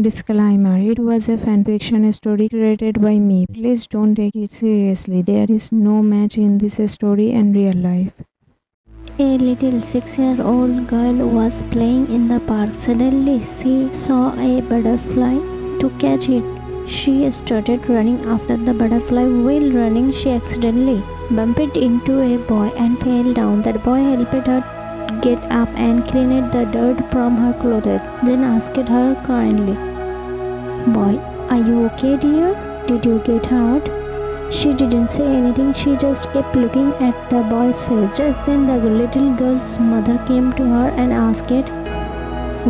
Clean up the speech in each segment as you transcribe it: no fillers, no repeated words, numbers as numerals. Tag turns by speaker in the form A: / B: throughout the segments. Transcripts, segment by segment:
A: Disclaimer: it was a fanfiction story created by me. Please don't take it seriously. There is no match in this story and real life.
B: A little 6-year-old girl was playing in the park. Suddenly, she saw a butterfly. To catch it, she started running after the butterfly. While running, she accidentally bumped into a boy and fell down. The boy helped her get up and cleaned the dirt from her clothes. Then asked her kindly, "Boy, are you okay, dear? Did you get hurt?" She didn't say anything. She just kept looking at the boy's face. Just then the little girl's mother came to her and asked,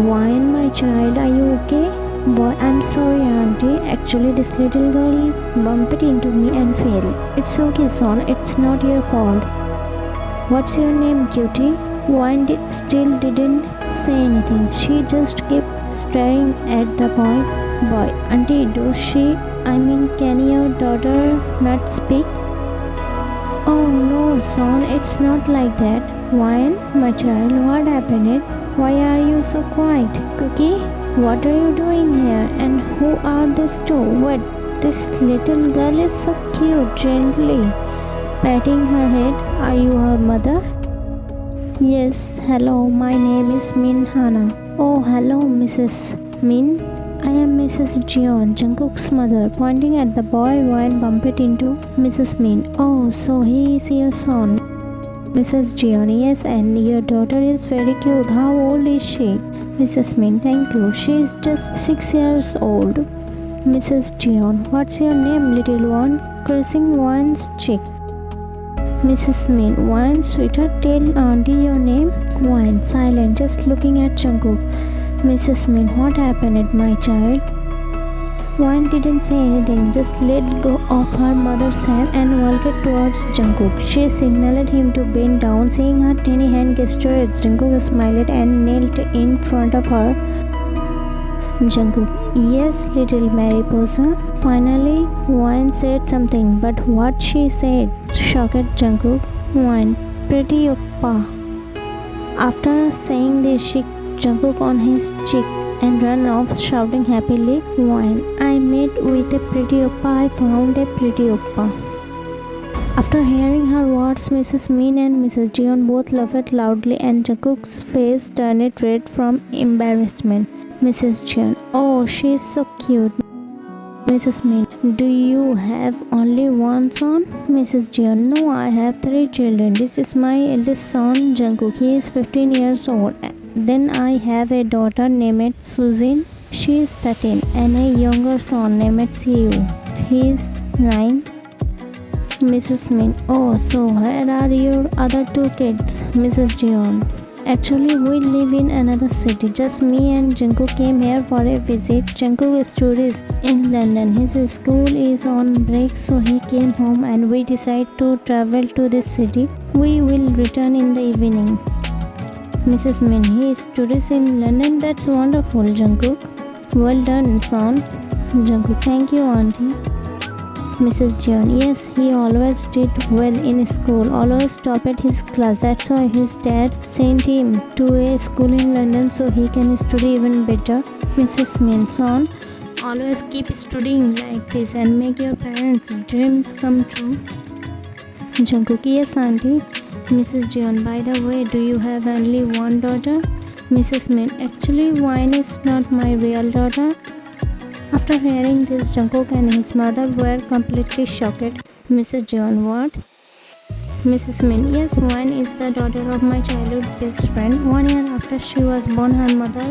B: "Why, my child, are you okay?" "Boy, I'm sorry, auntie. Actually, this little girl bumped into me and fell." "It's okay, son. It's not your fault. What's your name, cutie?" Wine still didn't say anything. She just kept staring at the boy. "Boy, auntie, can your daughter not speak?" "Oh no, son, it's not like that." "Wine, my child, what happened? Why are you so quiet?" "Cookie, what are you doing here? And who are these two?" "What? This little girl is so cute," gently patting her head. "Are you her mother?" "Yes, hello, my name is Min Hana." "Oh, hello, Mrs. Min. I am Mrs. Jeon, Jungkook's mother," pointing at the boy while bumped into Mrs. Min. "Oh, so he is your son." Mrs. Jeon: "Yes, and your daughter is very cute. How old is she?" Mrs. Min: "Thank you. She is just 6 years old." Mrs. Jeon: "What's your name, little one?" Caressing Wan's cheek. Mrs. Min: "Wan, sweetheart, tell auntie your name." Wan, silent, just looking at Jungkook. Mrs. Min: "What happened, my child?" Wan didn't say anything, just let go of her mother's hand and walked towards Jungkook. She signaled him to bend down. Seeing her tiny hand gesture, Jungkook smiled and knelt in front of her. Jungkook: "Yes, little mariposa." Finally, Wan said something, but what she said shocked Jungkook. "Wan, pretty oppa." After saying this, she Jungkook on his cheek and ran off shouting happily, "Wan, I met with a pretty oppa. I found a pretty oppa." After hearing her words, Mrs. Min and Mrs. Jeon both laughed loudly and Jungkook's face turned red from embarrassment. Mrs. Jeon: "Oh, she's so cute." Mrs. Min: "Do you have only one son?" Mrs. Jeon: "No, I have 3 children. This is my eldest son, Jungkook. He is 15 years old. Then I have a daughter named Sujin. She is 13. And a younger son named Siu. He is 9. Mrs. Min: "Oh, so where are your other 2 kids?" Mrs. Jeon: "Actually, we live in another city. Just me and Jungkook came here for a visit. Jungkook studies in London. His school is on break, so he came home and we decided to travel to this city. We will return in the evening." Mrs. Min: "He studies in London? That's wonderful, Jungkook. Well done, son." Jungkook: "Thank you, auntie." Mrs. Jeon: "Yes, he always did well in school, always topped his class. That's why his dad sent him to a school in London so he can study even better." Mrs. Min: "Son, always keep studying like this and make your parents' dreams come true." Jungkook: "Yes, auntie." Mrs. Jeon: "By the way, do you have only one daughter?" Mrs. Min: "Actually, Wine is not my real daughter." After hearing this, Jungkook and his mother were completely shocked. Mrs. Jeon: "What?" Mrs. Min: "Yes, Wine is the daughter of my childhood best friend. 1 year after she was born, her mother,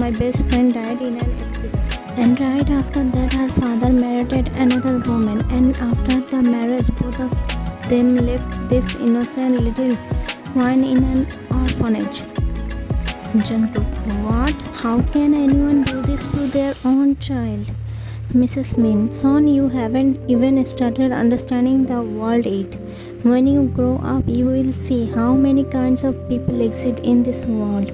B: my best friend, died in an accident. And right after that, her father married another woman. And after the marriage, both of them left this innocent little Wine in an orphanage." Jungkook: "What? How can anyone do this to their own child?" Mrs. Min: "Son, you haven't even started understanding the world yet. When you grow up, you will see how many kinds of people exist in this world."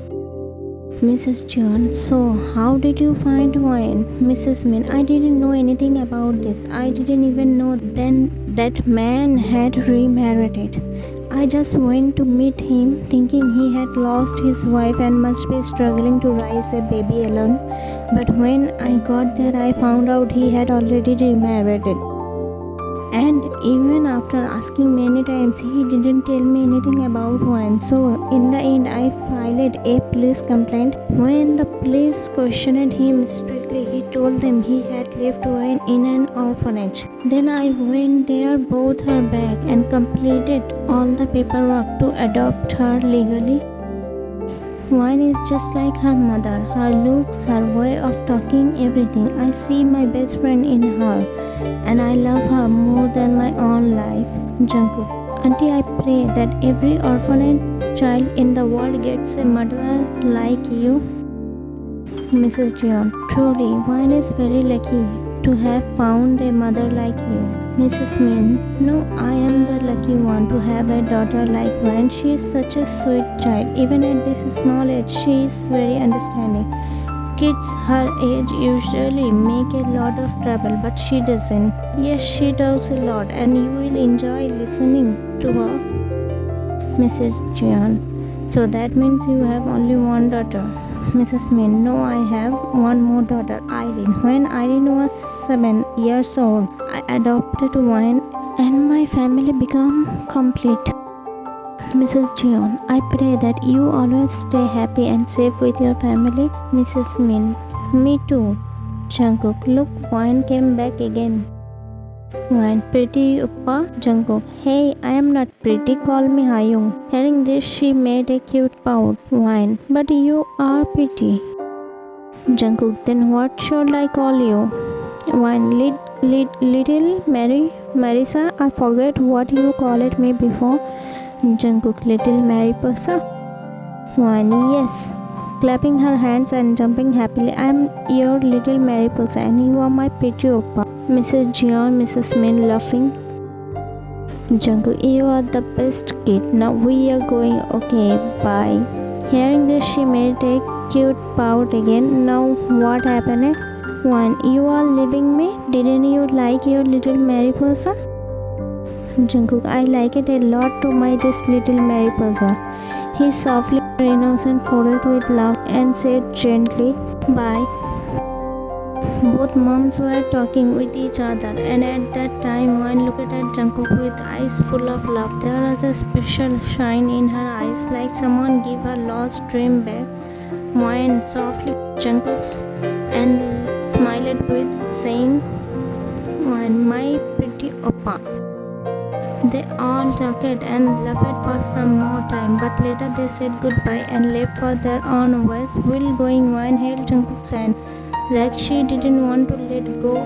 B: Mrs. Jeon: "So, how did you find Wine?" Mrs. Min: "I didn't know anything about this. I didn't even know then that man had remarried. I just went to meet him thinking he had lost his wife and must be struggling to raise a baby alone. But when I got there, I found out he had already remarried. And even after asking many times, he didn't tell me anything about wine. So in the end, I filed a police complaint. When the police questioned him strictly, he told them he had left wine in an orphanage. Then I went there, bought her back, and completed all the paperwork to adopt her legally. Wine is just like her mother, her looks, her way of talking, everything. I see my best friend in her, and I love her more than my own life. Jungkook. Auntie, I pray that every orphaned child in the world gets a mother like you. Mrs. Jeon. Truly, Wine is very lucky to have found a mother like you. Mrs. Min. No, I am the lucky one to have a daughter like Wine. She is such a sweet child. Even at this small age, she is very understanding. Kids her age usually make a lot of trouble, but she doesn't. Yes, she does a lot, and you will enjoy listening to her. Mrs. Jeon. So that means you have only one daughter. Mrs. Min. No, I have one more daughter, Eileen. When Eileen was 7 years old, I adopted Wine and my family became complete. Mrs. Jeon. I pray that you always stay happy and safe with your family. Mrs. Min. Me too. Jungkook. Look, Wine came back again. Wine. Pretty Uppa. Jungkook. Hey, I am not pretty. Call me Hyung. Hearing this, she made a cute pout. Wine. But you are pretty. Jungkook. Then what should I call you? Wine. Little Mary. Marisa. I forget what you called me before. Jungkook. Little Mariposa. Wine. Yes. Clapping her hands and jumping happily. I am your little Mariposa and you are my pretty Oppa. Mrs. Jeon, Mrs. Min laughing. Jungkook, you are the best kid. Now we are going. Okay, bye. Hearing this, she made a cute pout again. Now what happened? One, you are leaving me? Didn't you like your little Mariposa? Jungkook, I like it a lot to my this little Mariposa. He softly innocent folded with love and said gently, bye. Both moms were talking with each other, and at that time, Wine looked at Jungkook with eyes full of love. There was a special shine in her eyes, like someone gave her lost dream back. Wine softly Jungkook's and smiled with, saying, Wine, my pretty Oppa. They all talked and laughed for some more time, but later they said goodbye and left for their own ways. Will going, Wine held Jungkook's hand like she didn't want to let go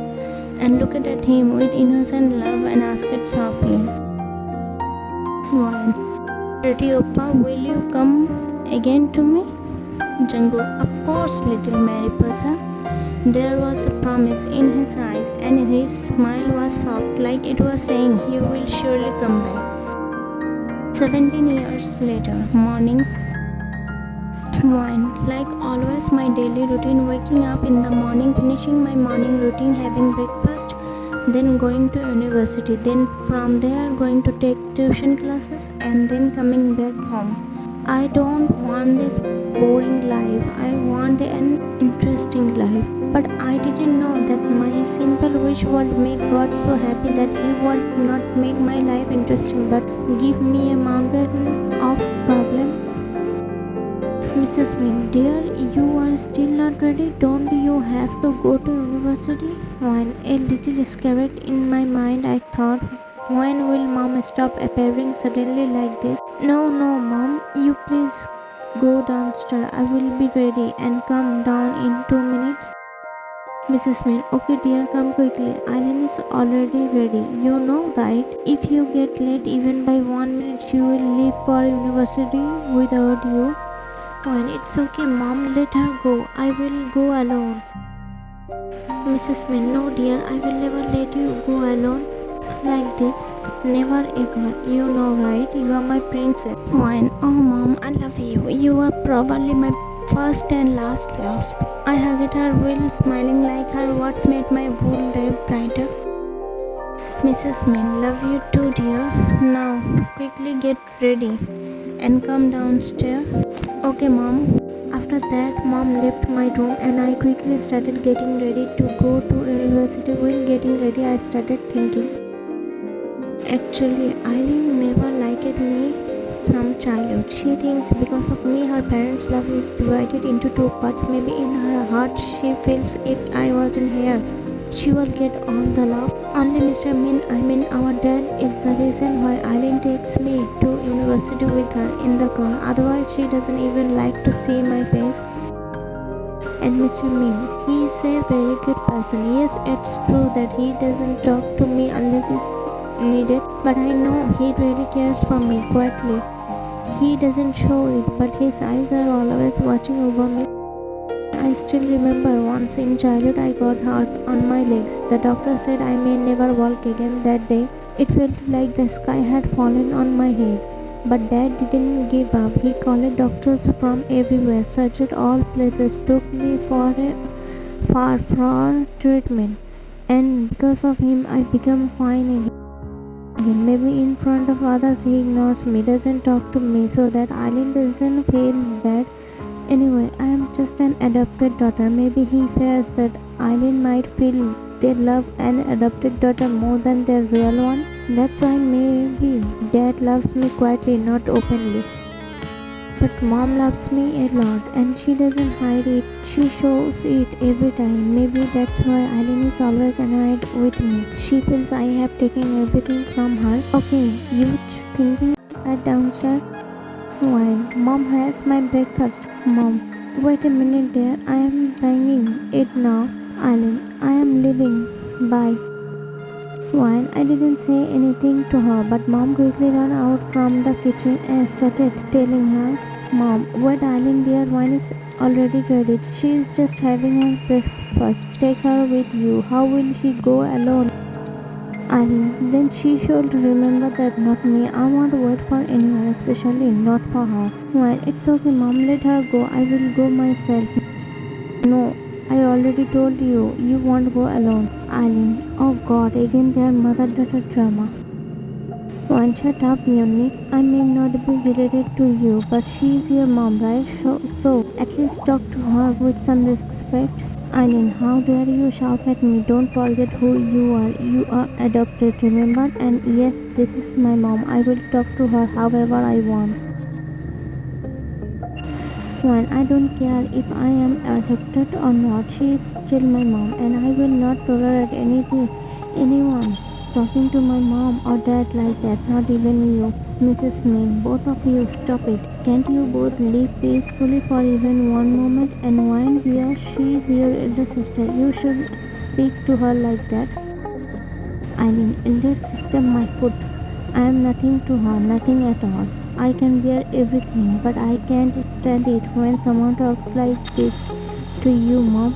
B: and looked at him with innocent love and asked softly, Wine, pretty Oppa, will you come again to me? Jungkook, of course, little Mariposa. There was a promise in his eyes, and his smile was soft, like it was saying he will surely come back. 17 years later, morning. Wine. Like always, my daily routine, waking up in the morning, finishing my morning routine, having breakfast, then going to university, then from there going to take tuition classes, and then coming back home. I don't want this boring life. I want an interesting life. But I didn't know that my simple wish would make God so happy that He would not make my life interesting but give me a mountain of problems. Mrs. Min, dear, you are still not ready. Don't you have to go to university? When a little scared in my mind, I thought, when will Mom stop appearing suddenly like this? No, Mom, you please go downstairs. I will be ready and come down in 2 minutes. Mrs. Min, okay dear, come quickly. Eileen is already ready. You know, right? If you get late even by 1 minute, she will leave for university without you. When it's okay, Mom, let her go. I will go alone. Mrs. Min, no dear, I will never let you go alone like this. Never ever. You know, right? You are my princess. When, oh Mom, I love you. You are probably my first and last love. I hugged her while smiling like her words made my whole day brighter. Mrs. Min, love you too, dear. Now, quickly get ready and come downstairs. Okay, mom. After that, mom left my room and I quickly started getting ready to go to university. While getting ready, I started thinking. Actually, Eileen never liked me from childhood. She thinks because of me, her parents' love is divided into two parts. Maybe in her heart, she feels if I wasn't here, she will get all the love. Only Mr. Min, our dad, is the reason why Eileen takes me to university with her in the car. Otherwise, she doesn't even like to see my face. And Mr. Min, he is a very good person. Yes, it's true that he doesn't talk to me unless he's needed, but I know he really cares for me quietly. He doesn't show it, but his eyes are always watching over me. I still remember once in childhood I got hurt on my legs. The doctor said I may never walk again that day. It felt like the sky had fallen on my head. But Dad didn't give up. He called doctors from everywhere, searched all places, took me far for treatment. And because of him, I became fine again. Maybe in front of others he ignores me, doesn't talk to me so that Eileen doesn't feel bad. Anyway, I am just an adopted daughter. Maybe he fears that Eileen might feel they love an adopted daughter more than their real one. That's why maybe Dad loves me quietly, not openly. But Mom loves me a lot and she doesn't hide it. She shows it every time. Maybe that's why Eileen is always annoyed with me. She feels I have taken everything from her. Okay, you thinking at downstairs? While Mom has my breakfast. Mom, wait a minute dear. I am bringing it now. Eileen, I am leaving. Bye. While I didn't say anything to her, but Mom quickly ran out from the kitchen and started telling her, Mom, wait Eileen dear, wine is already ready. She is just having her breakfast. Take her with you. How will she go alone? Eileen, then she should remember that not me. I won't wait for anyone, especially not for her. Well, it's okay Mom, let her go. I will go myself. No, I already told you, you won't go alone. Eileen, oh God, again their mother-daughter drama. One shut up, Yoni. I may not be related to you, but she is your mom, right? So at least talk to her with some respect. Eileen, how dare you shout at me? Don't forget who you are. You are adopted, remember? And yes, this is my mom. I will talk to her however I want. Well, I don't care if I am adopted or not. She is still my mom, and I will not tolerate anyone talking to my mom or dad like that. Not even you, Mrs. Min. Both of you, stop it. Can't you both live peacefully for even one moment? And when she is your elder sister, you should speak to her like that. Eileen, elder sister, my foot. I am nothing to her, nothing at all. I can bear everything, but I can't stand it when someone talks like this to you, Mom.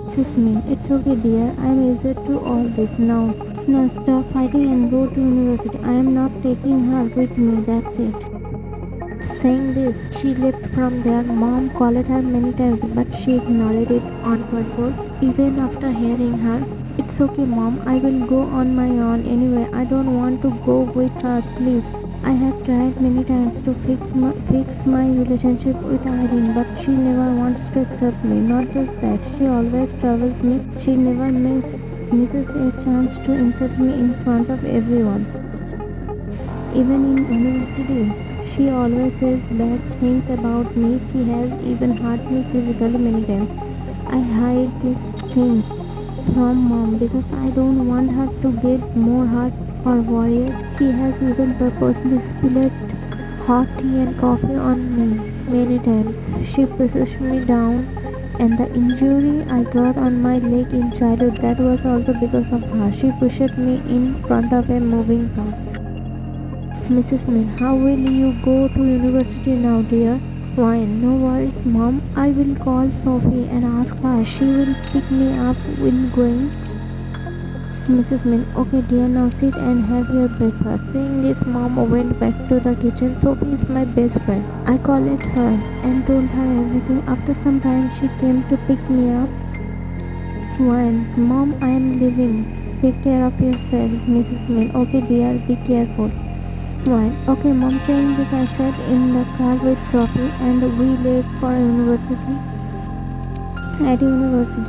B: Mrs. Min, it's okay, dear. I'm used to all this now. Now stop fighting and go to university. I am not taking her with me, that's it. Saying this, she left from there. Mom called her many times, but she ignored it on purpose. Even after hearing her, it's okay, Mom. I will go on my own anyway. I don't want to go with her, please. I have tried many times to fix my relationship with Irene, but she never wants to accept me. Not just that, she always troubles me. She never misses a chance to insult me in front of everyone. Even in university, she always says bad things about me. She has even hurt me physically many times. I hide these things from Mom because I don't want her to get more hurt or worried. She has even purposely spilled hot tea and coffee on me many times. She pushes me down, and the injury I got on my leg in childhood, that was also because of her. She pushed me in front of a moving car. Mrs. Min, how will you go to university now, dear? Fine, no worries, Mom. I will call Sophie and ask her. She will pick me up when going. Mrs. Min, okay dear, now sit and have your breakfast. Saying this, Mom went back to the kitchen. Sophie is my best friend. I called her and told her everything. After some time, she came to pick me up. When, Mom, I am leaving. Take care of yourself, Mrs. Mill. Okay, dear, be careful. Why? Okay, mom. Saying this, I sat in the car with Sophie and we left for university. At university,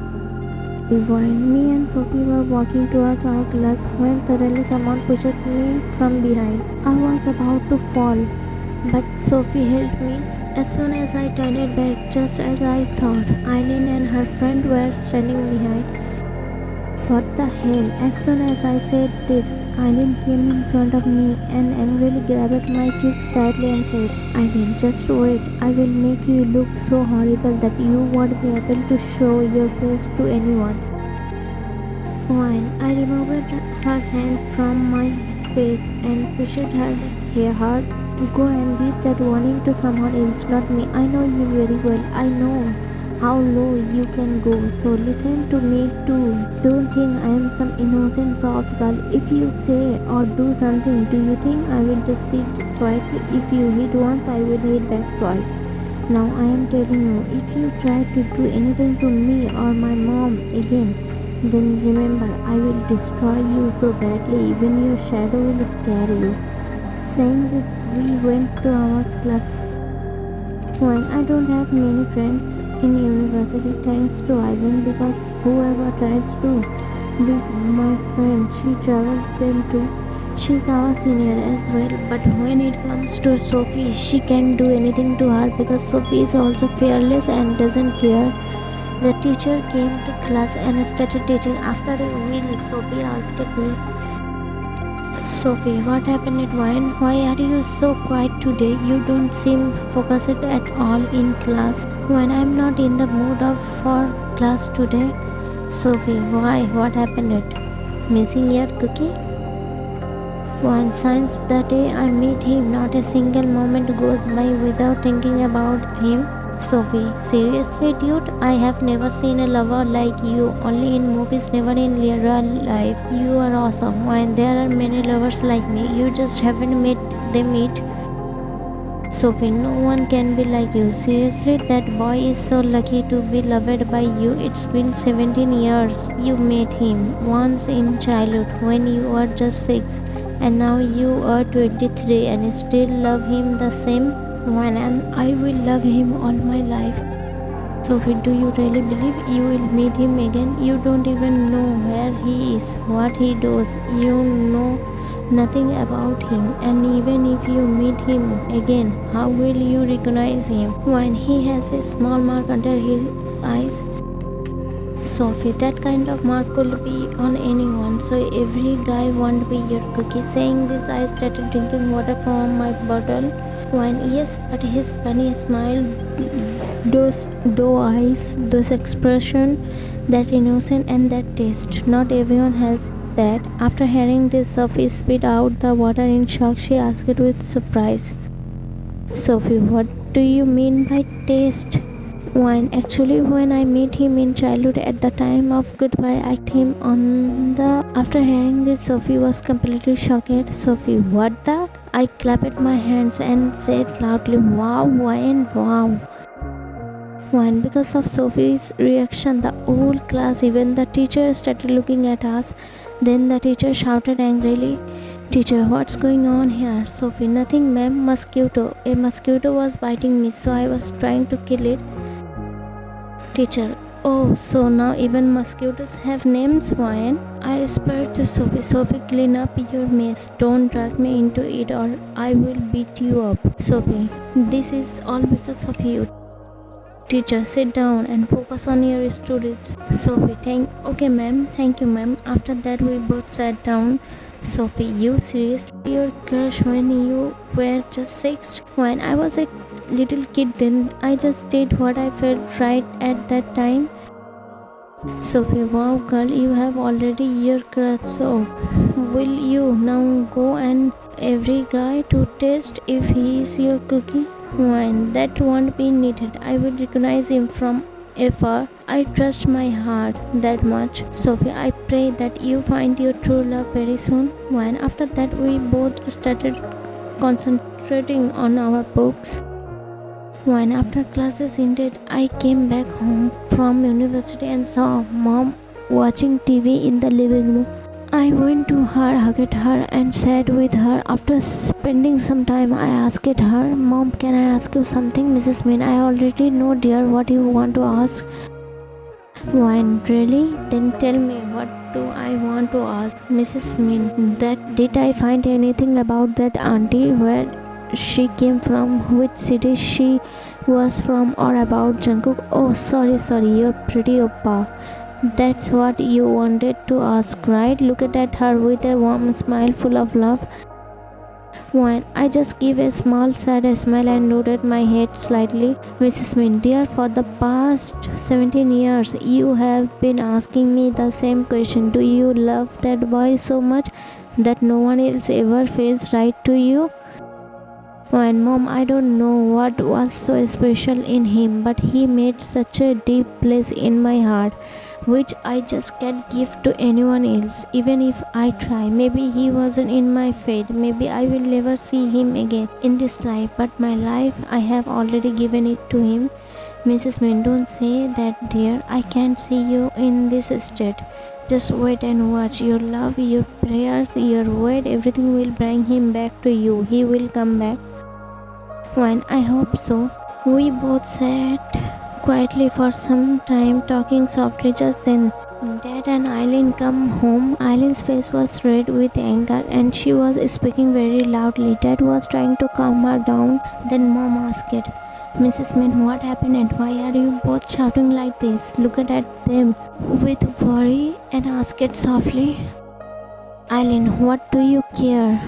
B: while me and Sophie were walking towards our class when suddenly someone pushed me from behind. I was about to fall, but Sophie held me. As soon as I turned back, just as I thought, Eileen and her friend were standing behind. What the hell? As soon as I said this, Eileen came in front of me and angrily grabbed my cheeks tightly and said, Eileen, just wait. I will make you look so horrible that you won't be able to show your face to anyone. When I removed her hand from my face and pushed her hair hard, go and give that warning to someone else, not me. I know you very well. I know how low you can go, so listen to me too. Don't think I am some innocent soft girl. If you say or do something, do you think I will just sit quietly? If you hit once, I will hit back twice. Now I am telling you, if you try to do anything to me or my mom again, then remember, I will destroy you so badly, even your shadow will scare you. Saying this, we went to our class. When I don't have many friends in university thanks to Ivan, because whoever tries to be my friend, she travels them too. She's our senior as well, but when it comes to Sophie, she can't do anything to her because Sophie is also fearless and doesn't care. The teacher came to class and started teaching. After a while, Sophie asked me, Sophie, what happened at wine? Why are you so quiet today? You don't seem focused at all in class. When I'm not in the mood for class today. Sophie, why? What happened at? Missing your cookie? One since the day I met him, not a single moment goes by without thinking about him. Sophie, seriously dude, I have never seen a lover like you, only in movies, never in real life. You are awesome, and there are many lovers like me, you just haven't met them yet. Sophie, no one can be like you. Seriously, that boy is so lucky to be loved by you. It's been 17 years. You met him once in childhood when you were just 6, and now you are 23 and still love him the same. And I will love him all my life. Sophie, do you really believe you will meet him again? You don't even know where he is, what he does. You know nothing about him, and even if you meet him again, how will you recognize him when he has a small mark under his eyes? Sophie, that kind of mark could be on anyone, so every guy won't be your cookie. Saying this, I started drinking water from my bottle. When yes, but his funny smile, those doe eyes, those expression, that innocent and that taste. Not everyone has that. After hearing this, Sophie spit out the water in shock. She asked it with surprise. Sophie, what do you mean by taste? Wine. Actually, when I met him in childhood at the time of goodbye, I asked him on the. After hearing this, Sophie was completely shocked. Sophie, what the? I clapped my hands and said loudly, wow, wine, wow. Wine. Because of Sophie's reaction, the whole class, even the teacher, started looking at us. Then the teacher shouted angrily, Teacher, what's going on here? Sophie, nothing, ma'am. Mosquito. A mosquito was biting me, so I was trying to kill it. Teacher, oh, so now even mosquitoes have names, Wine? I whispered to Sophie, Sophie, clean up your mess. Don't drag me into it or I will beat you up. Sophie, this is all because of you. Teacher, sit down and focus on your studies. Sophie, okay ma'am, thank you ma'am. After that we both sat down. Sophie, you seriously your crush when you were just 6? When I was a little kid then, I just did what I felt right at that time. Sophie, wow girl, you have already your crush, so will you now go and every guy to test if he is your cookie? Wine, that won't be needed. I will recognize him from afar. I trust my heart that much. Sophie, I pray that you find your true love very soon. Wine, after that we both started concentrating on our books. When after classes ended, I came back home from university and saw mom watching TV in the living room. I went to her, hugged her, and sat with her. After spending some time, I asked her, Mom, can I ask you something? Mrs. Min, I already know, dear, what you want to ask. Wine, really? Then tell me, what do I want to ask? Mrs. Min, that did I find anything about that auntie, where she came from, which city she was from, or about Jungkook? Oh, sorry, you're pretty oppa. That's what you wanted to ask, right? Looked at her with a warm smile full of love. Wine. I just gave a small sad smile and nodded my head slightly. Mrs. Min, dear, for the past 17 years, you have been asking me the same question. Do you love that boy so much that no one else ever feels right to you? And Mom, I don't know what was so special in him, but he made such a deep place in my heart, which I just can't give to anyone else, even if I try. Maybe he wasn't in my fate, maybe I will never see him again in this life, but my life, I have already given it to him. Mrs. Min, don't say that, dear. I can't see you in this state. Just wait and watch. Your love, your prayers, your word, everything will bring him back to you. He will come back. When I hope so. We both sat quietly for some time, talking softly. Just then, Dad and Eileen come home. Eileen's face was red with anger and she was speaking very loudly. Dad was trying to calm her down. Then Mom asked, Mrs. Min, what happened and why are you both shouting like this? Looked at them with worry and asked softly, Eileen, what do you care?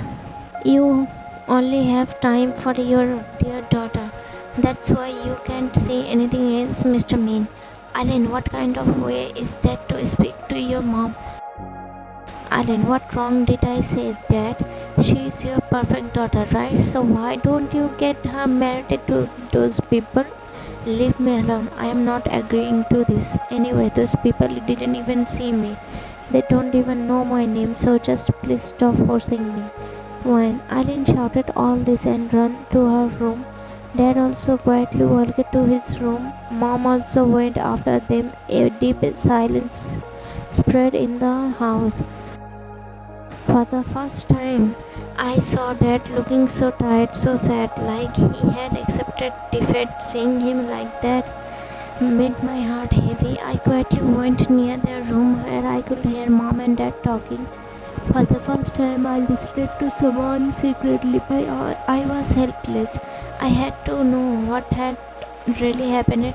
B: You only have time for your dear daughter. That's why you can't say anything else, Mr. Min. Eileen, what kind of way is that to speak to your mom? Eileen, what wrong did I say, Dad? She is your perfect daughter, right? So why don't you get her married to those people? Leave me alone. I am not agreeing to this. Anyway, those people didn't even see me. They don't even know my name, so just please stop forcing me. When Eileen shouted all this and ran to her room, Dad also quietly walked to his room. Mom also went after them. A deep silence spread in the house. For the first time, I saw Dad looking so tired, so sad, like he had accepted defeat. Seeing him like that made my heart heavy. I quietly went near their room where I could hear Mom and Dad talking. For the first time, I listened to someone secretly. I was helpless. I had to know what had really happened.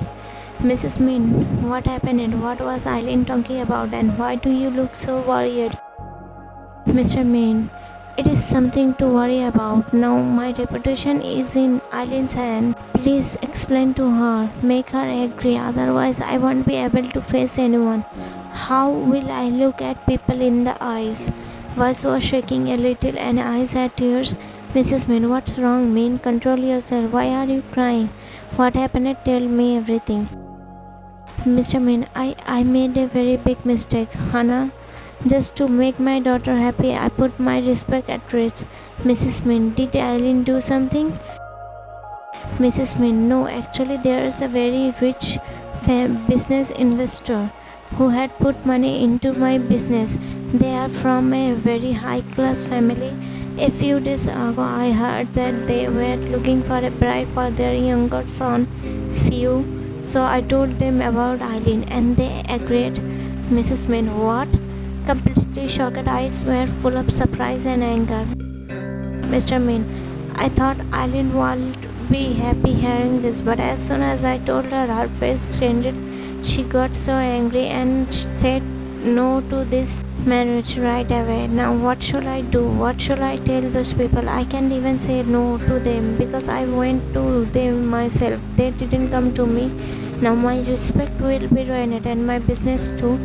B: Mrs. Min, what happened? What was Eileen talking about? And why do you look so worried? Mr. Min, it is something to worry about. Now my reputation is in Eileen's hand. Please explain to her. Make her agree. Otherwise, I won't be able to face anyone. How will I look at people in the eyes? Voice was shaking a little and eyes had tears. Mrs. Min, what's wrong, Min? Control yourself. Why are you crying? What happened? Tell me everything. Mr. Min, I made a very big mistake, Hannah. Just to make my daughter happy, I put my respect at risk. Mrs. Min, did Eileen do something? Mrs. Min, no, actually there is a very rich business investor who had put money into my business. They are from a very high class family. A few days ago, I heard that they were looking for a bride for their younger son, Siu. So I told them about Eileen and they agreed. Mrs. Min, what? Completely shocked eyes were full of surprise and anger. Mr. Min, I thought Eileen would be happy hearing this, but as soon as I told her, her face changed. She got so angry and said no to this marriage right away. Now what should I do? What should I tell those people? I can't even say no to them because I went to them myself. They didn't come to me. Now my respect will be ruined and my business too.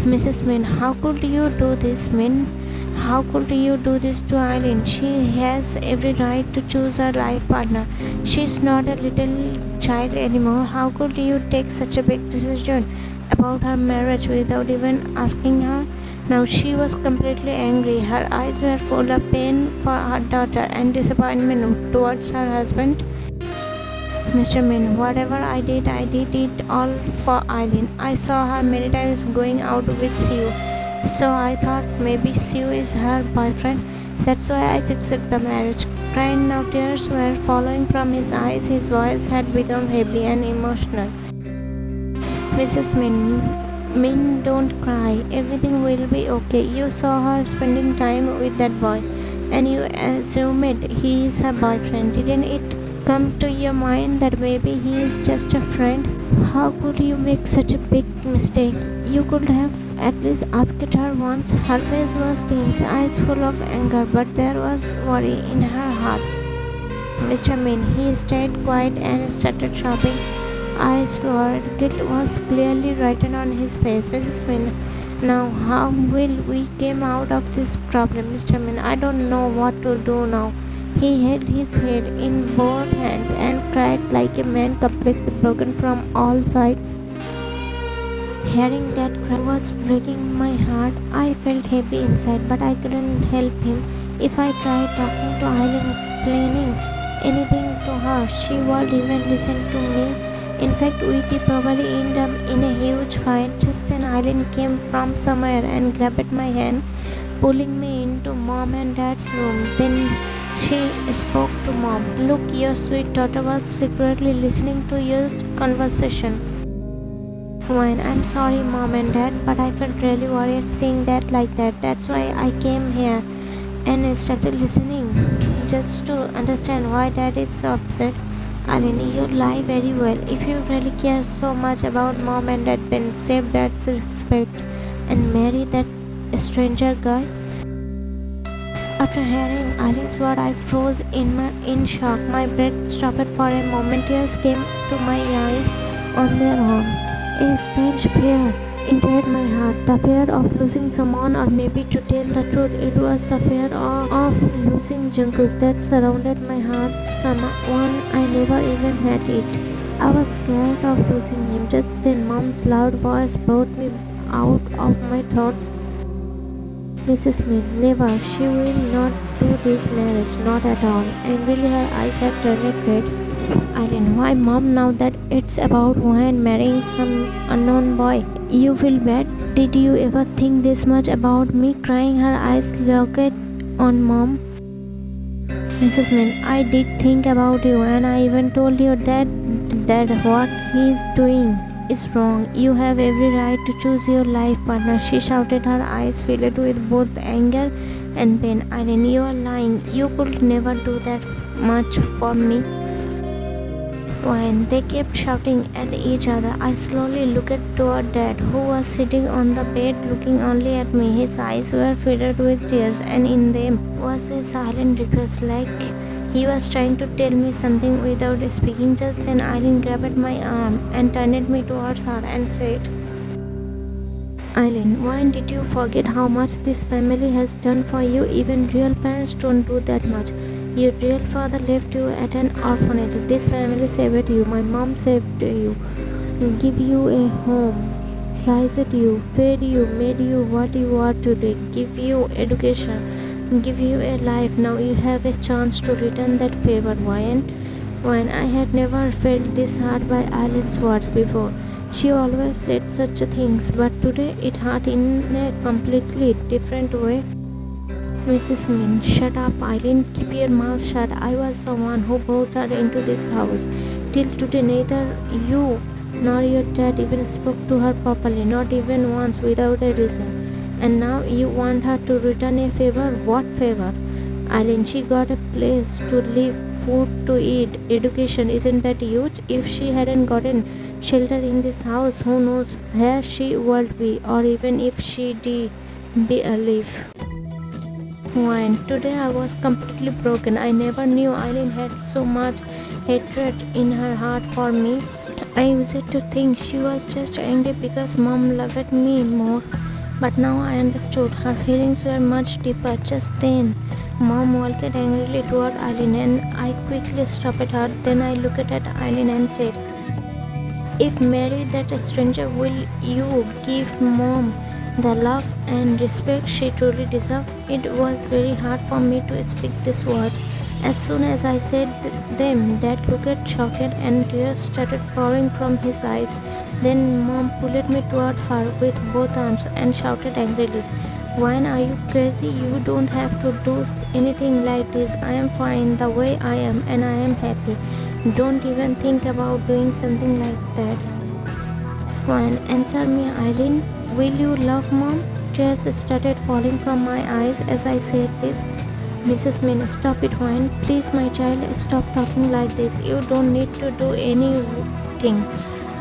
B: Mrs. Min, how could you do this, Min? How could you do this to Eileen? She has every right to choose her life partner. She's not a little child anymore. How could you take such a big decision about her marriage without even asking her? Now she was completely angry. Her eyes were full of pain for her daughter and disappointment towards her husband. Mr. Min, whatever I did it all for Eileen. I saw her many times going out with you. So I thought maybe Sue is her boyfriend. That's why I fixed the marriage. Crying now, tears were falling from his eyes. His voice had become heavy and emotional. Mrs. Min, don't cry. Everything will be okay. You saw her spending time with that boy, and you assumed he is her boyfriend. Didn't it come to your mind that maybe he is just a friend? How could you make such a big mistake? You could have at least asked her once. Her face was tense, eyes full of anger, but there was worry in her heart. Mr. Min, he stayed quiet and started shopping. Eyes lowered. Guilt was clearly written on his face. Mrs. Min, now how will we come out of this problem, Mr. Min? I don't know what to do now. He held his head in both hands and cried like a man completely broken from all sides. Hearing that cry was breaking my heart. I felt heavy inside, but I couldn't help him. If I tried talking to Eileen, explaining anything to her, she won't even listen to me. In fact, we'd probably end up in a huge fight. Just then, Eileen came from somewhere and grabbed my hand, pulling me into Mom and Dad's room. Then she spoke to Mom. Look, your sweet daughter was secretly listening to your conversation. When I'm sorry, Mom and Dad, but I felt really worried seeing Dad like that. That's why I came here and started listening, just to understand why Dad is so upset. Eileen, you lie very well. If you really care so much about Mom and Dad, then save Dad's respect and marry that stranger guy. After hearing Eileen's word, I froze in shock. My breath stopped for a moment. Tears came to my eyes on their own. A strange fear entered my heart. The fear of losing someone, or maybe to tell the truth, it was the fear of losing Jungkook that surrounded my heart. Someone I never even had it. I was scared of losing him. Just then, Mom's loud voice brought me out of my thoughts. Mrs. Min, never. She will not do this marriage, not at all. Angrily, her eyes had turned red. Eileen, why Mom now that it's about Wayne marrying some unknown boy? You feel bad? Did you ever think this much about me? Crying, her eyes locked on Mom. Mrs. Min, I did think about you, and I even told your dad that what he's doing is wrong. You have every right to choose your life partner. She shouted, her eyes filled with both anger and pain. Eileen, you are lying. You could never do that much for me. When they kept shouting at each other, I slowly looked toward Dad, who was sitting on the bed looking only at me. His eyes were filled with tears, and in them was a silent request, like he was trying to tell me something without speaking. Just then, Eileen grabbed my arm and turned me towards her and said, Eileen, why did you forget how much this family has done for you? Even real parents don't do that much. Your real father left you at an orphanage. This family saved you. My mom saved you, give you a home, raised you, fed you, made you what you are today, give you education, give you a life. Now you have a chance to return that favor. When I had never felt this hurt by Eileen's words before. She always said such things, but today it hurt in a completely different way. Mrs. Min, shut up, Eileen. Keep your mouth shut. I was the one who brought her into this house. Till today, neither you nor your dad even spoke to her properly, not even once without a reason. And now you want her to return a favor? What favor? Eileen, she got a place to live, food to eat, education. Isn't that huge? If she hadn't gotten shelter in this house, who knows where she would be, or even if she did be alive. When today I was completely broken. I never knew Eileen had so much hatred in her heart for me. I used to think she was just angry because Mom loved me more. But now I understood. Her feelings were much deeper. Just then, Mom walked angrily toward Eileen and I quickly stopped her. Then I looked at Eileen and said, if marry that stranger, will you give Mom the love and respect she truly deserved? It was very hard for me to speak these words. As soon as I said them, Dad looked shocked and tears started pouring from his eyes. Then mom pulled me toward her with both arms and shouted angrily, "Why are you crazy? You don't have to do anything like this. I am fine the way I am and I am happy. Don't even think about doing something like that." Wine, answer me, Eileen. Will you love mom? Tears started falling from my eyes as I said this. Mrs. Min, stop it, Wine. Please, my child, stop talking like this. You don't need to do anything.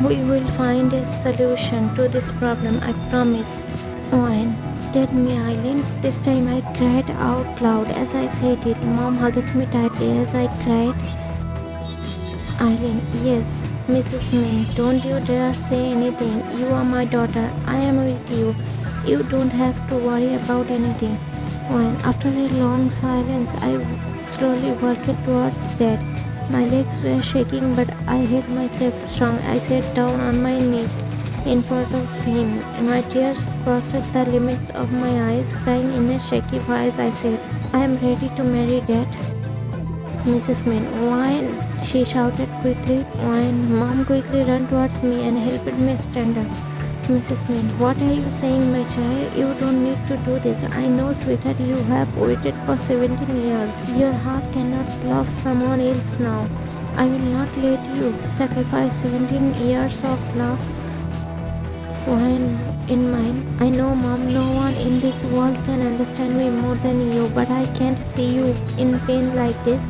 B: We will find a solution to this problem, I promise. Wine, tell me, Eileen. This time I cried out loud as I said it. Mom hugged me tightly as I cried. Eileen, yes. Mrs. Min, don't you dare say anything. You are my daughter. I am with you. You don't have to worry about anything. When, after a long silence, I slowly walked towards Dad. My legs were shaking, but I held myself strong. I sat down on my knees in front of him, and my tears crossed the limits of my eyes. Crying in a shaky voice, I said, "I am ready to marry Dad." Mrs. Min, why? She shouted quickly. When Mom quickly ran towards me and helped me stand up. Mrs. Min, what are you saying, my child? You don't need to do this. I know, sweetheart, you have waited for 17 years. Your heart cannot love someone else now. I will not let you sacrifice 17 years of love when in mine. I know, Mom, no one in this world can understand me more than you, but I can't see you in pain like this.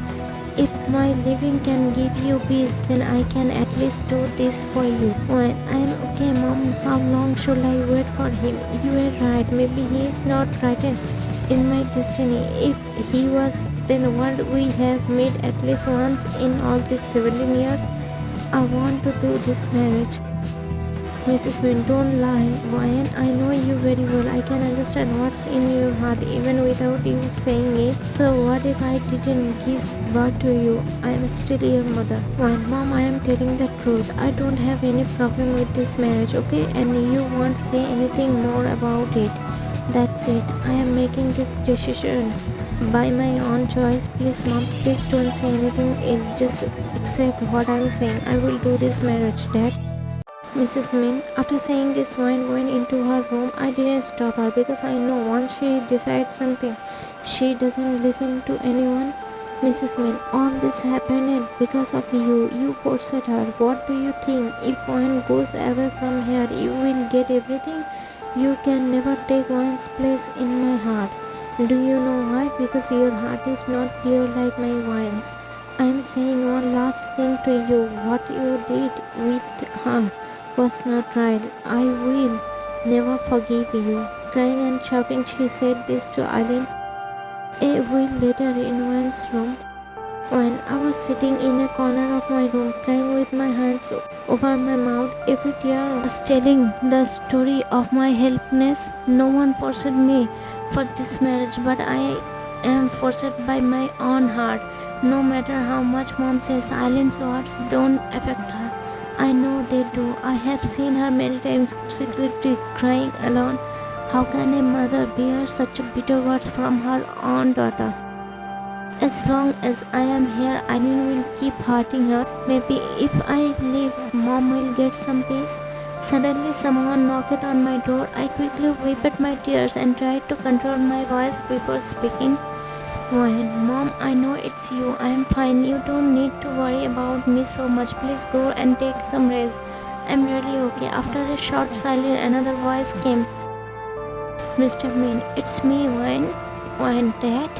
B: If my living can give you peace, then I can at least do this for you. When I am okay, Mom, how long should I wait for him? You are right, maybe he is not written in my destiny. If he was, then what we have met at least once in all these 17 years. I want to do this marriage. Mrs. Wynne, don't lie, Ryan. I know you very well. I can understand what's in your heart even without you saying it. So what if I didn't give birth to you? I am still your mother. Ryan, Mom, I am telling the truth. I don't have any problem with this marriage, okay? And you won't say anything more about it. That's it. I am making this decision by my own choice. Please, Mom, please don't say anything else. Just accept what I am saying. I will do this marriage, Dad. Mrs. Min, after saying this, went into her room. I didn't stop her because I know once she decides something, she doesn't listen to anyone. Mrs. Min, all this happened because of you. You forced her. What do you think? If one goes away from here, you will get everything. You can never take one's place in my heart. Do you know why? Because your heart is not pure like my wine's. I am saying one last thing to you. What you did with her was not right. I will never forgive you. Crying and shouting, she said this to Eileen a week later in Wan's room. When I was sitting in a corner of my room, crying with my hands over my mouth, every tear was telling the story of my helplessness. No one forced me for this marriage, but I am forced by my own heart. No matter how much Mom says, Eileen's words don't affect her. I know they do. I have seen her many times secretly crying alone. How can a mother bear such bitter words from her own daughter? As long as I am here, Eileen will keep hurting her. Maybe if I leave, Mom will get some peace. Suddenly someone knocked on my door. I quickly wiped my tears and tried to control my voice before speaking. When, Mom, I know it's you. I am fine. You don't need to worry about me so much. Please go and take some rest. I'm really okay. After a short silence, another voice came. Mr. Min, it's me, Wine, Dad.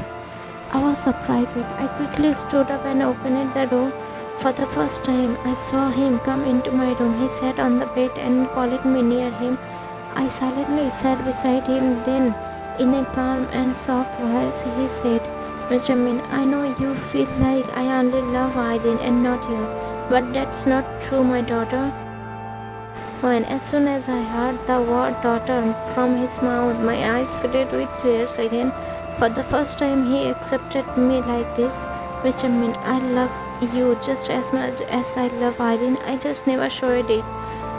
B: I was surprised. I quickly stood up and opened the door. For the first time, I saw him come into my room. He sat on the bed and called me near him. I silently sat beside him. Then, in a calm and soft voice, he said, Mr. Min, I know you feel like I only love Eileen and not you, but that's not true, my daughter. When as soon as I heard the word daughter from his mouth, my eyes filled with tears again. For the first time, he accepted me like this. Mr. Min, I love you just as much as I love Eileen. I just never showed it,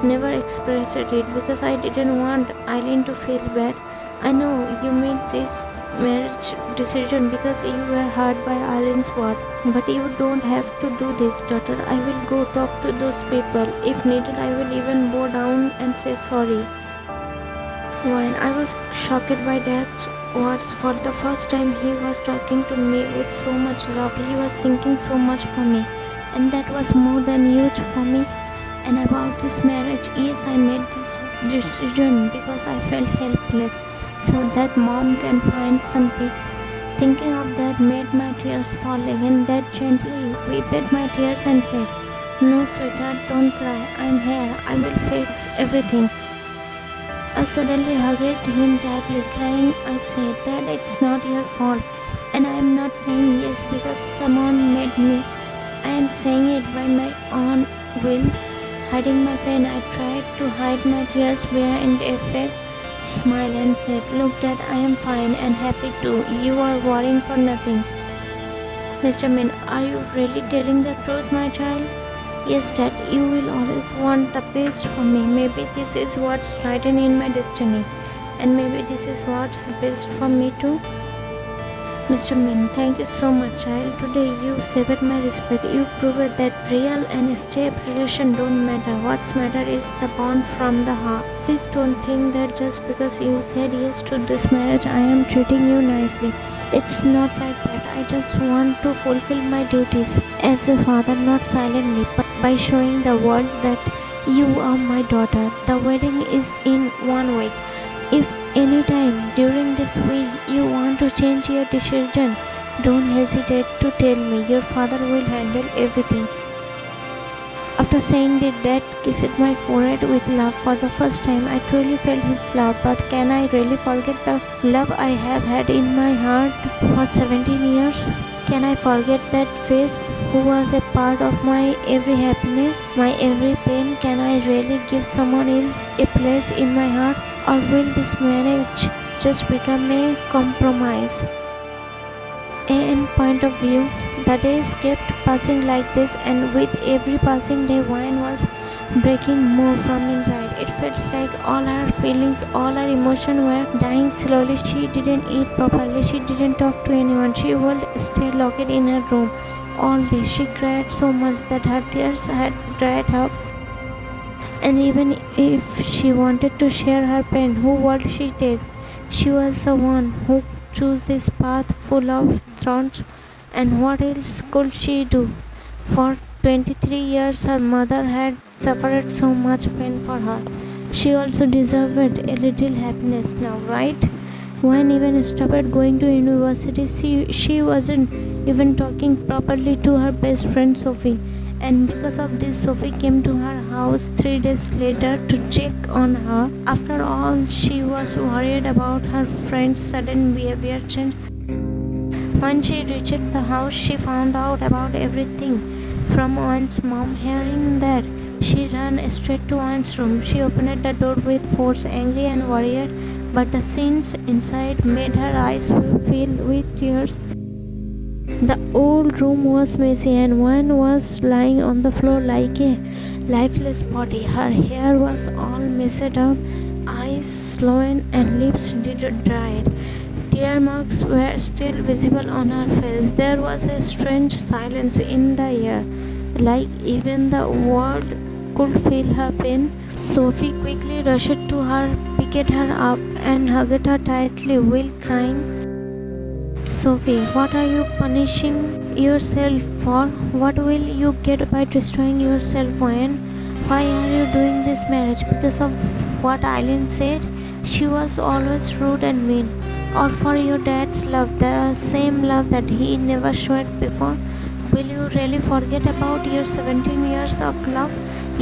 B: never expressed it because I didn't want Eileen to feel bad. I know you meant this marriage decision because you were hurt by Alan's word. But you don't have to do this, daughter. I will go talk to those people. If needed, I will even bow down and say sorry. When I was shocked by Dad's words for the first time, he was talking to me with so much love. He was thinking so much for me, and that was more than huge for me. And about this marriage, yes, I made this decision because I felt helpless, so that mom can find some peace. Thinking of that made my tears falling, and Dad gently wiped my tears and said, "No, sweetheart, don't cry. I'm here. I will fix everything." I suddenly hugged him tightly, crying. I said, "Dad, it's not your fault. And I am not saying yes because someone made me. I am saying it by my own will." Hiding my pain, I tried to hide my tears behind a fake smile and said, "Look, Dad, I am fine and happy too. You are worrying for nothing." "Mr. Min, are you really telling the truth, my child?" "Yes, Dad, you will always want the best for me. Maybe this is what's written in my destiny, and maybe this is what's best for me too." "Mr. Min, thank you so much, child. Today you saved my respect. You proved that real and step relation don't matter. What's matter is the bond from the heart. Please don't think that just because you said yes to this marriage, I am treating you nicely. It's not like that. I just want to fulfill my duties as a father, not silently, but by showing the world that you are my daughter. The wedding is in 1 week. If anytime during this week you want to change your decision, don't hesitate to tell me. Your father will handle everything." After saying that, Dad kissed my forehead with love for the first time. I truly felt his love, but can I really forget the love I have had in my heart for 17 years? Can I forget that face who was a part of my every happiness, my every pain? Can I really give someone else a place in my heart? Or will this marriage just become a compromise? And point of view, the days kept passing like this, and with every passing day, wine was breaking more from inside. It felt like all her feelings, all her emotions were dying slowly. She didn't eat properly. She didn't talk to anyone. She would stay locked in her room all day. She cried so much that her tears had dried up. And even if she wanted to share her pain, who would she take? She was the one who chose this path full of thorns, and what else could she do? For 23 years, her mother had suffered so much pain for her. She also deserved a little happiness now, right? When even stopped going to university, she wasn't even talking properly to her best friend Sophie. And because of this, Sophie came to her house 3 days later to check on her. After all, she was worried about her friend's sudden behavior change. When she reached the house, she found out about everything. From Owen's mom hearing that, she ran straight to Owen's room. She opened the door with force, angry and worried, but the scenes inside made her eyes fill with tears. The old room was messy, and one was lying on the floor like a lifeless body. Her hair was all messed up, eyes swollen, and lips dried. Tear marks were still visible on her face. There was a strange silence in the air, like even the world could feel her pain. Sophie quickly rushed to her, picked her up, and hugged her tightly while crying. "Sophie, what are you punishing yourself for? What will you get by destroying yourself, Wayne? Why are you doing this marriage? Because of what Eileen said? She was always rude and mean. Or for your dad's love, the same love that he never showed before? Will you really forget about your 17 years of love?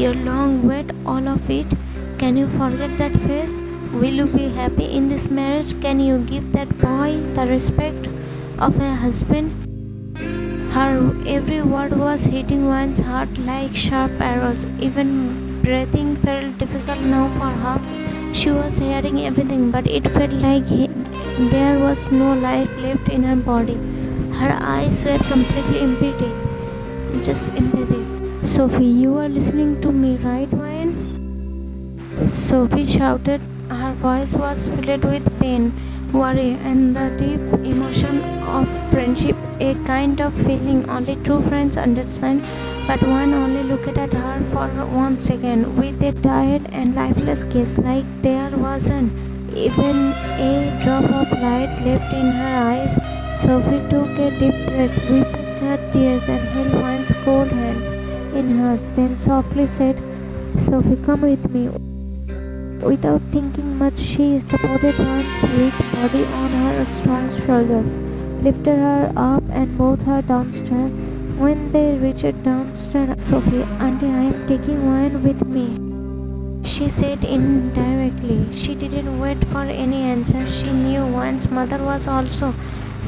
B: Your long wait, all of it? Can you forget that face? Will you be happy in this marriage? Can you give that boy the respect of a husband?" Her every word was hitting one's heart like sharp arrows. Even breathing felt difficult now for her. She was hearing everything, but it felt like there was no life left in her body. Her eyes were completely empty. Just empathy. "Sophie, you are listening to me, right, Wayne?" Sophie shouted. Her voice was filled with pain. worry, and the deep emotion of friendship, a kind of feeling only true friends understand. But one only looked at her for 1 second with a tired and lifeless gaze, like there wasn't even a drop of light left in her eyes. Sophie took a deep breath, wiped her tears, and held Juan's cold hands in hers, then softly said, "Sophie, come with me." Without thinking much, she supported Juan's weak body on her strong shoulders, lifted her up, and both her downstairs. When they reached downstairs, "Sophie, Auntie, I am taking Juan with me," she said indirectly. She didn't wait for any answer. She knew Juan's mother was also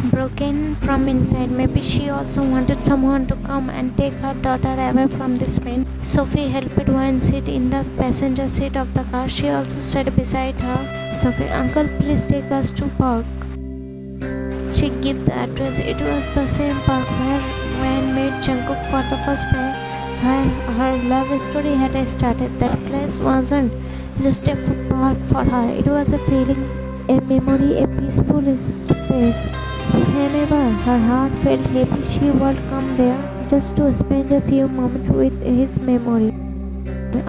B: broken from inside. Maybe she also wanted someone to come and take her daughter away from this pain. Sophie helped Juan sit in the passenger seat of the car. She also sat beside her. "Sophie, uncle, please take us to park." She gave the address. It was the same park where Juan met Jungkook for the first time, where her love story had started. That place wasn't just a park for her. It was a feeling, a memory, a peaceful space. Whenever her heart felt heavy, she would come there just to spend a few moments with his memory.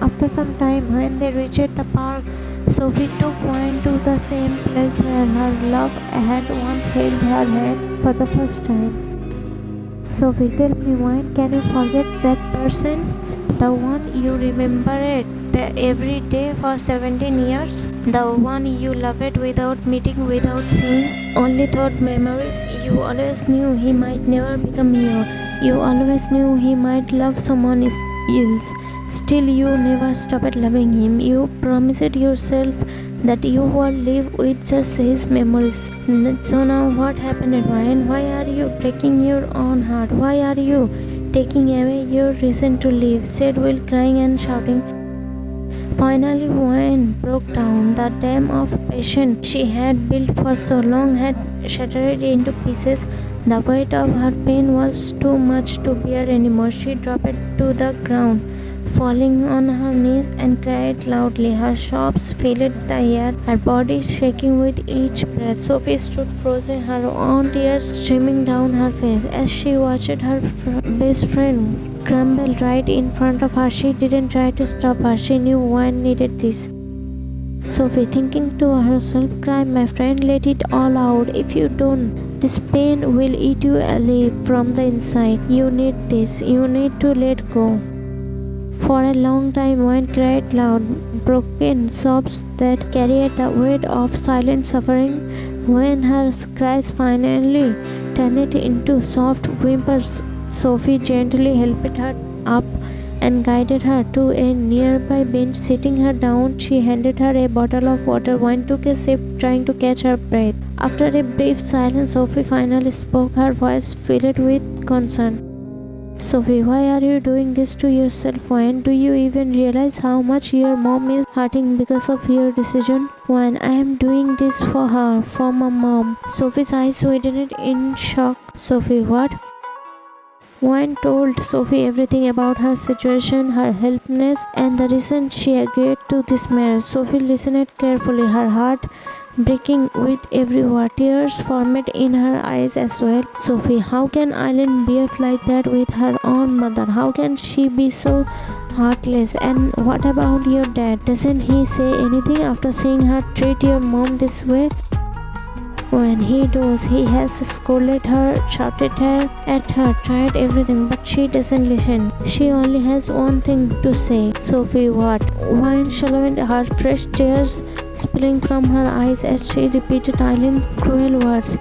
B: After some time, when they reached the park, Sophie took Juan to the same place where her love had once held her hand for the first time. "Sophie, tell me, Juan, can you forget that person? The one you remembered every day for 17 years? The one you loved without meeting, without seeing? Only thought memories. You always knew he might never become you. You always knew he might love someone else. Still, you never stopped loving him. You promised yourself that you would live with just his memories. So now what happened, Ryan? Why are you breaking your own heart? Why are you taking away your reason to live?" said Will, crying and shouting. Finally, Juan broke down. The dam of passion she had built for so long had shattered into pieces. The weight of her pain was too much to bear anymore. She dropped to the ground, falling on her knees, and cried loudly. Her sobs filled the air, her body shaking with each breath. Sophie stood frozen, her own tears streaming down her face. As she watched her best friend crumble right in front of her, she didn't try to stop her. She knew Juan needed this. Sophie, thinking to herself, "Cry, my friend, let it all out. If you don't, this pain will eat you alive from the inside. You need this. You need to let go." For a long time, Juan cried loud, broken sobs that carried the weight of silent suffering. When her cries finally turned into soft whimpers, Sophie gently helped her up and guided her to a nearby bench. Sitting her down, she handed her a bottle of water. Juan took a sip, trying to catch her breath. After a brief silence, Sophie finally spoke, her voice filled with concern. "Sophie, why are you doing this to yourself, Juan? Do you even realize how much your mom is hurting because of your decision?" "Juan, I am doing this for her, for my mom." Sophie's eyes widened in shock. "Sophie, what?" Juan told Sophie everything about her situation, her helplessness, and the reason she agreed to this marriage. Sophie listened carefully, her heart breaking with every word. Tears formed in her eyes as well. "Sophie, how can Eileen behave like that with her own mother? How can she be so heartless? And what about your dad? Doesn't he say anything after seeing her treat your mom this way?" "When he does, he has scolded her, shouted at her, tried everything, but she doesn't listen. She only has one thing to say." "Sophie, what?" Juan swallowed, her fresh tears spilling from her eyes as she repeated Eileen's cruel words.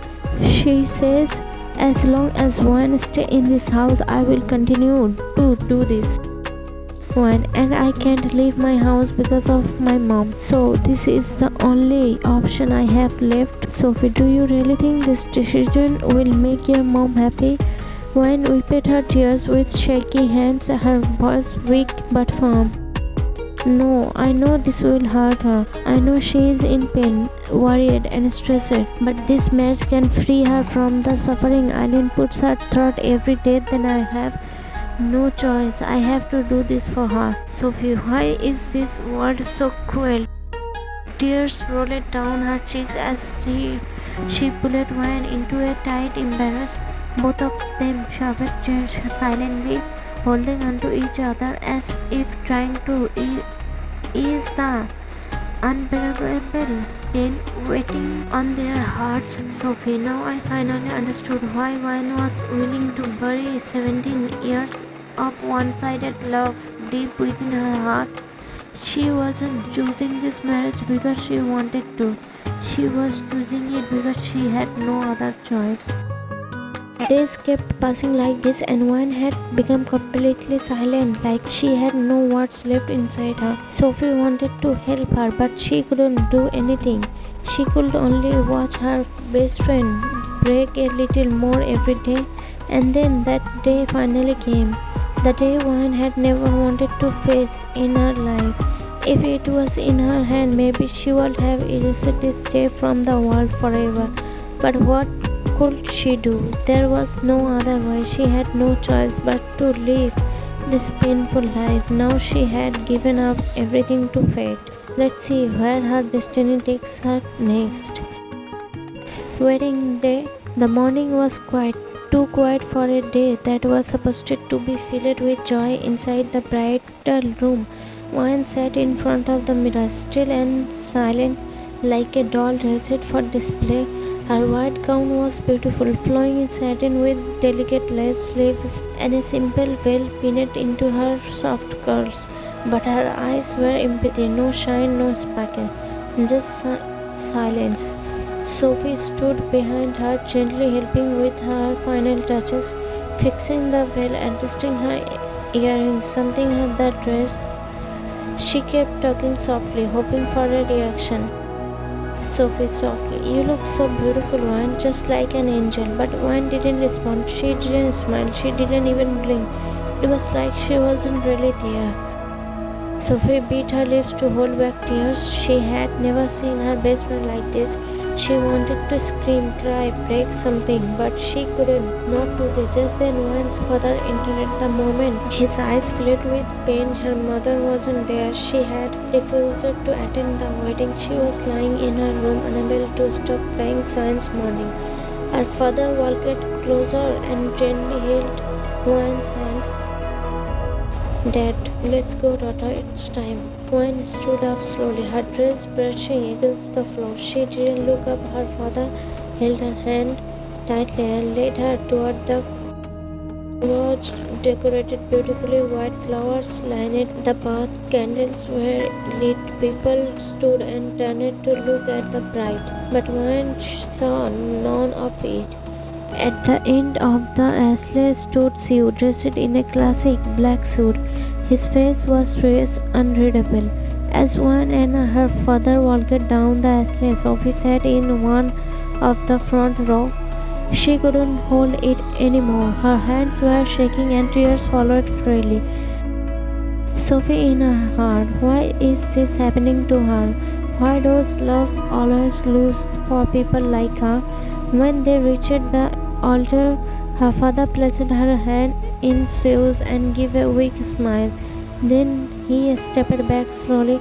B: "She says, as long as Juan stays in this house, I will continue to do this. And I can't leave my house because of my mom. So this is the only option I have left. Sophie, do you really think this decision will make your mom happy?" Juan wiped her tears with shaky hands, her voice weak but firm. "No, I know this will hurt her. I know she is in pain, worried and stressed. But this marriage can free her from the suffering Eileen puts her through every day. Then I have no choice. I have to do this for her." "Sophie, why is this world so cruel?" Tears rolled down her cheeks as she She pulled Wayne into a tight embrace. Both of them shoved chairs silently, holding onto each other as if trying to ease the unbearable pain waiting on their hearts. Sophie, now I finally understood why Wayne was willing to bury 17 years of one-sided love deep within her heart. She wasn't choosing this marriage because she wanted to. She was choosing it because she had no other choice. Days kept passing like this, and Wayne had become completely silent, like she had no words left inside her. Sophie wanted to help her, but she couldn't do anything. She could only watch her best friend break a little more every day, and then that day finally came. The day Wayne had never wanted to face in her life. If it was in her hand, maybe she would have erased this day from the world forever. But what could she do? There was no other way. She had no choice but to live this painful life. Now she had given up everything to fate. Let's see where her destiny takes her next. Wedding day. The morning was quiet, too quiet for a day that was supposed to be filled with joy. Inside the bridal room, Wayne sat in front of the mirror, still and silent, like a doll dressed for display. Her white gown was beautiful, flowing in satin with delicate lace sleeve and a simple veil pinned into her soft curls. But her eyes were empty, no shine, no sparkle, just silence. Sophie stood behind her, gently helping with her final touches, fixing the veil, adjusting her earrings, something at the dress. She kept talking softly, hoping for a reaction. Sophie softly, "You look so beautiful, Wayne, just like an angel." But Wayne didn't respond. She didn't smile. She didn't even blink. It was like she wasn't really there. Sophie bit her lips to hold back tears. She had never seen her best friend like this. She wanted to scream, cry, break something, but she couldn't. Not do this. Just then Wayne's father entered at the moment. His eyes filled with pain. Her mother wasn't there. She had refused to attend the wedding. She was lying in her room, unable to stop crying since morning. Her father walked closer and gently held Wayne's hand. "Dad, let's go, daughter, it's time." Wayne stood up slowly, her dress brushing against the floor. She didn't look up. Her father held her hand tightly and led her toward the lodge, decorated beautifully. White flowers lined the path. Candles were lit. People stood and turned to look at the bride. But Wayne saw none of it. At the end of the aisle stood Sue, dressed in a classic black suit. His face was serious, unreadable. As Wayne and her father walked down the aisle, Sophie sat in one of the front row. She couldn't hold it anymore. Her hands were shaking and tears followed freely. Sophie in her heart, why is this happening to her? Why does love always lose for people like her? When they reached the altar, her father placed her hand in Sue's and gave a weak smile. Then he stepped back slowly.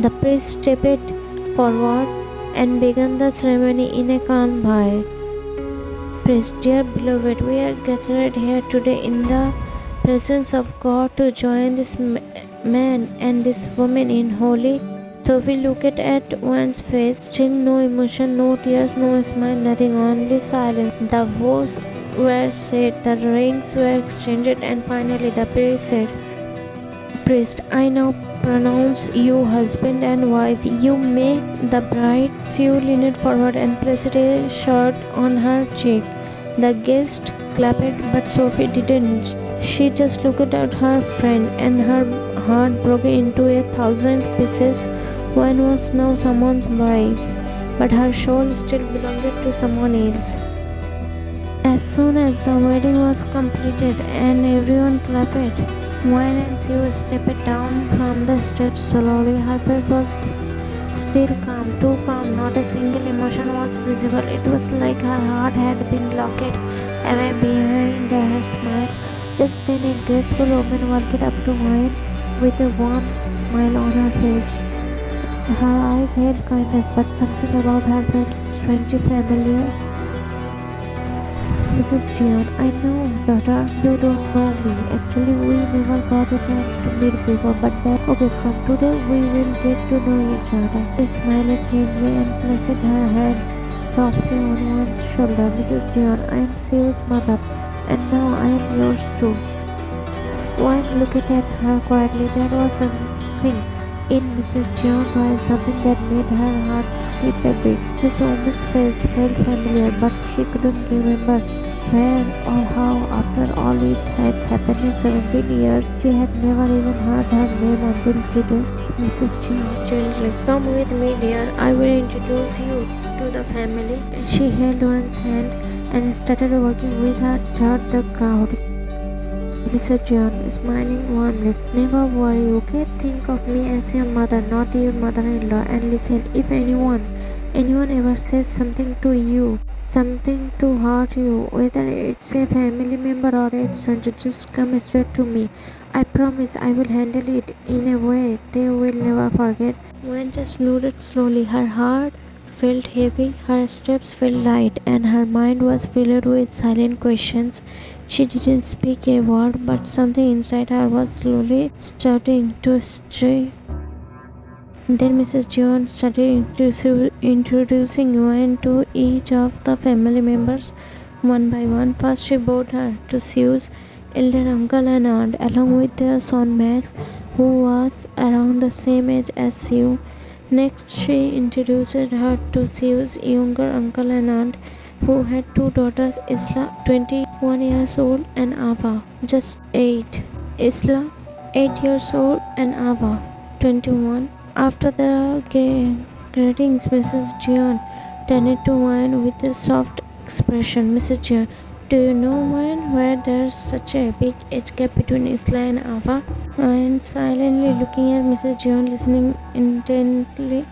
B: The priest stepped forward and began the ceremony in a calm voice. "Priest, dear beloved, we are gathered here today in the presence of God to join this man and this woman in holy." Sophie looked at Wayne's face, still no emotion, no tears, no smile, nothing, only silence. The vows were said, the rings were exchanged, and finally the priest said, "Priest, I now pronounce you husband and wife. You may." The bride, Sue, leaned forward and placed a shirt on her cheek. The guest clapped, but Sophie didn't. She just looked at her friend, and her heart broke into 1,000 pieces. Wayne was now someone's wife, but her soul still belonged to someone else. As soon as the wedding was completed and everyone clapped, Wayne and Sue stepped down from the stage slowly. Her face was still calm, too calm. Not a single emotion was visible. It was like her heart had been locked away behind her smile. Just then a graceful woman walked up to Wayne with a warm smile on her face. Her eyes held kindness, but something about her felt strangely familiar. Mrs. Jian, I know, daughter, you don't know me. Actually, we never got a chance to meet before, but then, okay, from today we will get to know each other. She smiled gently and placed her hand softly on one's shoulder. Mrs. Jian, I am Seo's mother, and now I am yours too. While looking at her quietly, there was something in Mrs. Jones' eyes, something that made her heart skip a beat. This woman's face felt familiar, but she couldn't remember where or how. After all it had happened in 17 years, she had never even heard her name until today. Mrs. Jones gently, come with me, dear. I will introduce you to the family. She held one's hand and started walking with her toward the crowd. Mr. John, smiling warmly. Never worry, okay? Think of me as your mother, not your mother-in-law. And listen, if anyone ever says something to you, something to hurt you, whether it's a family member or a stranger, just come straight to me. I promise I will handle it in a way they will never forget. Wen just nodded slowly. Her heart felt heavy, her steps felt light, and her mind was filled with silent questions. She didn't speak a word, but something inside her was slowly starting to stir. Then Mrs. John started introducing Joanne to each of the family members one by one. First, she brought her to Sue's elder uncle and aunt, along with their son Max, who was around the same age as Sue. Next, she introduced her to Sue's younger uncle and aunt, who had two daughters, Isla, 21 years old, and Ava, just 8. Isla, 8 years old, and Ava, 21. After the greetings, Mrs. Jian turned to Wayne with a soft expression. Mrs. Jian, do you know, Wayne, where there's such a big age gap between Isla and Ava? Wayne silently looking at Mrs. Jian, listening intently.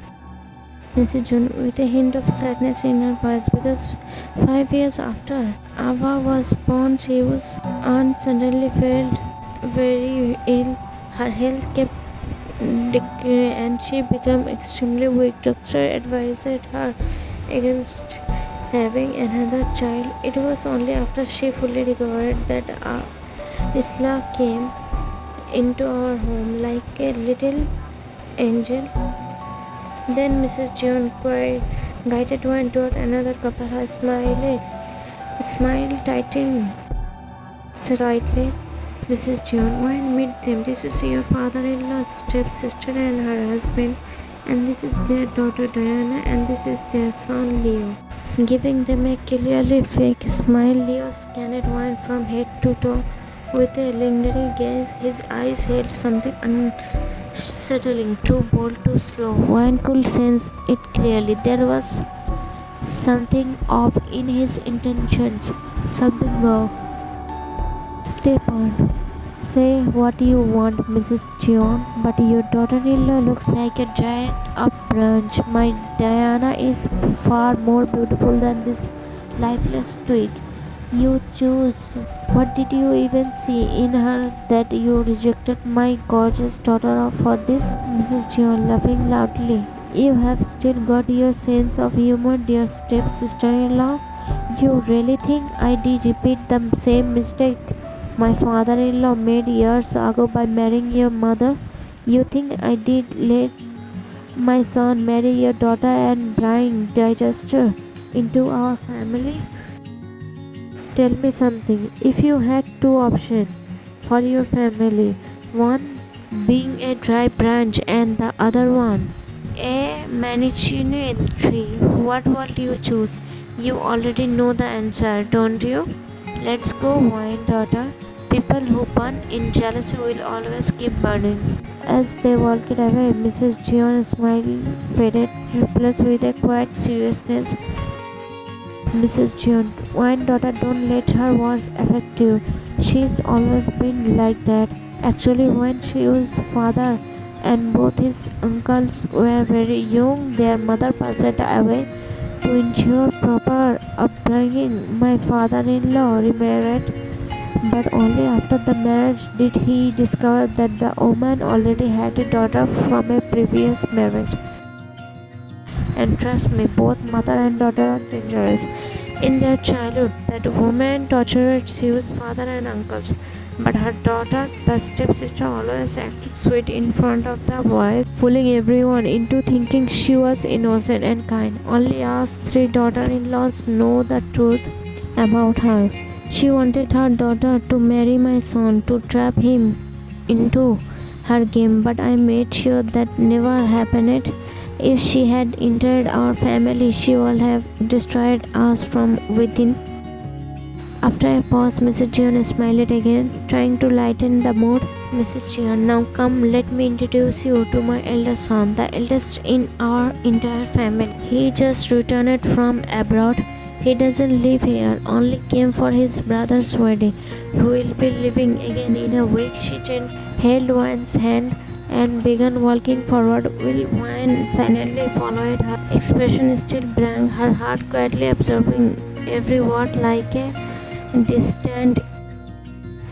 B: Mrs. June, with a hint of sadness in her voice, because 5 years after Ava was born, Seu's aunt suddenly felt very ill. Her health kept decaying and she became extremely weak. Doctor advised her against having another child. It was only after she fully recovered that Isla came into our home like a little angel. Then Mrs. John guided one toward another couple. Her smile tightened slightly. Mrs. John, why meet them? This is your father-in-law's stepsister and her husband, and this is their daughter Diana, and this is their son Leo. Giving them a clearly fake smile, Leo scanned one from head to toe with a lingering gaze. His eyes held something unsettling, too bold, too slow. One could sense it clearly. There was something off in his intentions, something wrong. Step on. Say what you want, Mrs. John, but your daughter-in-law looks like a giant up branch. My Diana is far more beautiful than this lifeless twig. You choose. What did you even see in her that you rejected my gorgeous daughter for this? Mrs. John, laughing loudly. You have still got your sense of humor, dear step-sister-in-law. You really think I did repeat the same mistake my father-in-law made years ago by marrying your mother? You think I did let my son marry your daughter and bring disaster into our family? Tell me something. If you had two options for your family, one being a dry branch and the other one a managing tree, what would you choose? You already know the answer, don't you? Let's go, wine daughter. People who burn in jealousy will always keep burning. As they walked away, Mrs. Gion smiled faded, replaced with a quiet seriousness. Mrs. Gion, wine daughter, don't let her words affect you. She's always been like that. Actually, when Shiv's father and both his uncles were very young, their mother passed away to ensure proper upbringing. My father-in-law remarried, but only after the marriage did he discover that the woman already had a daughter from a previous marriage. and trust me, both mother and daughter are dangerous. In their childhood, that woman tortured Sue's father and uncles, but her daughter, the stepsister, always acted sweet in front of the boys, fooling everyone into thinking she was innocent and kind. Only us three daughter-in-laws know the truth about her. She wanted her daughter to marry my son to trap him into her game, but I made sure that never happened. If she had entered our family, she would have destroyed us from within. After a pause, Mrs. Jian smiled again, trying to lighten the mood. Mrs. Jian, now come, let me introduce you to my eldest son, the eldest in our entire family. He just returned from abroad. He doesn't live here, only came for his brother's wedding. He will be leaving again in a week. She held Wan's hand and began walking forward, while Wan silently followed. Her expression still blank, her heart quietly absorbing every word like a distant.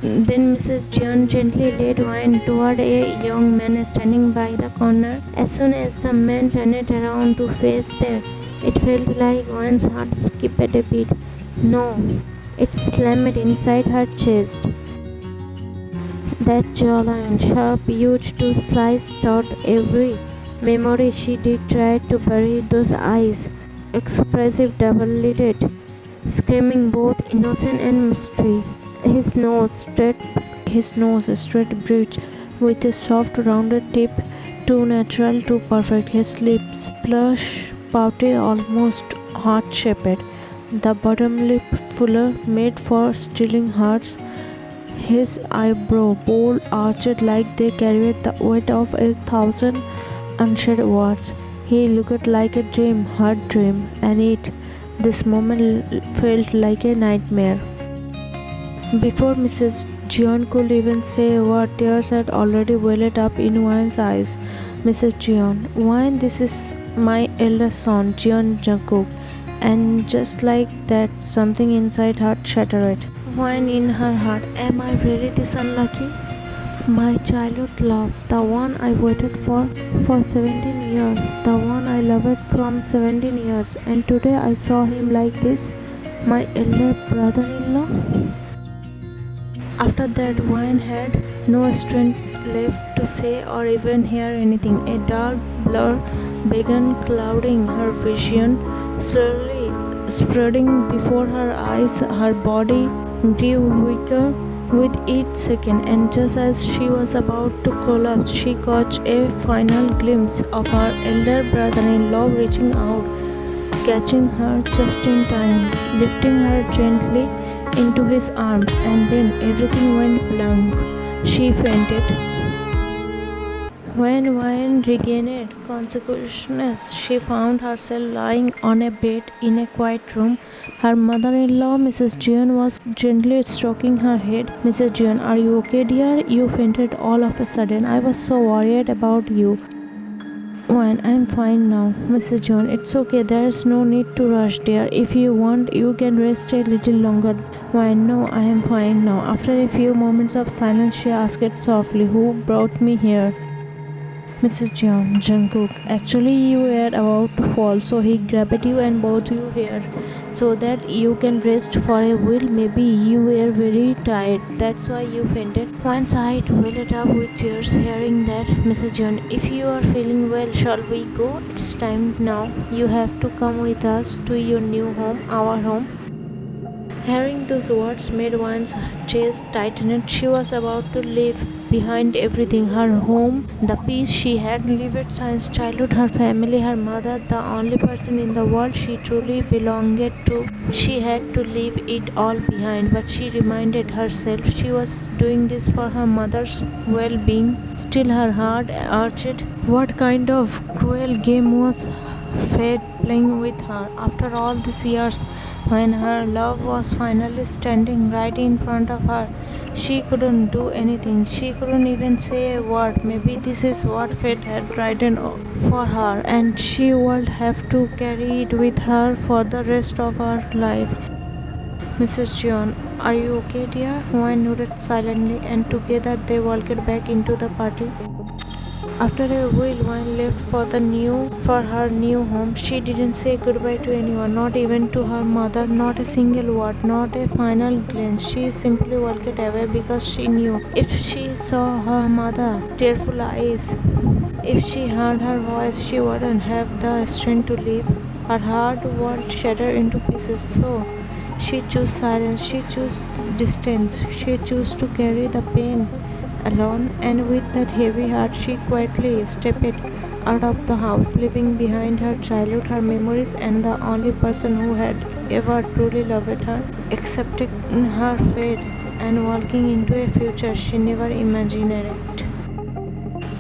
B: Then Mrs. Jian gently led Wan toward a young man standing by the corner. As soon as the man turned around to face them, it felt like Wan's heart skipped a beat. No, it slammed inside her chest. That jawline, sharp, used to slice out every memory she did try to bury. Those eyes, expressive, double-lidded, screaming both innocence and mystery. His nose straight bridge with a soft rounded tip, too natural, too perfect. His lips plush, pouty, almost heart-shaped. The bottom lip fuller, made for stealing hearts. His eyebrow bold, arched like they carried the weight of 1,000 unsaid words. He looked like a dream, her dream, and this moment felt like a nightmare. Before Mrs. Jian could even say a word, tears had already welled up in Wan's eyes. Mrs. Jian, Wan, this is my eldest son, Jungkook. And just like that, something inside her shattered. Wan in her heart, am I really this unlucky? My childhood love, the one I waited for 17 years, the one I loved from 17 years, and today I saw him like this, my elder brother-in-law. After that, Wan had no strength left to say or even hear anything. A dark blur began clouding her vision, slowly spreading before her eyes. Her body grew weaker with each second, and just as she was about to collapse, she caught a final glimpse of her elder brother-in-law reaching out, catching her just in time, lifting her gently into his arms, and then everything went blank. She fainted. When Wayne regained consciousness, she found herself lying on a bed in a quiet room. Her mother-in-law, Mrs. Jian, was gently stroking her head. Mrs. Jian, are you okay, dear? You fainted all of a sudden. I was so worried about you. Wayne, I'm fine now. Mrs. Jian, it's okay. There's no need to rush, dear. If you want, you can rest a little longer. Wayne, no, I am fine now. After a few moments of silence, she asked softly, who brought me here? Mrs. Jian, Jungkook, actually you were about to fall, so he grabbed you and brought you here so that you can rest for a while. Maybe you were very tired, that's why you fainted. One's eye welled up with tears hearing that. Mrs. Jian, if you are feeling well, shall we go? It's time now. You have to come with us to your new home, our home. Hearing those words made Wan's chest tighten. She was about to leave behind everything, her home, the peace she had lived since childhood, her family, her mother, the only person in the world she truly belonged to. She had to leave it all behind, but she reminded herself she was doing this for her mother's well-being. Still her heart urged. What kind of cruel game was fate playing with her after all these years? When her love was finally standing right in front of her, she couldn't do anything. She couldn't even say a word. Maybe this is what fate had written for her, and she would have to carry it with her for the rest of her life. Mrs. Jian, are you okay, dear? Wayne nodded silently, and together they walked back into the party.
A: After a while, Wine left for her new home. She didn't say goodbye to anyone, not even to her mother, not a single word, not a final glance. She simply walked away because she knew if she saw her mother's tearful eyes, if she heard her voice, she wouldn't have the strength to leave. Her heart would shatter into pieces. So she chose silence, she chose distance, she chose to carry the pain alone, and with that heavy heart, she quietly stepped out of the house, leaving behind her childhood, her memories, and the only person who had ever truly loved her, accepting her fate and walking into a future she never imagined.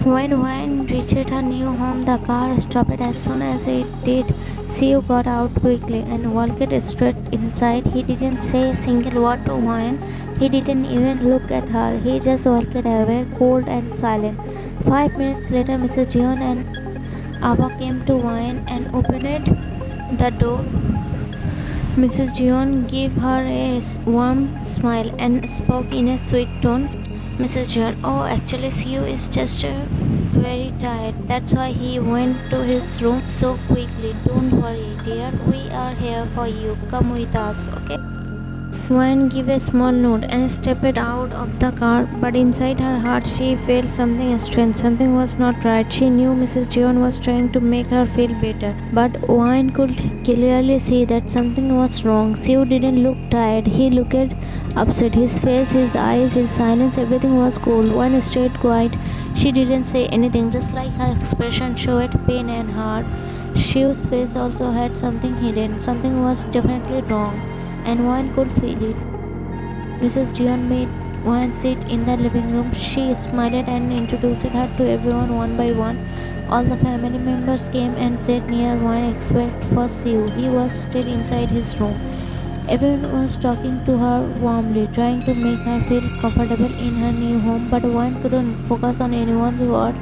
B: When Wayne reached her new home, the car stopped as soon as it did. Sue got out quickly and walked straight inside. He didn't say a single word to Wayne. He didn't even look at her. He just walked away, cold and silent. 5 minutes later, Mrs. Jeon and Ava came to Wayne and opened the door. Mrs. Jeon gave her a warm smile and spoke in a sweet tone. Mrs. John, oh, actually, Sue is just very tired. That's why he went to his room so quickly. Don't worry, dear. We are here for you. Come with us, okay? Wayne gave a small nod and stepped out of the car, but inside her heart she felt something strange. Something was not right. She knew Mrs. John was trying to make her feel better, but Wayne could clearly see that something was wrong. Sue didn't look tired. He looked upset. His face, his eyes, his silence, everything was cold. Wayne stayed quiet. She didn't say anything, just like her expression showed pain and hurt. Sue's face also had something hidden. Something was definitely wrong, and Wayne could feel it. Mrs. Jeon made Wayne sit in the living room. She smiled and introduced her to everyone one by one. All the family members came and sat near Wayne except for Sue. He was still inside his room. Everyone was talking to her warmly, trying to make her feel comfortable in her new home, but Wayne couldn't focus on anyone's word.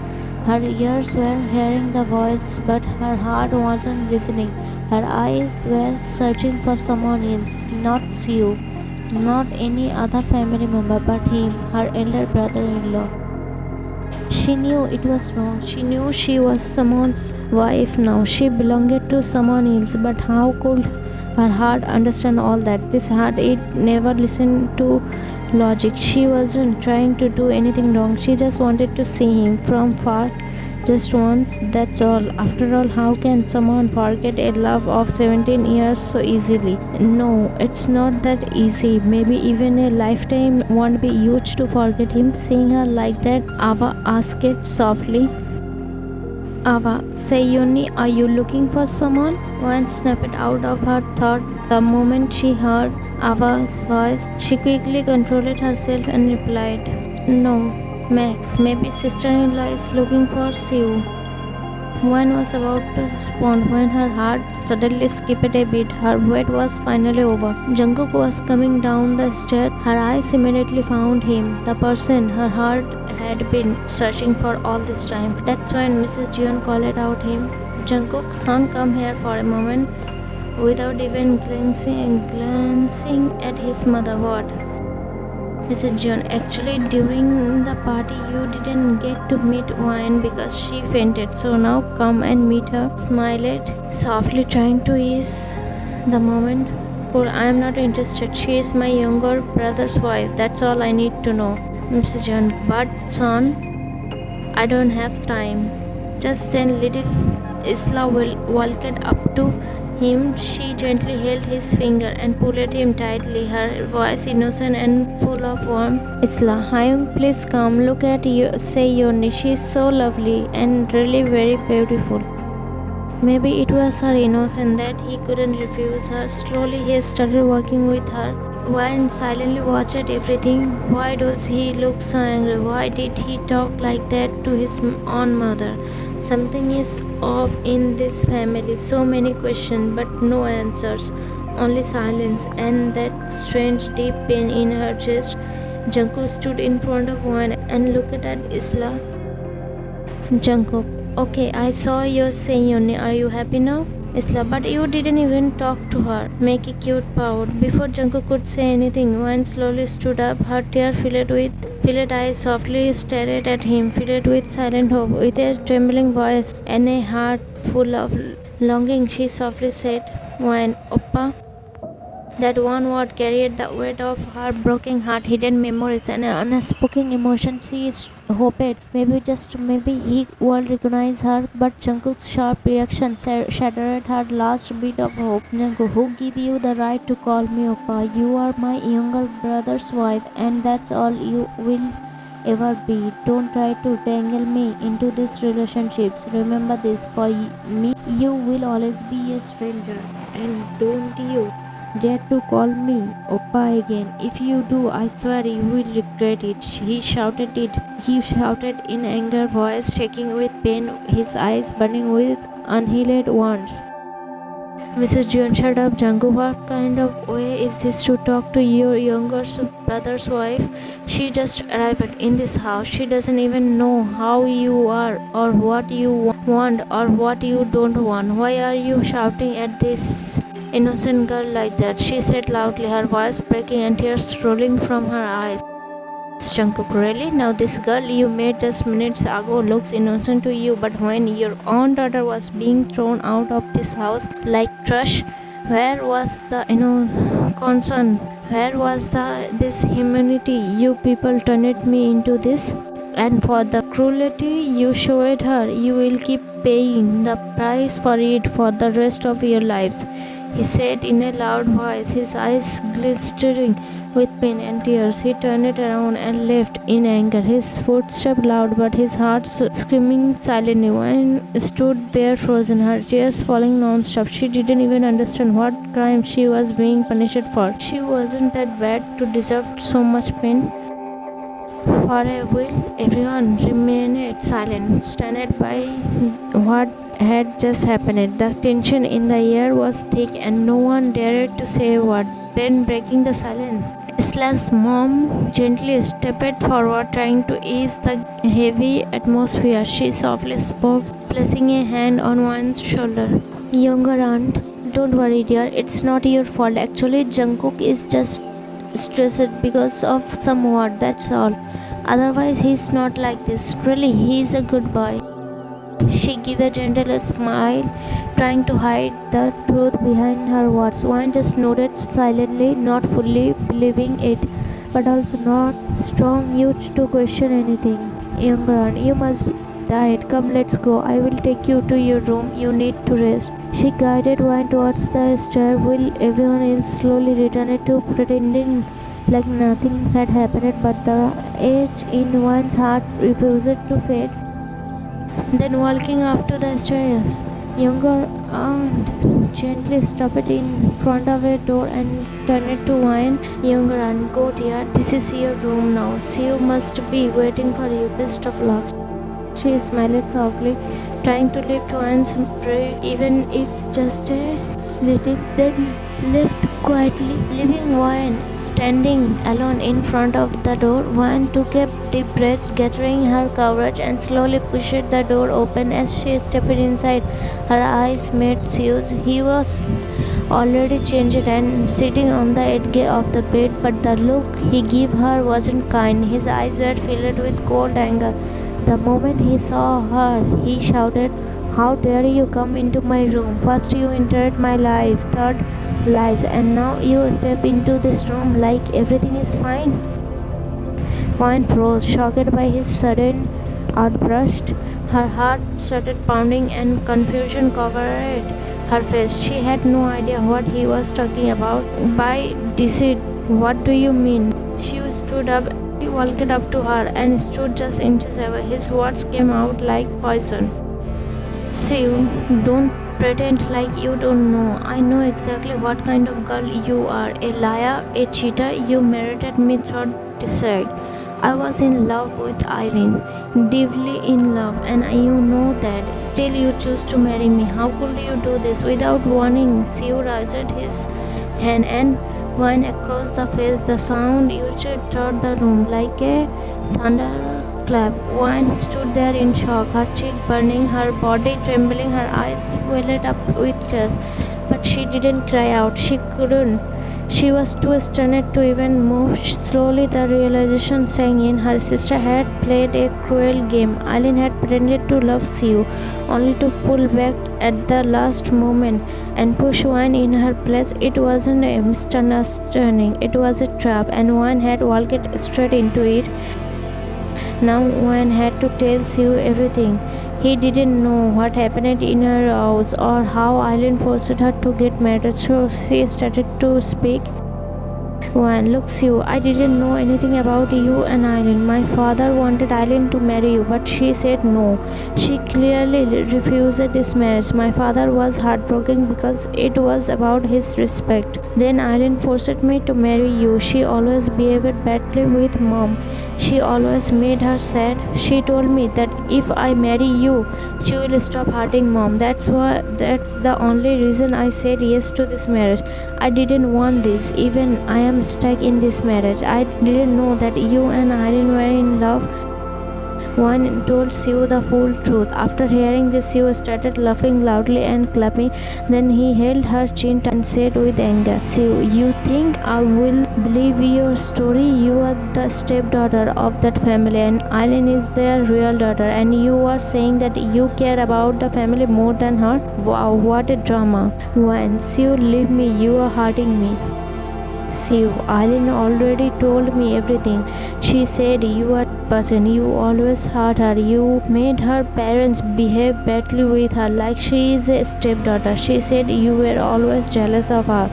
B: Her ears were hearing the voice, but her heart wasn't listening. Her eyes were searching for someone else, not Sue, not any other family member but him, her elder brother-in-law. She knew it was wrong. She knew she was someone's wife now. She belonged to someone else, but how could her heart understand all that? This heart, it never listened to logic. She wasn't trying to do anything wrong. She just wanted to see him from far, just once, that's all. After all, how can someone forget a love of 17 years so easily? No, it's not that easy. Maybe even a lifetime won't be used to forget him. Seeing her like that, Ava asked softly. Ava, Sayoni, are you looking for someone? One snapped out of her thought the moment she heard Ava's voice. She quickly controlled herself and replied, no, Max, maybe sister-in-law is looking for Sue. One was about to respond when her heart suddenly skipped a beat. Her wait was finally over. Jungkook was coming down the stairs. Her eyes immediately found him, the person her heart had been searching for all this time. That's when Mrs. Jeon called out him. Jungkook, son, come here for a moment. Without even glancing at his mother. What? Mrs. John, actually during the party you didn't get to meet Wayne because she fainted, so now come and meet her. Smiled softly, trying to ease the moment. Cool, I am not interested. She is my younger brother's wife. That's all I need to know. Mrs. John, but son, I don't have time. Just then little Isla walked up to him. She gently held his finger and pulled him tightly, her voice innocent and full of warmth. Isla, Hyung, please come. Look at you, Sayoni. She is so lovely and really very beautiful. Maybe it was her innocence that he couldn't refuse her. Slowly he started walking with her. Wayne silently watched everything. Why does he look so angry? Why did he talk like that to his own mother? Something is off in this family. So many questions, but no answers. Only silence and that strange deep pain in her chest. Jungkook stood in front of Wayne and looked at Isla. Jungkook, okay, I saw your Sayoni. Are you happy now?
A: Isla, but you didn't even talk to her. Make a cute pout. Before Jungkook could say anything, Wan slowly stood up, her tear-filled eyes softly stared at him, filled with silent hope. With a trembling voice and a heart full of longing, she softly said, Wan, Oppa. That one word carried the weight of her broken heart, hidden memories, and unspoken emotions. She hoped maybe, just maybe, he would recognize her, but Jungkook's sharp reaction shattered her last bit of hope. Jungkook, who gave you the right to call me Oppa? You are my younger brother's wife, and that's all you will ever be. Don't try to tangle me into these relationships. Remember this, for me, you will always be a stranger, and don't you dare to call me Oppa again. If you do, I swear you will regret it. He shouted it. He shouted in anger, voice shaking with pain, his eyes burning with unhealed wounds. Mrs. June, shut up, Jungkook. What kind of way is this to talk to your younger brother's wife? She just arrived in this house. She doesn't even know how you are, or what you want, or what you don't want. Why are you shouting at this innocent girl like that? She said loudly, her voice breaking and tears rolling from her eyes. Jungkook, really? Now this girl you met just minutes ago looks innocent to you, but when your own daughter was being thrown out of this house like trash, where was the concern? Where was this humanity? You people turned me into this, and for the cruelty you showed her, you will keep paying the price for it for the rest of your lives, he said in a loud voice, his eyes glistening with pain and tears. He turned around and left in anger, his footsteps loud but his heart screaming silently. Wan stood there frozen, her tears falling non-stop. She didn't even understand what crime she was being punished for. She wasn't that bad to deserve so much pain. For a while, everyone remained silent, stunned by what had just happened. The tension in the air was thick and no one dared to say a word. Then, breaking the silence, Isla's mom gently stepped forward, trying to ease the heavy atmosphere. She softly spoke, placing a hand on Wan's shoulder. Younger aunt, don't worry, dear. It's not your fault. Actually, Jungkook is just stressed because of some word, that's all. Otherwise, he's not like this. Really, he's a good boy. She gave a gentle smile, trying to hide the truth behind her words. Wan just nodded silently, not fully believing it, but also not strong enough to question anything. Younger aunt, you must be tired. Come, let's go. I will take you to your room. You need to rest. She guided Wan towards the stair while everyone else slowly returned to pretending like nothing had happened, but the edge in Wan's heart refused to fade. Then walking up to the stairs, younger aunt gently stopped in front of a door and turned to Wine. Younger aunt, go dear, this is your room now. Sue must be waiting for you. Best of luck. She smiled softly, trying to lift Wine's braid, even if just a little. Then left quietly, leaving Wine standing alone in front of the door. Wine took a deep breath, gathering her courage, and slowly pushed the door open. As she stepped inside, her eyes met Sue's. He was already changed and sitting on the edge of the bed, but the look he gave her wasn't kind. His eyes were filled with cold anger. The moment he saw her, he shouted, how dare you come into my room? First you entered my life, third lies, and now you step into this room like everything is fine. Wine froze, shocked by his sudden outburst. Her heart started pounding and confusion covered her face. She had no idea what he was talking about. By deceit, what do you mean? She stood up. He walked up to her and stood just inches away. His words came out like poison. Sue, don't pretend like you don't know. I know exactly what kind of girl you are. A liar, a cheater. You married me through deceit. I was in love with Eileen, deeply in love, and you know that. Still, you choose to marry me. How could you do this without warning? Sue raised his hand and went across the face. The sound ushered through the room like a thunderclap. clap. Wan stood there in shock, her cheek burning, her body trembling, her eyes swelled up with tears. But she didn't cry out. She couldn't. She was too stunned to even move. Slowly the realization sank in. Her sister had played a cruel game. Eileen had pretended to love Siu, only to pull back at the last moment and push Wan in her place. It wasn't a misunderstanding, it was a trap, and Wan had walked straight into it. Now Wan had to tell Siu everything. He didn't know what happened in her house or how Eileen forced her to get married, so she started to speak. Wan, look, Siu, I didn't know anything about you and Eileen. My father wanted Eileen to marry you, but she said no. She clearly refused this marriage. My father was heartbroken because it was about his respect. Then Eileen forced me to marry you. She always behaved badly with Mom. She always made her sad. She told me that if I marry you, she will stop hurting Mom. That's the only reason I said yes to this marriage. I didn't want this. Even I am stuck in this marriage. I didn't know that you and Eileen were in love. Wan told Siu the full truth. After hearing this, Siu started laughing loudly and clapping. Then he held her chin and said with anger, Siu, you think I will believe your story? You are the stepdaughter of that family and Eileen is their real daughter, and you are saying that you care about the family more than her? Wow, what a drama. Wan, Siu, leave me. You are hurting me. Siu, Eileen already told me everything. She said you are a person. You always hurt her. You made her parents behave badly with her like she is a stepdaughter. She said you were always jealous of her.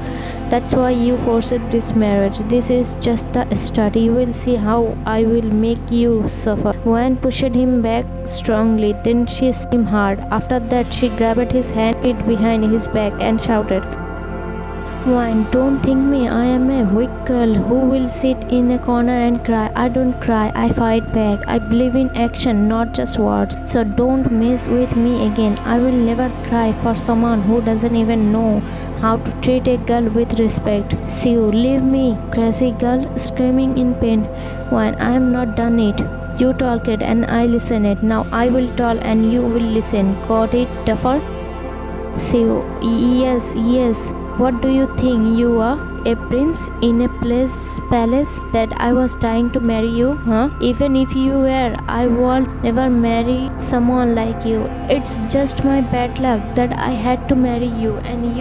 A: That's why you forced this marriage. This is just the start. You will see how I will make you suffer. Wan pushed him back strongly. Then she screamed hard. After that, she grabbed his hand, hid behind his back, and shouted, Wan, don't think me. I am a weak girl who will sit in a corner and cry. I don't cry. I fight back. I believe in action, not just words. So don't mess with me again. I will never cry for someone who doesn't even know how to treat a girl with respect. Siu, leave me, crazy girl, screaming in pain. Wan, I am not done it. You talked and I listened. Now I will talk and you will listen. Got it, duffer? Siu, yes. What do you think you are? A prince in a palace that I was trying to marry you, huh? Even if you were, I would never marry someone like you. It's just my bad luck that I had to marry you. And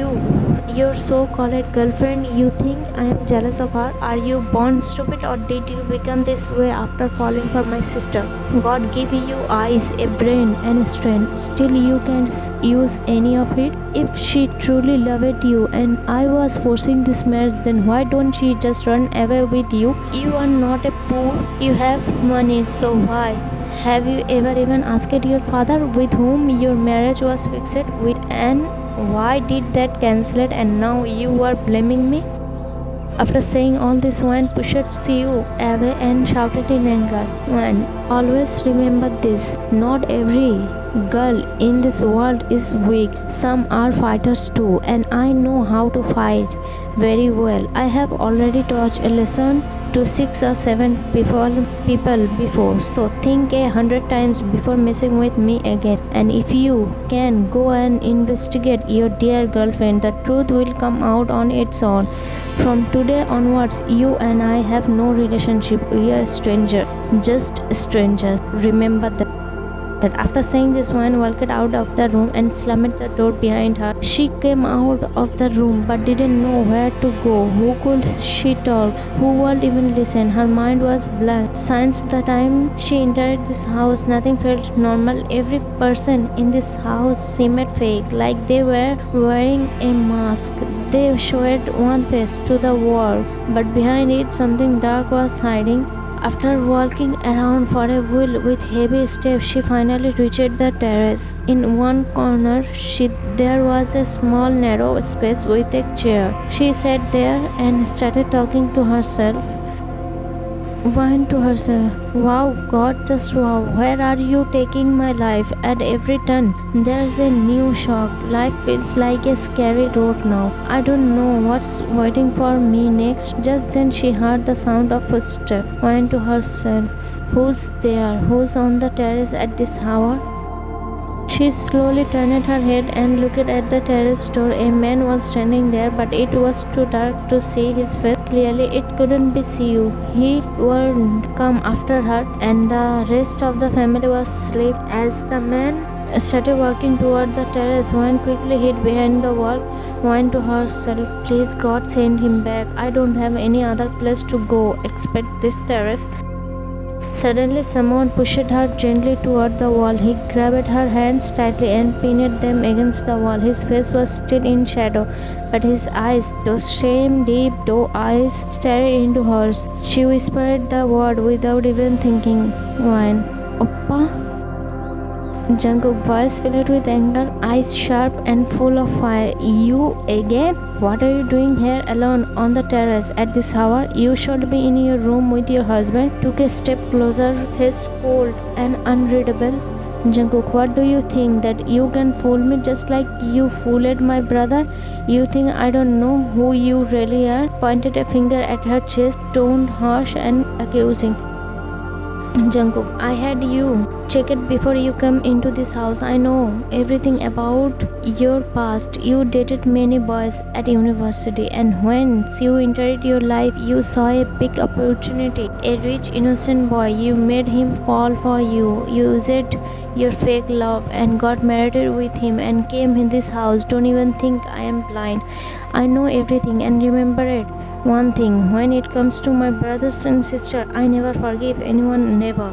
A: your so-called girlfriend, you think I am jealous of her? Are you born stupid or did you become this way after falling for my sister? God gave you eyes, a brain and strength. Still you can't use any of it. If she truly loved you and I was forcing this marriage, then why don't she just run away with you? You are not a poor, you have money, so why? Have you ever even asked your father with whom your marriage was fixed with, and why did that cancel it and now you are blaming me? After saying all this, Wan pushed Siu away and shouted in anger, Wan, always remember this. Not every girl in this world is weak. Some are fighters too, and I know how to fight very well. I have already taught a lesson to 6 or 7 people before, so think 100 times before messing with me again. And if you can go and investigate your dear girlfriend, the truth will come out on its own. From today onwards, you and I have no relationship. We are strangers, just strangers. Remember that. After saying this, Wan walked out of the room and slammed the door behind her. She came out of the room but didn't know where to go. Who could she talk? Who would even listen? Her mind was blank. Since the time she entered this house, nothing felt normal. Every person in this house seemed fake, like they were wearing a mask. They showed one face to the world, but behind it something dark was hiding. After walking around for a while with heavy steps, she finally reached the terrace. In one corner, there was a small narrow space with a chair. She sat there and started talking to herself. Went to herself, wow, God, just wow, where are you taking my life? At every turn, there's a new shock. Life feels like a scary road now. I don't know what's waiting for me next. Just then she heard the sound of footsteps. Went to herself,
B: Who's there? Who's on the terrace at this hour? She slowly turned her head and looked at the terrace door. A man was standing there, but it was too dark to see his face. Clearly, it couldn't be you. He would come after her, and the rest of the family was asleep. As the man started walking toward the terrace, one quickly hid behind the wall, whined to herself, "Please God, send him back. I don't have any other place to go except this terrace." Suddenly, someone pushed her gently toward the wall. He grabbed her hands tightly and pinned them against the wall. His face was still in shadow, but his eyes, those same deep doe eyes, stared into hers. She whispered the word without even thinking. "Wine. Oppa?" Jungkook's voice filled with anger, eyes sharp and full of fire. "You again? What are you doing here alone on the terrace at this hour? You should be in your room with your husband." Took a step closer, face cold and unreadable. "Jungkook, what do you think? That you can fool me just like you fooled my brother? You think I don't know who you really are?" Pointed a finger at her chest, toned harsh and accusing. "Jungkook, I had you checked before you come into this house. I know everything about your past. You dated many boys at university, and once you entered your life, you saw a big opportunity. A rich, innocent boy. You made him fall for you. You used your fake love and got married with him and came in this house. Don't even think I am blind. I know everything, and remember it. One thing, when it comes to my brothers and sister, I never forgive anyone, never."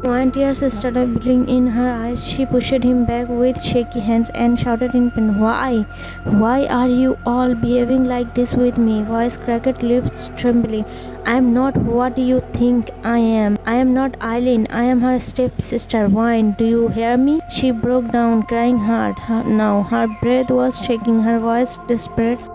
B: When tears started bubbling in her eyes, she pushed him back with shaky hands and shouted in pain, "Why? Why are you all behaving like this with me?" Voice cracked, lips trembling. "I am not what you think I am. I am not Eileen. I am her stepsister. Wine. Do you hear me?" She broke down, crying hard. Now her breath was shaking, her voice desperate.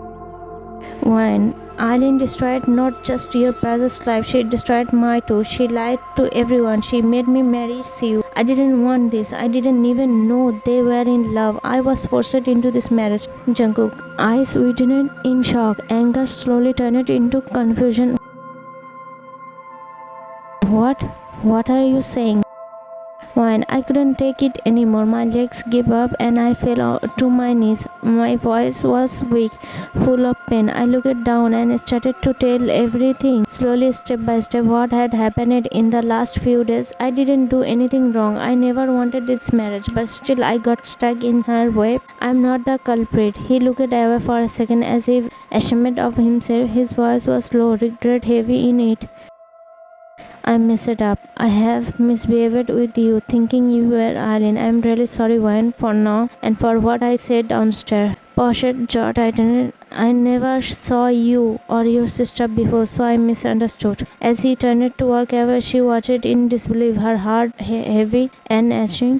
B: "Wine. Eileen destroyed not just your brother's life, she destroyed mine too. She lied to everyone. She made me marry you. I didn't want this. I didn't even know they were in love. I was forced into this marriage." Jungkook, eyes widened in shock. Anger slowly turned into confusion. What? What are you saying?" When I couldn't take it anymore, my legs gave up and I fell to my knees. My voice was weak, full of pain. I looked down and started to tell everything, slowly, step by step, what had happened in the last few days. I didn't do anything wrong. I never wanted this marriage, but still I got stuck in her web. I'm not the culprit. He looked away for a second as if ashamed of himself. His voice was low, regret heavy in it. "I messed up. I have misbehaved with you, thinking you were Eileen. I'm really sorry, Wayne, for now and for what I said downstairs." Posh's jaw tightened. "I never saw you or your sister before, so I misunderstood." As he turned to walk away, she watched in disbelief, her heart heavy and aching.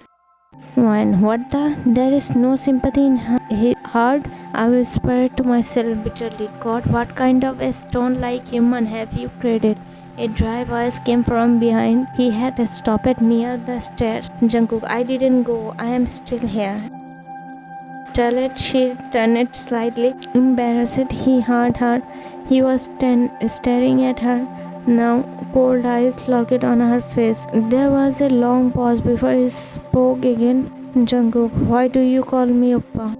B: "Wayne, what the? There is no sympathy in his heart?" I whispered to myself bitterly. "God, what kind of a stone-like human have you created?" A dry voice came from behind. He had stopped near the stairs. "Jungkook, I didn't go. I am still here." Tell it. She turned slightly embarrassed. He heard her. He was staring at her now, cold eyes locked on her face. There was a long pause before he spoke again. "Jungkook, why do you call me Oppa?"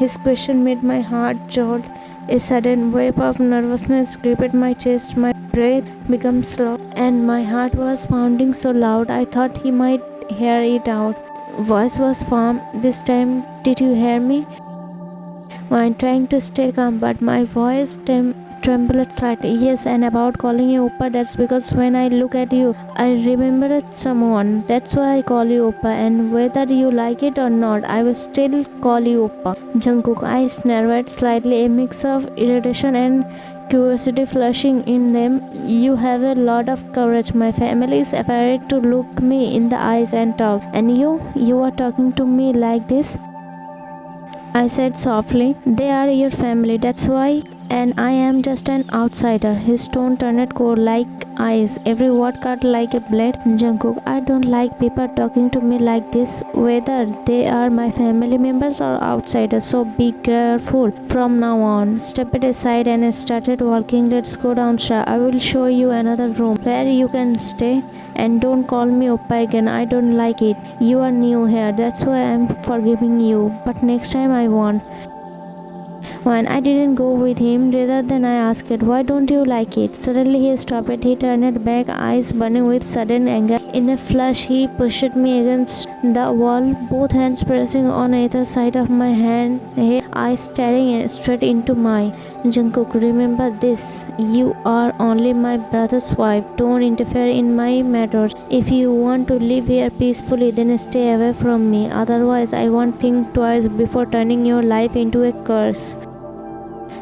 B: His question made my heart jolt. A sudden wave of nervousness gripped my chest. My breath became slow, and my heart was pounding so loud I thought he might hear it out. Voice was firm this time. "Did you hear me?" I'm trying to stay calm, but my voice trembled slightly. "Yes, and about calling you Oppa, that's because when I look at you, I remember someone. That's why I call you Oppa, and whether you like it or not, I will still call you Oppa." Jungkook eyes narrowed slightly, a mix of irritation and curiosity flashing in them. "You have a lot of courage. My family is afraid to look me in the eyes and talk. And you are talking to me like this?" I said softly. "They are your family. That's why and I am just an outsider. His tone turned cold like ice, every word cut like a blade. Jungkook, I don't like people talking to me like this, whether they are my family members or outsiders, so be careful from now on. Stepped aside and started walking. Let's go downstairs. I will show you another room where you can stay. And don't call me Oppa again, I don't like it. You are new here, that's why I'm forgiving you. But next time I won't. When I didn't go with him, rather than I asked, why don't you like it? Suddenly he stopped, he turned back, eyes burning with sudden anger. In a flash, he pushed me against the wall, both hands pressing on either side of my hand, his eyes staring straight into mine. Jungkook, remember this. You are only my brother's wife. Don't interfere in my matters. If you want to live here peacefully, then stay away from me. Otherwise, I won't think twice before turning your life into a curse.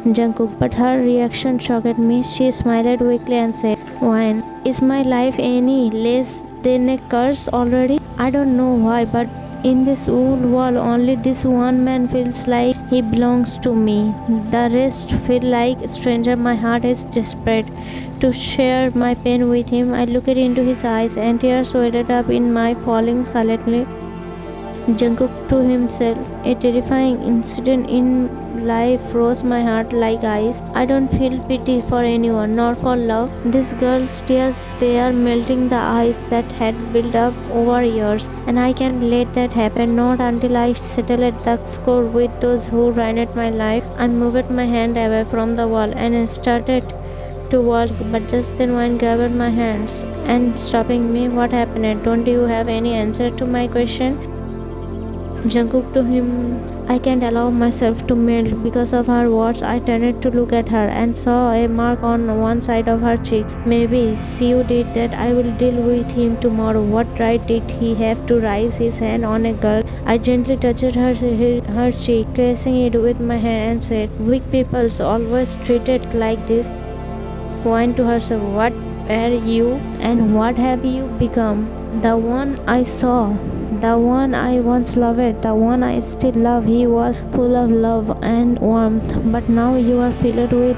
B: Jungkook, but her reaction shocked me. She smiled weakly and said, Why? Is my life any less than a curse already? I don't know why, but in this whole world, only this one man feels like he belongs to me. The rest feel like stranger. My heart is desperate to share my pain with him. I looked into his eyes and tears welled up in my falling silently. Jungkook to himself, a terrifying incident in life froze my heart like ice. I don't feel pity for anyone, nor for love. This girl's tears, they are melting the ice that had built up over years, and I can't let that happen, not until I settle at the score with those who ruined my life. I moved my hand away from the wall and started to walk, but just then one grabbed my hands and stopping me. What happened? Don't you have any answer to my question? Jungkook to him, I can't allow myself to melt because of her words. I turned to look at her and saw a mark on one side of her cheek. Maybe Siu did that. I will deal with him tomorrow. What right did he have to raise his hand on a girl? I gently touched her cheek, caressing it with my hand and said, Weak people's always treated like this. Whined to herself, what are you and what have you become? The one I saw, the one I once loved, the one I still love. He was full of love and warmth, but now you are filled with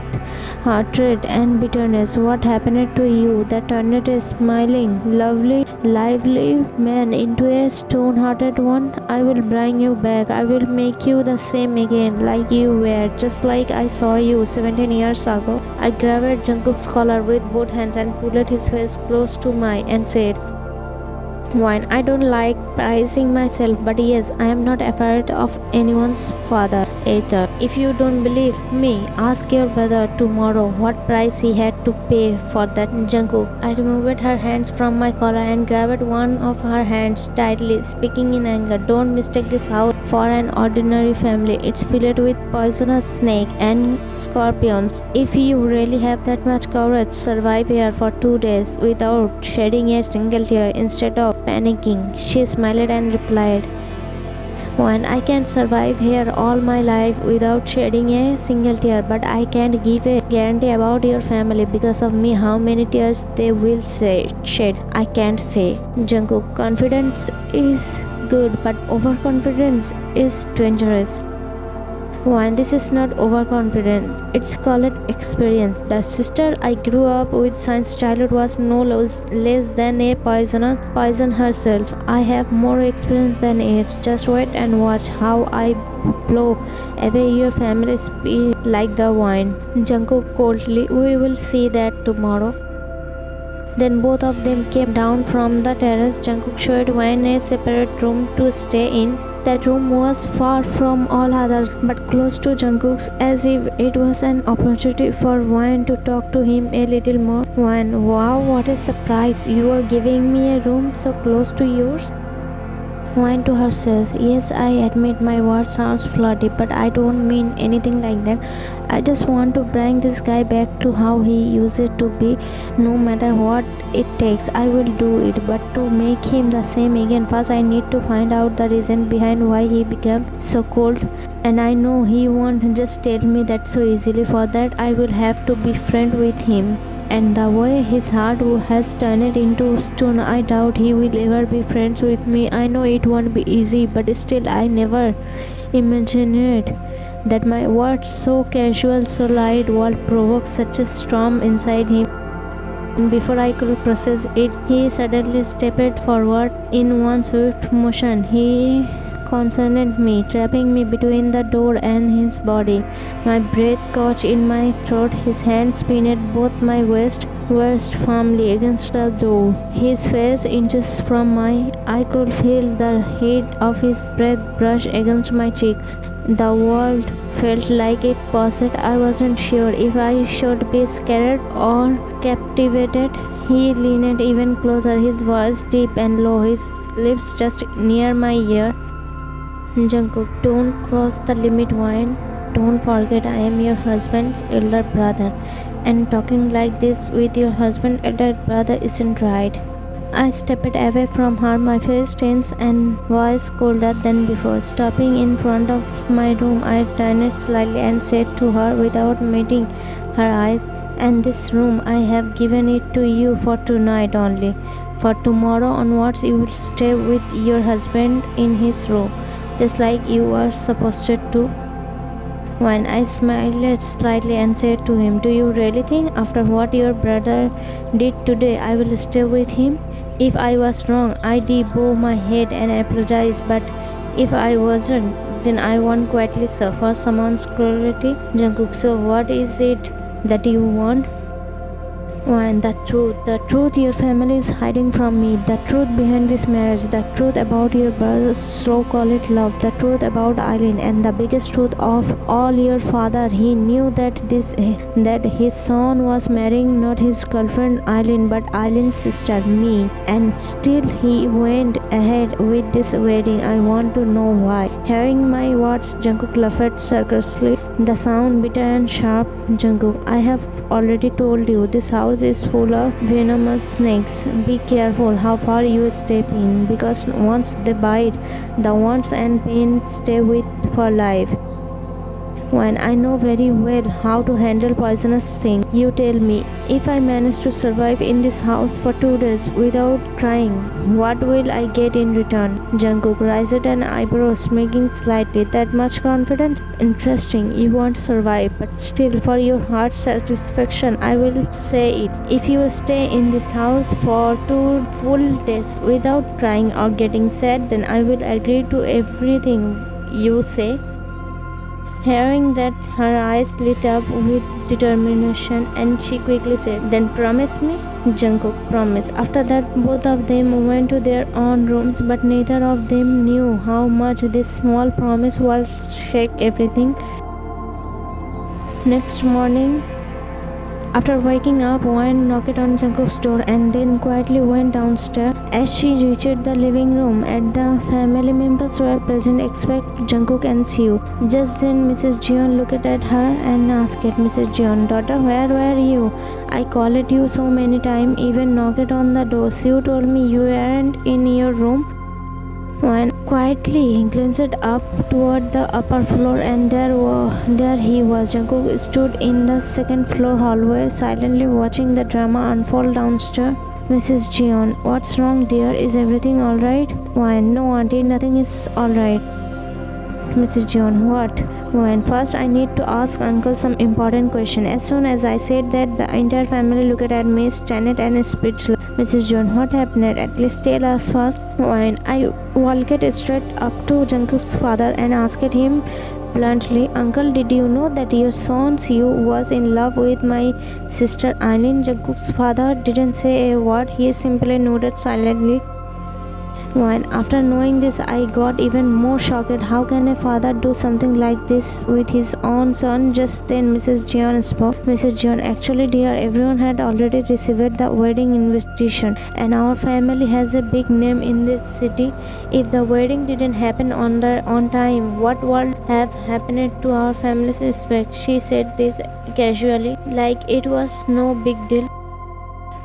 B: hatred and bitterness. What happened to you that turned a smiling, lovely, lively man into a stone-hearted one? I will bring you back. I will make you the same again, like you were, just like I saw you 17 years ago. I grabbed Jungkook's collar with both hands and pulled his face close to mine and said, Wine, I don't like praising myself, but yes, I am not afraid of anyone's father either. If you don't believe me, ask your brother tomorrow what price he had to pay for that. Jungkook, I removed her hands from my collar and grabbed one of her hands tightly, speaking in anger. Don't mistake this house for an ordinary family. It's filled with poisonous snakes and scorpions. If you really have that much courage, survive here for 2 days without shedding a single tear instead of panicking. She smiled and replied, One, I can survive here all my life without shedding a single tear, but I can't give a guarantee about your family because of me how many tears they will shed. I can't say. Jungkook, confidence is good, but overconfidence is dangerous. One, this is not overconfident. It's called experience. The sister I grew up with since childhood was no less than a poison herself. I have more experience than age. Just wait and watch how I blow away your family's speed like the wine. Jungkook coldly, we will see that tomorrow. Then both of them came down from the terrace. Jungkook showed Wayne a separate room to stay in. That room was far from all others, but close to Jungkook's, as if it was an opportunity for Wayne to talk to him a little more. Wayne, wow, what a surprise! You are giving me a room so close to yours? Wayne to herself, yes, I admit my word sounds flirty, but I don't mean anything like that. I just want to bring this guy back to how he used to be. No matter what it takes, I will do it. But to make him the same again, first I need to find out the reason behind why he became so cold. And I know he won't just tell me that so easily. For that, I will have to be friend with him. And the way his heart has turned into stone, I doubt he will ever be friends with me. I know it won't be easy, but still I never imagined that my words, so casual, so light, would provoke such a storm inside him. Before I could process it, he suddenly stepped forward in one swift motion. He confronted me, trapping me between the door and his body. My breath caught in my throat. His hands pinned both my waist firmly against the door. His face inches from mine. I could feel the heat of his breath brush against my cheeks. The world felt like it paused. I wasn't sure if I should be scared or captivated. He leaned even closer, his voice deep and low, his lips just near my ear. Jungkook, don't cross the limit, Wine. Don't forget I am your husband's elder brother. And talking like this with your husband's elder brother isn't right. I stepped away from her, my face tense and voice colder than before. Stopping in front of my room, I turned slightly and said to her without meeting her eyes, "And this room, I have given it to you for tonight only. For tomorrow onwards, you will stay with your husband in his room, just like you were supposed to." When I smiled slightly and said to him, "Do you really think after what your brother did today, I will stay with him? If I was wrong, I'd bow my head and apologize, but if I wasn't, then I won't quietly suffer someone's cruelty." Jungkook, so what is it that you want? One, the truth your family is hiding from me, the truth behind this marriage, the truth about your brother's so-called love, the truth about Eileen, and the biggest truth of all, your father. He knew that his son was marrying not his girlfriend Eileen, but Eileen's sister, me, and still he went ahead with this wedding. I want to know why. Hearing my words, Jungkook laughed circuitously, the sound bitter and sharp. Jungkook, I have already told you, this house is full of venomous snakes. Be careful how far you step in, because once they bite, the wounds and pain stay with for life. When I know very well how to handle poisonous things, you tell me, if I manage to survive in this house for 2 days without crying, what will I get in return? Jungkook raised an eyebrow, smirking slightly. That much confidence? Interesting. You won't survive, but still, for your heart's satisfaction, I will say it. If you stay in this house for 2 full days without crying or getting sad, then I will agree to everything you say. Hearing that, her eyes lit up with determination and she quickly said, "Then promise me?" Jungkook, promise. After that, both of them went to their own rooms, but neither of them knew how much this small promise would shake everything. Next morning, after waking up, Wayne knocked on Jungkook's door and then quietly went downstairs. As she reached the living room, the family members were present except Jungkook and Siu. Just then, Mrs. Jeon looked at her and asked, "Mrs. Jeon, daughter, where were you? I called you so many times, even knocked on the door. Siu told me you weren't in your room." When quietly glanced up toward the upper floor, and there he was. Jungkook stood in the second floor hallway, silently watching the drama unfold downstairs. "Mrs. Jeon, what's wrong, dear? Is everything alright?" "Why, no, auntie, nothing is alright." "Mrs. Jeon, what?" "When first I need to ask uncle some important question." As soon as I said that, the entire family looked at me, stunned and speechless. "Mrs. John, what happened? At least tell us first." When I walked straight up to Jungkook's father and asked him bluntly, "Uncle, did you know that your son Siu was in love with my sister Eileen?" Jungkook's father didn't say a word. He simply nodded silently. When after knowing this, I got even more shocked. How can a father do something like this with his own son? Just then Mrs. Jeon spoke. "Mrs. Jeon, actually dear, everyone had already received the wedding invitation, and our family has a big name in this city. If the wedding didn't happen on time, what would have happened to our family's respect?" She said this casually, like it was no big deal.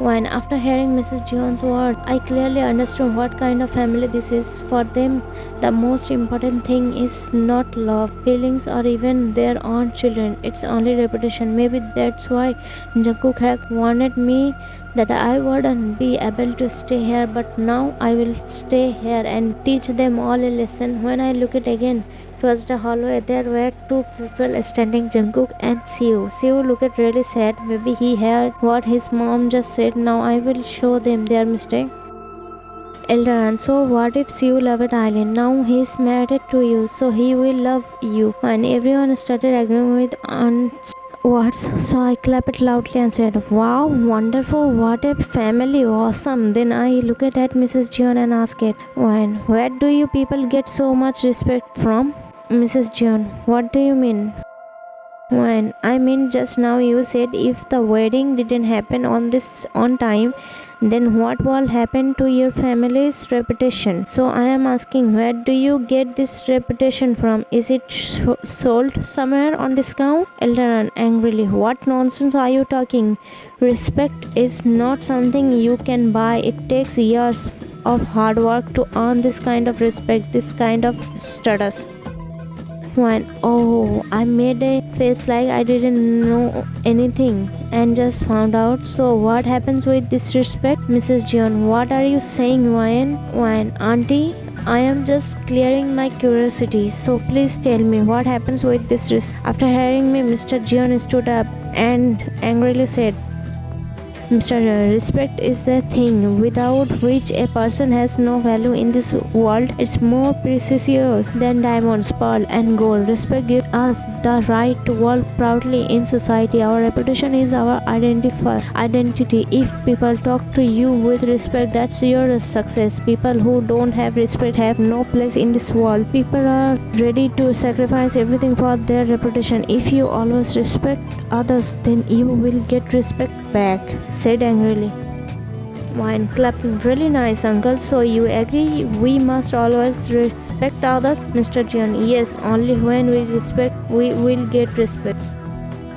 B: When after hearing Mrs. Jeon's word, I clearly understood what kind of family this is. For them, the most important thing is not love, feelings, or even their own children. It's only reputation. Maybe that's why Jungkook had warned me that I wouldn't be able to stay here, but now I will stay here and teach them all a lesson. When I looked again was the hallway. There were two people standing, Jungkook and Siu. Siu looked really sad. Maybe he heard what his mom just said. Now I will show them their mistake. Eldaran, so what if Siu loved Eileen? Now he's married to you, so he will love you. And everyone started agreeing with Aunt's words, so I clapped loudly and said, wow, wonderful, what a family, awesome. Then I looked at Mrs. John and asked, where do you people get so much respect from? Mrs. John, what do you mean? I mean, just now you said if the wedding didn't happen on time, then what will happen to your family's reputation? So I am asking, where do you get this reputation from? Is it sold somewhere on discount? Eldaran angrily, what nonsense are you talking? Respect is not something you can buy. It takes years of hard work to earn this kind of respect, this kind of status. Oh, I made a face like I didn't know anything and just found out. So what happens with disrespect? Mrs. John, what are you saying, Wayne? Auntie, I am just clearing my curiosity. So please tell me what happens with this respect. After hearing me, Mr. John stood up and angrily said, Mr. Respect is the thing without which a person has no value in this world. It's more precious than diamonds, pearl, and gold. Respect gives us the right to walk proudly in society. Our reputation is our identity. If people talk to you with respect, that's your success. People who don't have respect have no place in this world. People are ready to sacrifice everything for their reputation. If you always respect others, then you will get respect back, said angrily. Wine clapping, really nice, uncle. So you agree we must always respect others? Mr. John, yes, only when we respect, we will get respect.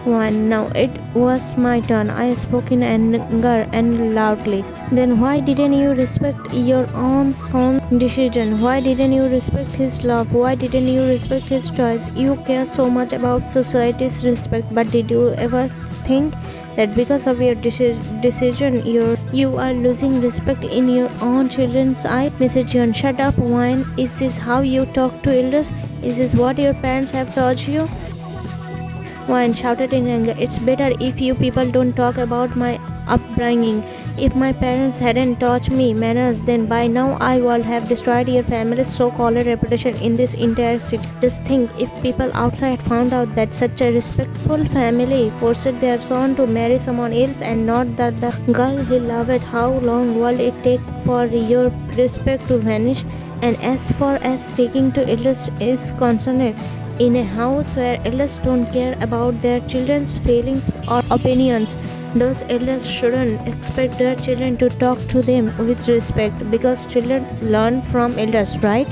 B: Wine, now it was my turn. I spoke in anger and loudly. Then why didn't you respect your own son's decision? Why didn't you respect his love? Why didn't you respect his choice? You care so much about society's respect, but did you ever think that because of your decision you are losing respect in your own children's eyes? Mrs. John, shut up, Wine. Is this how you talk to elders? Is this what your parents have taught you? Wine shouted in anger, it's better if you people don't talk about my upbringing. If my parents hadn't taught me manners, then by now I would have destroyed your family's so-called reputation in this entire city. Just think, if people outside found out that such a respectful family forced their son to marry someone else and not the girl he loved, how long will it take for your respect to vanish? And as far as taking to elders is concerned, in a house where elders don't care about their children's feelings or opinions, those elders shouldn't expect their children to talk to them with respect, because children learn from elders, right?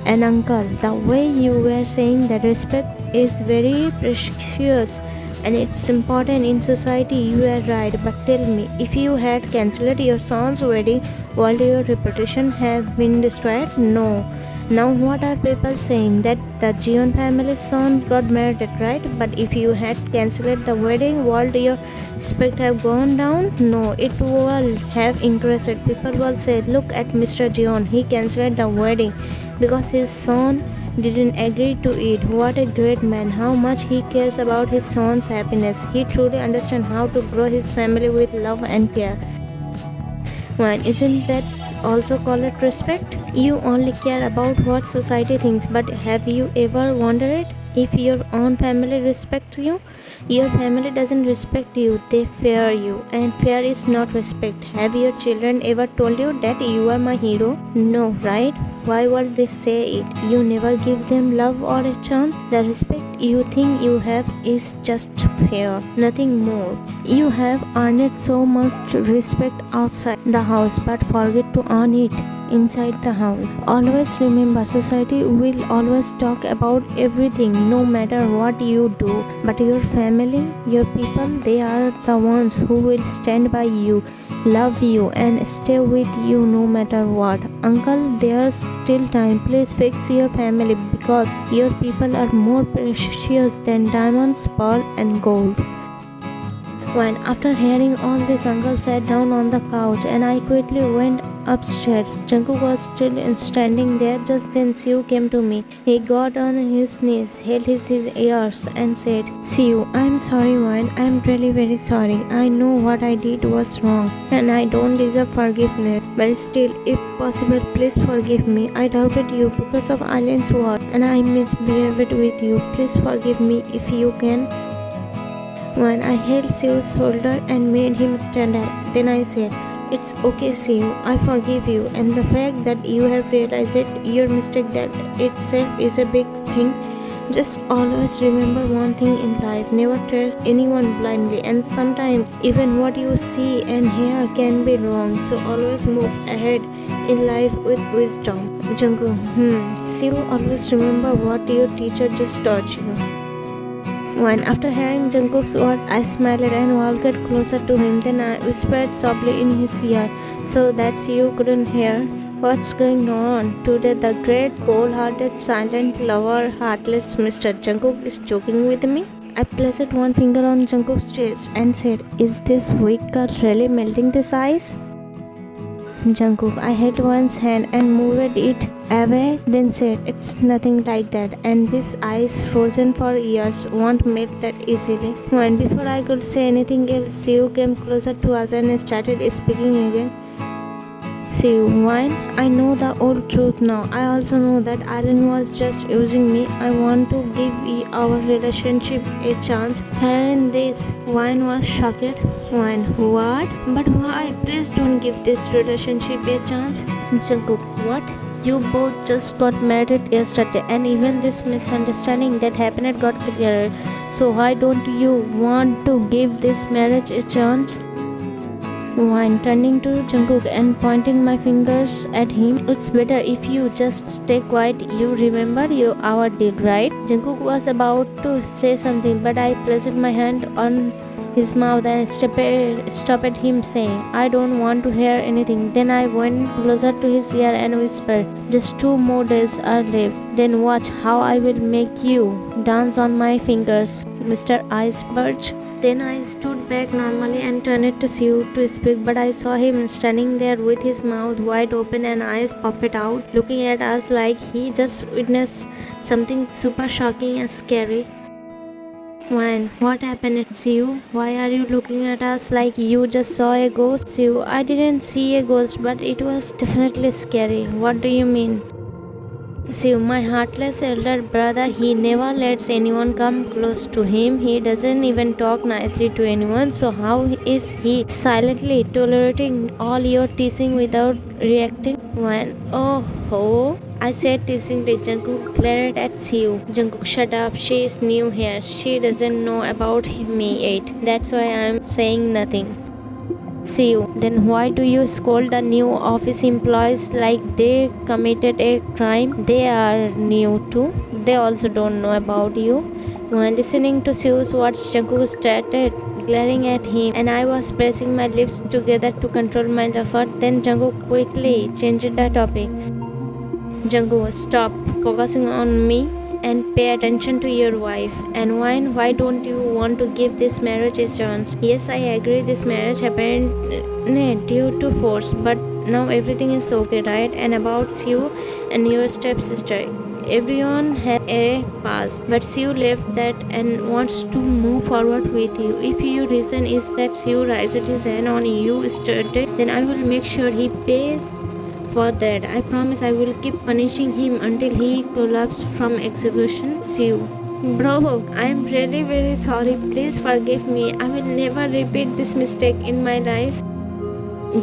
B: And uncle, the way you were saying that respect is very precious and it's important in society, you are right. But tell me, if you had cancelled your son's wedding, would your reputation have been destroyed? No. Now what are people saying? That the Jeon family's son got married, right? But if you had cancelled the wedding, would your respect have gone down? No, it will have increased. People will say, look at Mr. Jeon, he cancelled the wedding because his son didn't agree to it. What a great man, how much he cares about his son's happiness. He truly understands how to grow his family with love and care. One, isn't that also called respect? You only care about what society thinks, but have you ever wondered if your own family respects you? Your family doesn't respect you, they fear you, and fear is not respect. Have your children ever told you that you are my hero? No, right? Why would they say it? You never give them love or a chance. The respect you think you have is just fear, nothing more. You have earned so much respect outside the house, but forget to earn it inside the house. Always remember, society will always talk about everything, no matter what you do. But your family, your people, they are the ones who will stand by you, love you, and stay with you no matter what. Uncle, there's still time. Please fix your family, because your people are more precious than diamonds, pearl, and gold. When after hearing all this, uncle sat down on the couch and I quickly went
A: upstairs. Jungkook was still standing there. Just then Siu came to me. He got on his knees, held his ears and said, Siu, I'm sorry Wine. I'm really very sorry. I know what I did was wrong and I don't deserve forgiveness. But still, if possible, please forgive me. I doubted you because of Alien's word and I misbehaved with you. Please forgive me if you can. When I held Siu's shoulder and made him stand up, then I said, It's okay, Siu, I forgive you, and the fact that you have realized your mistake that itself is a big thing. Just always remember one thing in life, never trust anyone blindly, and sometimes even what you see and hear can be wrong, so always move ahead in life with wisdom. Jungkook, Siu, always remember what your teacher just taught you. When after hearing Jungkook's word, I smiled and walked closer to him. Then I whispered softly in his ear so that Siu couldn't hear. What's going on? Today the great, cold-hearted, silent lover, heartless Mr. Jungkook is joking with me? I placed one finger on Jungkook's chest and said, Is this weak girl really melting this ice? Jungkook, I held one's hand and moved it away, then said, It's nothing like that, and this ice frozen for years won't melt that easily. When before I could say anything else, Siu came closer to us and started speaking again. Siu, Wine, I know the old truth now. I also know that Alan was just using me. I want to give our relationship a chance. Hearing this, Wine was shocked. Wine, what? But why? Please don't give this relationship a chance. Jungkook, what? You both just got married yesterday and even this misunderstanding that happened got clearer. So why don't you want to give this marriage a chance? Wine, turning to Jungkook and pointing my fingers at him. It's better if you just stay quiet. You remember our deal, right? Jungkook was about to say something, but I placed my hand on his mouth and stopped him, saying, I don't want to hear anything. Then I went closer to his ear and whispered, Just 2 more days are left. Then watch how I will make you dance on my fingers, Mr. Iceberg. Then I stood back normally and turned to Siu to speak, but I saw him standing there with his mouth wide open and eyes popped out, looking at us like he just witnessed something super shocking and scary. When? What happened, Siu? Why are you looking at us like you just saw a ghost? Siu, I didn't see a ghost, but it was definitely scary. What do you mean? Siu, my heartless elder brother, he never lets anyone come close to him. He doesn't even talk nicely to anyone. So how is he silently tolerating all your teasing without reacting? When? Oh, I said teasingly. Jungkook glared at Siu. Jungkook, shut up. She is new here. She doesn't know about me yet. That's why I'm saying nothing. Siu, then why do you scold the new office employees like they committed a crime? They are new too. They also don't know about you. When listening to Siu's words, Jungkook started glaring at him and I was pressing my lips together to control my laughter. Then Jungkook quickly changed the topic. Jungkook, stop focusing on me and pay attention to your wife. And why don't you want to give this marriage a chance? Yes, I agree this marriage happened due to force, but now everything is okay, right? And about you and your stepsister, everyone has a past, but Siu left that and wants to move forward with you. If your reason is that Siu raised his hand on you yesterday, then I will make sure he pays for that. I promise I will keep punishing him until he collapses from execution. Siu, bro, I am really very sorry. Please forgive me. I will never repeat this mistake in my life.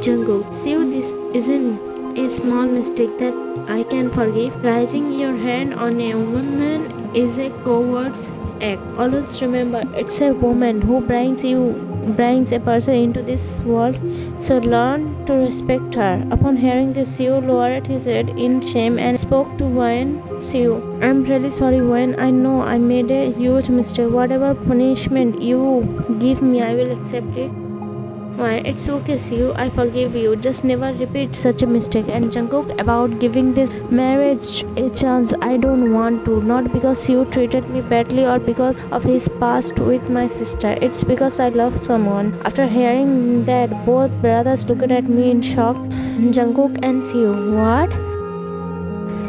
A: Jungkook, Siu, this isn't a small mistake that I can forgive. Raising your hand on a woman is a coward's act. Always remember, it's a woman who brings a person into this world, so learn to respect her. Upon hearing this, Siu lowered his head in shame and spoke to Wayne. Siu, I'm really sorry, Wayne. I know I made a huge mistake. Whatever punishment you give me, I will accept it. Why, it's okay, Siu. I forgive you. Just never repeat such a mistake. And Jungkook, about giving this marriage a chance, I don't want to. Not because Siu treated me badly or because of his past with my sister. It's because I love someone. After hearing that, both brothers looked at me in shock. Jungkook and Siu, what?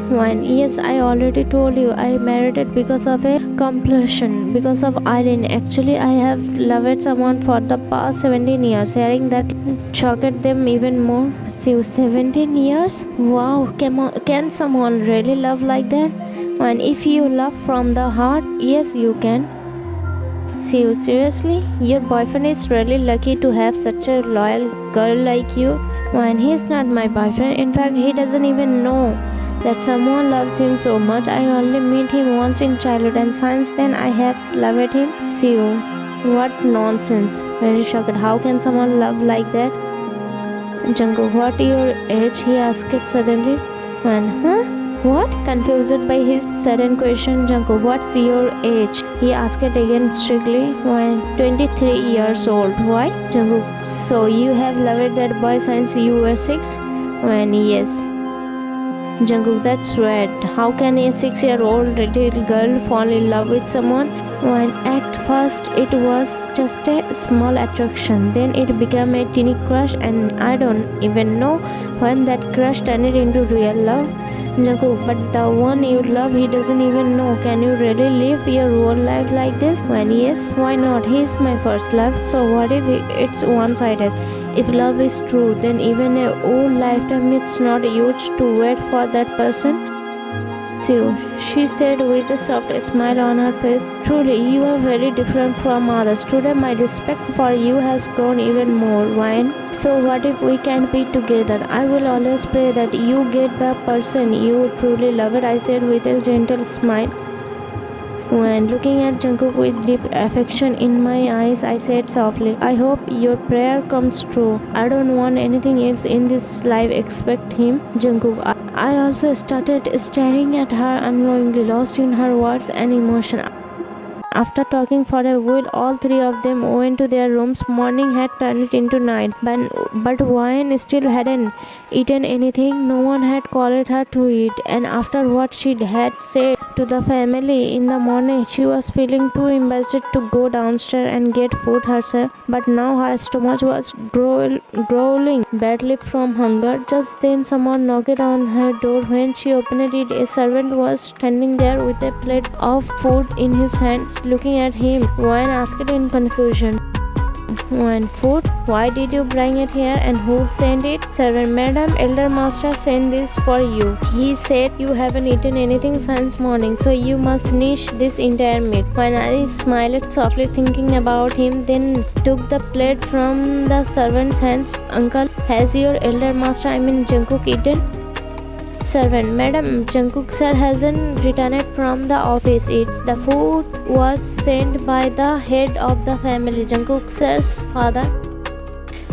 A: One, yes, I already told you I married it because of a compulsion, because of Eileen. Actually, I have loved someone for the past 17 years. Hearing that shocked them even more. See, 17 years? Wow, can someone really love like that? And if you love from the heart, yes, you can. See, seriously? Your boyfriend is really lucky to have such a loyal girl like you. When he's not my boyfriend, in fact, he doesn't even know that someone loves him so much. I only met him once in childhood, and since then I have loved him. See, what nonsense. Very shocked. How can someone love like that? Jungkook, what your age? He asked suddenly. Huh? What? Confused by his sudden question, Jungkook, what's your age? He asked again strictly. 23 years old. Why? Jungkook, so you have loved that boy since you were 6? Yes. Jungkook, that's weird. How can a 6-year-old little girl fall in love with someone? When at first it was just a small attraction, then it became a teeny crush, and I don't even know when that crush turned into real love. Jungkook, but the one you love, he doesn't even know. Can you really live your whole life like this? Yes, why not? He's my first love, so what if it's one-sided? If love is true, then even a whole lifetime is not huge to wait for that person. So, she said with a soft smile on her face, truly, you are very different from others. Today, my respect for you has grown even more. Wine. So, what if we can't be together? I will always pray that you get the person you truly love, I said with a gentle smile. When looking at Jungkook with deep affection in my eyes, I said softly, I hope your prayer comes true. I don't want anything else in this life except him. Jungkook, I also started staring at her unknowingly, lost in her words and emotion. After talking for a while, all three of them went to their rooms. Morning had turned into night, but Wayne still hadn't eaten anything. No one had called her to eat, and after what she had said to the family in the morning, she was feeling too embarrassed to go downstairs and get food herself. But now her stomach was growling badly from hunger. Just then someone knocked on her door. When she opened it, a servant was standing there with a plate of food in his hands, looking at him. Wayne asked in confusion, Wayne, food? Why did you bring it here, and who sent it? Servant, Madam, Elder Master sent this for you. He said you haven't eaten anything since morning, so you must finish this entire meal. When I smiled softly thinking about him, then took the plate from the servant's hands. Uncle, has your Elder Master, Jungkook, eaten? Servant, Madam, Jungkook sir hasn't returned from the office yet. The food was sent by the head of the family, Jungkook sir's father.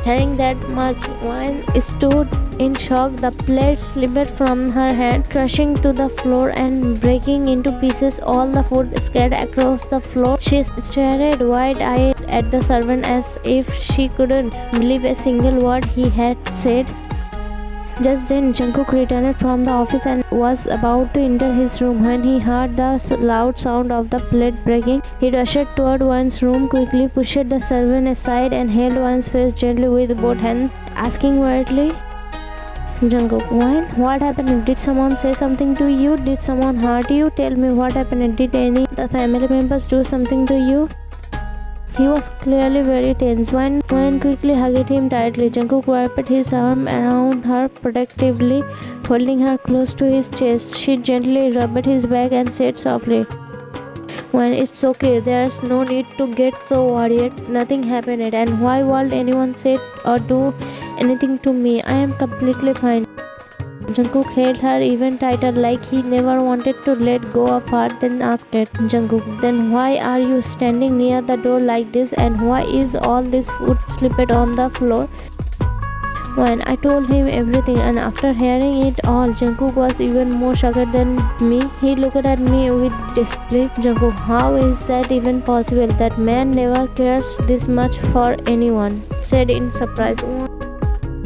A: Hearing that much, Wayne stood in shock. The plate slipped from her hand, crushing to the floor and breaking into pieces. All the food scattered across the floor. She stared wide-eyed at the servant as if she couldn't believe a single word he had said. Just then, Jungkook returned from the office and was about to enter his room when he heard the loud sound of the plate breaking. He rushed toward Wayne's room, quickly pushed the servant aside and held Wayne's face gently with both hands, asking worriedly, Jungkook, Wayne, what happened? Did someone say something to you? Did someone hurt you? Tell me what happened. Did any of the family members do something to you? He was clearly very tense. Wayne quickly hugged him tightly. Jungkook wrapped his arm around her protectively, holding her close to his chest. She gently rubbed his back and said softly, Wayne, it's okay. There's no need to get so worried. Nothing happened, and why would anyone say or do anything to me? I am completely fine. Jungkook held her even tighter, like he never wanted to let go of her, then asked Jungkook, then why are you standing near the door like this, and why is all this food slipped on the floor?
B: When I told him everything, and after hearing it all, Jungkook was even more shocked than me. He looked at me with disbelief. Jungkook, how is that even possible? That man never cares this much for anyone, said in surprise.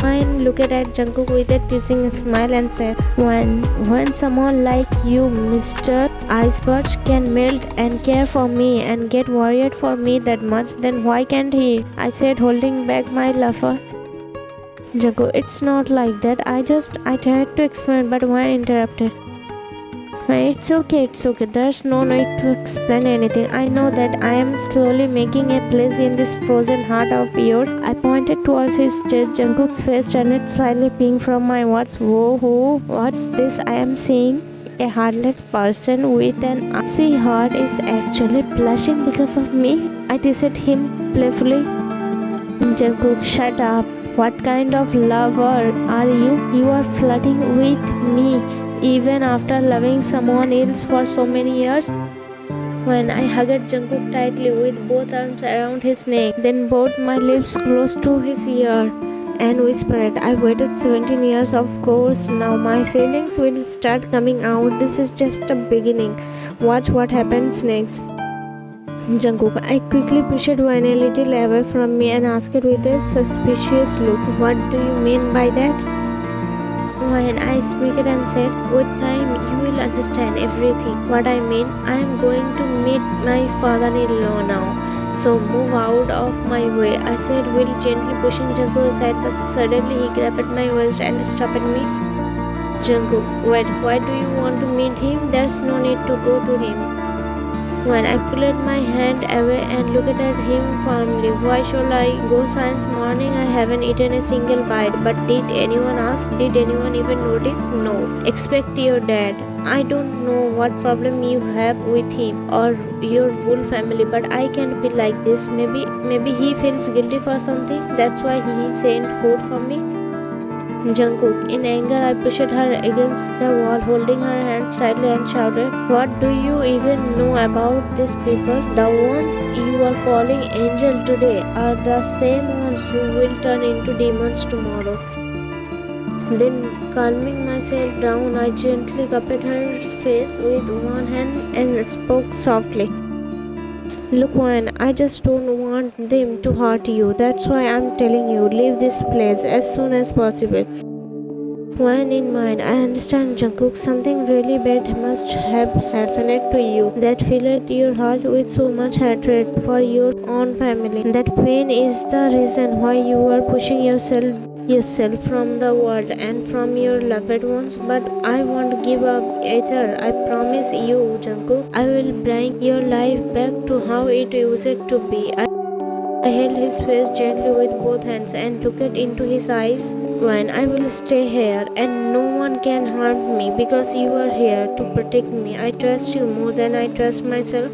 B: Wayne looked at Jungkook with a teasing smile and said, When someone like you, Mr. Iceberg, can melt and care for me and get worried for me that much, then why can't he? I said, holding back my laughter. Jungkook, it's not like that. I tried to explain, but Wayne interrupted. It's okay. There's no need to explain anything. I know that I am slowly making a place in this frozen heart of yours. I pointed towards his chest. Jungkook's face turned slightly pink from my words. Whoa, what's this I am seeing? A heartless person with an icy heart is actually blushing because of me. I teased him playfully. Jungkook, shut up. What kind of lover are you? You are flirting with me even after loving someone else for so many years? When I hugged Jungkook tightly with both arms around his neck, then brought my lips close to his ear and whispered, I waited 17 years, of course. Now my feelings will start coming out. This is just a beginning. Watch what happens next. Jungkook, I quickly pushed Wayne a little away from me and asked with a suspicious look, what do you mean by that? When I speaked and said, with time you will understand everything. What I mean, I am going to meet my father-in-law now. So move out of my way. I said, Will gently pushing Jungkook aside, but suddenly he grabbed my waist and stopped me. Jungkook, wait, why do you want to meet him? There's no need to go to him. When I pulled my hand away and looked at him firmly, why should I go since morning? I haven't eaten a single bite. But did anyone ask? Did anyone even notice? No. Expect your dad. I don't know what problem you have with him or your whole family, but I can't be like this. Maybe he feels guilty for something. That's why he sent food for me. Jungkook, in anger, I pushed her against the wall, holding her hands tightly and shouted, what do you even know about these people? The ones you are calling angel today are the same ones who will turn into demons tomorrow. Then, calming myself down, I gently cupped her face with one hand and spoke softly. Look, Wayne, I just don't want them to hurt you. That's why I'm telling you, leave this place as soon as possible. Wayne, in mind, I understand, Jungkook, something really bad must have happened to you that filled your heart with so much hatred for your own family. That pain is the reason why you are pushing yourself from the world and from your loved ones, but I won't give up either. I promise you, Jungkook, I will bring your life back to how it used to be. I held his face gently with both hands and looked into his eyes. When I will stay here and no one can harm me because you are here to protect me. I trust you more than I trust myself.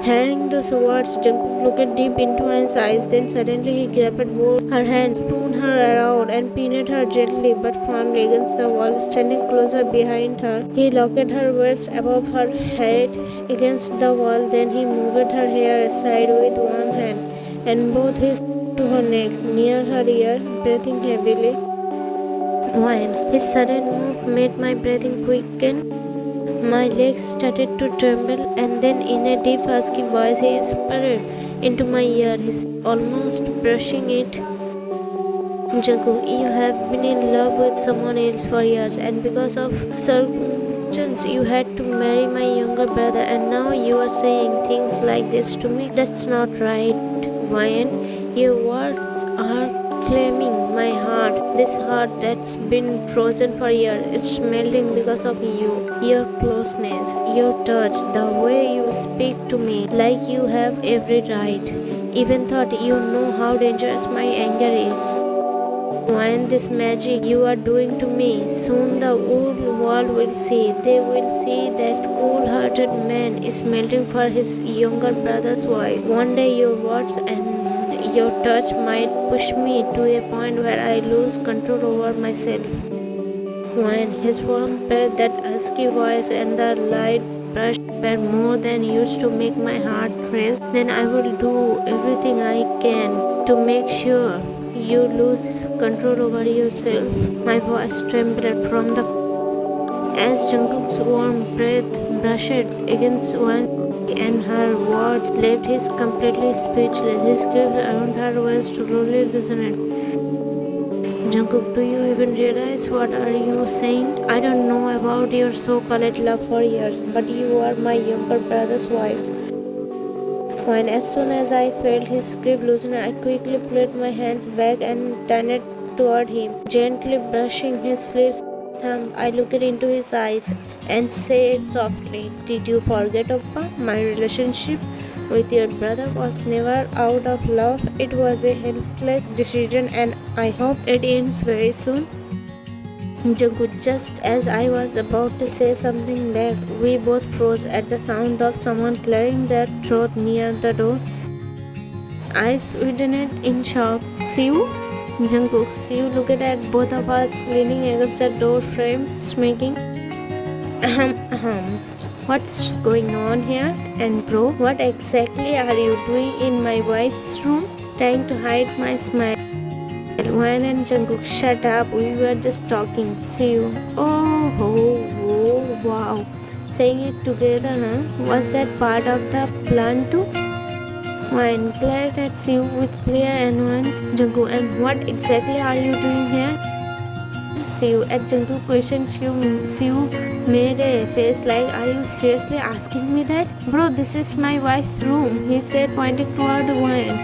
B: Hearing those words, Jungkook looked deep into her eyes. Then suddenly he grabbed both her hands, spun her around, and pinned her gently but firmly against the wall. Standing closer behind her, he locked her waist above her head against the wall. Then he moved her hair aside with one hand and both his to her neck, near her ear, breathing heavily. When his sudden move made my breathing quicken, my legs started to tremble, and then in a deep husky voice he whispered into my ear, almost brushing it. Jungkook, you have been in love with someone else for years, and because of circumstances you had to marry my younger brother, and now you are saying things like this to me? That's not right, Wayne. Your words are claiming my heart. This heart that's been frozen for years. It's melting because of you. Your closeness, your touch, the way you speak to me like you have every right. Even thought you know how dangerous my anger is. When this magic you are doing to me, soon the whole world will see. They will see that cold-hearted man is melting for his younger brother's wife. One day your words and your touch might push me to a point where I lose control over myself. When his warm breath, that husky voice, and the light brushed
A: were more than used to make my heart race, then I will do everything I can to make sure you lose control over yourself. My voice trembled from the as Jungkook's warm breath brushed against one and her words left him completely speechless. His grip around her waist slowly loosened. Jungkook, do you even realize what are you saying? I don't know about your so-called love for years, but you are my younger brother's wife. When as soon as I felt his grip loosen, I quickly pulled my hands back and turned it toward him, gently brushing his sleeves. I looked into his eyes and said softly, "Did you forget, Oppa? My relationship with your brother was never out of love. It was a helpless decision and I hope it ends very soon." Jungkook, just as I was about to say something back, we both froze at the sound of someone clearing their throat near the door. Eyes widened in shock. "Siu?" Jungkook, Siu looked at both of us leaning against the door frame, smirking. Ahem. What's going on here? And bro, what exactly are you doing in my wife's room? Trying to hide my smile. Wayne and Jungkook, shut up, we were just talking. Siu, oh, wow. Saying it together, huh? Was that part of the plan too? Wayne glared at Siu with clear annoyance. Jungkook, and what exactly are you doing here? Siu, at Jungkook questioned Siu made a face like, are you seriously asking me that? Bro, this is my wife's room, he said, pointing toward Wayne.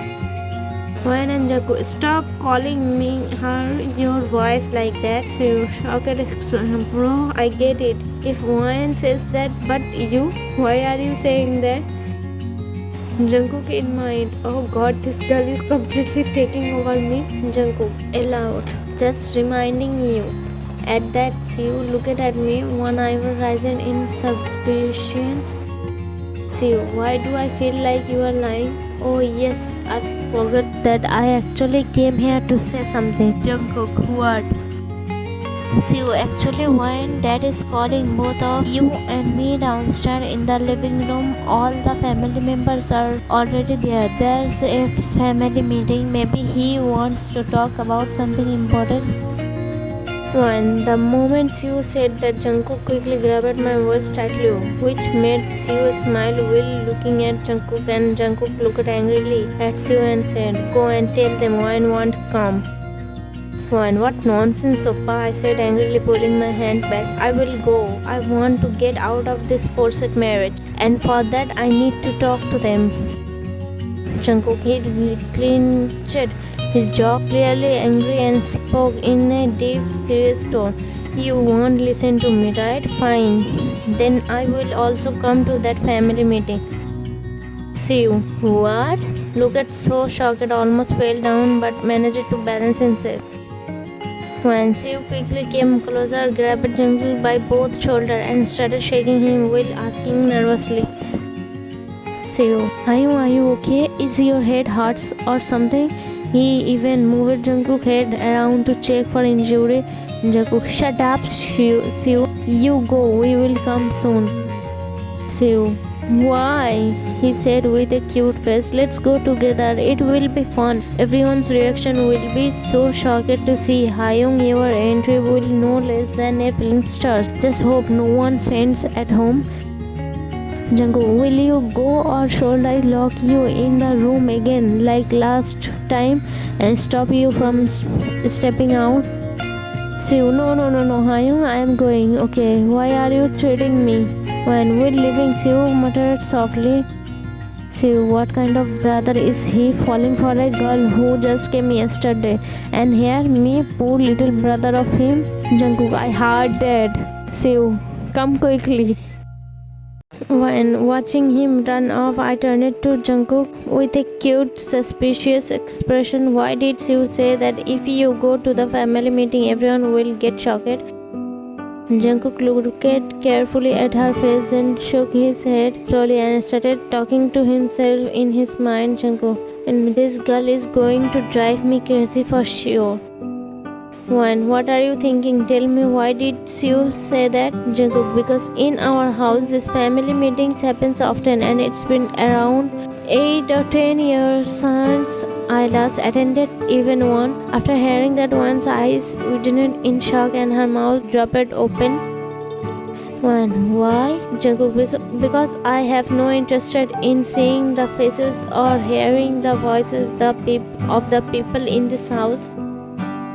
A: Wayne and Jungkook, stop calling me her your wife like that. Siu, shocked, bro, I get it. If Wayne says that, but you, why are you saying that? Jungkook in mind, oh god, this girl is completely taking over me. Jungkook, aloud, just reminding you. At that, Siu looked at me, one eyebrow rising in suspicion. Siu, why do I feel like you are lying? Oh yes, I forgot that I actually came here to say something. Jungkook, what? Siu, actually Wayne, Dad is calling both of you and me downstairs in the living room. All the family members are already there. There's a family meeting. Maybe he wants to talk about something important. When the moment Siu said that, Jungkook quickly grabbed my waist tightly, which made Siu smile while looking at Jungkook, and Jungkook looked angrily at Siu and said, go and tell them Wayne won't come. Wayne, what nonsense, Oppa, I said angrily, pulling my hand back. I will go. I want to get out of this forced marriage, and for that I need to talk to them. Jungkook, he clenched his jaw, clearly angry, and spoke in a deep, serious tone. You won't listen to me, right? Fine. Then I will also come to that family meeting. Siu, what? Looked so shocked, almost fell down, but managed to balance himself. When Siu quickly came closer, grabbed Jungkook by both shoulders and started shaking him while asking nervously, Siu, are you okay? Is your head hurts or something? He even moved Jungkook's head around to check for injury. Jungkook, shut up, Siu. You go, we will come soon. Siu, why? He said with a cute face. Let's go together. It will be fun. Everyone's reaction will be so shocked to see Hyung. Your entry will no less than a film star. Just hope no one faints at home. Jungkook, will you go or should I lock you in the room again like last time and stop you from stepping out? Siu, no, Hyung, I am going. Okay, why are you threatening me? When we're leaving, Siu muttered softly. Siu, what kind of brother is he, falling for a girl who just came yesterday? And here, me, poor little brother of him? Jungkook, I heard that. Siu, come quickly. When watching him run off, I turned to Jungkook with a cute, suspicious expression. Why did Siu say that if you go to the family meeting, everyone will get shocked? Jungkook looked carefully at her face, then shook his head slowly and started talking to himself in his mind. Jungkook, and this girl is going to drive me crazy for sure. When, what are you thinking? Tell me, why did you say that? Jungkook, because in our house this family meetings happens often and it's been around 8 or 10 years since I last attended even one. After hearing that, one's eyes widened in shock and her mouth dropped open. When, why? Jungkook, because I have no interest in seeing the faces or hearing the voices of the people in this house.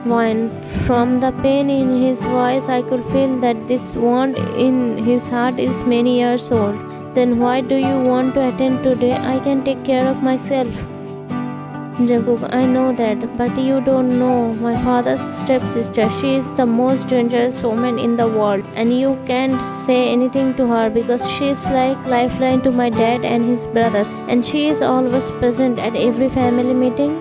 A: When, from the pain in his voice, I could feel that this wound in his heart is many years old. Then why do you want to attend today? I can take care of myself. Jungkook, I know that, but you don't know my father's stepsister. She is the most dangerous woman in the world, and you can't say anything to her because she is like lifeline to my dad and his brothers, and she is always present at every family meeting.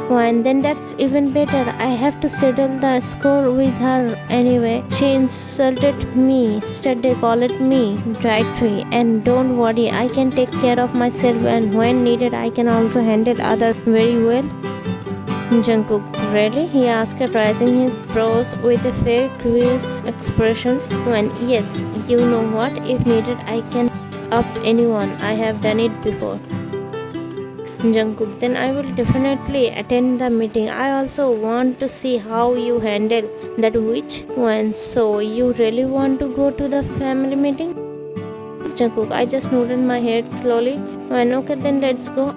A: Fine, then that's even better. I have to settle the score with her anyway. She insulted me, yesterday called me dry tree, and don't worry, I can take care of myself, and when needed I can also handle others very well. Jungkook, really? He asked, raising his brows with a fake curious expression. When, yes, you know what, if needed I can up anyone. I have done it before. Jungkook, then I will definitely attend the meeting. I also want to see how you handle that witch. When, so you really want to go to the family meeting? Jungkook, I just nodded my head slowly. When, okay, then let's go.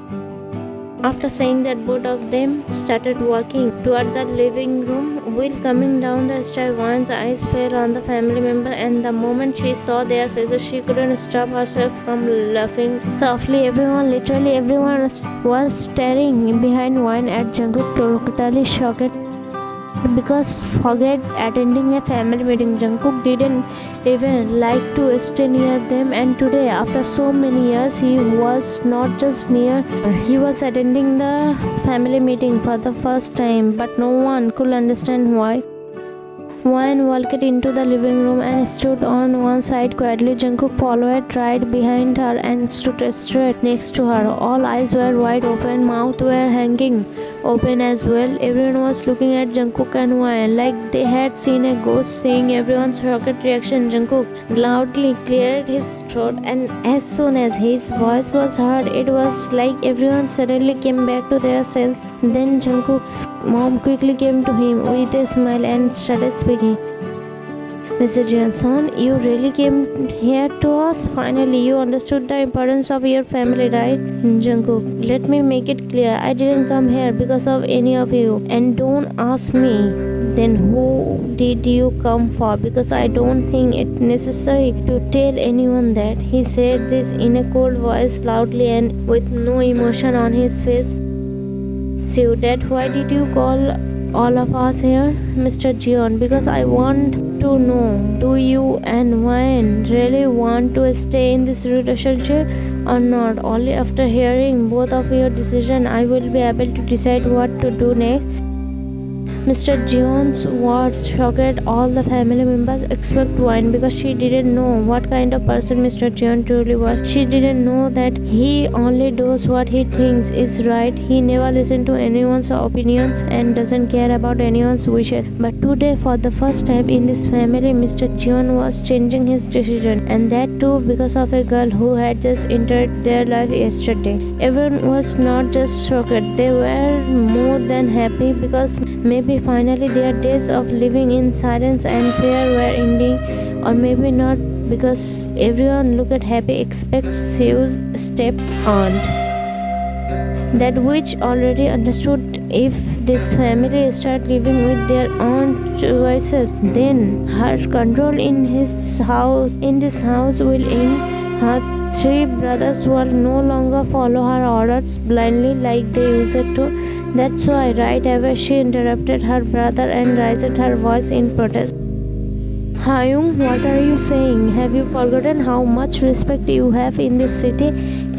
A: After saying that, both of them started walking toward the living room. While coming down the stair, Wan's eyes fell on the family member, and the moment she saw their faces, she couldn't stop herself from laughing softly. Literally everyone was staring behind Wan at Jungkook, totally shocked. Because forget attending a family meeting, Jungkook didn't even like to stay near them, and today, after so many years, he was not just near, he was attending the family meeting for the first time, but no one could understand why. Wan walked into the living room and stood on one side quietly. Jungkook followed right behind her and stood straight next to her. All eyes were wide open, mouth were hanging open as well. Everyone was looking at Jungkook and Wan like they had seen a ghost. Seeing everyone's rocket reaction, Jungkook loudly cleared his throat, and as soon as his voice was heard, it was like everyone suddenly came back to their sense. Then Jungkook's mom quickly came to him with a smile and started speaking. Mr. Johnson, you really came here to us? Finally, you understood the importance of your family, right? Jungkook, let me make it clear. I didn't come here because of any of you. And don't ask me. Then who did you come for? Because I don't think it necessary to tell anyone that. He said this in a cold voice, loudly and with no emotion on his face. So Dad, why did you call all of us here? Mr. Jeon, because I want to know, do you and Wayne really want to stay in this relationship or not? Only after hearing both of your decision I will be able to decide what to do next. Mr. Jeon's words shocked all the family members except Wayne, because she didn't know what kind of person Mr. Jeon truly was. She didn't know that he only does what he thinks is right. He never listens to anyone's opinions and doesn't care about anyone's wishes. But today, for the first time in this family, Mr. Jeon was changing his decision, and that too because of a girl who had just entered their life yesterday. Everyone was not just shocked, they were more than happy, because maybe finally their days of living in silence and fear were ending, or maybe not, because everyone looked happy except Seu's step-aunt. That witch already understood if this family start living with their own choices, then her control in this house will end. Her three brothers will no longer follow her orders blindly like they used to. That's why right away she interrupted her brother and raised her voice in protest. Hyung, what are you saying? Have you forgotten how much respect you have in this city?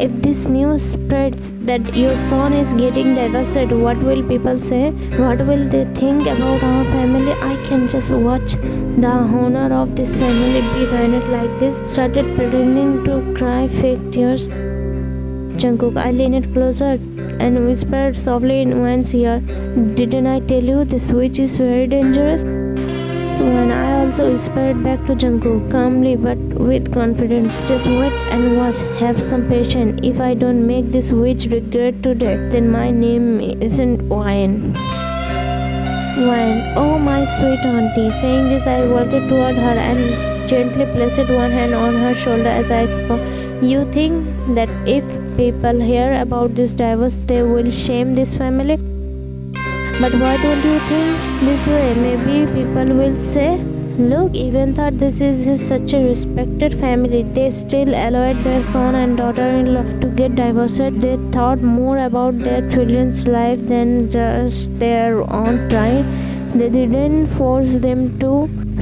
A: If this news spreads that your son is getting divorced, what will people say? What will they think about our family? I can just watch the honor of this family be ruined like this. Started pretending to cry fake tears.
B: Jungkook. I leaned closer and whispered softly in Wan's ear, "Didn't I tell you this witch is very dangerous?" When I also whispered back to Jungkook, calmly but with confidence, "Just wait and watch. Have some patience. If I don't make this witch regret to death, then my name isn't Wine." Wine, "Oh my sweet auntie." Saying this, I walked toward her and gently placed one hand on her shoulder as I spoke. "You think that if people hear about this divorce, they will shame this family? But why don't you think this way? Maybe people will say, look, even though this is such a respected family, they still allowed their son and daughter-in-law to get divorced. They thought more about their children's life than just their own pride. They didn't force them to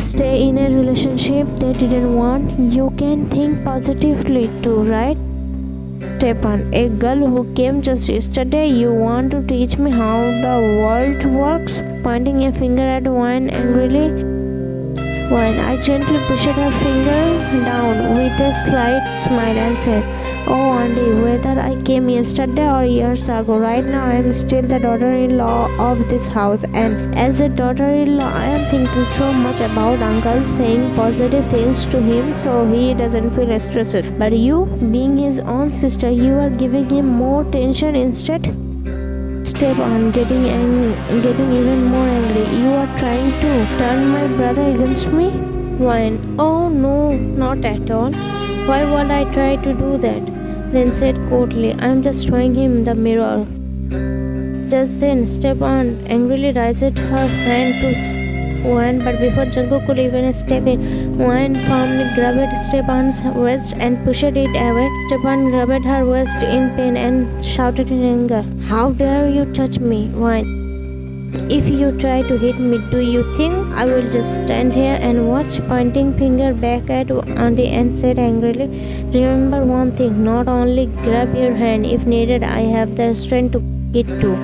B: stay in a relationship they didn't want. You can think positively too, right? Stepan, a girl who came just yesterday. You want to teach me how the world works?" Pointing a finger at Wine angrily. When I gently pushed her finger down with a slight smile and said, "Oh auntie, whether I came yesterday or years ago, right now I am still the daughter-in-law of this house, and as a daughter-in-law I am thinking so much about uncle, saying positive things to him so he doesn't feel stressed. But you, being his own sister, you are giving him more tension instead." Stepan, getting even more angry. "You are trying to turn my brother against me?" Wine, "Oh no, not at all. Why would I try to do that?" Then said coldly, "I am just showing him the mirror." Just then, Stepan angrily raised her hand to Wine, but before Jungkook could even step in, Wine firmly grabbed Stepan's waist and pushed it away. Stepan grabbed her waist in pain and shouted in anger, "How dare you touch me, Wine? If you try to hit me, do you think I will just stand here and watch?" Pointing finger back at auntie and said angrily, "Remember one thing, not only grab your hand if needed, I have the strength to it too.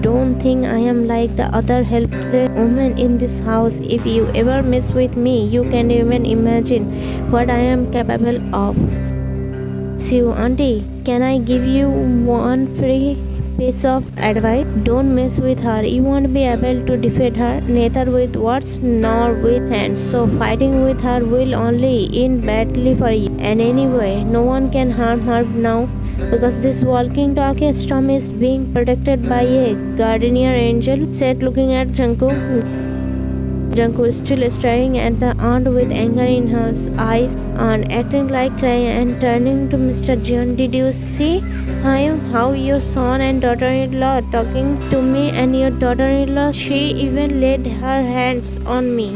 B: Don't think I am like the other helpless women in this house. If you ever mess with me, you can't even imagine what I am capable of." "So, auntie, can I give you one free piece of advice? Don't mess with her. You won't be able to defeat her, neither with words nor with hands. So fighting with her will only end badly for you. And anyway, no one can harm her now, because this walking talking storm is being protected by a guardian angel," said, looking at Jungkook. Jungkook still staring at the aunt with anger in her eyes and acting like crying, and turning to Mr. Jeon. "Did you see how your son and daughter-in-law talking to me, and your daughter-in-law, she even laid her hands on me."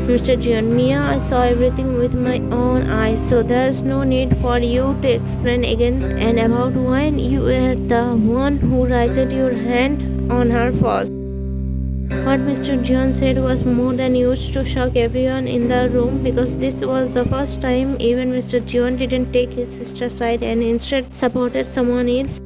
B: Mr. Jeon, "Mia, I saw everything with my own eyes, so there's no need for you to explain again. And about Wine, you were the one who raised your hand on her first." What Mr. Jeon said was more than used to shock everyone in the room, because this was the first time even Mr. Jeon didn't take his sister's side and instead supported someone else.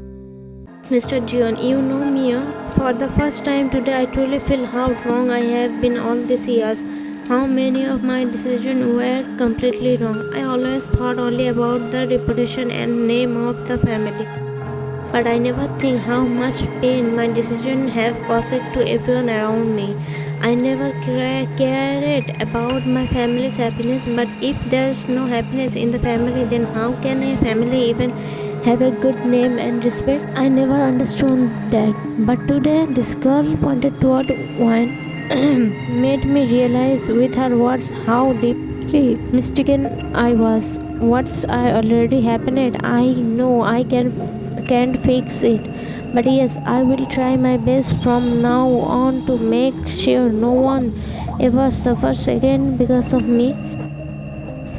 B: "Mr. Jeon, you know, Mia, for the first time today I truly feel how wrong I have been all these years. How many of my decisions were completely wrong. I always thought only about the reputation and name of the family. But I never think how much pain my decisions have caused to everyone around me. I never cared about my family's happiness, but if there's no happiness in the family, then how can a family even have a good name and respect? I never understood that. But today, this girl pointed toward Wine made me realize with her words how deeply mistaken I was. What's already happened, I know I can't fix it. But yes, I will try my best from now on to make sure no one ever suffers again because of me.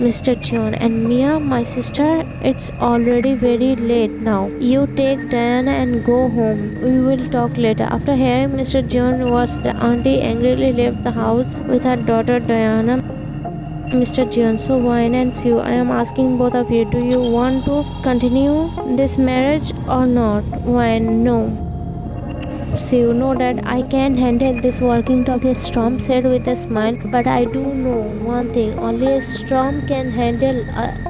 B: Mr. John and Mia, my sister, it's already very late now. You take Diana and go home. We will talk later. After hearing Mr. John was the auntie angrily left the house with her daughter Diana. Mr. John, so Wine and Sue, I am asking both of you, do you want to continue this marriage or not? Wine, no. Siu, know that I can't handle this walking talking storm, said with a smile. But I do know one thing, only a storm can handle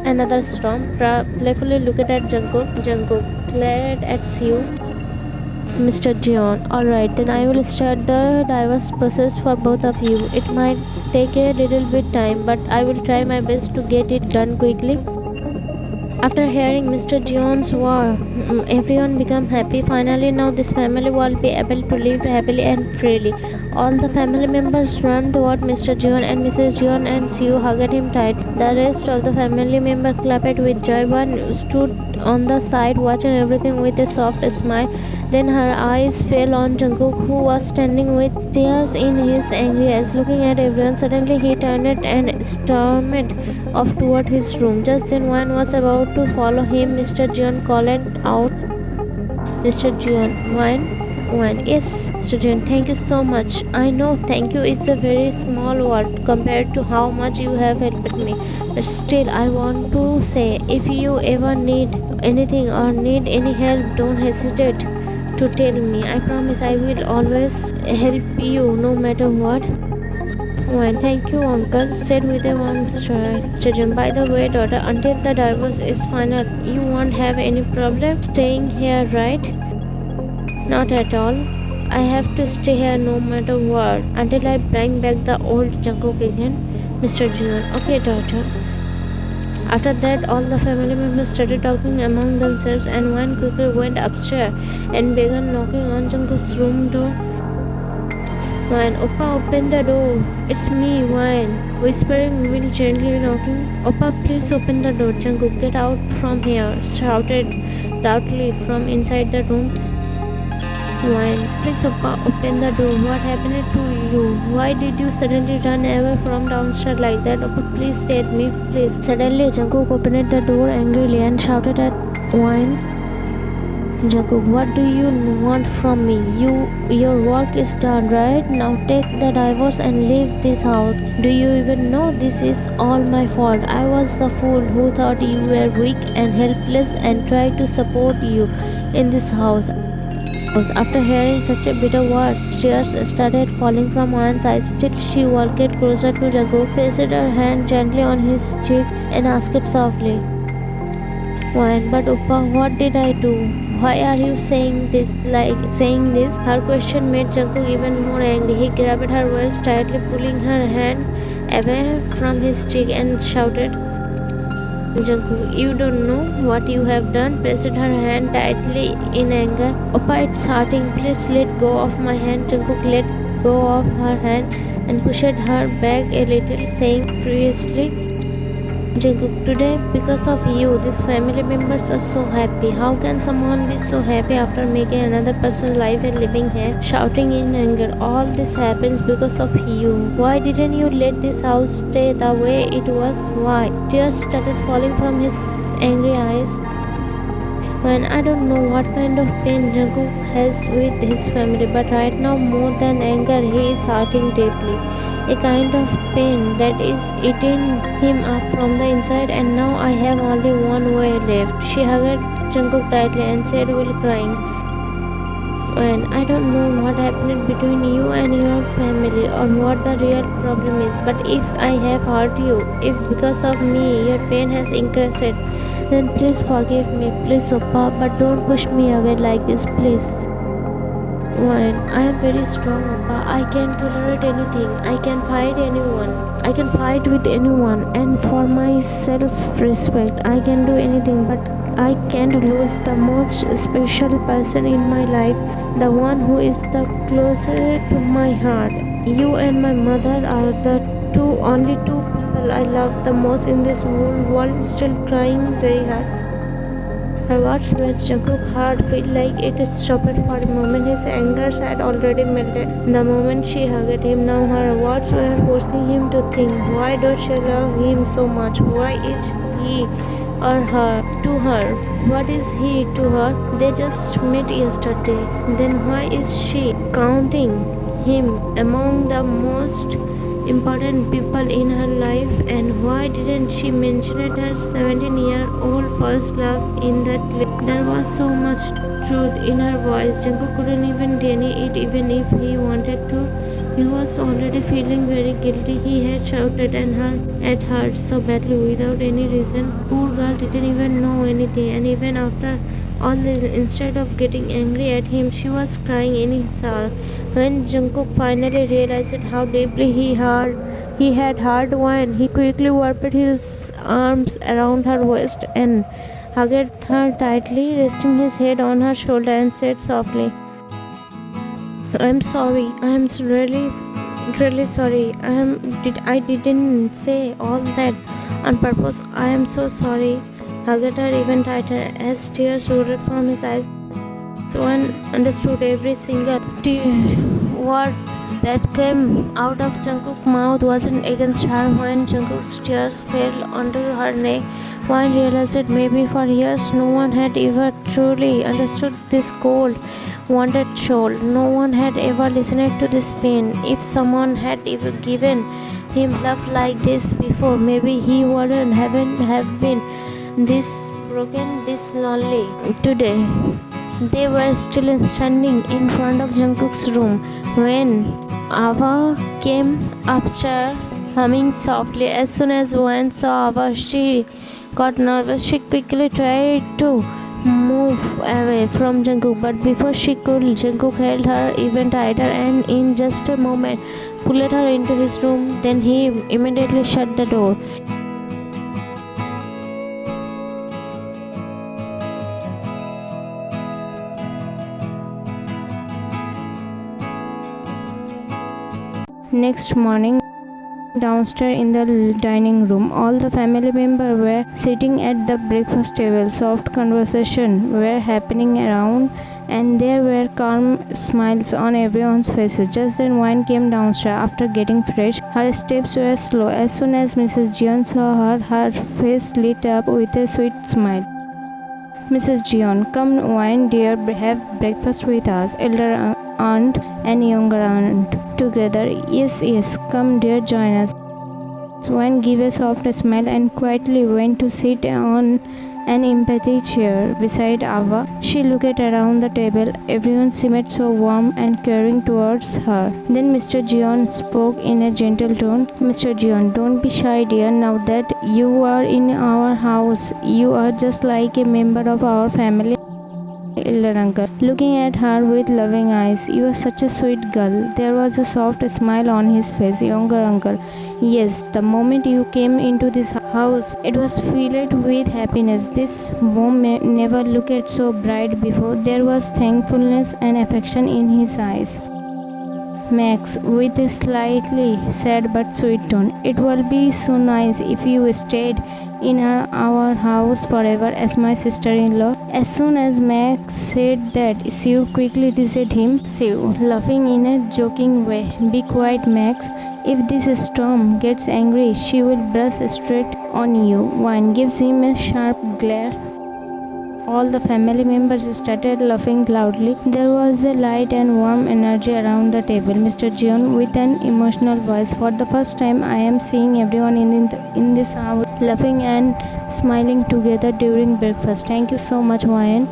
B: another storm. Playfully looked at Jungkook. Jungkook glared at Siu. Mr. Jeon, alright, then I will start the divorce process for both of you. It might take a little bit time, but I will try my best to get it done quickly. After hearing Mr. Jeon's war, everyone became happy. Finally, now this family will be able to live happily and freely. All the family members ran toward Mr. Jeon and Mrs. Jeon and Siu hugged him tight. The rest of the family members clapped with joy. One stood on the side watching everything with a soft smile. Then her eyes fell on Jungkook, who was standing with tears in his angry eyes, looking at everyone. Suddenly, he turned and stormed off toward his room. Just then, one was about to follow him. Mr. Jeon called out, Mr. Jeon, wine. Yes, student, thank you so much. I know thank you is a very small word compared to how much you have helped me. But still, I want to say, if you ever need anything or need any help, don't hesitate to tell me. I promise I will always help you no matter what. Wine, thank you, uncle, said with a warm smile. Student, by the way, daughter, until the divorce is final, you won't have any problem staying here, right? Not at all. I have to stay here no matter what until I bring back the old Jungkook again. Mr. Junior, okay, daughter. After that, all the family members started talking among themselves, and one quickly went upstairs and began knocking on Jungkook's room door. Wine, Oppa, open the door. It's me, Wine. Whispering, Will gently knocking. Oppa, please open the door. Jungkook, get out from here, shouted loudly from inside the room. Wine, please Oppa, open the door. What happened to you? Why did you suddenly run away from downstairs like that? Oppa, please tell me, please. Suddenly, Jungkook opened the door angrily and shouted at Wine. Jungkook, what do you want from me? Your work is done, right? Now take the divorce and leave this house. Do you even know this is all my fault? I was the fool who thought you were weak and helpless and tried to support you in this house. After hearing such a bitter words, tears started falling from Wine's eyes. Till she walked closer to Jungkook, placed her hand gently on his cheek, and asked softly, Wine, but Oppa, what did I do? Why are you saying this? Her question made Jungkook even more angry. He grabbed her waist tightly, pulling her hand away from his cheek and shouted, Jungkook, you don't know what you have done. Pressed her hand tightly in anger. Oppa, it's hurting. Please let go of my hand. Jungkook let go of her hand and pushed her back a little, saying furiously, Jungkook, today, because of you, these family members are so happy. How can someone be so happy after making another person's life a living hell? Shouting in anger, all this happens because of you. Why didn't you let this house stay the way it was? Why? Tears started falling from his angry eyes. Man, I don't know what kind of pain Jungkook has with his family, but right now, more than anger, he is hurting deeply. A kind of pain that is eating him up from the inside, and now I have only one way left. She hugged Jungkook tightly and said while crying, and I don't know what happened between you and your family or what the real problem is, but if I have hurt you, if because of me your pain has increased, then please forgive me, please Oppa, but don't push me away like this, please. Wine, I am very strong, Oppa. I can tolerate anything. I can fight anyone. I can fight with anyone. And for my self-respect, I can do anything. But I can't lose the most special person in my life. The one who is the closest to my heart. You and my mother are the only two people I love the most in this whole world. Still crying very hard. Her words made Jungkook's heart feel like it stopped for a moment. His anger had already melted. The moment she hugged him, now her words were forcing him to think. Why does she love him so much? Why is he or her to her? What is he to her? They just met yesterday. Then why is she counting him among the most important people in her life, and why didn't she mention her 17-year-old first love in that list? There was so much
A: truth in her voice. Jungkook couldn't even deny it even if he wanted to. He was already feeling very guilty. He had shouted at her so badly without any reason. Poor girl didn't even know anything, and even after all this, instead of getting angry at him, she was crying in his heart. When Jungkook finally realized how deeply he had hurt Wine, he quickly wrapped his arms around her waist and hugged her tightly, resting his head on her shoulder and said softly, "I'm sorry. I'm really sorry. I didn't say all that on purpose. I am so sorry." Hugged her even tighter as tears rolled from his eyes. One understood every single word that came out of Jungkook's mouth wasn't against her. When Jungkook's tears fell onto her neck, one realized that maybe for years no one had ever truly understood this cold, wounded soul. No one had ever listened to this pain. If someone had ever given him love like this before, maybe he wouldn't have been this broken, this lonely. Today, they were still standing in front of Jungkook's room when Ava came upstairs humming softly. As soon as Wan saw Ava, she got nervous. She quickly tried to move away from Jungkook, but before she could, Jungkook held her even tighter and in just a moment pulled her into his room. Then he immediately shut the door. Next morning, downstairs in the dining room, all the family members were sitting at the breakfast table. Soft conversation were happening around, and there were calm smiles on everyone's faces. Just then, Wine came downstairs after getting fresh. Her steps were slow. As soon as Mrs. Jeon saw her face lit up with a sweet smile. "Mrs. Jeon, come, Wine dear, have breakfast with us." Elder aunt and younger aunt together. Yes, come dear, join us." Swan gave a soft smile and quietly went to sit on an empty chair beside Ava. She looked around the table. Everyone seemed so warm and caring towards her. Then Mr. Jeon spoke in a gentle tone. "Mr. Jeon, don't be shy, dear. Now that you are in our house, you are just like a member of our family." Elder uncle, looking at her with loving eyes. "You are such a sweet girl." There was a soft smile on his face. Younger uncle, "Yes, the moment you came into this house, it was filled with happiness. This home never looked so bright before." There was thankfulness and affection in his eyes. Max, with a slightly sad but sweet tone, "It will be so nice if you stayed in our house forever as my sister-in-law." As soon as Max said that, Sue quickly teased him. Sue, laughing in a joking way, "Be quiet, Max. If this storm gets angry, she will brush straight on you." Wine gives him a sharp glare. All the family members started laughing loudly. There was a light and warm energy around the table. Mr. Jeon, with an emotional voice, "For the first time, I am seeing everyone in this house laughing and smiling together during breakfast. Thank you so much, Wine."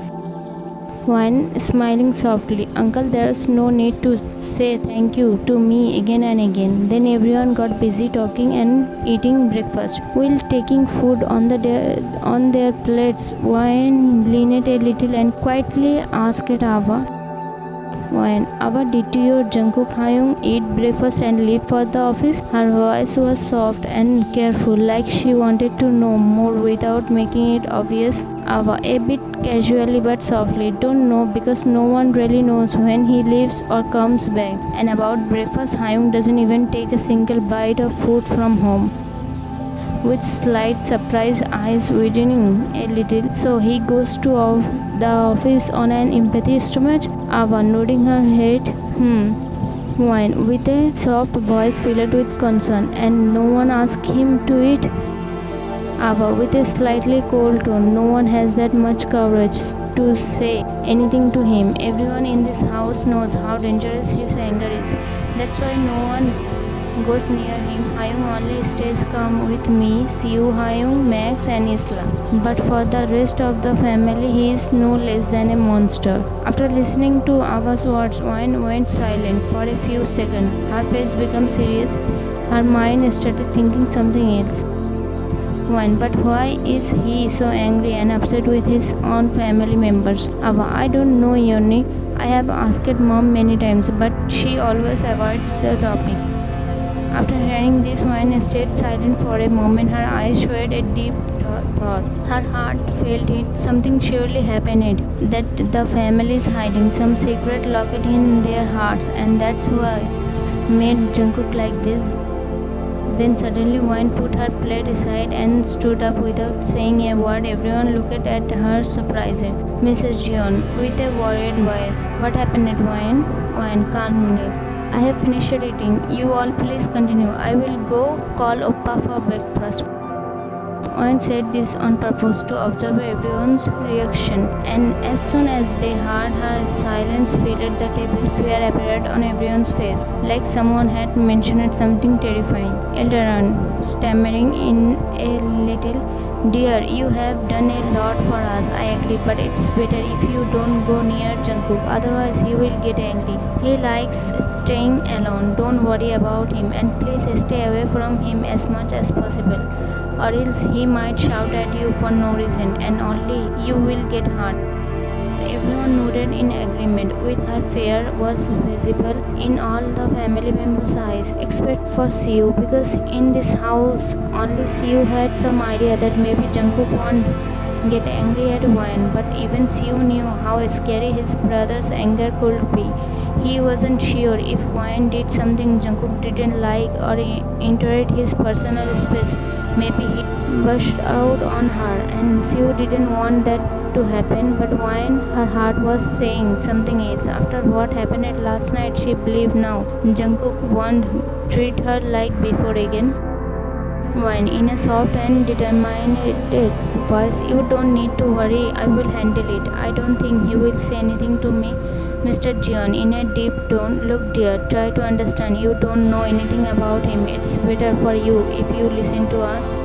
A: Wine, smiling softly, "Uncle, there's no need to say thank you to me again and again." Then everyone got busy talking and eating breakfast. While taking food on their plates, Wine leaned a little and quietly asked Ava, "Wine, Ava, did your Jungkook Hyung eat breakfast and leave for the office?" Her voice was soft and careful, like she wanted to know more without making it obvious. Ava, a bit casually but softly, "Don't know, because no one really knows when he leaves or comes back. And about breakfast, Hyung doesn't even take a single bite of food from home." With slight surprise, eyes widening a little. "So he goes to the office on an empty stomach?" Ava, nodding her head. Wine, with a soft voice filled with concern. "And no one asked him to eat?" Ava, with a slightly cold tone. "No one has that much courage to say anything to him. Everyone in this house knows how dangerous his anger is. That's why no one
C: goes near him. Hyung only stays calm with me, Siu, Hyung, Max and Isla. But for the rest of the family, he is no less than a monster. After listening to Ava's words, Wine went silent for a few seconds. Her face became serious. Her mind started thinking something else. One, but why is he so angry and upset with his own family members? Ava, I don't know, Yoni. I have asked mom many times, but she always avoids the topic. After hearing this, Wine stayed silent for a moment. Her eyes showed a deep thought. Her heart felt it. Something surely happened. That the family is hiding some secret locket in their hearts, and that's why made Jungkook like this. Then suddenly Wine put her plate aside and stood up without saying a word. Everyone looked at her surprised. Mrs. Jeon, with a worried voice. What happened at Wine? Wine, calmly. I have finished eating. You all please continue. I will go call Oppa for breakfast. Wine said this on purpose to observe everyone's reaction, and as soon as they heard her silence filled the table, fear appeared on everyone's face, like someone had mentioned something terrifying. Eldaran, stammering in a little, Dear, you have done a lot for us, I agree, but it's better if you don't go near Jungkook, otherwise he will get angry. He likes staying alone, don't worry about him, and please stay away from him as much as possible, or else he might shout at you for no reason, and only you will get hurt. Everyone nodded in agreement, with her fear was visible in all the family members' eyes, except for Siu, because in this house only Siu had some idea that maybe Jungkook won't get angry at Wine, but even Siu knew how scary his brother's anger could be. He wasn't sure if Wine did something Jungkook didn't like or entered his personal space. Maybe he burst out on her, and Siu didn't want that to happen, but Wine, her heart was saying something else. After what happened last night, she believed now Jungkook won't treat her like before again. Wine, in a soft and determined voice, you don't need to worry, I will handle it. I don't think he will say anything to me. Mr. Jeon, in a deep tone, look dear, try to understand. You don't know anything about him. It's better for you if you listen to us.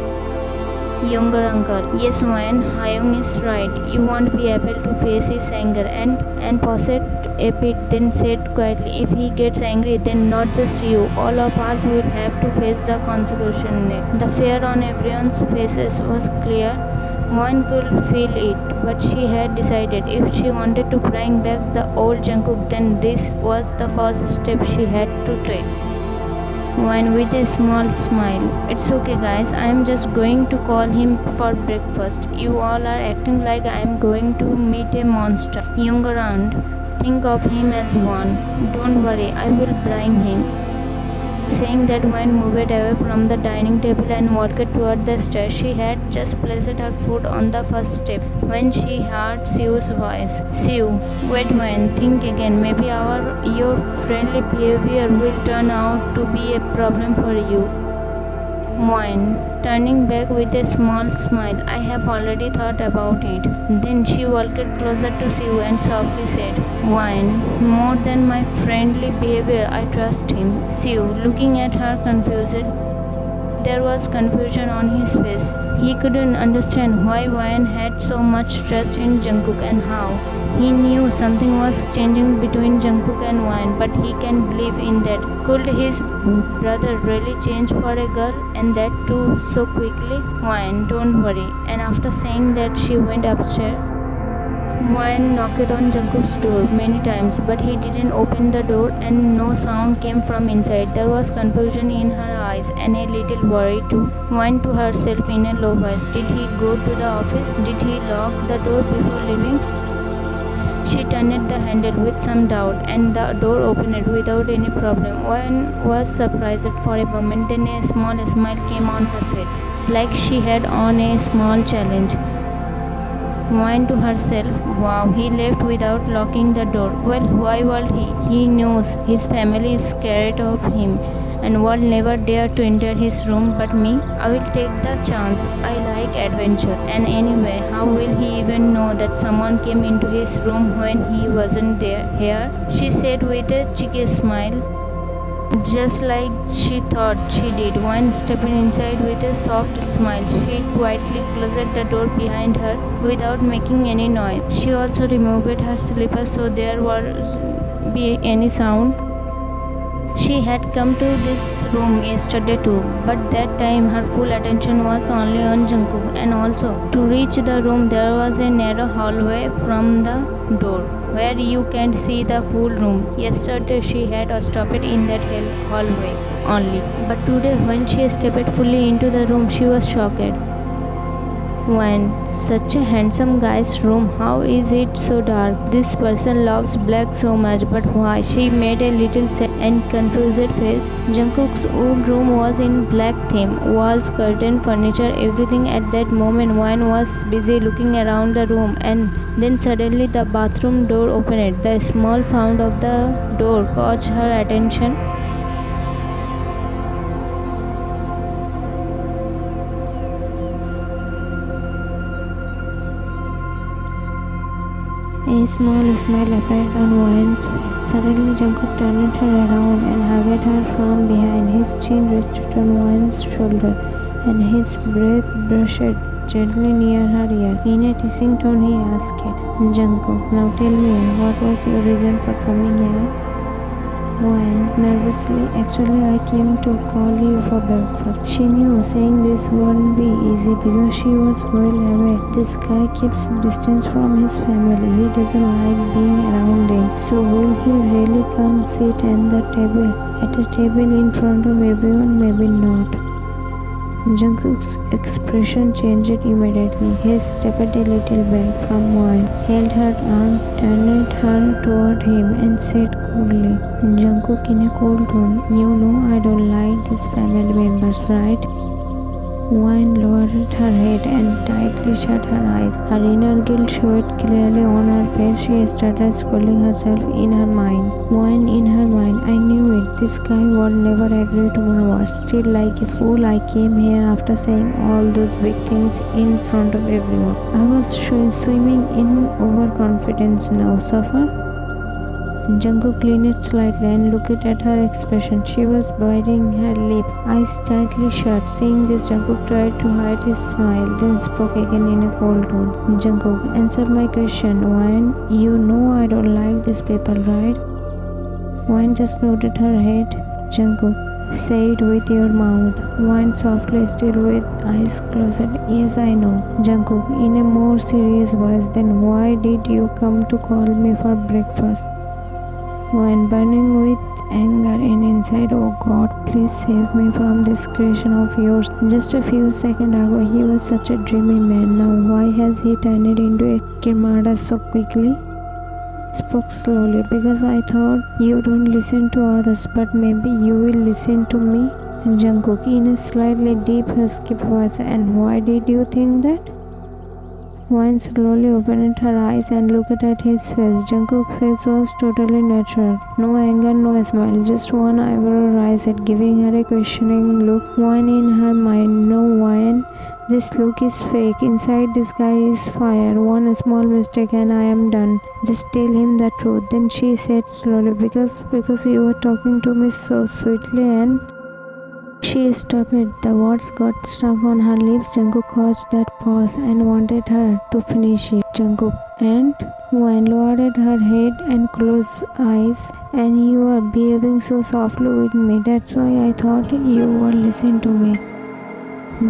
C: Younger uncle, yes, Wine, Hyung is right. You won't be able to face his anger, and paused a bit, then said quietly, if he gets angry, then not just you, all of us will have to face the consequences. The fear on everyone's faces was clear. One could feel it, but she had decided if she wanted to bring back the old Jungkook, then this was the first step she had to take. Wine with a small smile. It's okay guys, I am just going to call him for breakfast. You all are acting like I am going to meet a monster. Younger aunt, think of him as one. Don't worry, I will bring him. Saying that, Wine moved away from the dining table and walked toward the stairs. She had just placed her foot on the first step when she heard Siu's voice. Siu, wait, Wine, think again. Maybe your friendly behavior will turn out to be a problem for you. Wine, turning back with a small smile. I have already thought about it. Then she walked closer to Siu and softly said, Wine, more than my friendly behavior, I trust him. Siu, looking at her confused. There was confusion on his face. He couldn't understand why Wine had so much trust in Jungkook and how. He knew something was changing between Jungkook and Wine, but he can't believe in that. Could his brother really change for a girl, and that too so quickly? Wine, don't worry. And after saying that, she went upstairs. Wine knocked on Jungkook's door many times, but he didn't open the door and no sound came from inside. There was confusion in her eyes and a little worry too. Wine to herself in a low voice, did he go to the office? Did he lock the door before leaving? She turned the handle with some doubt, and the door opened without any problem. Wine was surprised for a moment, then a small smile came on her face, like she had won a small challenge. Wine to herself, wow, he left without locking the door. Well, why would he? He knows his family is scared of him and will never dare to enter his room but me. I will take the chance. I like adventure. And anyway, how will he even know that someone came into his room when he wasn't there? Here, she said with a cheeky smile. just like she thought she did. When stepping inside with a soft smile, she quietly closed the door behind her without making any noise. She also removed her slippers so there was be any sound. She had come to this room yesterday too, but that time her full attention was only on Jungkook, and also to reach the room there was a narrow hallway from the door where you can see the full room. Yesterday she had stopped in that hallway only, but today when she stepped fully into the room she was shocked. When such a handsome guy's room, how is it so dark? This person loves black so much, but why? She made a little sad and confused face. Jungkook's old room was in black theme, walls, curtain, furniture, everything. At that moment, Wayne was busy looking around the room, and then suddenly the bathroom door opened. The small sound of the door caught her attention.
B: A small smile appeared on Wayne's face. Suddenly, Jungkook turned her around and hugged her from behind. His chin rested on Wayne's shoulder, and his breath brushed gently near her ear. In a teasing tone, he asked, "Jungkook, now tell me, what was your reason for coming here?" Wayne nervously, "Actually, I came to call you for breakfast." She knew saying this wouldn't be easy because she was well aware this guy keeps distance from his family. He doesn't like being around them. So will he really come sit at a table in front of everyone? Maybe not. Jungkook's expression changed immediately. He stepped a little back from Wayne, held her arm, turned her toward him, and said coolly, "Jungkook," in a cold tone, "you know I don't like these family members, right?" Wayne lowered her head and tightly shut her eyes. Her inner guilt showed clearly on her face. She started scolding herself in her mind. Wayne, in her mind, "I knew it. This guy would never agree to my words. Still, like a fool, I came here after saying all those big things in front of everyone. I was swimming in overconfidence. Now suffer?" Jungkook leaned slightly and looked at her expression. She was biting her lips, eyes tightly shut. Seeing this, Jungkook tried to hide his smile, then spoke again in a cold tone. "Jungkook, answer my question. Wayne, you know I don't like these people, right?" Wayne just nodded her head. "Jungkook, say it with your mouth." Wayne softly, still with eyes closed. "Yes, I know." Jungkook, in a more serious voice, "Then why did you come to call me for breakfast?" Wayne, burning with anger and inside, "Oh God, please save me from this creation of yours. Just a few seconds ago he was such a dreamy man. Now why has he turned into a Kirmada so quickly?" Spoke slowly, "Because I thought you don't listen to others, but maybe you will listen to me." Jungkook, in a slightly deep husky voice, "And why did you think that?" Wayne slowly opened her eyes and looked at his face. Jungkook's face was totally natural. No anger, no smile, just one eyebrow raised, giving her a questioning look. Wayne, in her mind, "No, Wayne, this look is fake. Inside this guy is fire. One small mistake and I am done. Just tell him the truth." Then she said slowly, because you were talking to me so sweetly and..." She stopped. The words got stuck on her lips. Jungkook caught that pause and wanted her to finish it. "Jungkook, and..." Wayne lowered her head and closed eyes. "And you are behaving so softly with me. That's why I thought you would listen to me."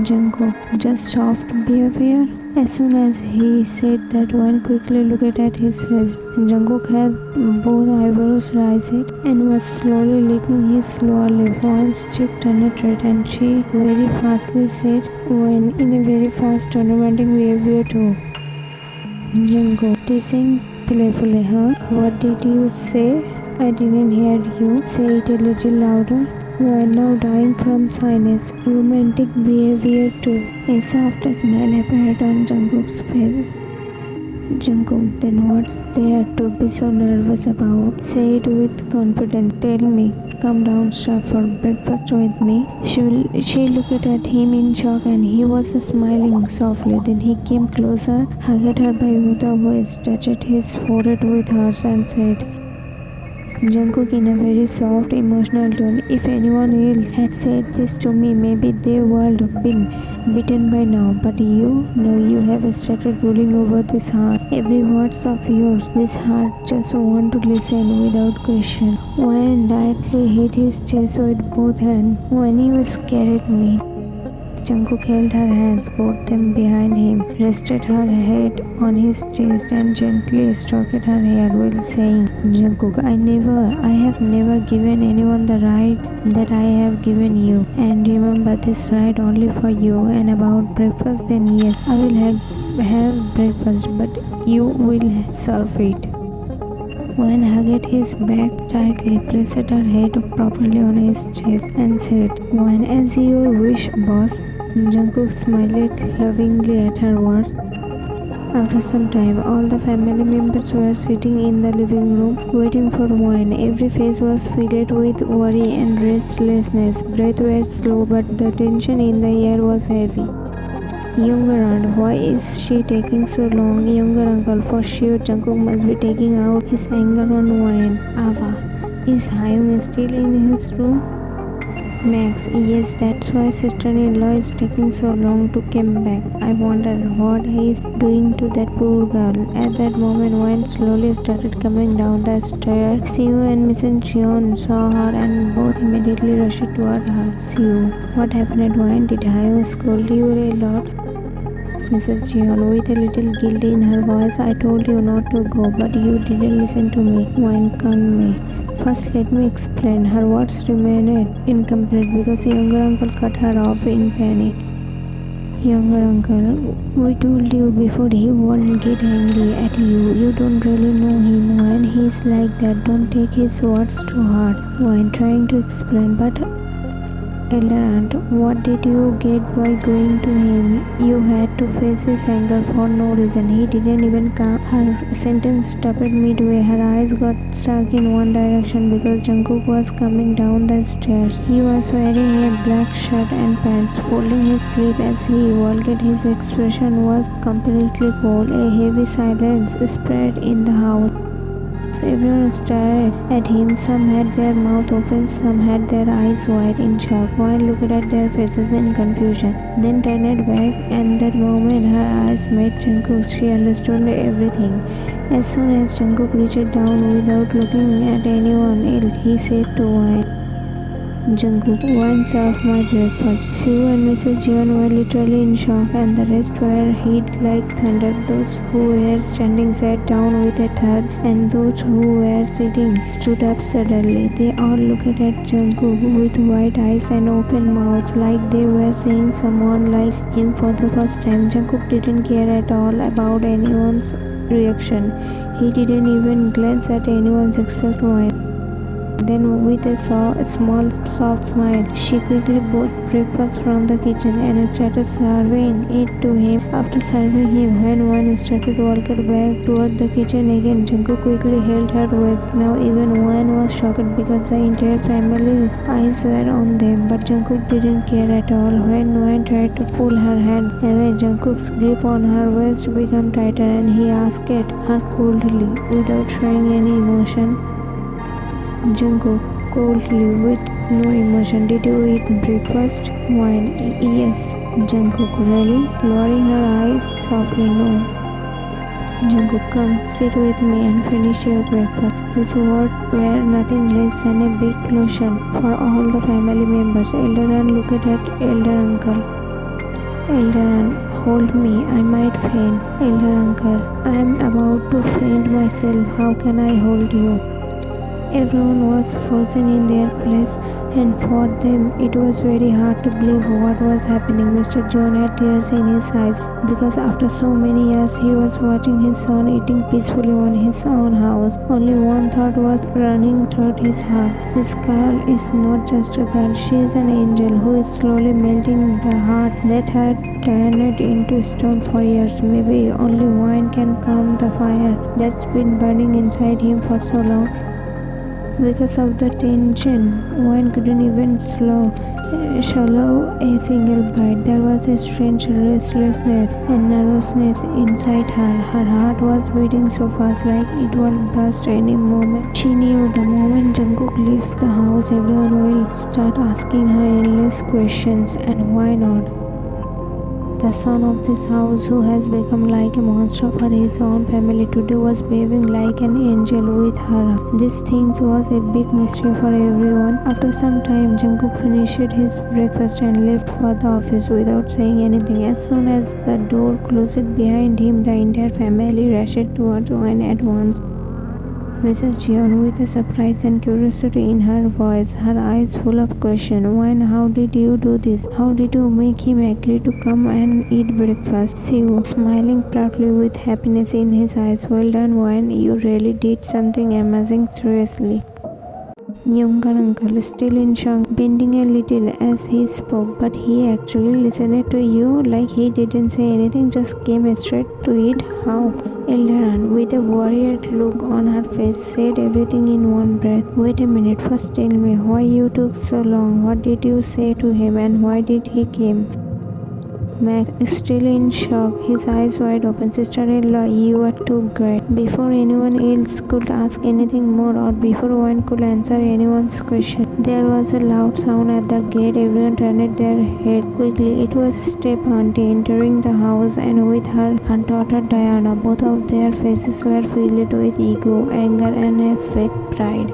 B: Jungkook, "Just soft behavior?" As soon as he said that, Wayne quickly looked at his face. Jungkook had both eyebrows raised and was slowly licking his lower lip. Wayne's cheek turned red and she very fastly said, "Wayne," in a very fast tone, "romantic behavior too." Jungkook, teasing playfully, "Huh? What did you say? I didn't hear you. Say it a little louder." Wayne, now dying from shyness. "Romantic behavior too." A soft smile appeared on Jungkook's face. Jungkook, "Then what's there to be so nervous about? Say it with confidence. Tell me. Come downstairs for breakfast with me." She looked at him in shock and he was smiling softly. Then he came closer, hugged her by the waist, touched his forehead with hers and said, Jungkook in a very soft, emotional tone. If anyone else had said this to me, maybe they would have been beaten by now. But you know you have started ruling over this heart. Every word of yours, this heart just want to listen without question. Wayne lightly hit his chest with both hands. When he was carried me. Jungkook held her hands, both them behind him, rested her head on his chest and gently stroked her hair while saying, Jungkook, I have never given anyone the right that I have given you. And remember this right only for you. And about breakfast, then yes, I will have breakfast, but you will serve it. When hugged his back tightly, placed her head properly on his chest and said, When as your wish, boss. Jungkook smiled lovingly at her words. After some time, all the family members were sitting in the living room, waiting for wine. Every face was filled with worry and restlessness. Breath was slow, but the tension in the air was heavy. Younger aunt, why is she taking so long? Younger uncle, for sure Jungkook must be taking out his anger on Wayne. Ava, is Hyung still in his room? Max, yes, that's why sister-in-law is taking so long to come back. I wonder what he is doing to that poor girl. At that moment, Wayne slowly started coming down the stairs. Siu and Mrs. Jeon saw her and both immediately rushed toward her. Siu, what happened, Wayne? Did Hyung scold you a lot? Mrs. Jeon, with a little guilt in her voice, I told you not to go, but you didn't listen to me. Wayne calmed me. First, let me explain. Her words remained incomplete because younger uncle cut her off in panic. Younger uncle, we told you before he won't get angry at you. You don't really know him. When he's like that, don't take his words too hard. Wayne trying to explain, but elder aunt, what did you get by going to him? You had to face his anger for no reason. He didn't even come. Her sentence stopped midway. Her eyes got stuck in one direction because Jungkook was coming down the stairs. He was wearing a black shirt and pants, folding his sleeve as he walked. His expression was completely cold. A heavy silence spread in the house. Everyone stared at him. Some had their mouth open, some had their eyes wide in shock. One looked at their faces in confusion, then turned back, and that moment her eyes met Jungkook's. She understood everything. As soon as Jungkook reached down without looking at anyone else, he said to Wayne, Jungkook, Wayne served my breakfast. Siu and Mrs. Jeon were literally in shock, and the rest were hit like thunder. Those who were standing sat down with a thud, and those who were sitting stood up suddenly. They all looked at Jungkook with wide eyes and open mouths, like they were seeing someone like him for the first time. Jungkook didn't care at all about anyone's reaction. He didn't even glance at anyone's except Wayne. Then, with a small, soft smile, she quickly brought breakfast from the kitchen and started serving it to him. After serving him, when one started walking back toward the kitchen again, Jungkook quickly held her waist. Now even one was shocked because the entire family's eyes were on them, but Jungkook didn't care at all. When one tried to pull her hand away, Jungkook's grip on her waist became tighter, and he asked her coldly, without showing any emotion. Jungkook, coldly, with no emotion, did you eat breakfast? Wayne, yes. Jungkook, really? Lowering her eyes softly, no. Jungkook, come, sit with me and finish your breakfast. His words were nothing less than a big lotion for all the family members. Elder aunt looked at elder uncle. Elder aunt, hold me, I might faint. Elder uncle, I am about to faint myself. How can I hold you? Everyone was frozen in their place, and for them it was very hard to believe what was happening. Mr. John had tears in his eyes because after so many years he was watching his son eating peacefully on his own house. Only one thought was running through his heart. This girl is not just a girl, she is an angel who is slowly melting the heart that had turned into stone for years. Maybe only wine can calm the fire that's been burning inside him for so long. Because of the tension, Wayne couldn't even swallow swallow a single bite. There was a strange restlessness and nervousness inside her. Her heart was beating so fast, like it would burst any moment. She knew the moment Jungkook leaves the house, everyone will start asking her endless questions, and why not? The son of this house, who has become like a monster for his own family today, was behaving like an angel with her. This thing was a big mystery for everyone. After some time, Jungkook finished his breakfast and left for the office without saying anything. As soon as the door closed behind him, the entire family rushed towards Wayne at once. Mrs. Jeon, with a surprise and curiosity in her voice, her eyes full of question. Wayne, how did you do this? How did you make him agree to come and eat breakfast? Siwoo, smiling proudly with happiness in his eyes. Well done, Wayne. You really did something amazing, seriously. Younger uncle, still in shock, bending a little as he spoke, but he actually listened to you like he didn't say anything, just came straight to it. How? Elder aunt, with a worried look on her face, said everything in one breath. Wait a minute, first tell me why you took so long. What did you say to him and why did he came? Max, still in shock, his eyes wide open. Sister-in-law, you are too great. Before anyone else could ask anything more or before one could answer anyone's question, there was a loud sound at the gate. Everyone turned their head quickly. It was Step Auntie entering the house and with her daughter Diana. Both of their faces were filled with ego, anger and a fake pride.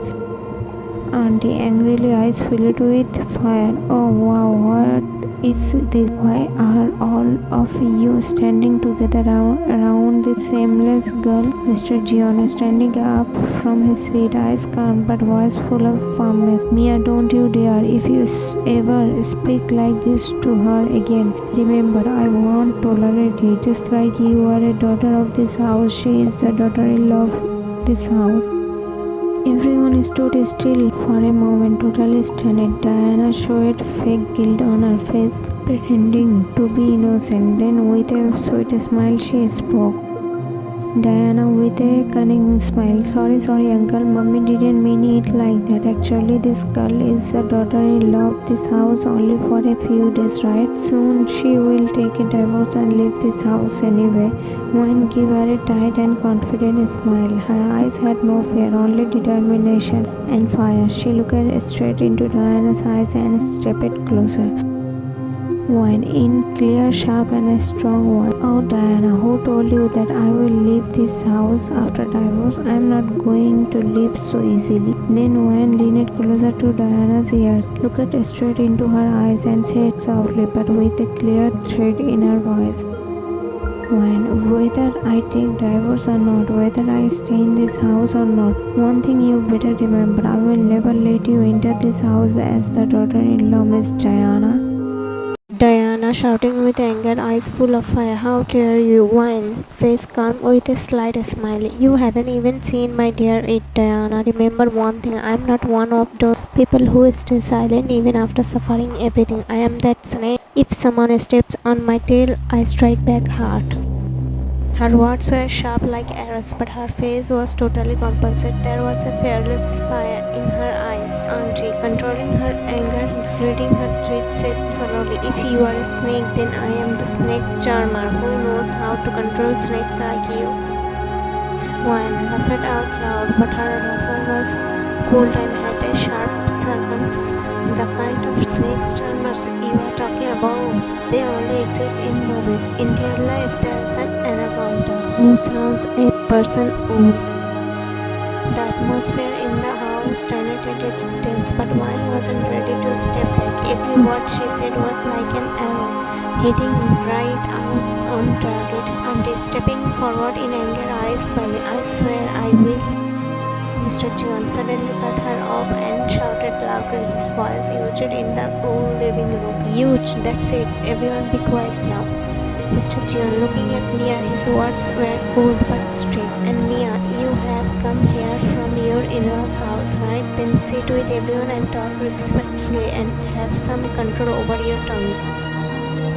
B: Auntie, angrily, eyes filled with fire. Oh wow, what is this? Why are all of you standing together around this shameless girl? Mr. Jeon, standing up from his seat, eyes calm but voice full of firmness. Mia, don't you dare. If you ever speak like this to her again, remember, I won't tolerate it. Just like you are a daughter of this house, she is the daughter-in-law of this house. Everyone stood still for a moment, totally stunned. Diana showed fake guilt on her face, pretending to be innocent. Then, with a sweet smile, she spoke. Diana, with a cunning smile, sorry, uncle. Mummy didn't mean it like that. Actually, this girl is the daughter-in-law of this house only for a few days, right? Soon she will take a divorce and leave this house anyway. Wayne gave her a tight and confident smile. Her eyes had no fear, only determination and fire. She looked straight into Diana's eyes and stepped closer. Wayne, in clear, sharp and strong voice. Oh Diana, who told you that I will leave this house after divorce? I am not going to leave so easily. Then Wayne leaned closer to Diana's ear, looked straight into her eyes and said softly but with a clear threat in her voice. Wayne, whether I take divorce or not, whether I stay in this house or not, one thing you better remember, I will never let you enter this house as the daughter-in-law, Miss Diana. Diana, shouting with anger, eyes full of fire. How dare you? Wayne, face calm with a slight smile. You haven't even seen my dear it, Diana. Remember one thing, I am not one of those people who stay silent even after suffering everything. I am that snake. If someone steps on my tail, I strike back hard. Her words were sharp like arrows, but her face was totally composite. There was a fearless fire in her eyes. Auntie, controlling her anger, reading her threat, said slowly, if you are a snake, then I am the snake charmer who knows how to control snakes like you. Wayne laughed out loud, but her laughter was cold and had a sharp sarcasm. The kind of snake charmers you are talking about, they only exist in movies. In real life, there is an anaconda who sounds a person wound. The atmosphere in the house turned tense, but Wayne wasn't ready to step back. Every word she said was like an arrow, hitting right out on target. Auntie, stepping forward in anger, eyes burning. I swear I will. Mr. Jeon suddenly cut her off and shouted loudly, his voice huge in the whole living room. Huge, that's it. Everyone be quiet now. Mr. Jeon looking at Mia, his words were cold but strict. And Mia, you have come here from your in-laws' house, right? Then sit with everyone and talk respectfully and have some control over your tongue.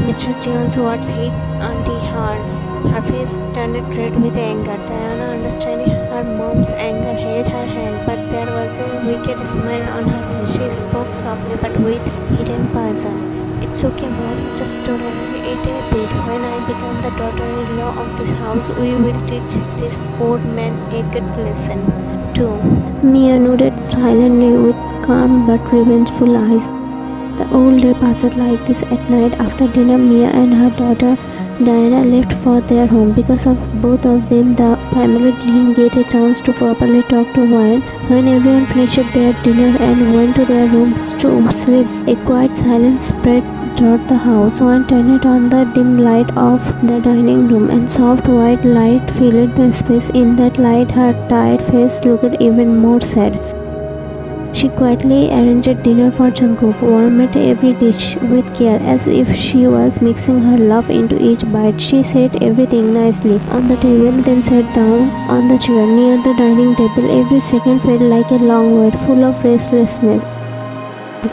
B: Mr. Jeon's words hit Auntie hard. Her face turned red with anger. Diana, understanding her mom's anger, held her hand, but there was a weak wicked smile on her face. She spoke softly but with hidden passion. It's okay, Mom. Just tolerate it a bit. When I become the daughter-in-law of this house, we will teach this old man a good lesson, too. Mia nodded silently with calm but revengeful eyes. The whole day passed like this. At night after dinner, Mia and her daughter Diana left for their home. Because of both of them, the family didn't get a chance to properly talk to Wayne. When everyone finished their dinner and went to their rooms to sleep, a quiet silence spread throughout the house. One turned on the dim light of the dining room, and soft white light filled the space. In that light, her tired face looked even more sad. She quietly arranged dinner for Jungkook, warmed every dish with care as if she was mixing her love into each bite. She set everything nicely on the table, then sat down on the chair near the dining table. Every second felt like a long wait, full of restlessness.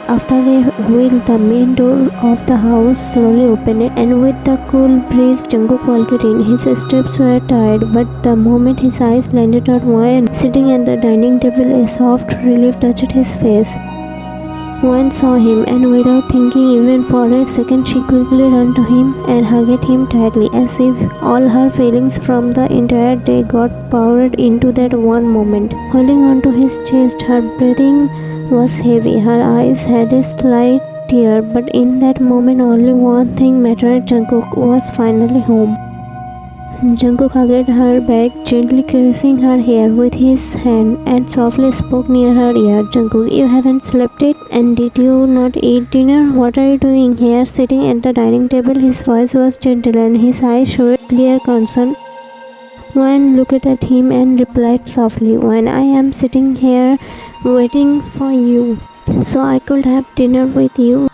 B: After a while, the main door of the house slowly opened, and with the cool breeze, Jungkook walked in. His steps were tired, but the moment his eyes landed on Wayne sitting at the dining table, a soft relief touched his face. Wayne saw him, and without thinking even for a second, she quickly ran to him and hugged him tightly, as if all her feelings from the entire day got poured into that one moment. Holding on to his chest, her breathing was heavy. Her eyes had a slight tear, but in that moment only one thing mattered. Jungkook was finally home. Jungkook hugged her back, gently caressing her hair with his hand, and softly spoke near her ear. Jungkook, you haven't slept yet? And did you not eat dinner? What are you doing here, sitting at the dining table? His voice was gentle and his eyes showed clear concern. Wayne looked at him and replied softly, When I am sitting here waiting for you, so I could have dinner with you.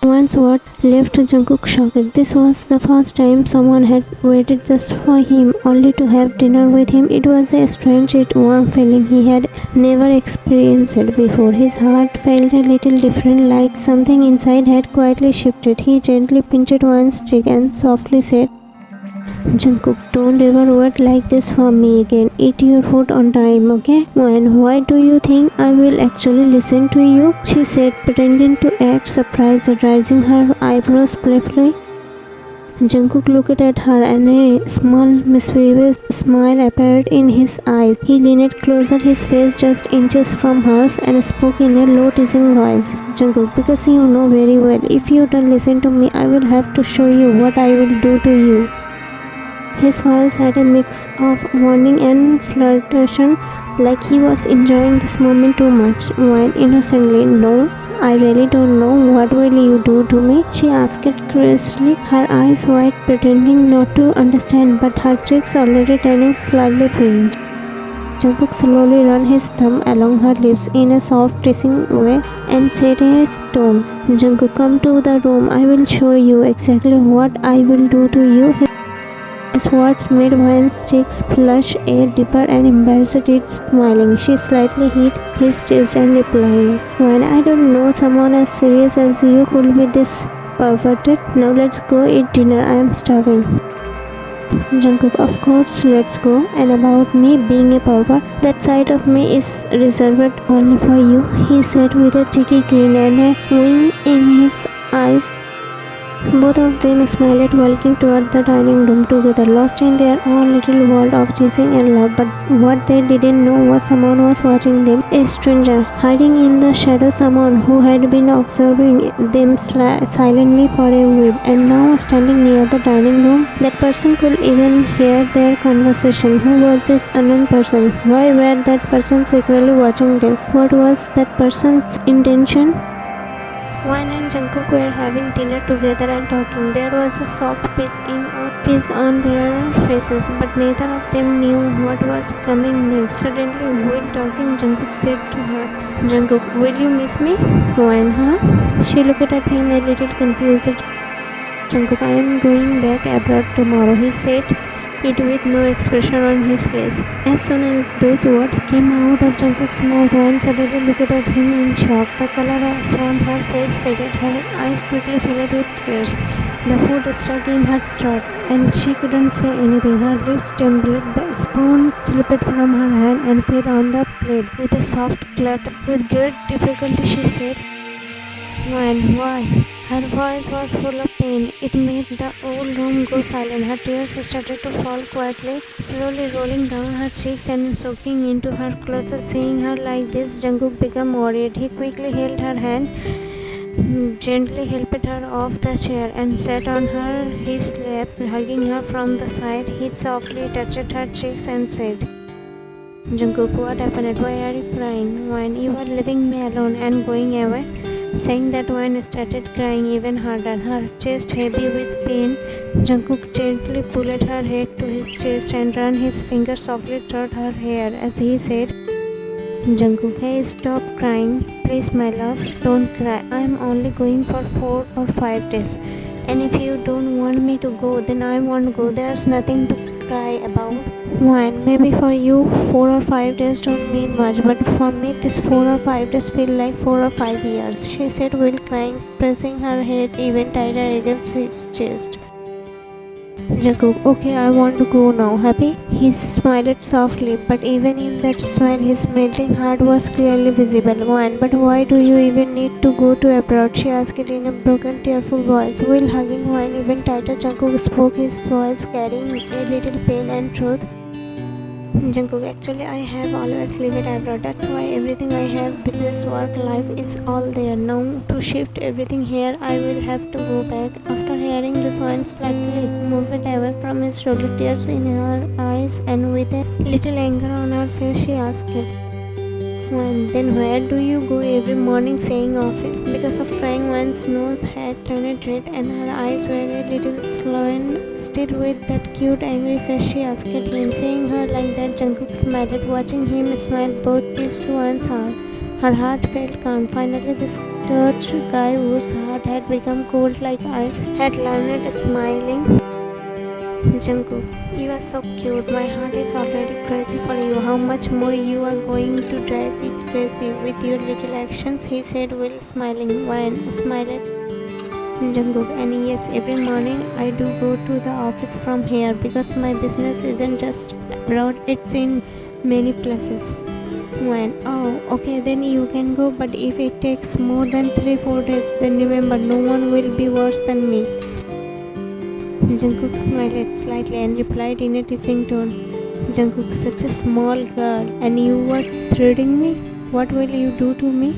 B: Once what left Jungkook shocked. This was the first time someone had waited just for him, only to have dinner with him. It was a strange yet warm feeling he had never experienced before. His heart felt a little different, like something inside had quietly shifted. He gently pinched Wayne's cheek and softly said, Jungkook, don't ever wait like this for me again. Eat your food on time, okay? And why do you think I will actually listen to you? She said, pretending to act surprised, raising her eyebrows playfully. Jungkook looked at her and a small mischievous smile appeared in his eyes. He leaned closer, his face just inches from hers, and spoke in a low teasing voice. Jungkook, because you know very well, if you don't listen to me, I will have to show you what I will do to you. His voice had a mix of warning and flirtation, like he was enjoying this moment too much. Wayne innocently, No, I really don't know. What will you do to me? She asked curiously, her eyes wide, pretending not to understand, but her cheeks already turning slightly pink. Jungkook slowly ran his thumb along her lips in a soft teasing way and said in a tone, Jungkook, come to the room. I will show you exactly what I will do to you. His words made Wayne's cheeks flush a deeper and embarrassed it smiling. She slightly hit his chest and replied, Wayne, I don't know someone as serious as you could be this perverted. Now let's go eat dinner. I am starving. Jungkook, of course, let's go. And about me being a pervert, that side of me is reserved only for you, he said with a cheeky grin and a wink in his eyes. Both of them smiled, walking toward the dining room together, lost in their own little world of chasing and love. But what they didn't know was someone was watching them, a stranger, hiding in the shadows, someone who had been observing them silently for a while, and now standing near the dining room. That person could even hear their conversation. Who was this unknown person? Why were that person secretly watching them? What was that person's intention? Wayne and Jungkook were having dinner together and talking. There was a soft peace on their faces, but neither of them knew what was coming next. Suddenly, while talking, Jungkook said to her, Jungkook, will you miss me? Wayne, huh? She looked at him a little confused. Jungkook, I am going back abroad tomorrow, he said it with no expression on his face. As soon as those words came out of Jungkook's mouth, Wayne suddenly looked at him in shock. The color from her face faded. Her eyes quickly filled with tears. The food stuck in her throat, and she couldn't say anything. Her lips trembled. The spoon slipped from her hand and fell on the plate with a soft clatter. With great difficulty, she said, Why? Her voice was full of pain. It made the whole room go silent. Her tears started to fall quietly, slowly rolling down her cheeks and soaking into her clothes. Seeing her like this, Jungkook became worried. He quickly held her hand, gently helped her off the chair, and sat on his lap, hugging her from the side. He softly touched her cheeks and said, Jungkook, what happened? Why are you crying? When you are leaving me alone and going away? Saying that, Wayne started crying even harder, her chest heavy with pain. Jungkook gently pulled her head to his chest and ran his fingers softly through her hair as he said, Jungkook, hey, stop crying. Please, my love, don't cry. I am only going for 4 or 5 days. And if you don't want me to go, then I won't go. There's nothing to cry about. One, maybe for you 4 or 5 days don't mean much, but for me this 4 or 5 days feel like 4 or 5 years, she said while crying, pressing her head even tighter against his chest. Jungkook, okay, I want to go now. Happy? He smiled softly, but even in that smile, his melting heart was clearly visible. One, but why do you even need to go to abroad? She asked in a broken, tearful voice. While hugging Wine even tighter, Jungkook spoke, his voice carrying a little pain and truth. Jungkook, actually I have always lived abroad. That's why everything I have, business, work, life is all there. Now to shift everything here, I will have to go back. After hearing this, Wine slightly moved away from his shoulder, tears in her eyes and with a little anger on her face, she asked it. Then where do you go every morning? Saying office. Because of crying, One's nose had turned red and her eyes were a little swollen. Still with that cute angry face, she asked him. Seeing her like that, Jungkook smiled. Watching him smile brought peace to One's heart. Her heart felt calm. Finally, this touched guy whose heart had become cold like ice had learned smiling. Jungkook, you are so cute. My heart is already crazy for you. How much more you are going to drive it crazy with your little actions? He said while smiling. Wine smiled. Jungkook, and yes, every morning I do go to the office from here because my business isn't just abroad, it's in many places. Wine, oh, okay, then you can go, but if it takes more than 3-4 days, then remember, no one will be worse than me. Jungkook smiled slightly and replied in a teasing tone, Jungkook, such a small girl, and you were threatening me? What will you do to me?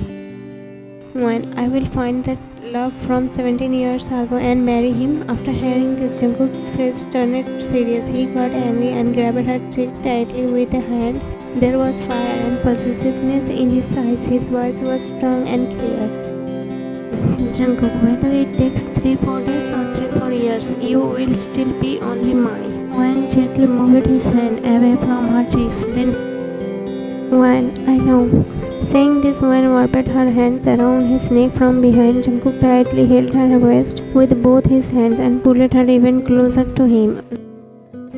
B: When I will find that love from 17 years ago and marry him. After hearing this, Jungkook's face turned serious. He got angry and grabbed her cheek tightly with a hand. There was fire and possessiveness in his eyes. His voice was strong and clear. Jungkook, whether it takes 3-4 days or 3-4 years, you will still be only mine. Wang gently moved his hand away from her cheeks. Then, Wang, I know. Saying this, Wang wrapped her hands around his neck from behind. Jungkook tightly held her waist with both his hands and pulled her even closer to him.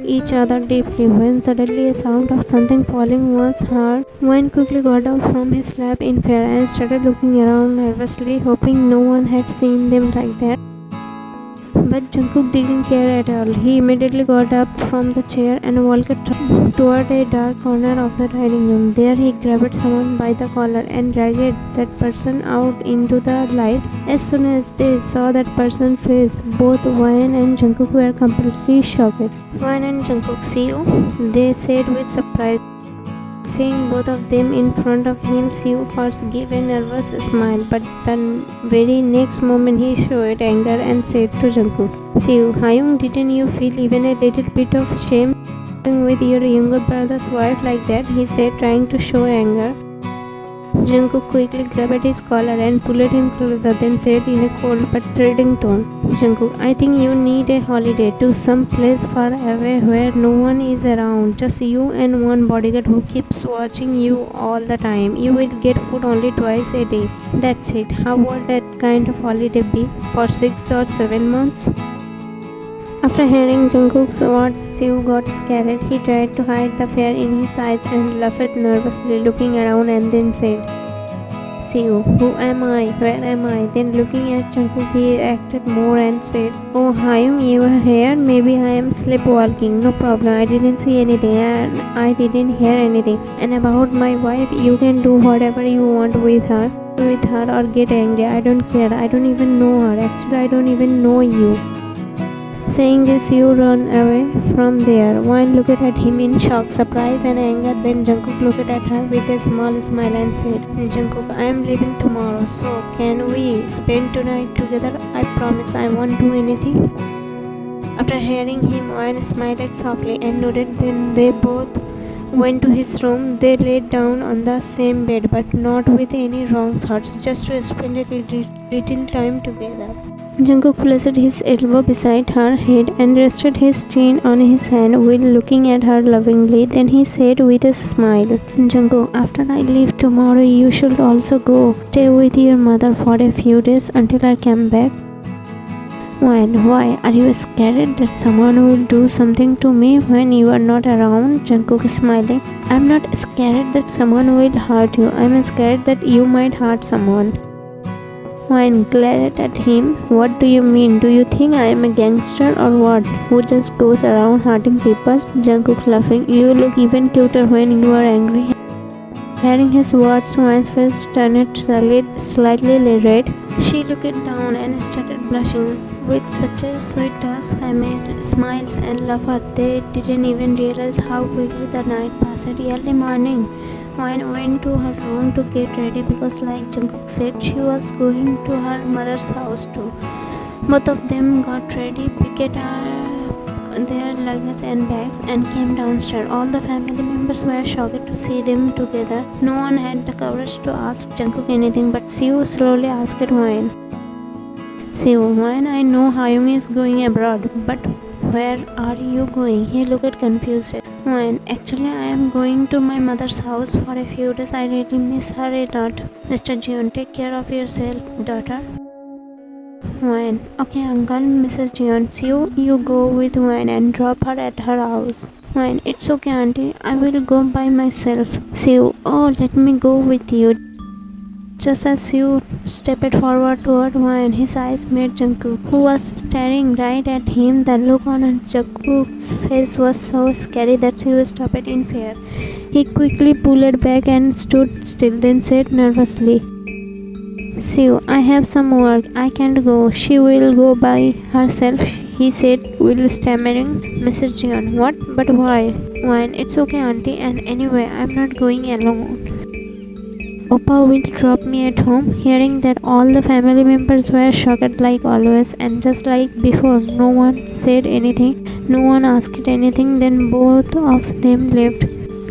B: Each other deeply when suddenly a sound of something falling was heard. Wayne quickly got up from his lap in fear and started looking around nervously, hoping no one had seen them like that. But Jungkook didn't care at all. He immediately got up from the chair and walked toward a dark corner of the dining room. There he grabbed someone by the collar and dragged that person out into the light. As soon as they saw that person's face, both Wayne and Jungkook were completely shocked. Wayne and Jungkook, see you? They said with surprise. Seeing both of them in front of him, Siu first gave a nervous smile, but the very next moment he showed anger and said to Jungkook, Siu, Hyung, didn't you feel even a little bit of shame with your younger brother's wife like that? He said, trying to show anger. Jungkook quickly grabbed his collar and pulled him closer, then said in a cold but threatening tone, Jungkook, I think you need a holiday to some place far away where no one is around, just you and one bodyguard who keeps watching you all the time. You will get food only twice a day. That's it. How would that kind of holiday be for 6 or 7 months? After hearing Jungkook's words, Siu got scared. He tried to hide the fear in his eyes and laughed nervously, looking around and then said, "Siu, who am I? Where am I?" Then looking at Jungkook, he acted more and said, "Oh Hyung, you are here? Maybe I am sleepwalking. No problem. I didn't see anything and I didn't hear anything. And about my wife, you can do whatever you want with her or get angry. I don't care. I don't even know her. Actually, I don't even know you." Saying this, you run away from there. Wayne looked at him in shock, surprise, and anger. Then Jungkook looked at her with a small smile and said, "Jungkook, I am leaving tomorrow, so can we spend tonight together? I promise I won't do anything." After hearing him, Wayne smiled softly and nodded. Then they both went to his room. They laid down on the same bed, but not with any wrong thoughts, just to spend a little time together. Jungkook placed his elbow beside her head and rested his chin on his hand while looking at her lovingly. Then he said with a smile, "Jungkook, after I leave tomorrow, you should also go stay with your mother for a few days until I come back." Why? Are you scared that someone will do something to me when you are not around?" Jungkook smiling. "I'm not scared that someone will hurt you. I'm scared that you might hurt someone." Wayne glared at him. "What do you mean? Do you think I am a gangster or what, who just goes around hurting people?" Jungkook laughing. "You look even cuter when you are angry." Hearing his words, Wayne's face turned slightly red. She looked down and started blushing. With such a sweet touch, family smiles and laughter, they didn't even realize how quickly the night passed. Early morning, Wayne went to her room to get ready because, like Jungkook said, she was going to her mother's house too. Both of them got ready, picked their luggage and bags, and came downstairs. All the family members were shocked to see them together. No one had the courage to ask Jungkook anything, but Siu slowly asked Wayne, "Siu, Wayne, I know Hyung is going abroad, but where are you going?" He looked confused. "Wayne, actually I am going to my mother's house for a few days. I really miss her a lot." "Mr. Jeon, take care of yourself, daughter." Wayne, "Okay uncle." Mrs. Jeon, you go with Wayne and drop her at her house." Wayne, "It's okay auntie, I will go by myself." Siu, "Oh, let me go with you." Just as Siu stepped forward toward Wayne, his eyes met Jungkook, who was staring right at him. The look on Jungkook's face was so scary that Siu stopped in fear. He quickly pulled back and stood still, then said nervously, "Siu, I have some work. I can't go." "She will go by herself," he said, while stammering. Mrs. Jeon, "What? But why?" Wayne, "It's okay auntie, and anyway, I'm not going alone. Oppa will drop me at home." Hearing that, all the family members were shocked like always, and just like before, no one said anything, no one asked anything. Then both of them left.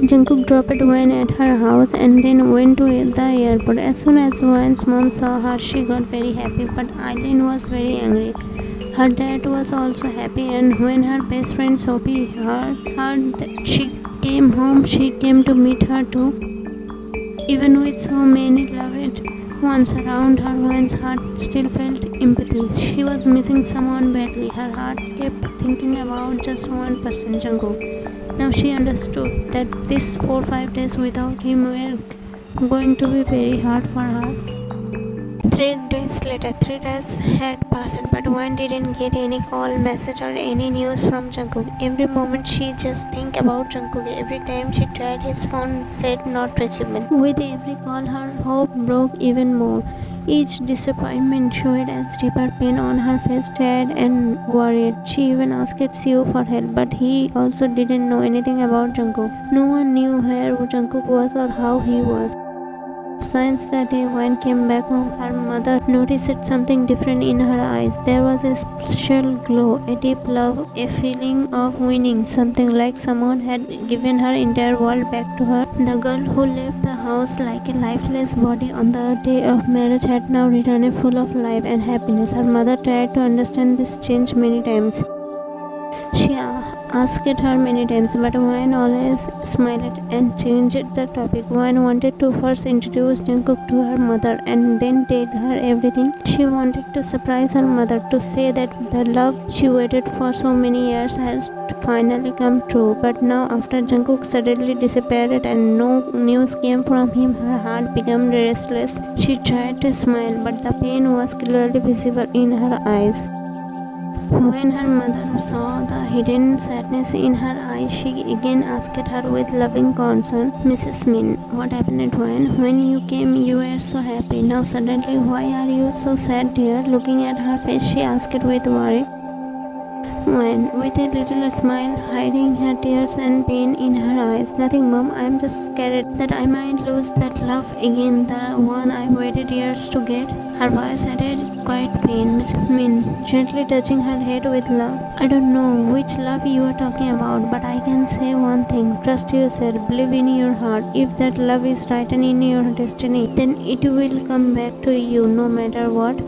B: Jungkook dropped Wayne at her house and then went to the airport. As soon as Wayne's mom saw her, she got very happy, but Eileen was very angry. Her dad was also happy, and when her best friend Sophie heard that she came home, she came to meet her too. Even with so many loved ones around her, Wayne's heart still felt empty. She was missing someone badly. Her heart kept thinking about just one person, Jungkook. Now she understood that these 4-5 days without him were going to be very hard for her. 3 days later, 3 days had passed, but Wayne didn't get any call, message, or any news from Jungkook. Every moment she just think about Jungkook. Every time she tried, his phone said not reachable. With every call, her hope broke even more. Each disappointment showed a deeper pain on her face, tired and worried. She even asked Siu for help, but he also didn't know anything about Jungkook. No one knew where Jungkook was or how he was. Since the day Wayne came back home, her mother noticed something different in her eyes. There was a special glow, a deep love, a feeling of winning, something like someone had given her entire world back to her. The girl who left the house like a lifeless body on the day of marriage had now returned full of life and happiness. Her mother tried to understand this change many times. She asked her many times, but Wayne always smiled and changed the topic. Wayne wanted to first introduce Jungkook to her mother and then tell her everything. She wanted to surprise her mother, to say that the love she waited for so many years had finally come true. But now, after Jungkook suddenly disappeared and no news came from him, her heart became restless. She tried to smile, but the pain was clearly visible in her eyes. When her mother saw the hidden sadness in her eyes, she again asked her with loving concern, "Mrs. Min, what happened when you came? You were so happy. Now suddenly, why are you so sad, dear?" Looking at her face, she asked with worry. When, with a little smile, hiding her tears and pain in her eyes, "Nothing, Mom. I'm just scared that I might lose that love again, the one I waited years to get." Her voice had a quiet pain. Miss Min, gently touching her head with love. "I don't know which love you are talking about, but I can say one thing. Trust yourself. Believe in your heart. If that love is written in your destiny, then it will come back to you no matter what."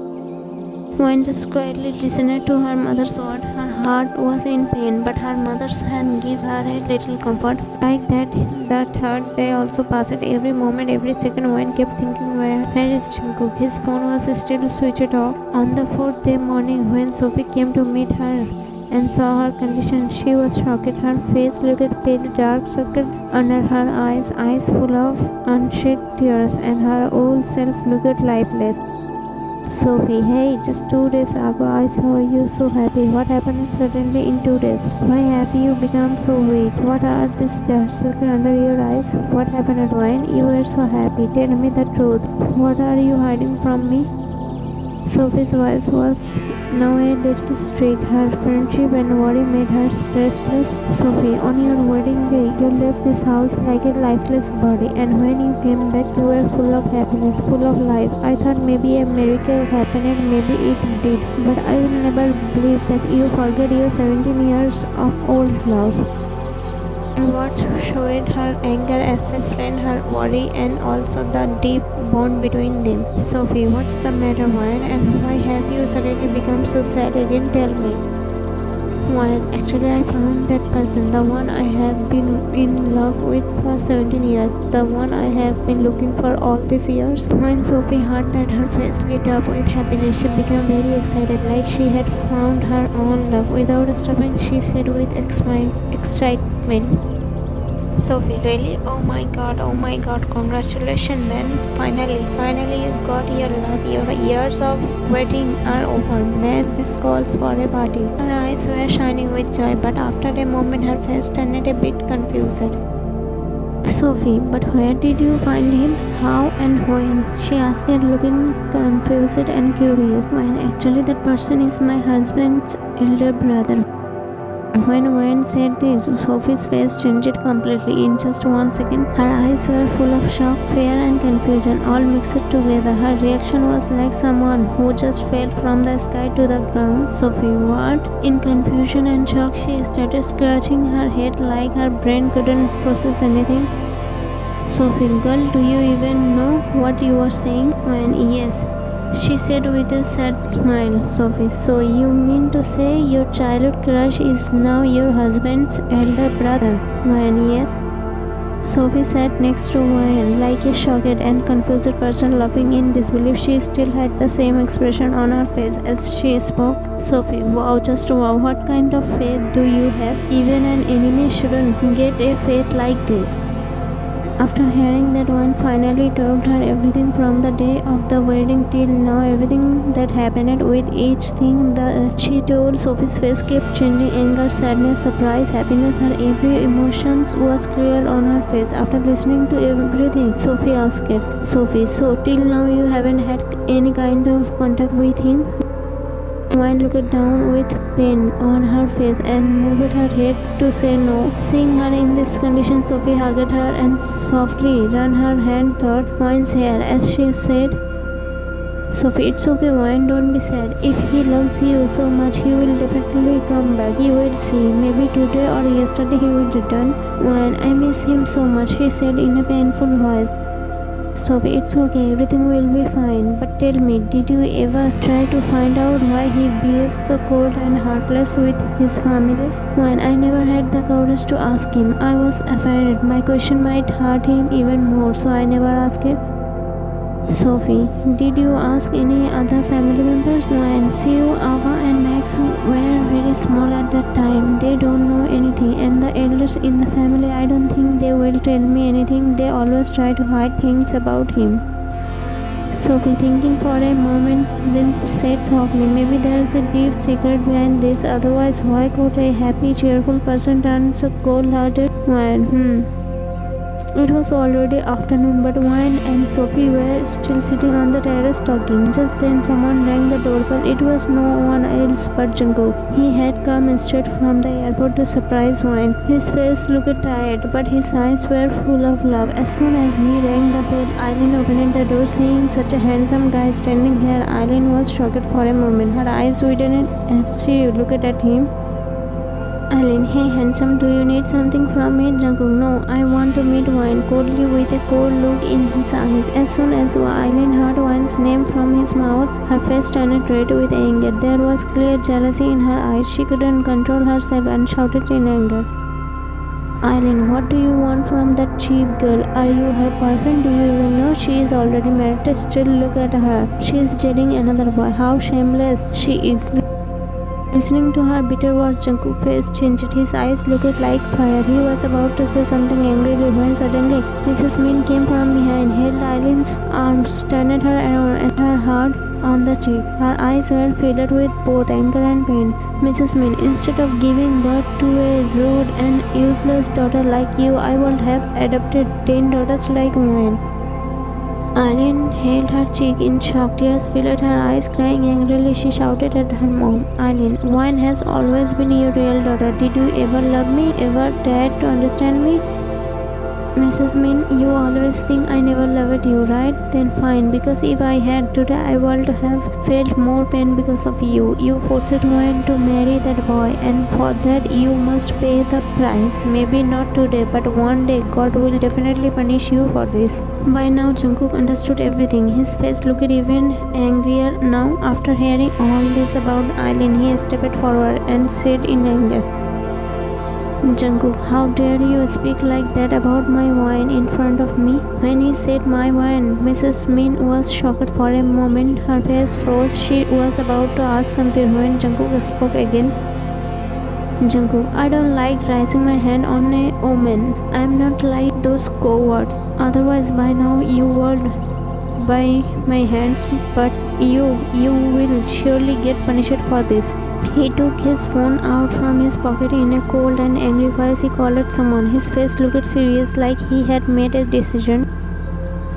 B: When just quietly listened to her mother's word, her heart was in pain, but her mother's hand gave her a little comfort. Like that, the third day also passed. Every moment, every second, Wayne kept thinking, where is Jungkook? His phone was still switched off. On the fourth day morning, when Sophie came to meet her and saw her condition, she was shocked. Her face looked pale, dark circle under her eyes full of unshed tears, and her old self looked lifeless. "Sophie, hey, just 2 days ago I saw you so happy. What happened suddenly in 2 days? Why have you become so weak? What are these dark circles under your eyes? What happened when you were so happy? Tell me the truth. What are you hiding from me?" Sophie's voice was now a little strict. Her friendship and worry made her restless. "Sophie, on your wedding day, you left this house like a lifeless body, and when you came back, you were full of happiness, full of life. I thought maybe a miracle happened, maybe it did, but I will never believe that you forget your 17 years of old love." Words showed her anger as a friend, her worry, and also the deep bond between them. "Sophie, what's the matter, Wayne? And why have you suddenly become so sad again? Tell me." "Wayne, actually I found that person, the one I have been in love with for 17 years, the one I have been looking for all these years." When Sophie heard that, her face lit up with happiness. She became very excited, like she had found her own love. Without stopping, she said with excitement, "Sophie, really? Oh my god, congratulations, man. Finally you got your love. Your years of waiting are over, man. This calls for a party." Her eyes were shining with joy, but after a moment her face turned a bit confused. "Sophie, but where did you find him? How and when?" she asked, looking confused and curious. "When actually that person is my husband's elder brother." When Wayne said this, Sophie's face changed completely in just 1 second. Her eyes were full of shock, fear, and confusion, all mixed together. Her reaction was like someone who just fell from the sky to the ground. "Sophie, what?" In confusion and shock, she started scratching her head like her brain couldn't process anything. "Sophie, girl, do you even know what you are saying?" "Wayne, yes," she said with a sad smile. "Sophie, so you mean to say your childhood crush is now your husband's elder brother?" "Wayne, yes." Sophie sat next to Wayne like a shocked and confused person, laughing in disbelief. She still had the same expression on her face as she spoke. "Sophie, wow, just wow. What kind of faith do you have? Even an enemy shouldn't get a fate like this." After hearing that, one finally told her everything from the day of the wedding till now, everything that happened with each thing that she told. Sophie's face kept changing: anger, sadness, surprise, happiness. Her every emotion was clear on her face. After listening to everything, Sophie asked, "Sophie, so till now you haven't had any kind of contact with him?" Wayne looked down with pain on her face and moved her head to say no. Seeing her in this condition, Sophie hugged her and softly ran her hand through Wayne's hair as she said, "Sophie, it's okay, Wayne. Don't be sad. If he loves you so much, he will definitely come back. You will see. Maybe today or yesterday he will return." "Wayne, I miss him so much," she said in a painful voice. "Sophie, it's okay. Everything will be fine. But tell me, did you ever try to find out why he behaves so cold and heartless with his family?" "When I never had the courage to ask him. I was afraid my question might hurt him even more, so I never asked it." Sophie, did you ask any other family members? No, and Sue, Ava, and Max were very small at that time. They don't know anything, and the elders in the family, I don't think they will tell me anything. They always try to hide things about him. Sophie, thinking for a moment, then said softly, maybe there is a deep secret behind this. Otherwise, why could a happy, cheerful person turn so cold-hearted? Well, It was already afternoon, but Wayne and Sophie were still sitting on the terrace talking. Just then someone rang the doorbell. It was no one else but Jungkook. He had come straight from the airport to surprise Wayne. His face looked tired, but his eyes were full of love. As soon as he rang the bell, Eileen opened the door, seeing such a handsome guy standing here. Eileen was shocked for a moment. Her eyes widened as she looked at him. Eileen, hey handsome, do you need something from me? Jungkook, no, I want to meet Wayne, coldly with a cold look in his eyes. As soon as Eileen heard Wayne's name from his mouth, her face turned red with anger. There was clear jealousy in her eyes. She couldn't control herself and shouted in anger. Eileen, what do you want from that cheap girl? Are you her boyfriend? Do you even know she is already married? Still look at her. She is dating another boy. How shameless she is. Listening to her bitter words, Jungkook's face changed. His eyes looked like fire. He was about to say something angrily when suddenly Mrs. Min came from behind, held Eileen's arms, turned her around and her hand on the cheek. Her eyes were filled with both anger and pain. Mrs. Min, instead of giving birth to a rude and useless daughter like you, I would have adopted 10 daughters like mine. Eileen held her cheek in shock. Tears filled her eyes. Crying angrily, she shouted at her mom. Eileen, Wayne has always been your real daughter. Did you ever love me? Ever dared to understand me? Mrs. Min, you always think I never loved you, right? Then fine, because if I had, today I would have felt more pain because of you. You forced Wayne to marry that boy, and for that you must pay the price. Maybe not today, but one day God will definitely punish you for this. By now, Jungkook understood everything. His face looked even angrier now. After hearing all this about Eileen, he stepped forward and said in anger, Jungkook, how dare you speak like that about my wine in front of me? When he said my wine, Mrs. Min was shocked for a moment. Her face froze. She was about to ask something when Jungkook spoke again. Jungkook, I don't like raising my hand on a woman. I am not like those cowards. Otherwise, by now you would by my hands, but you will surely get punished for this. He took his phone out from his pocket in a cold and angry voice. He called someone. His face looked serious, like he had made a decision.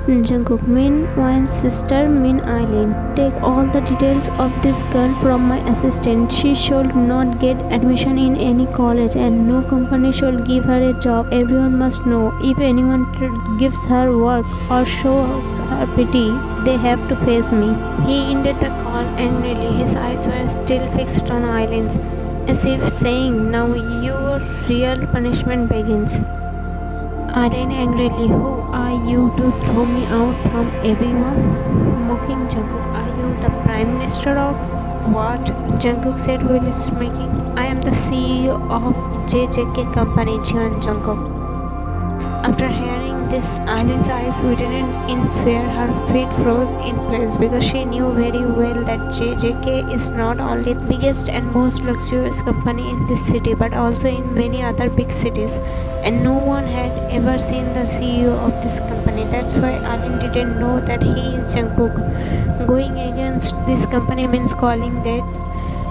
B: Jungkook, Min Wayne's sister, Min Eileen. Take all the details of this girl from my assistant. She should not get admission in any college, and no company should give her a job. Everyone must know. If anyone gives her work or shows her pity, they have to face me. He ended the call angrily. His eyes were still fixed on Eileen's, as if saying, now your real punishment begins. Eileen angrily, who are you to throw me out from everyone? Mocking Jungkook, are you the Prime Minister of what? Jungkook said while smirking, I am the CEO of JJK Company, Jungkook. After hearing this, Eileen's eyes widened in fear. Her feet froze in place because she knew very well that JJK is not only the biggest and most luxurious company in this city, but also in many other big cities. And no one had ever seen the CEO of this company. That's why Eileen didn't know that he is Jungkook. Going against this company means calling that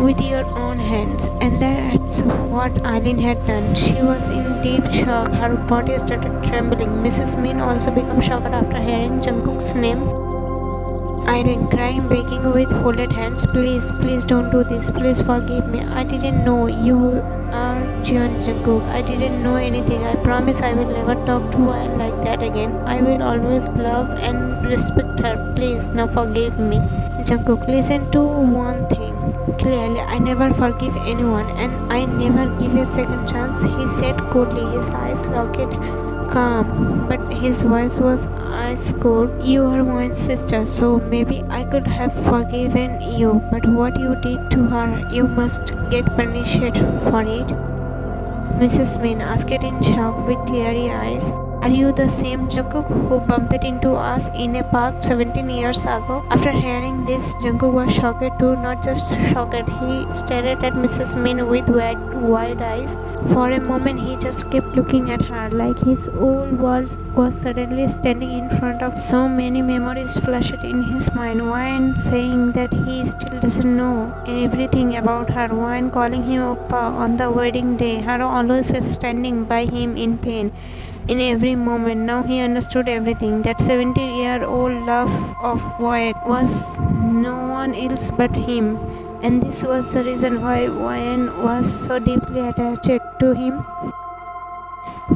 B: with your own hands, and that's what Eileen had done. She was in deep shock. Her body started trembling. Mrs. Min also became shocked after hearing Jungkook's name. Eileen crying, begging with folded hands, please don't do this. Please forgive me. I didn't know you are Jungkook. I didn't know anything. I promise I will never talk to her like that again. I will always love and respect her. Please, now forgive me. Jungkook, listen to one thing clearly. I never forgive anyone, and I never give a second chance, he said coldly. His eyes looked calm, but his voice was ice cold. You are Wayne's sister, so maybe I could have forgiven you, but what you did to her, you must get punished for it. Mrs. Min asked in shock with teary eyes.
A: Are you the same Jungkook who bumped into us in a park 17 years ago? After hearing this, Jungkook was shocked too, not just shocked. He stared at Mrs. Min with wide eyes. For a moment, he just kept looking at her, like his whole world was suddenly standing in front of. So many memories flashed in his mind. One saying that he still doesn't know everything about her. One calling him Oppa on the wedding day. Her always standing by him in pain. In every moment, now he understood everything. That 70-year-old love of Wyatt was no one else but him, and this was the reason why Wyatt was so deeply attached to him.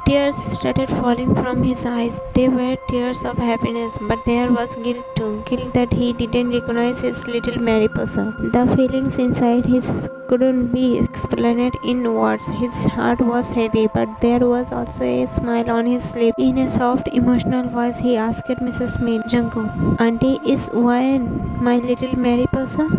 A: Tears started falling from his eyes. They were tears of happiness, but there was guilt too. Guilt that he didn't recognize his little Mariposa. The feelings inside his couldn't be explained in words. His heart was heavy, but there was also a smile on his lips. In a soft, emotional voice, he asked Mrs. Min, Jungkook, Auntie, is Wyan my little Mariposa?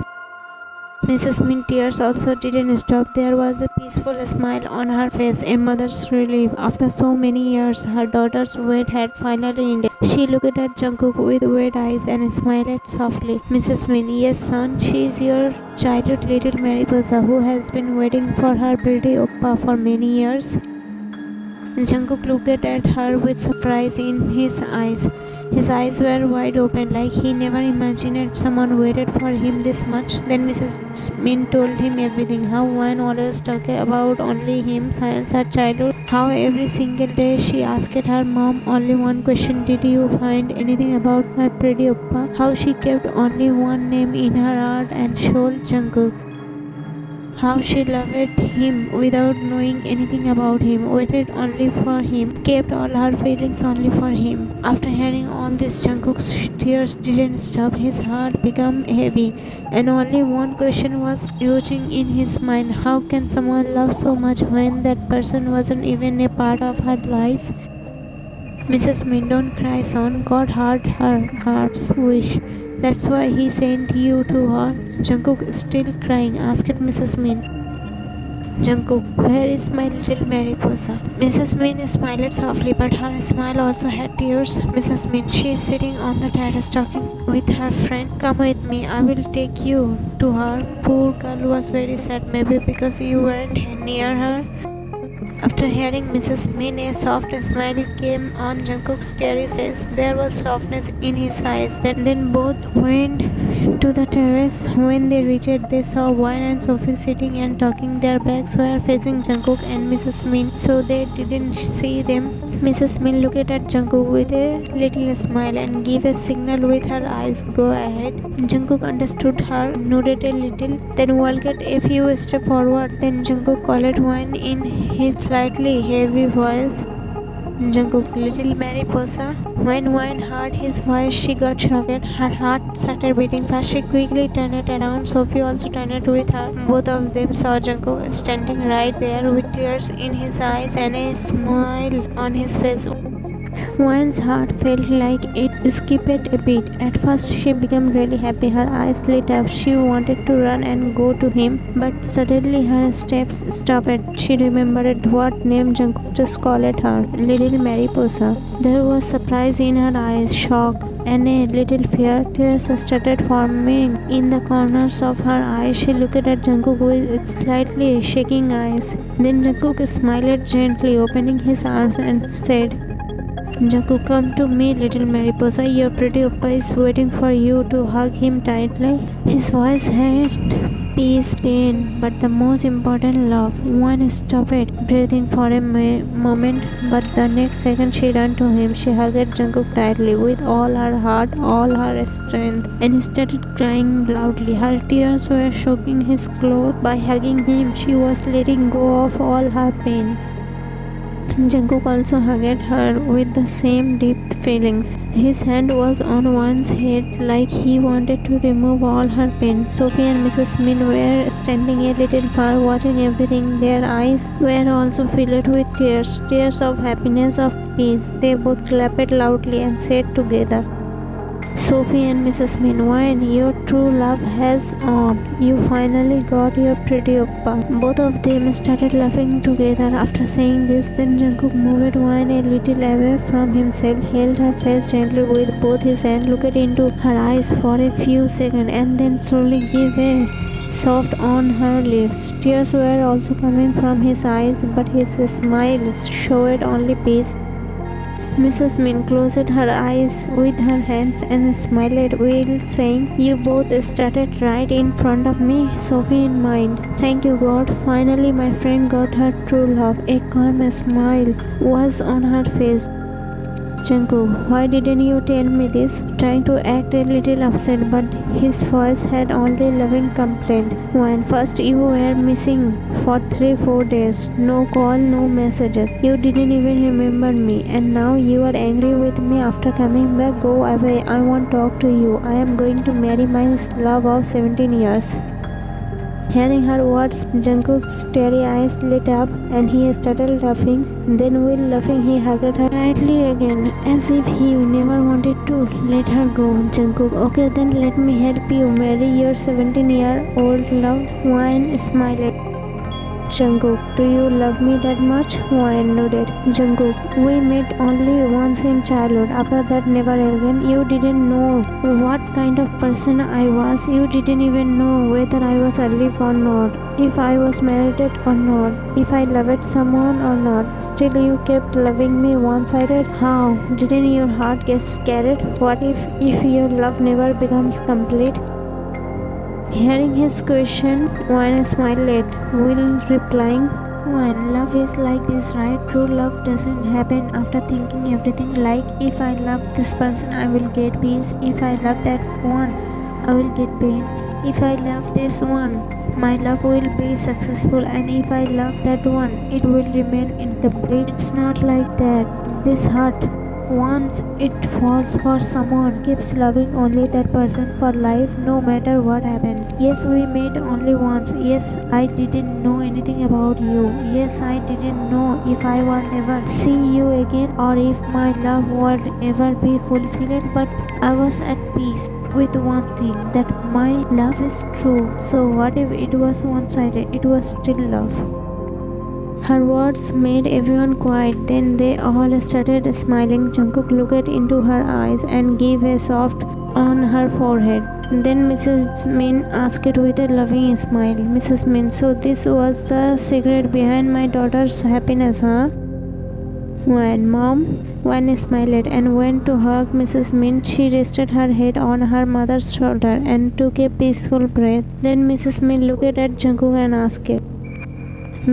A: Mrs. Min tears also didn't stop. There was a peaceful smile on her face, a mother's relief. After so many years, her daughter's wait had finally ended. She looked at Jungkook with wide eyes and smiled softly. Mrs. Min, yes, son, she is your childhood little Mariposa who has been waiting for her pretty oppa for many years. Jungkook looked at her with surprise in his eyes. His eyes were wide open, like he never imagined someone waited for him this much. Then Mrs. Min told him everything, how one always talked about only him since her childhood, how every single day she asked her mom only one question, did you find anything about my pretty oppa? How she kept only one name in her heart and soul, Jungkook. How she loved him without knowing anything about him, waited only for him, kept all her feelings only for him. After hearing all this, Jungkook's tears didn't stop. His heart became heavy, and only one question was oozing in his mind. How can someone love so much when that person wasn't even a part of her life? Mrs. Min, don't cry, son. God heard her heart's wish. That's why he sent you to her. Jungkook, still crying, asked Mrs. Min. Jungkook, where is my little Mariposa? Mrs. Min smiled softly, but her smile also had tears. Mrs. Min, she is sitting on the terrace talking with her friend. Come with me, I will take you to her. Poor girl was very sad, maybe because you weren't near her. After hearing Mrs. Min, a soft smile came on Jungkook's teary face. There was softness in his eyes. Then both went to the terrace. When they reached, they saw Wyan and Sophie sitting and talking. Their backs were facing Jungkook and Mrs. Min, so they didn't see them. Mrs. Min looked at Jungkook with a little smile and gave a signal with her eyes. Go ahead. Jungkook understood her, nodded a little, then walked a few steps forward. Then Jungkook called Wyan in his slightly heavy voice. Jungkook, little Mariposa. When Wyan heard his voice, she got shocked. Her heart started beating fast. She quickly turned around. Sophie also turned with her. Both of them saw Jungkook standing right there with tears in his eyes and a smile on his face. Wyan's heart felt like it skipped a beat. At first, she became really happy. Her eyes lit up. She wanted to run and go to him, but suddenly her steps stopped. She remembered what name Jungkook just called her, Little Mariposa. There was surprise in her eyes, shock, and a little fear. Tears started forming in the corners of her eyes. She looked at Jungkook with slightly shaking eyes. Then Jungkook smiled gently, opening his arms and said, Jungkook, come to me, little Mariposa. Your pretty oppa is waiting for you to hug him tightly. His voice had peace, pain, but the most important, love. One stopped breathing for a moment, but the next second she ran to him. She hugged Jungkook tightly with all her heart, all her strength, and started crying loudly. Her tears were soaking his clothes. By hugging him, she was letting go of all her pain. Jungkook also hugged her with the same deep feelings. His hand was on one's head like he wanted to remove all her pain. Sophie and Mrs. Min were standing a little far watching everything. Their eyes were also filled with tears, tears of happiness, of peace. They both clapped loudly and said together,
B: Sophie and Mrs. Min, when your true love has on, you finally got your pretty oppa. Both of them started laughing together. After saying this, then Jungkook moved Wine a little away from himself, held her face gently with both his hands, looked into her eyes for a few seconds, and then slowly gave a soft on her lips. Tears were also coming from his eyes, but his smile showed only peace. Mrs. Min closed her eyes with her hands and smiled while saying, "You both started right in front of me, Sophie in mind. Thank you, God. Finally, my friend got her true love." A calm smile was on her face. Jungkook, why didn't you tell me this? Trying to act a little upset, but his voice had only loving complaint. When first you were missing for 3-4 days, no call, no messages. You didn't even remember me, and now you are angry with me after coming back. Go away. I won't talk to you. I am going to marry my love of 17 years. Hearing her words, Jungkook's teary eyes lit up and he started laughing. Then, while laughing, he hugged her tightly again, as if he never wanted to let her go. Jungkook, okay, then let me help you marry your 17-year-old love. Wine smiled. Jungkook, do you love me that much? Wine nodded. Jungkook, we met only once in childhood. After that, never again. You didn't know what kind of person I was. You didn't even know whether I was alive or not, if I was married or not, if I loved someone or not. Still, you kept loving me one-sided. How? Didn't your heart get scared? What if your love never becomes complete? Hearing his question, Wine smiled while replying, "When love is like this, right? True love doesn't happen after thinking everything. Like, if I love this person, I will get peace. If I love that one, I will get pain. If I love this one, my love will be successful. And if I love that one, it will remain incomplete. It's not like that. This heart, once it falls for someone, keeps loving only that person for life, no matter what happens. Yes, we met only once. Yes, I didn't know anything about you. Yes, I didn't know if I would ever see you again or if my love would ever be fulfilled, but I was at peace with one thing, that my love is true. So what if it was one-sided? It was still love." Her words made everyone quiet. Then they all started smiling. Jungkook looked into her eyes and gave a soft on her forehead. Then Mrs. Min asked with a loving smile, "Mrs. Min, so this was the secret behind my daughter's happiness, huh?" When Mom, Wan smiled and went to hug Mrs. Min. She rested her head on her mother's shoulder and took a peaceful breath. Then Mrs. Min looked at Jungkook and asked,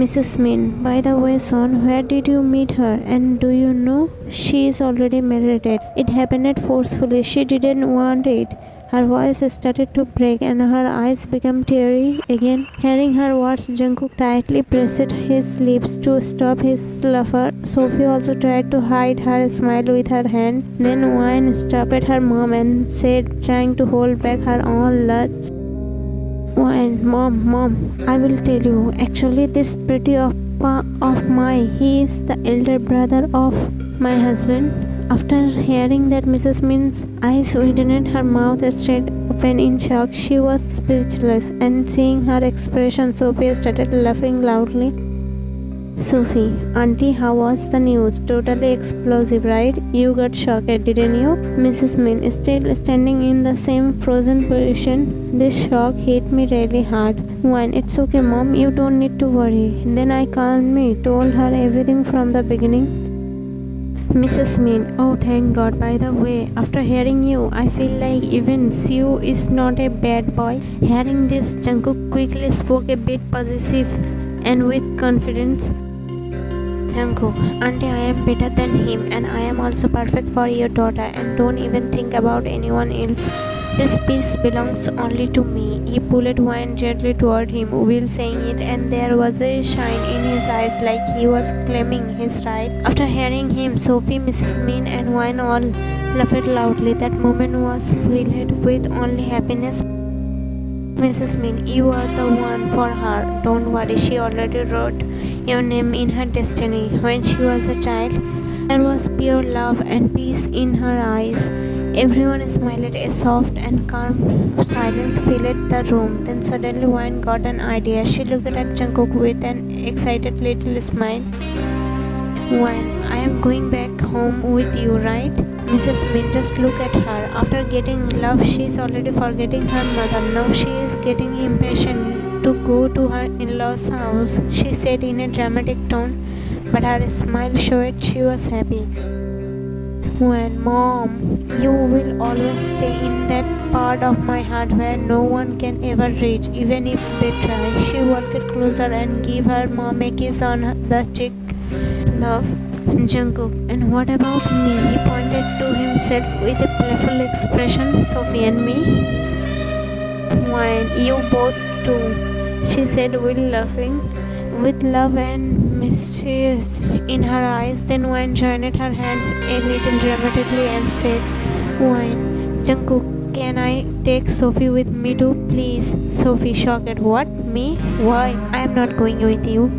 B: "Mrs. Min, by the way, son, where did you meet her? And do you know she is already married? It happened forcefully. She didn't want it." Her voice started to break and her eyes became teary again. Hearing her words, Jungkook tightly pressed his lips to stop his laughter. Sophie also tried to hide her smile with her hand. Then Wine stopped her mom and said, trying to hold back her own lust, "Wine, mom, I will tell you. Actually, this pretty oppa of mine, he is the elder brother of my husband." After hearing that, Mrs. Min's eyes widened, her mouth stayed open in shock. She was speechless, and seeing her expression, Sophie started laughing loudly. Sophie, Auntie, how was the news? Totally explosive, right? You got shocked, didn't you? Mrs. Min, still standing in the same frozen position. This shock hit me really hard. Wine, it's okay, Mom. You don't need to worry. Then I calmly told her everything from the beginning. Mrs. Min, oh thank God. By the way, after hearing you, I feel like even Siu is not a bad boy. Hearing this, Jungkook quickly spoke a bit possessive and with confidence. Jungkook, Auntie, I am better than him and I am also perfect for your daughter, and don't even think about anyone else. This piece belongs only to me. He pulled Wine gently toward him while saying it, and there was a shine in his eyes like he was claiming his right. After hearing him, Sophie, Mrs. Min and Wine all laughed loudly. That moment was filled with only happiness. Mrs. Min, you are the one for her. Don't worry, she already wrote your name in her destiny. When she was a child, there was pure love and peace in her eyes.
A: Everyone smiled. A soft and calm silence filled the room. Then suddenly Wine got an idea. She looked at Jungkook with an excited little smile. Wine, I am going back home with you, right? Mrs. Min just looked at her. After getting love, she is already forgetting her mother. Now she is getting impatient to go to her in-laws' house, she said in a dramatic tone, but her smile showed she was happy. When Mom, you will always stay in that part of my heart where no one can ever reach, even if they try. She walked closer and gave her mom a kiss on the cheek. Love, Jungkook, and what about me? He pointed to himself with a playful expression. Sophie and me? Wine, you both too, she said with laughing, with love and mischief in her eyes. Then Wine joined her hands a little dramatically and said, Wine, Jungkook, can I take Sophie with me too, please? Sophie shocked. What? Me? Why? I am not going with you.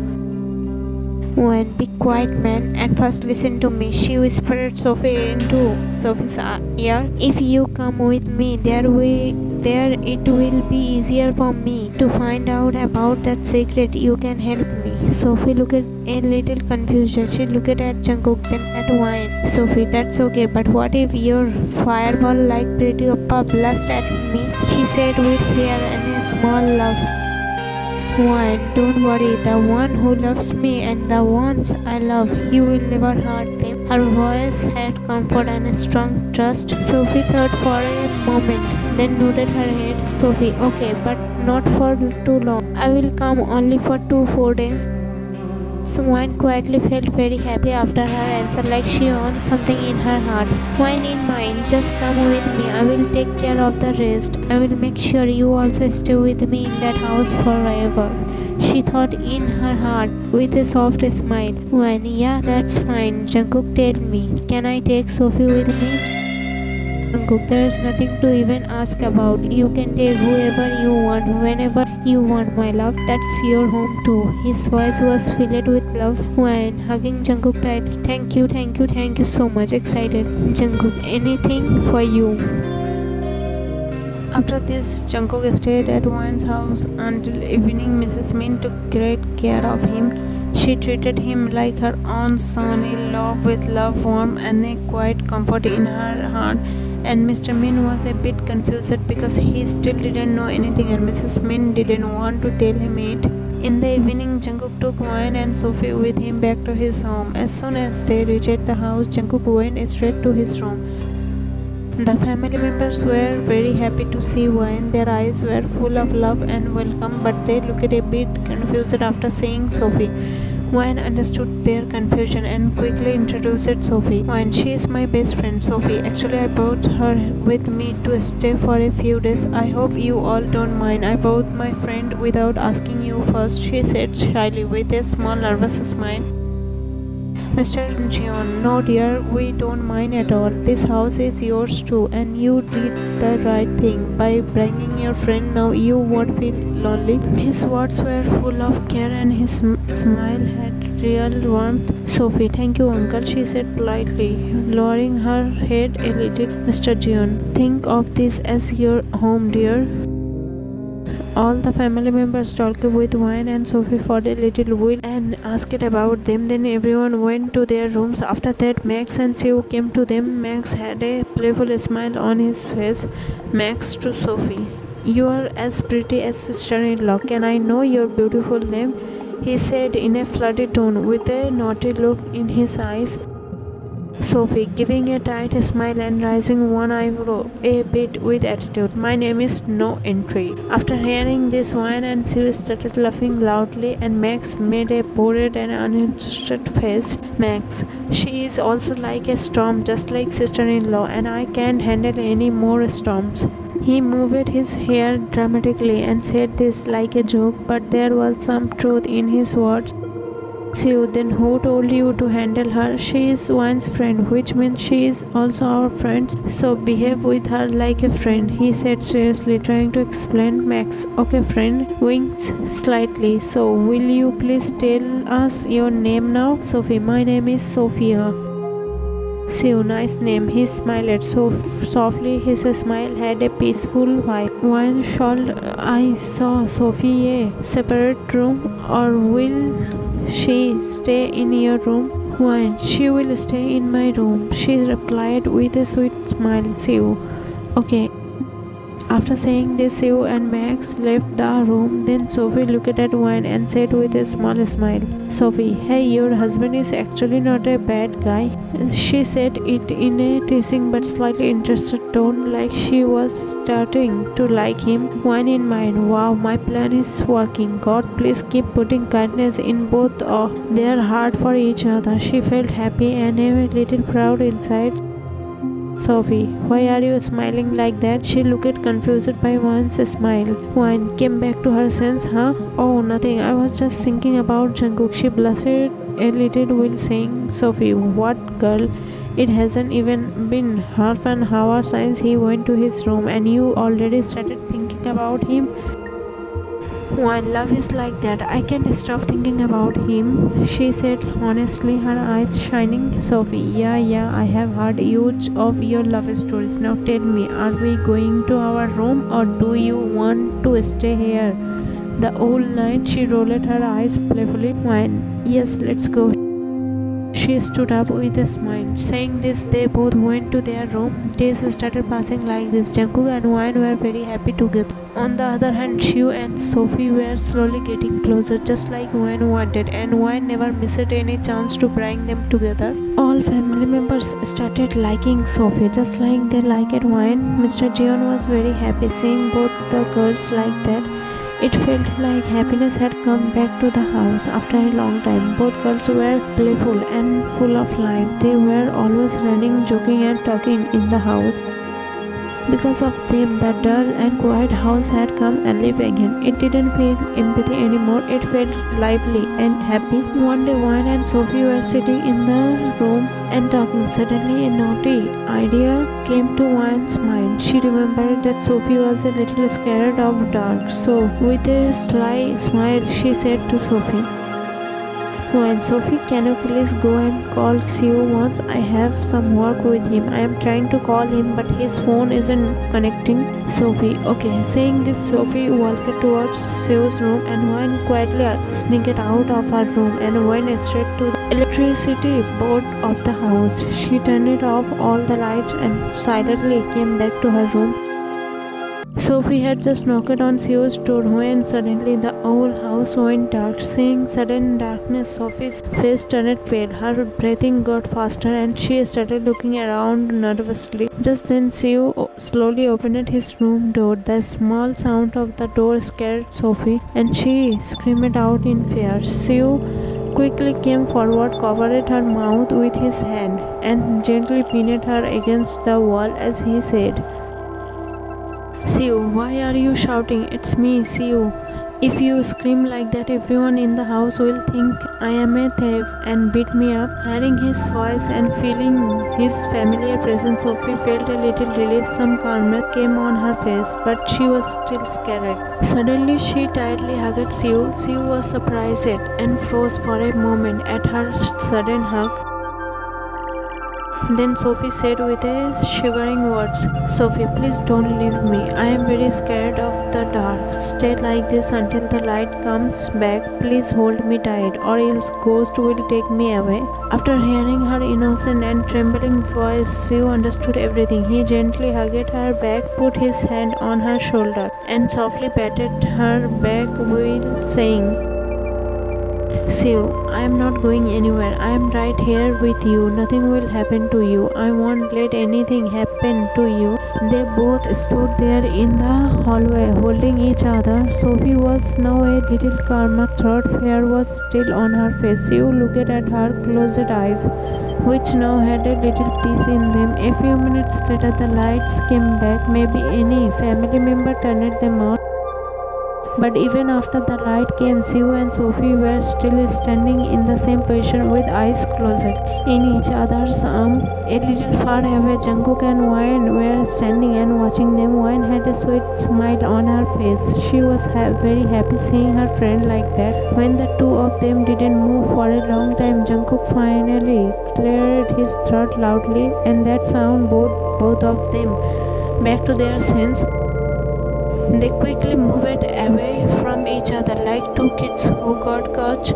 A: Wine, be quiet, man, and first listen to me. She whispered Sophie into Sophie's ear. If you come with me, there it will be easier for me to find out about that secret. You can help me. Sophie looked a little confused. She looked at Jungkook, then at Wine. Sophie, that's okay, but what if your fireball like pretty Oppa blast at me? She said with fear and a small laugh. Wine, don't worry, the one who loves me and the ones I love, you will never hurt them. Her voice had comfort and a strong trust. Sophie thought for a moment, then nodded her head. Sophie, okay, but not for too long. I will come only for 4 days. Wine quietly felt very happy after her answer, like she owned something in her heart. Wine in mind, just come with me. I will take care of the rest. I will make sure you also stay with me in that house forever, she thought in her heart with a soft smile. Wine, yeah, that's fine. Jungkook, tell me, can I take Sophie with me? Jungkook, there is nothing to even ask about. You can take whoever you want, whenever you want, my love. That's your home too. His voice was filled with love. Wine, hugging Jungkook tightly. Thank you so much. Excited. Jungkook, anything for you. After this, Jungkook stayed at Wine's house until evening. Mrs. Min took great care of him. She treated him like her own son-in-law with love, warmth, and a quiet comfort in her heart. And Mr. Min was a bit confused because he still didn't know anything, and Mrs. Min didn't want to tell him it. In the evening, Jungkook took Wine and Sophie with him back to his home. As soon as they reached the house, Jungkook went straight to his room. The family members were very happy to see Wine. Their eyes were full of love and welcome, but they looked a bit confused after seeing Sophie. Wine understood their confusion and quickly introduced Sophie. Wine, she is my best friend, Sophie. Actually, I brought her with me to stay for a few days. I hope you all don't mind. I brought my friend without asking you first, she said shyly with a small nervous smile. Mr. Jeon, no dear, we don't mind at all. This house is yours too, and you did the right thing by bringing your friend. Now you won't feel lonely. His words were full of care and his smile had real warmth. Sophie, thank you, uncle, she said politely, lowering her head a little. Mr. Jeon, think of this as your home, dear. All the family members talked with Wine and Sophie for a little while and asked about them. Then everyone went to their rooms. After that, Max and Sue came to them. Max had a playful smile on his face. Max to Sophie, you are as pretty as sister-in-law. Can I know your beautiful name? He said in a flirty tone with a naughty look in his eyes. Sophie, giving a tight smile and raising one eyebrow a bit with attitude. My name is No Entry. After hearing this, Wine and Sue started laughing loudly, and Max made a bored and uninterested face. Max, she is also like a storm, just like sister-in-law, and I can't handle any more storms. He moved his hair dramatically and said this like a joke, but there was some truth in his words. Sue, then who told you to handle her? She is Wine's friend, which means she is also our friend, so behave with her like a friend, he said seriously, trying to explain. Max, okay friend, winks slightly. So will you please tell us your name now? Sophie, my name is Sophia. Siu, nice name. He smiled so softly. His smile had a peaceful vibe. When shall I saw Sophie a separate room, or will she stay in your room? When she will stay in my room, she replied with a sweet smile. Siu, okay. After saying this, Siu and Max left the room. Then Sophie looked at Wayne and said with a small smile, Sophie, hey, your husband is actually not a bad guy. She said it in a teasing but slightly interested tone, like she was starting to like him. Wayne in mind, wow, my plan is working. God, please keep putting kindness in both of their heart for each other. She felt happy and a little proud inside. Sophie, why are you smiling like that? She looked confused by Wan's smile. Wan came back to her sense. Huh? Oh, nothing. I was just thinking about Jungkook. She blushed a little while saying, Sophie, what girl? It hasn't even been half an hour since he went to his room and you already started thinking about him. When love is like that, I can't stop thinking about him, she said honestly, her eyes shining. Sophie, yeah, I have heard huge of your love stories. Now tell me, are we going to our room or do you want to stay here the whole night? She rolled her eyes playfully. When, yes, let's go. She stood up with a smile. Saying this, they both went to their room. Days started passing like this. Jungkook and Wayne were very happy together. On the other hand, Shiu and Sophie were slowly getting closer, just like Wayne wanted, and Wayne never missed any chance to bring them together. All family members started liking Sophie, just like they liked Wayne. Mr. Jeon was very happy seeing both the girls like that. It felt like happiness had come back to the house after a long time. Both girls were playful and full of life. They were always running, joking and talking in the house. Because of them, the dull and quiet house had come alive again. It didn't feel empty anymore. It felt lively and happy. One day, Wayne and Sophie were sitting in the room and talking. Suddenly, a naughty idea came to Wayne's mind. She remembered that Sophie was a little scared of dark. So, with a sly smile, she said to Sophie, Wayne, Sophie, can you please go and call Siu once? I have some work with him. I am trying to call him, but his phone isn't connecting. Sophie, okay. Saying this, Sophie walked towards Siu's room and Wayne quietly sneaked out of her room and went straight to the electricity board of the house. She turned off all the lights and silently came back to her room. Sophie had just knocked on Siu's door when suddenly the whole house went dark. Seeing sudden darkness, Sophie's face turned pale. Her breathing got faster and she started looking around nervously. Just then, Siu slowly opened his room door. The small sound of the door scared Sophie and she screamed out in fear. Siu quickly came forward, covered her mouth with his hand, and gently pinned her against the wall as he said, Siu, why are you shouting? It's me, Siu. If you scream like that, everyone in the house will think I am a thief and beat me up. Hearing his voice and feeling his familiar presence, Sophie felt a little relief. Some calmness came on her face, but she was still scared. Suddenly, she tightly hugged Siu. Siu was surprised and froze for a moment at her sudden hug. Then Sophie said with a shivering words, Sophie, please don't leave me. I am very scared of the dark. Stay like this until the light comes back. Please hold me tight or else ghost will take me away. After hearing her innocent and trembling voice, Siu understood everything. He gently hugged her back, put his hand on her shoulder and softly patted her back while saying, Siu, I am not going anywhere. I am right here with you. Nothing will happen to you. I won't let anything happen to you. They both stood there in the hallway holding each other. Sophie was now a little calmer. Thought fear was still on her face. Siu looked at her closed eyes, which now had a little peace in them. A few minutes later, the lights came back. Maybe any family member turned them on. But even after the light came, Siu and Sophie were still standing in the same position with eyes closed in each other's arms. A little far away, Jungkook and Wayne were standing and watching them. Wayne had a sweet smile on her face. She was very happy seeing her friend like that. When the two of them didn't move for a long time, Jungkook finally cleared his throat loudly, and that sound brought both of them back to their sense. They quickly moved away from each other like two kids who got caught.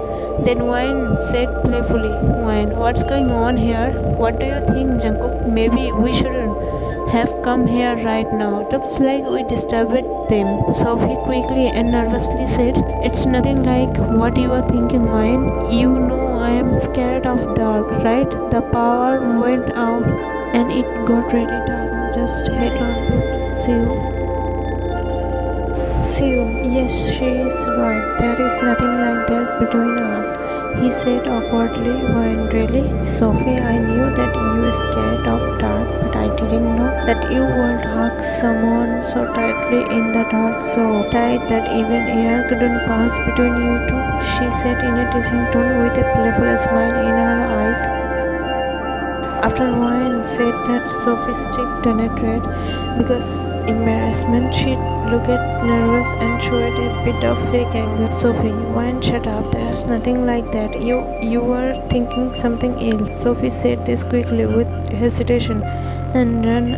A: Then Wayne said playfully, "Wayne, what's going on here? What do you think, Jungkook? Maybe we shouldn't have come here right now. Looks like we disturbed them." Sophie quickly and nervously said, "It's nothing like what you are thinking, Wayne. You know I am scared of dark, right? The power went out and it got really dark. Just head on. See you." Siu, yes, she is right. There is nothing like that between us, he said awkwardly. Wayne, really? Sophie, I knew that you were scared of dark, but I didn't know that you would hug someone so tightly in the dark, so tight that even air couldn't pass between you two, she said in a teasing tone with a playful smile in her eyes. After Wayne said that, Sophie's cheek turned red because embarrassment. She looked nervous and showed a bit of fake anger. Sophie, Wayne, shut up. There's nothing like that. You were thinking something else. Sophie said this quickly with hesitation and ran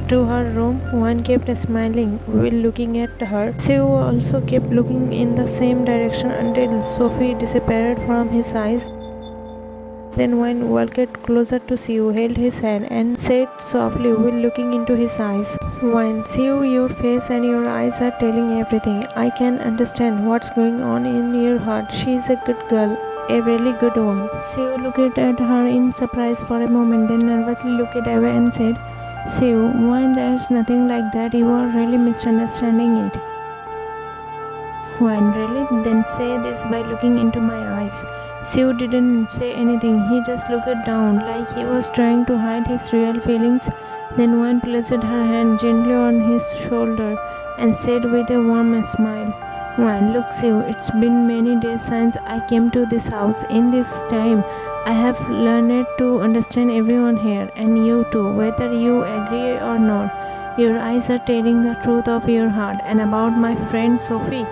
A: to her room. Wayne kept smiling while looking at her. Siu also kept looking in the same direction until Sophie disappeared from his eyes. Then Wayne walked closer to Siu, held his hand, and said softly while looking into his eyes, "Wayne, Siu, your face and your eyes are telling everything. I can understand what's going on in your heart. She is a good girl, a really good one." Siu looked at her in surprise for a moment, then nervously looked away and said, "Siu, Wayne, there's nothing like that. You are really misunderstanding it." Wayne, really? Then say this by looking into my eyes. Siu didn't say anything. He just looked down like he was trying to hide his real feelings. Then Wayne placed her hand gently on his shoulder and said with a warm smile, "Wayne, look, Siu, it's been many days since I came to this house. In this time, I have learned to understand everyone here, and you too, whether you agree or not. Your eyes are telling the truth of your heart. And about my friend Sophie,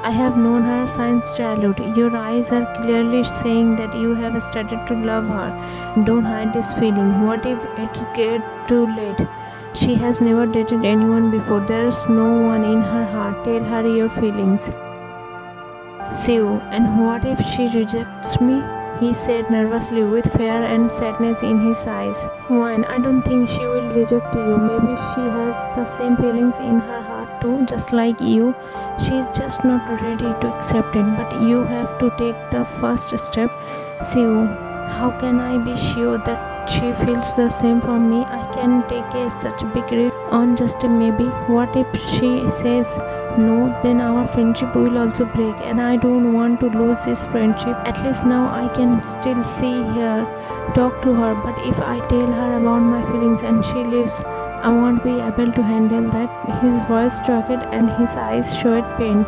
A: I have known her since childhood. Your eyes are clearly saying that you have started to love her. Don't hide this feeling. What if it's get too late? She has never dated anyone before. There's no one in her heart. Tell her your feelings." Siu, and what if she rejects me? He said nervously with fear and sadness in his eyes. Wayne, I don't think she will reject you. Maybe she has the same feelings in her heart too, just like you. She is just not ready to accept it, but you have to take the first step. Siu, how can I be sure that she feels the same for me? I can take such big risk on just a maybe. What if she says no? Then our friendship will also break, and I don't want to lose this friendship. At least now I can still see her, talk to her, but if I tell her about my feelings and she leaves, I won't be able to handle that." His voice trembled and his eyes showed pain.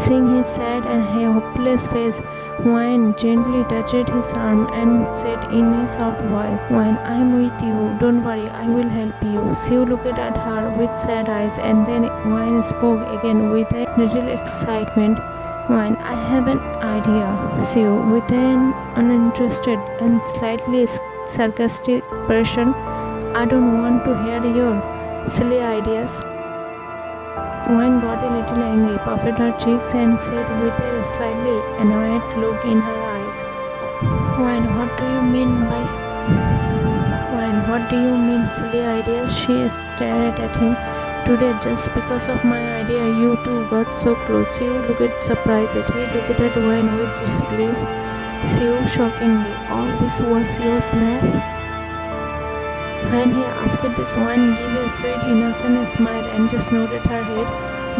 A: Seeing his sad and hopeless face, Wayne gently touched his arm and said in a soft voice, "Wayne, I am with you. Don't worry, I will help you." Siu looked at her with sad eyes, and then Wayne spoke again with a little excitement. "Wayne, I have an idea." Siu, with an uninterested and slightly sarcastic expression, "I don't want to hear your silly ideas." Wayne got a little angry, puffed her cheeks, and said with a slightly annoyed look in her eyes, "Wayne, what do you mean by Wayne, what do you mean silly ideas?" She stared at him. "Today, just because of my idea, you two got so close." Siu looked surprised. He looked at Wayne with disbelief. "Siu, shockingly, all this was your plan?" When he asked this, Wayne gave a sweet innocent smile and just nodded her head.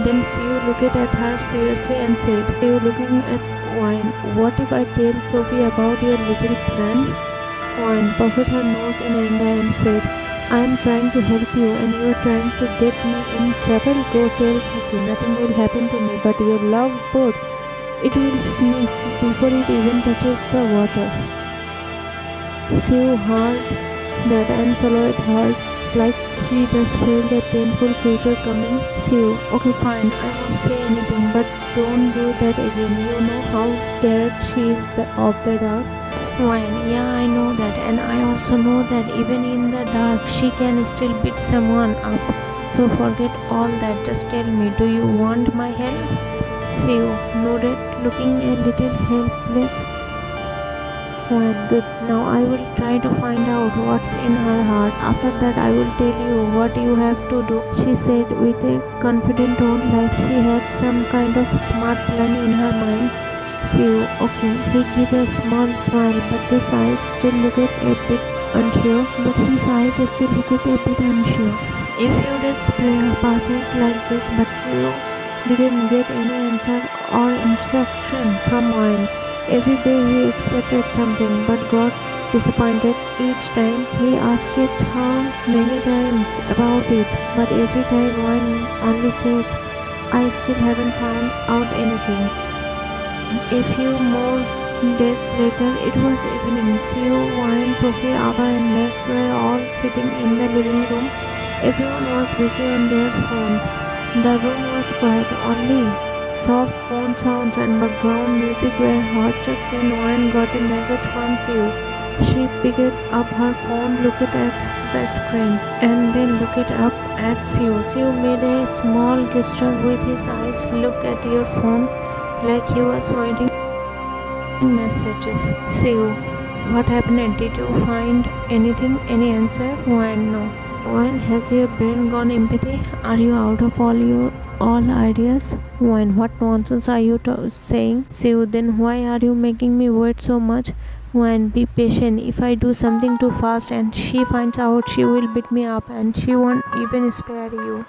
A: Then Siu looked at her seriously and said, "Siu, looking at Wayne, what if I tell Sophie about your little plan?" Wayne puffed her nose in anger and said, I am trying to help you and you are trying to get me in trouble. Go tell Suki, nothing will happen to me but your love boat. It will sneeze before it even touches the water. Siu heard that and followed her like she just felt a painful future coming. Siu, okay fine, I won't say anything but don't do that again. You know how scared she is of the dark. Wine, yeah I know that and I also know that even in the dark she can still beat someone up. So forget all that, just tell me, do you want my help? Siu nodded, looking a little helpless. Well, good. Now I will try to find out what's in her heart. After that I will tell you what you have to do, she said with a confident tone like she had some kind of smart plan in her mind. Siu, okay. He gave a small smile but his eyes still looked a bit unsure. If you just play perfect like this but Siu didn't get any answer or instruction from Wine. Every day he expected something but got disappointed each time. He asked her many times about it, but every time Wine only said, I still haven't found out anything. A few more days later, it was evening. Siu, Wine, Sophie, Ava and Max were all sitting in the living room. Everyone was busy on their phones. The room was quiet, only soft phone sounds and background music were heard. Just then Wine got a message from Siu. She picked up her phone, looked at the screen and then looked up at Siu. Siu made a small gesture with his eyes. Look at your phone, like he was writing messages. Siu, what happened? Did you find anything? Any answer? Wine, no. Wine, has your brain gone empty? Are you out of all ideas? Wine, what nonsense are you saying? Siu, then why are you making me wait so much? Wine, be patient. If I do something too fast and she finds out, she will beat me up and she won't even spare you.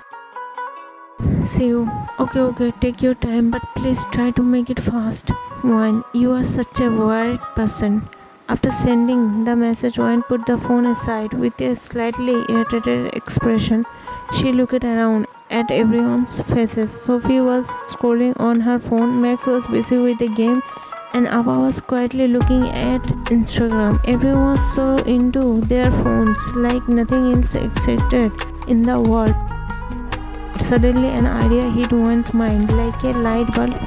A: Siu, okay, take your time but please try to make it fast. Wine, you are such a worried person. After sending the message, Wine put the phone aside with a slightly irritated expression. She looked around at everyone's faces. Sophie was scrolling on her phone, Max was busy with the game, and Ava was quietly looking at Instagram. Everyone was so into their phones, like nothing else existed in the world. Suddenly an idea hit Wine's mind, like a light bulb.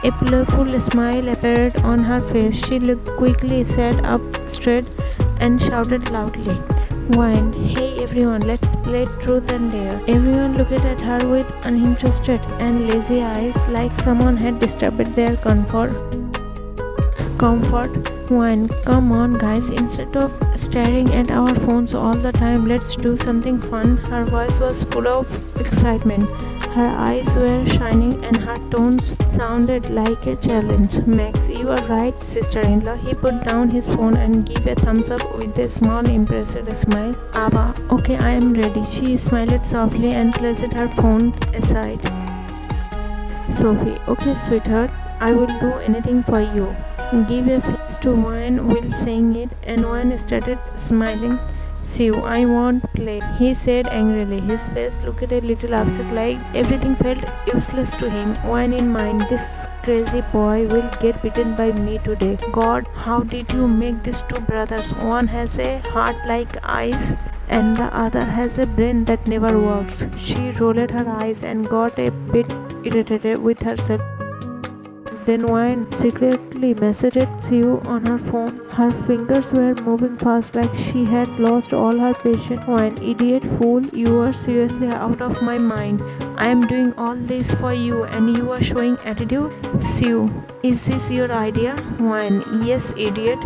A: A playful smile appeared on her face. She quickly sat up straight and shouted loudly, Wine, hey everyone, let's play truth and dare. Everyone looked at her with uninterested and lazy eyes, like someone had disturbed their comfort. Wine, come on guys, instead of staring at our phones all the time, let's do something fun. Her voice was full of excitement. Her eyes were shining and her tones sounded like a challenge. Max, you are right, sister-in-law. He put down his phone and gave a thumbs up with a small impressive smile. Ava, okay, I am ready. She smiled softly and placed her phone aside. Sophie, okay sweetheart, I will do anything for you. Give a flash to Wine while saying it, and Wine started smiling. Siu, I won't play, he said angrily. His face looked a little upset, like everything felt useless to him. Wine in mind, this crazy boy will get beaten by me today. God, how did you make these two brothers? One has a heart like ice and the other has a brain that never works. She rolled her eyes and got a bit irritated with herself. Then Wine secretly messaged Siu on her phone. Her fingers were moving fast, like she had lost all her patience. Wine, idiot fool, you are seriously out of my mind. I am doing all this for you and you are showing attitude? Siu, is this your idea? Wine, yes, idiot.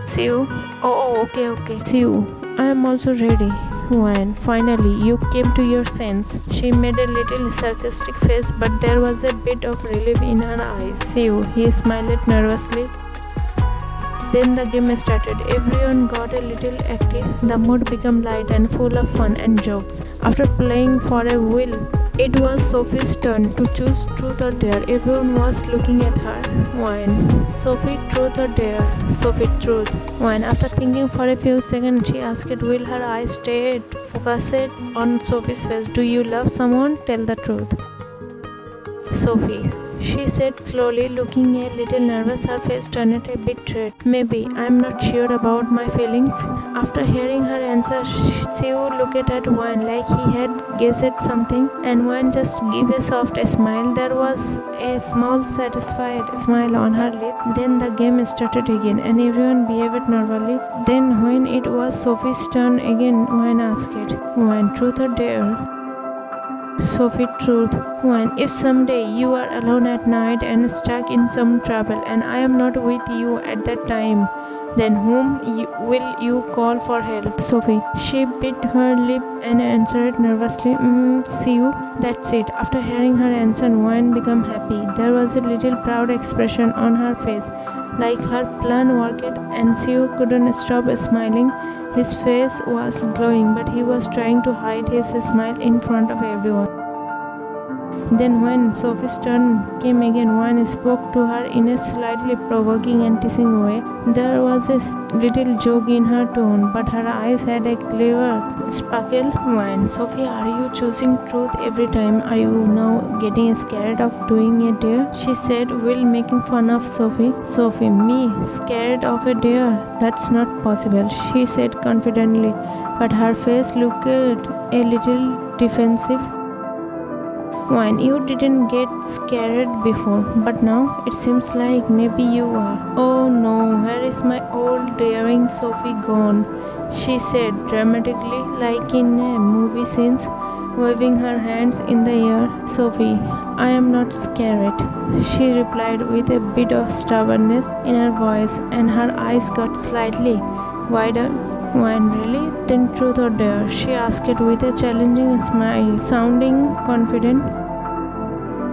A: Siu, okay. Siu, I am also ready. Wine, finally, you came to your sense. She made a little sarcastic face, but there was a bit of relief in her eyes. Siu, he smiled nervously. Then the game started. Everyone got a little active. The mood became light and full of fun and jokes. After playing for a while, It was Sophie's turn to choose truth or dare. Everyone was looking at her. When Sophie, truth or dare? Sophie, truth. When after thinking for a few seconds, she asked, will her eyes stay focused on Sophie's face? Do you love someone? Tell the truth. Sophie, she said slowly, looking a little nervous. Her face turned a bit red. Maybe, I'm not sure about my feelings. After hearing her answer, Siu looked at Wan like he had guessed something, and Wan just gave a soft smile. There was a small satisfied smile on her lip. Then the game started again, and everyone behaved normally. Then when it was Sophie's turn again, Wan asked, Wan, truth or dare? Sophie, truth. One, if someday you are alone at night and stuck in some trouble and I am not with you at that time, then whom will you call for help? Sophie, she bit her lip and answered nervously, see you. That's it. After hearing her answer, Wine became happy. There was a little proud expression on her face, like her plan worked, and Siu couldn't stop smiling. His face was glowing, but he was trying to hide his smile in front of everyone. Then when Sophie's turn came again, Wan spoke to her in a slightly provoking and teasing way. There was a little joke in her tone, but her eyes had a clever sparkle. Wan, Sophie, are you choosing truth every time? Are you now getting scared of doing a dare? She said, while making fun of Sophie. Sophie, me? Scared of a dare? That's not possible, she said confidently, but her face looked a little defensive. Wine, you didn't get scared before, but now it seems like maybe you are. Oh no, where is my old daring Sophie gone? She said dramatically, like in a movie scene, waving her hands in the air. Sophie, I am not scared, she replied with a bit of stubbornness in her voice, and her eyes got slightly wider. Wine, really? Then truth or dare? She asked with a challenging smile, sounding confident.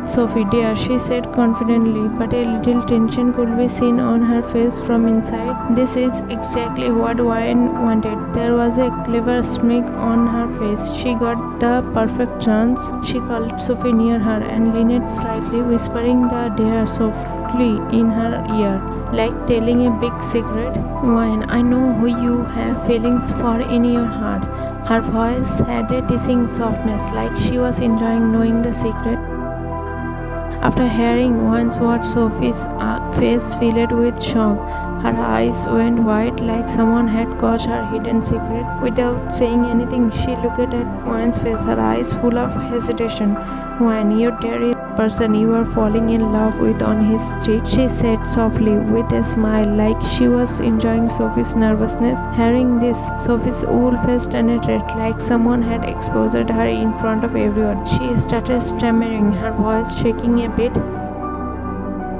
A: Sophie, dare, she said confidently, but a little tension could be seen on her face from inside. This is exactly what Wine wanted. There was a clever smirk on her face. She got the perfect chance. She called Sophie near her and leaned slightly, whispering the dare softly in her ear, like telling a big secret. Wine, I know who you have feelings for in your heart. Her voice had a teasing softness, like she was enjoying knowing the secret. After hearing Wine's words, Sophie's face filled with shock. Her eyes went wide, like someone had caught her hidden secret. Without saying anything, she looked at Wine's face, her eyes full of hesitation. Wine, you dare is the person you are falling in love with on his cheek, she said softly with a smile, like she was enjoying Sophie's nervousness. Hearing this, Sophie's whole face turned red, like someone had exposed her in front of everyone. She started stammering, her voice shaking a bit.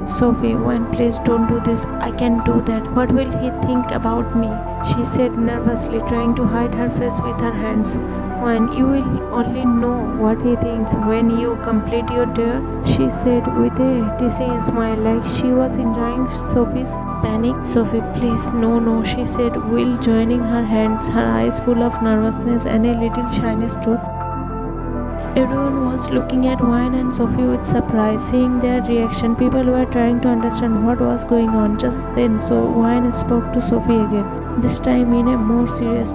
A: Sophie, Wine, please don't do this. I can't do that. What will he think about me? She said nervously, trying to hide her face with her hands. Wine, you will only know what he thinks when you complete your dare, she said with a teasing smile, like she was enjoying Sophie's panic. Sophie, please, no, she said, while joining her hands, her eyes full of nervousness and a little shyness too. Everyone was looking at Wine and Sophie with surprise, seeing their reaction. People were trying to understand what was going on just then, so Wine spoke to Sophie again, this time in a more serious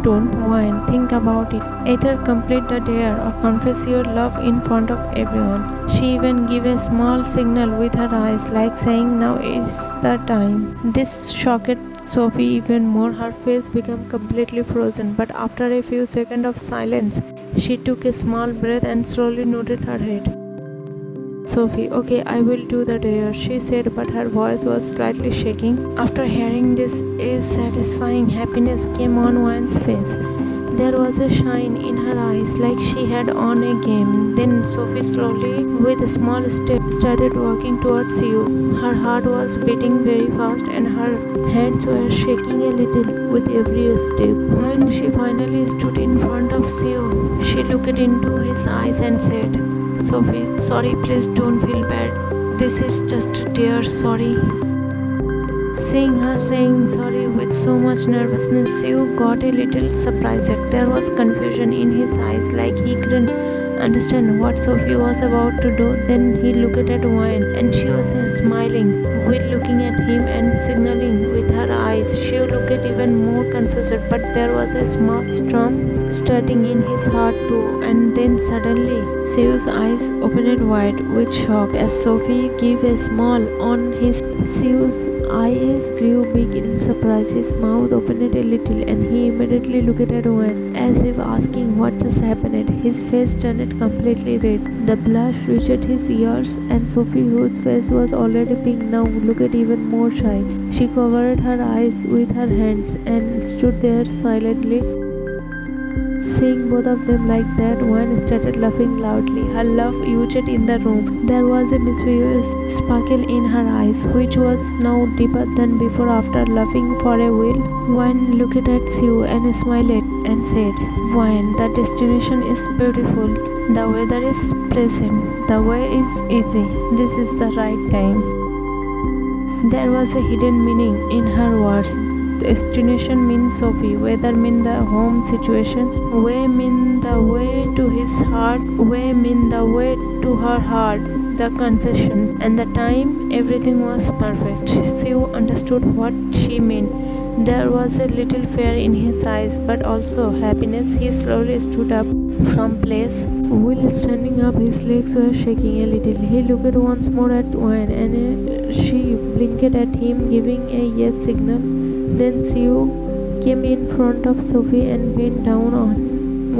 A: tone. Wine, think about it. Either complete the dare or confess your love in front of everyone. She even gave a small signal with her eyes, like saying, now is the time. This shocked Sophie even more. Her face became completely frozen, but after a few seconds of silence, she took a small breath and slowly nodded her head. Sophie, okay, I will do the dare, she said, but her voice was slightly shaking. After hearing this, a satisfying happiness came on Wine's face. There was a shine in her eyes, like she had won a game. Then Sophie slowly, with a small step, started walking towards you. Her heart was beating very fast and her hands were shaking a little with every step. When she finally stood in front of Siu, she looked into his eyes and said, Sophie, sorry, please don't feel bad. This is just a dare, sorry. Seeing her saying sorry with so much nervousness, Siu got a little surprised. There was confusion in his eyes, like he couldn't understand what Sophie was about to do. Then he looked at Wayne and she was smiling while looking at him and signaling with her eyes. She looked even more confused, but there was a small storm starting in his heart too. And then suddenly, Seo's eyes opened wide with shock as Sophie gave a smile on his. Seo's eyes grew big in surprise. His mouth opened a little and he immediately looked at Wayne as if asking what just happened. His face turned completely red. The blush reached his ears and Sophie, whose face was already pink now, looked even more shy. She covered her eyes with her hands and stood there silently. Seeing both of them like that, Wayne started laughing loudly. Her laugh echoed in the room. There was a mischievous sparkle in her eyes, which was now deeper than before. After laughing for a while, Wayne looked at Sue and smiled and said, "Wayne, the destination is beautiful. The weather is pleasant. The way is easy. This is the right time." There was a hidden meaning in her words. Destination means Sophie, weather mean the home situation, way mean the way to his heart, way mean the way to her heart, the confession, and the time everything was perfect. Sue understood what she meant. There was a little fear in his eyes, but also happiness. He slowly stood up from place. While standing up, his legs were shaking a little. He looked once more at Wayne and she blinked at him, giving a yes signal. Then Sue came in front of Sophie and bent down on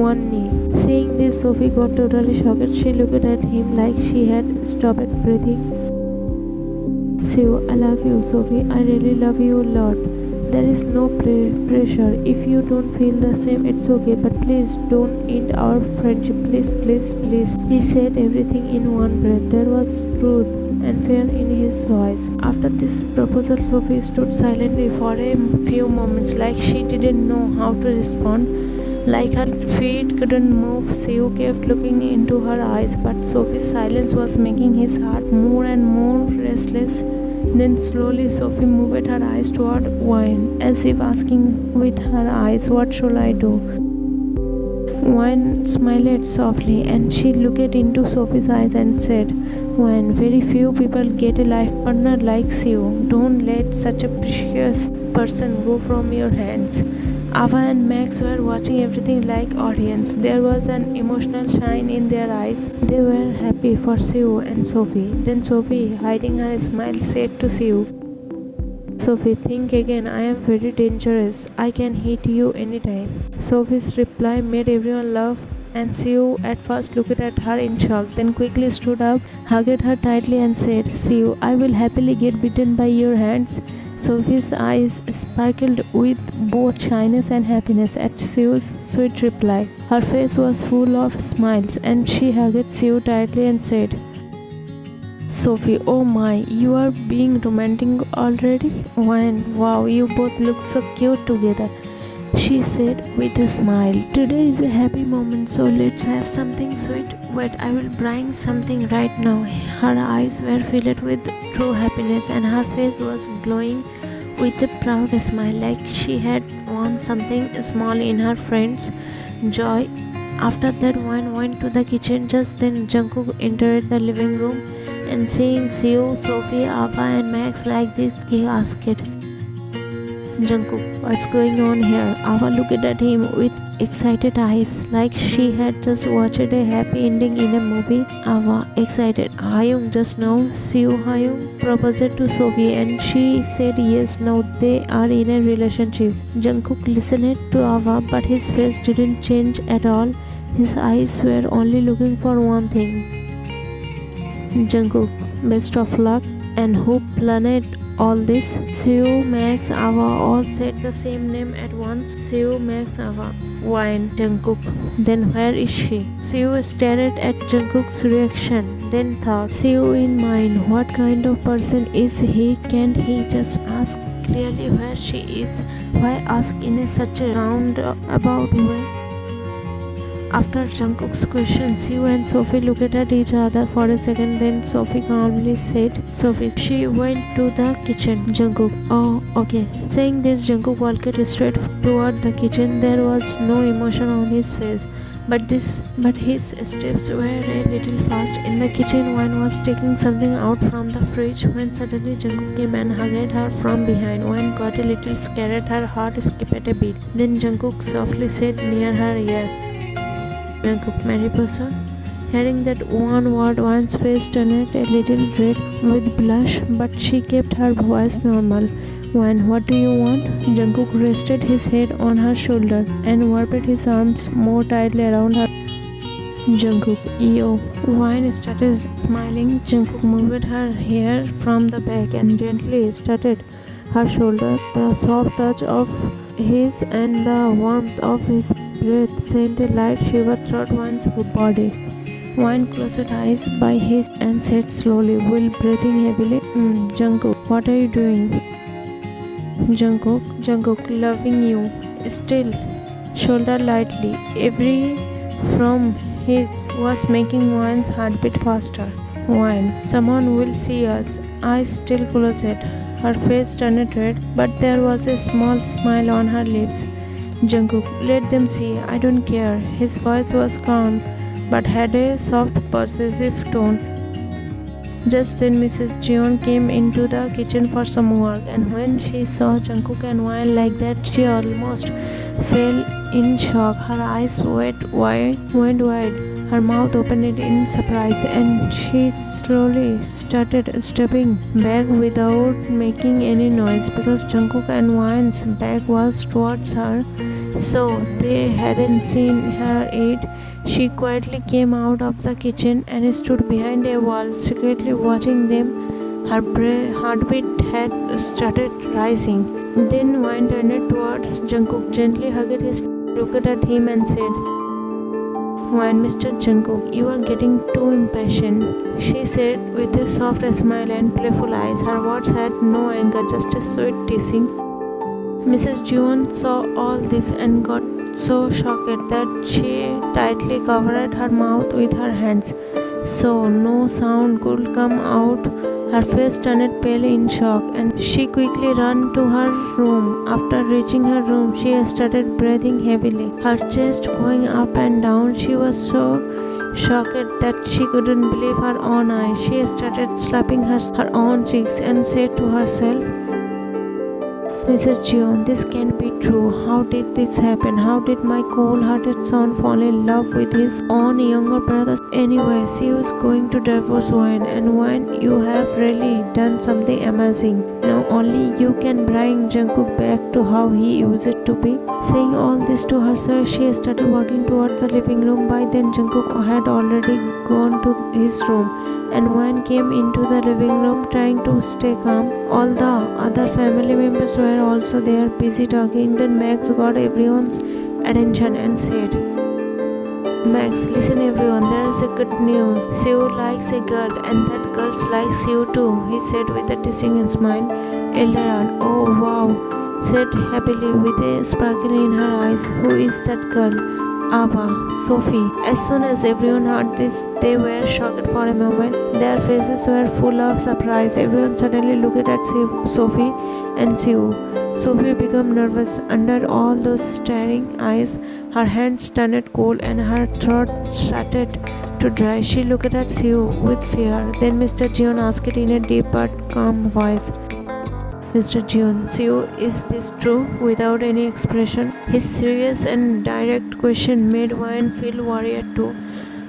A: one knee. Seeing this, Sophie got totally shocked. She looked at him like she had stopped breathing. "Sue, I love you, Sophie. I really love you a lot. There is no pressure. If you don't feel the same, it's okay. But please don't end our friendship. Please, please, please." He said everything in one breath. There was truth and fear in his voice. After this proposal, Sophie stood silently for a few moments, like she didn't know how to respond, like her feet couldn't move. Sue kept looking into her eyes, but Sophie's silence was making his heart more and more restless. Then slowly Sophie moved her eyes toward Wayne, as if asking with her eyes, "What shall I do?" Wayne smiled softly and she looked into Sophie's eyes and said, "Wayne, very few people get a life partner like you. Don't let such a precious person go from your hands." Ava and Max were watching everything like audience. There was an emotional shine in their eyes. They were happy for Sue and Sophie. Then Sophie, hiding her smile, said to Sue, "Sophie, think again. I am very dangerous. I can hit you anytime." Sophie's reply made everyone laugh, and Sue at first looked at her in shock, then quickly stood up, hugged her tightly and said, "Sue, I will happily get bitten by your hands." Sophie's eyes sparkled with both shyness and happiness at Sue's sweet reply. Her face was full of smiles and she hugged Sue tightly and said, "Sophie, oh my, you are being romantic already? Wayne, wow, you both look so cute together," she said with a smile. "Today is a happy moment, so let's have something sweet. Wait, I will bring something right now." Her eyes were filled with true happiness and her face was glowing with a proud smile, like she had won something small in her friend's joy. After that, Wayne went to the kitchen. Just then, Jungkook entered the living room and seeing Sue, Sophie, Ava and Max like this, he asked, "Jungkook, what's going on here?" Ava looked at him with excited eyes, like she had just watched a happy ending in a movie. Ava, excited, "Hyung, just now Sue Hyung proposed to Sophie and she said yes, now they are in a relationship." Jungkook listened to Ava, but his face didn't change at all. His eyes were only looking for one thing. "Jungkook, best of luck, and who planned all this?" Sue, Max, Ava all said the same name at once. Sue, Max, Ava. Wayne, Jungkook. Then where is she? Sue stared at Jungkook's reaction, then thought, Sue in mind, what kind of person is he? Can't he just ask clearly where she is? Why ask in such a roundabout way? After Jungkook's question, Sue and Sophie looked at each other for a second. Then Sophie calmly said, "Sophie." She went to the kitchen. Jungkook, "Oh, okay." Saying this, Jungkook walked straight toward the kitchen. There was no emotion on his face, But his steps were a little fast. In the kitchen, Wayne was taking something out from the fridge when suddenly Jungkook came and hugged her from behind. Wayne got a little scared, her heart skipped a beat. Then Jungkook softly said near her ear, "Jungkook, Mariposa." Hearing that one word, Wayne's face turned a little red with blush, but she kept her voice normal. "Wayne, what do you want?" Jungkook rested his head on her shoulder and wrapped his arms more tightly around her. "Jungkook, yo." Wayne started smiling. Jungkook moved her hair from the back and gently started her shoulder. The soft touch of his and the warmth of his breath sent a light shiver through Wayne's body. Wayne closed eyes by his and said slowly, while breathing heavily, "Jungkook, what are you doing?" Jungkook, loving you. Still, shoulder lightly. Every from his was making Wayne's heartbeat faster. "Wayne, someone will see us." Eyes still closed. Her face turned red, but there was a small smile on her lips. "Jungkook, let them see. I don't care." His voice was calm, but had a soft, possessive tone. Just then Mrs. Jeon came into the kitchen for some work, and when she saw Jungkook and Wayne like that, she almost fell in shock. Her eyes went wide, her mouth opened in surprise, and she slowly started stepping back without making any noise, because Jungkook and Wayne's back was towards her, so they hadn't seen her eat. She quietly came out of the kitchen and stood behind a wall, secretly watching them. Her heartbeat had started rising. Then Wayne turned towards Jungkook, gently hugged his, looked at him and said, "Wayne, Mr. Jungkook, you are getting too impatient," she said with a soft smile and playful eyes. Her words had no anger, just a sweet teasing. Mrs. Jeon saw all this and got so shocked that she tightly covered her mouth with her hands, so no sound could come out. Her face turned pale in shock, and she quickly ran to her room. After reaching her room, she started breathing heavily, her chest going up and down. She was so shocked that she couldn't believe her own eyes. She started slapping her own cheeks and said to herself, "Mrs. Jeon, this can't be true. How did this happen? How did my cold-hearted son fall in love with his own younger brother? Anyway, she was going to divorce Wayne, and Wayne, you have really done something amazing. Now only you can bring Jungkook back to how he used to be." Saying all this to herself, she started walking toward the living room. By then, Jungkook had already gone to his room, and Wayne came into the living room trying to stay calm. All the other family members were also there, busy talking. Then Max got everyone's attention and said, "Max, listen everyone, there is a good news. Siu likes a girl, and that girl likes you too," he said with a teasing smile. Eldaran, "Oh wow," said happily with a sparkle in her eyes. "Who is that girl?" "Ava, Sophie." As soon as everyone heard this, they were shocked for a moment. Their faces were full of surprise. Everyone suddenly looked at Sophie and Siu. Sophie became nervous under all those staring eyes. Her hands turned cold and her throat started to dry. She looked at Siu with fear. Then Mr. Jeon asked in a deep but calm voice, "Mr. Jeon, Siu, is this true?" Without any expression. His serious and direct question made Wayne feel worried too.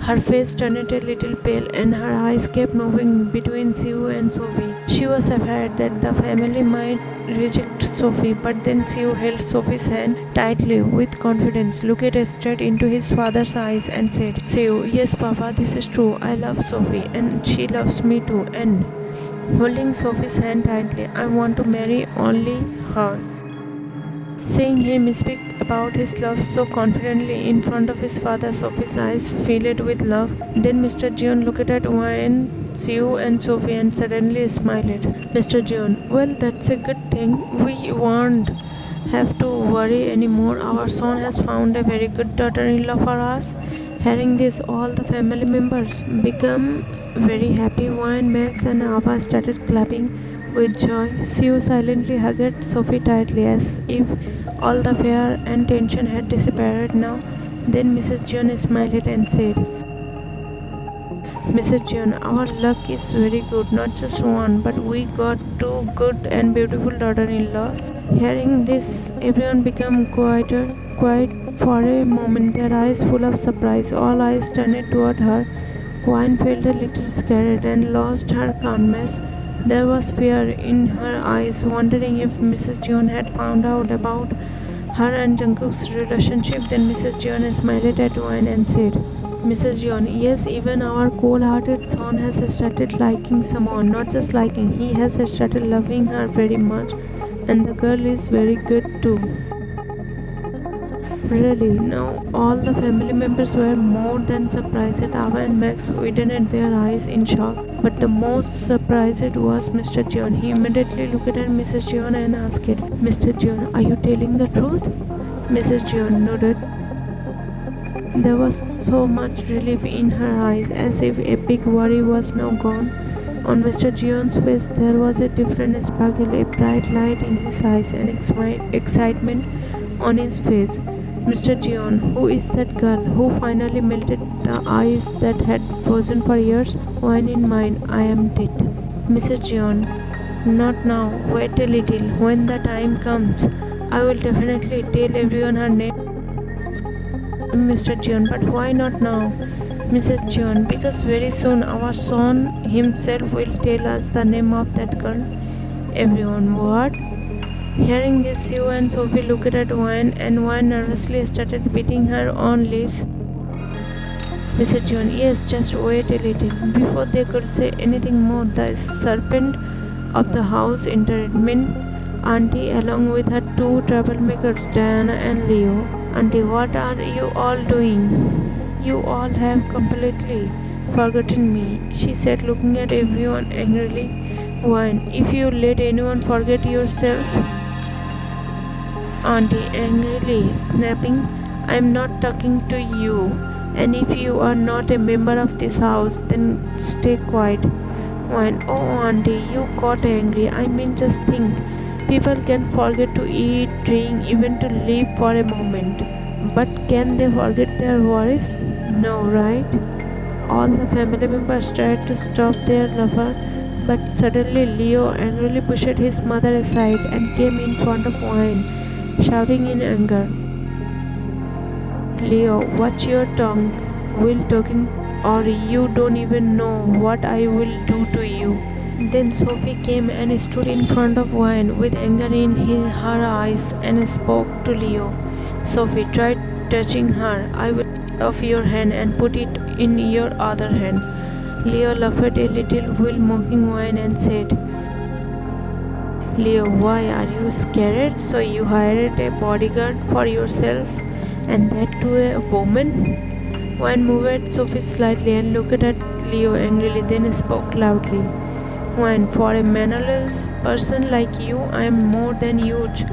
A: Her face turned a little pale and her eyes kept moving between Siu and Sophie. She was afraid that the family might reject Sophie, but then Siu held Sophie's hand tightly with confidence, looked straight into his father's eyes and said, "Siu, yes Papa, this is true. I love Sophie and she loves me too, and," holding Sophie's hand tightly, "I want to marry only her." Seeing him speak about his love so confidently in front of his father, Sophie's eyes filled with love. Then Mr. Jeon looked at Wayne, Siu and Sophie and suddenly smiled. Mr. Jeon, "Well, that's a good thing. We won't have to worry anymore. Our son has found a very good daughter-in-law for us." Hearing this, all the family members became very happy. Wayne, Max and Ava started clapping with joy. Siu silently hugged Sophie tightly, as if all the fear and tension had disappeared now. Then Mrs. Jeon smiled and said, Mrs. Jeon, our luck is very good, not just one, but we got two good and beautiful daughter-in-laws. Hearing this, everyone became quiet for a moment, their eyes full of surprise. All eyes turned toward her. Wine felt a little scared and lost her calmness. There was fear in her eyes, wondering if Mrs. Jeon had found out about her and Jungkook's relationship. Then Mrs. Jeon smiled at Wine and said, Mrs. Jeon, yes, even our cold-hearted son has started liking someone, not just liking, he has started loving her very much, and the girl is very good too. Really, now all the family members were more than surprised. Ava and Max widened their eyes in shock, but the most surprised was Mr. Jeon. He immediately looked at Mrs. Jeon and asked, Mr. Jeon, are you telling the truth? Mrs. Jeon nodded. There was so much relief in her eyes, as if a big worry was now gone. On Mr. Jeon's face there was a different sparkle, a bright light in his eyes, and excitement on his face. Mr. Jeon, who is that girl who finally melted the ice that had frozen for years? Wine in mind, I am dead. Mrs. Jeon, not now, wait a little. When the time comes, I will definitely tell everyone her name. Mr. Jeon, but why not now? Mrs. Jeon, because very soon our son himself will tell us the name of that girl. Everyone, what? Hearing this, Sue and Sophie looked at Wine, and Wine nervously started beating her own lips. Mrs. Jeon, yes, just wait a little. Before they could say anything more, the serpent of the house entered, Auntie along with her two troublemakers, Diana and Leo. Auntie, what are you all doing? You all have completely forgotten me, she said, looking at everyone angrily. Wine, if you let anyone forget yourself, Auntie angrily snapping, I am not talking to you, and if you are not a member of this house, then stay quiet. Wine, oh Auntie, you got angry. I mean, just think. People can forget to eat, drink, even to live for a moment. But can they forget their worries? No, right? All the family members tried to stop their lover, but suddenly Leo angrily pushed his mother aside and came in front of Wine, shouting in anger, Leo, watch your tongue while talking, or you don't even know what I will do to you. Then Sophie came and stood in front of Wine with anger in her eyes and spoke to Leo. Sophie, tried touching her. I will cut off your hand and put it in your other hand. Leo laughed a little while mocking Wine and said, Leo, why are you scared? So you hired a bodyguard for yourself, and that to a woman? Wine moved Sophie slightly and looked at Leo angrily, then spoke loudly. Wine, for a mannerless person like you, I am more than huge.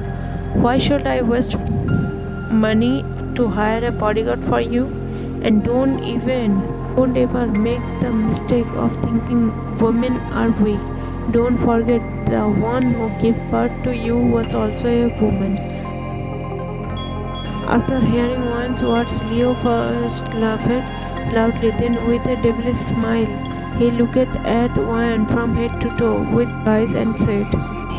A: Why should I waste money to hire a bodyguard for you? And don't ever make the mistake of thinking women are weak. Don't forget the one who gave birth to you was also a woman. After hearing Wine's words, Leo first laughed loudly, then with a devilish smile, he looked at Wine from head to toe with eyes and said,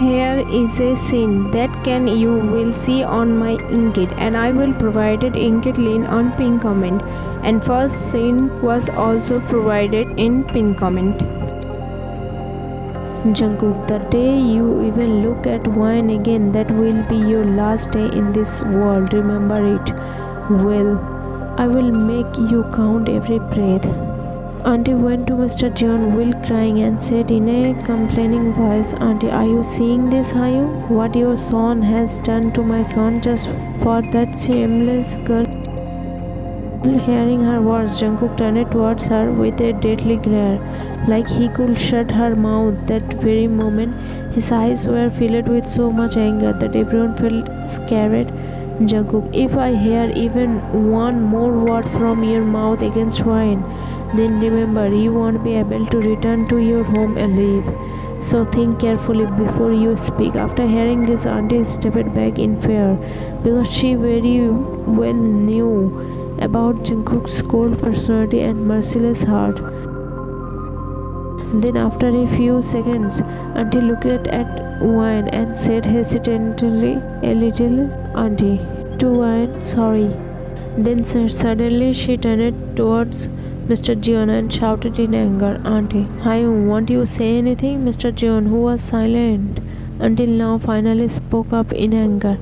C: Here is a scene that you will see on my ingot, and I will provided ingot link on pin comment, and first scene was also provided in pin comment.
A: Jungkook, the day you even look at Wine again, that will be your last day in this world. Remember it. Well, I will make you count every breath. Auntie went to Mr. Jeon, Will crying, and said in a complaining voice, Auntie, are you seeing this, Hayu? What your son has done to my son just for that shameless girl? Hearing her words, Jungkook turned towards her with a deadly glare, like he could shut her mouth that very moment. His eyes were filled with so much anger that everyone felt scared. Jungkook, if I hear even one more word from your mouth against Wine, then remember you won't be able to return to your home alive. So think carefully before you speak. After hearing this, Auntie stepped back in fear, because she very well knew about Jungkook's cold personality and merciless heart. Then after a few seconds, Auntie looked at Wine and said hesitantly a little, Auntie, to Wine, sorry. Then suddenly she turned towards Mr. Jeon and shouted in anger, Auntie, Hyung, won't you say anything? Mr. Jeon, who was silent until now, finally spoke up in anger.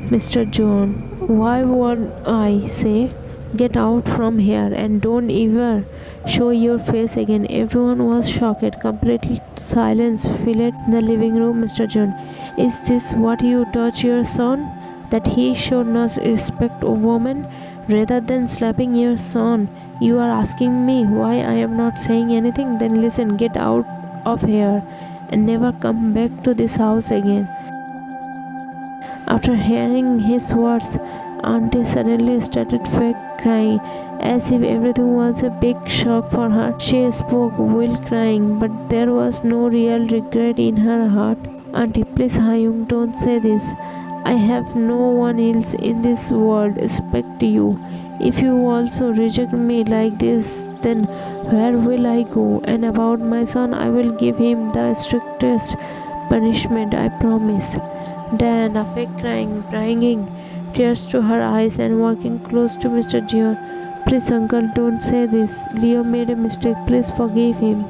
A: Mr. Jeon, why would I say? Get out from here and don't ever show your face again. Everyone was shocked. Complete silence filled the living room. Mr. Jeon, is this what you taught your son? That he should not respect a woman rather than slapping your son? You are asking me why I am not saying anything? Then listen, get out of here and never come back to this house again. After hearing his words, Auntie suddenly started fake crying as if everything was a big shock for her. She spoke while crying, but there was no real regret in her heart. Auntie, please, Hyung, don't say this. I have no one else in this world except you. If you also reject me like this, then where will I go? And about my son, I will give him the strictest punishment, I promise. Diana, fake crying, bringing tears to her eyes and walking close to Mr. Jeon. Please, uncle, don't say this. Leo made a mistake. Please forgive him.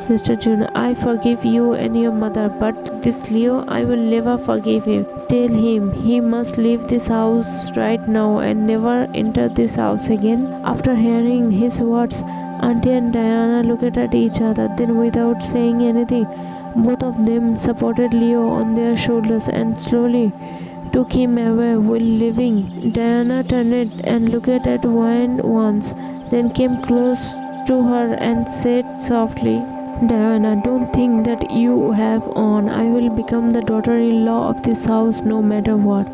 A: Mr. Jeon, I forgive you and your mother, but this Leo, I will never forgive him. Tell him he must leave this house right now and never enter this house again. After hearing his words, Auntie and Diana looked at each other. Then, without saying anything, both of them supported Leo on their shoulders and slowly took him away while leaving. Diana turned and looked at Wine once, then came close to her and said softly, Diana, don't think that you have on. I will become the daughter-in-law of this house no matter what.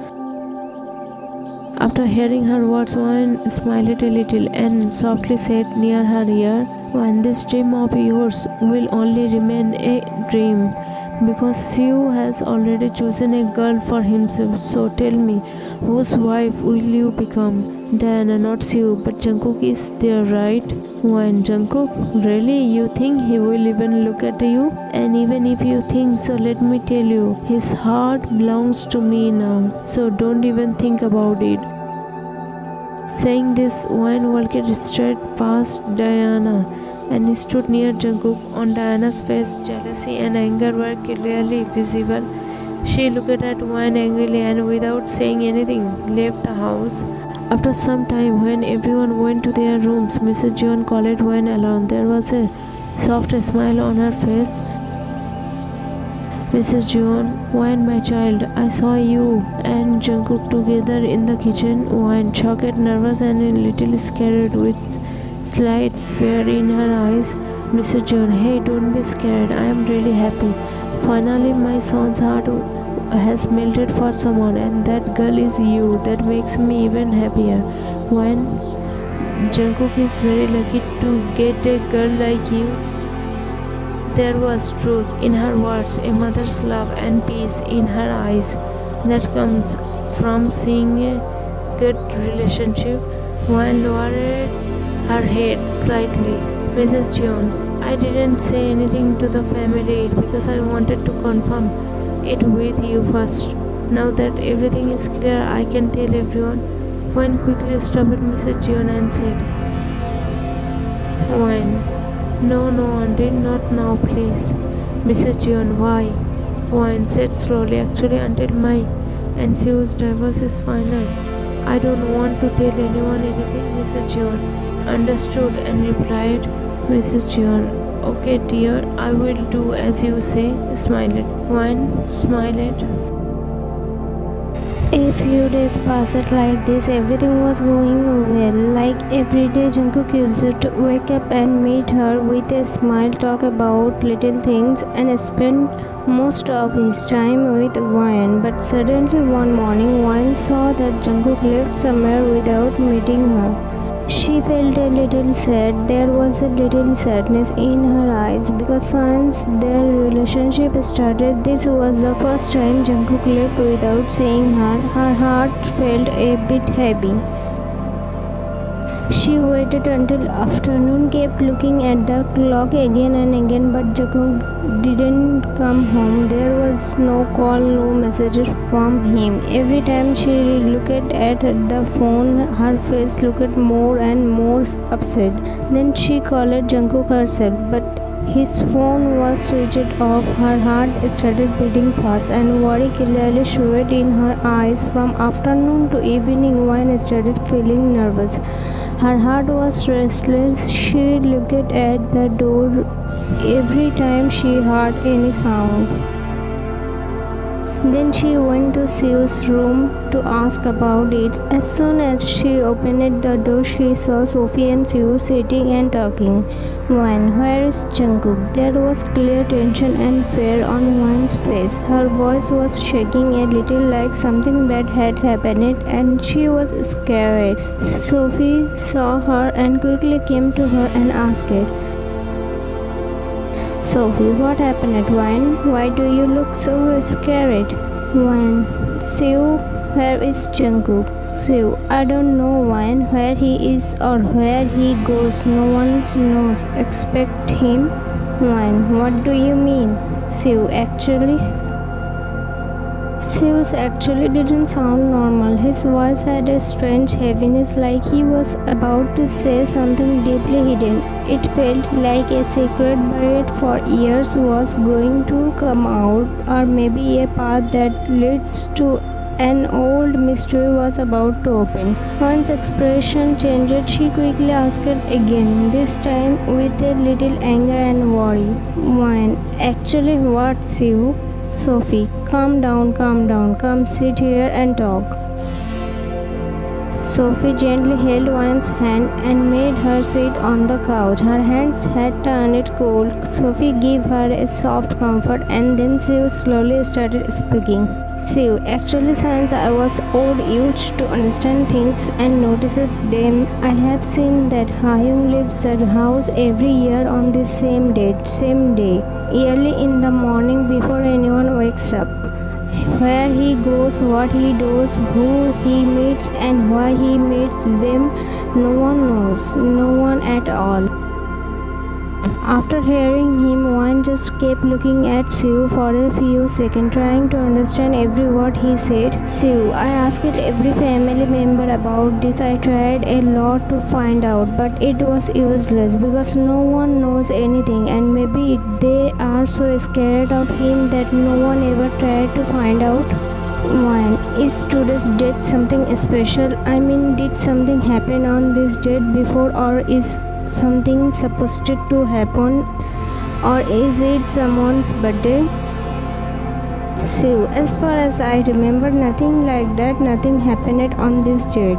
A: After hearing her words, Wine smiled a little and softly said near her ear, Wine, this dream of yours will only remain a dream, because Siu has already chosen a girl for himself. So tell me, whose wife will you become? Diana, not Siu, but Jungkook is there, right? When Jungkook? Really? You think he will even look at you? And even if you think so, let me tell you, his heart belongs to me now, so don't even think about it. Saying this, Wine walked straight past Diana and stood near Jungkook. On Diana's face, jealousy and anger were clearly visible. She looked at Wine angrily and without saying anything, left the house. After some time, when everyone went to their rooms, Mrs. Jeon called Wine alone. There was a soft smile on her face. Mrs. Jeon, Wine, my child, I saw you and Jungkook together in the kitchen. Wine, shocked, nervous and a little scared with slight fear in her eyes. Mr. John, hey, don't be scared. I am really happy. Finally, my son's heart has melted for someone, and that girl is you. That makes me even happier. When Jungkook is very lucky to get a girl like you. There was truth in her words, a mother's love and peace in her eyes that comes from seeing a good relationship. While lowered her head slightly, Mrs. Jeon, I didn't say anything to the family because I wanted to confirm it with you first. Now that everything is clear, I can tell everyone. Wayne quickly stopped Mrs. Jeon and said, Wayne, no, auntie, not now, please. Mrs. Jeon, why? Wayne said slowly, actually, until my and Siu's divorce is final, I don't want to tell anyone anything. Mrs. Jeon understood and replied, Mrs. Jeon, okay dear, I will do as you say. Smiled. One smiled.
B: A few days passed like this. Everything was going well. Like every day, Jungkook used to wake up and meet her with a smile, talk about little things, and spend most of his time with Wayne. But suddenly one morning, Wayne saw that Jungkook left somewhere without meeting her. She felt a little sad. There was a little sadness in her eyes because since their relationship started, this was the first time Jungkook left without seeing her. Her heart felt a bit heavy. She waited until afternoon, kept looking at the clock again and again, but Jungkook didn't come home. There was no call, no messages from him. Every time she looked at the phone, her face looked more and more upset. Then she called Jungkook herself, but his phone was switched off. Her heart started beating fast, and worry clearly showed in her eyes. From afternoon to evening, Wine started feeling nervous. Her heart was restless. She looked at the door every time she heard any sound. Then she went to Siu's room to ask about it. As soon as she opened the door, she saw Sophie and Siu sitting and talking. Wine, where is Jungkook? There was clear tension and fear on Wine's face. Her voice was shaking a little like something bad had happened and she was scared. Sophie saw her and quickly came to her and asked it. Sophie, what happened at Wine? Why do you look so scared? Wine, Siu, where is Jungkook? Siu, I don't know Wine, where he is or where he goes. No one knows. Expect him. Wine, what do you mean? Siu, Sius actually didn't sound normal. His voice had a strange heaviness like he was about to say something deeply hidden. It felt like a secret buried for years was going to come out, or maybe a path that leads to an old mystery was about to open. One's expression changed. She quickly asked again, this time with a little anger and worry. Wine, actually what, Siu? Sophie, calm down, come sit here and talk. Sophie gently held Wine's hand and made her sit on the couch. Her hands had turned cold. Sophie gave her a soft comfort and then Siu slowly started speaking. Siu, actually since I was old used to understand things and noticed them, I have seen that Hyung leaves that house every year on the same day, early in the morning before anyone wakes up. Where he goes, what he does, who he meets and why he meets them, no one knows, no one at all. After hearing him, Wine just kept looking at Siu for a few seconds, trying to understand every word he said. Siu, I asked every family member about this. I tried a lot to find out, but it was useless because no one knows anything, and maybe they are so scared of him that no one ever tried to find out. Wine, is today's date something special? I mean, did something happen on this date before, or is something supposed to happen, or is it someone's birthday? So, as far as I remember, nothing like that, nothing happened on this date,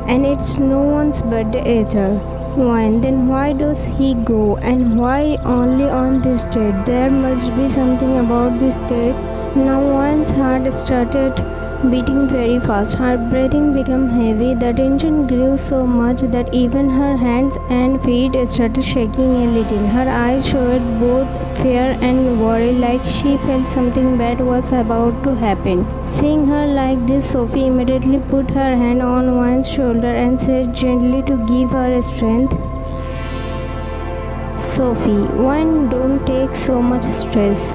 B: and it's no one's birthday either. Wine, then why does he go, and why only on this date? There must be something about this date. Now Wine's heart started beating very fast. Her breathing became heavy. The tension grew so much that even her hands and feet started shaking a little. Her eyes showed both fear and worry, like she felt something bad was about to happen. Seeing her like this, Sophie immediately put her hand on Wine's shoulder and said gently to give her strength. Sophie, Wine, don't take so much stress.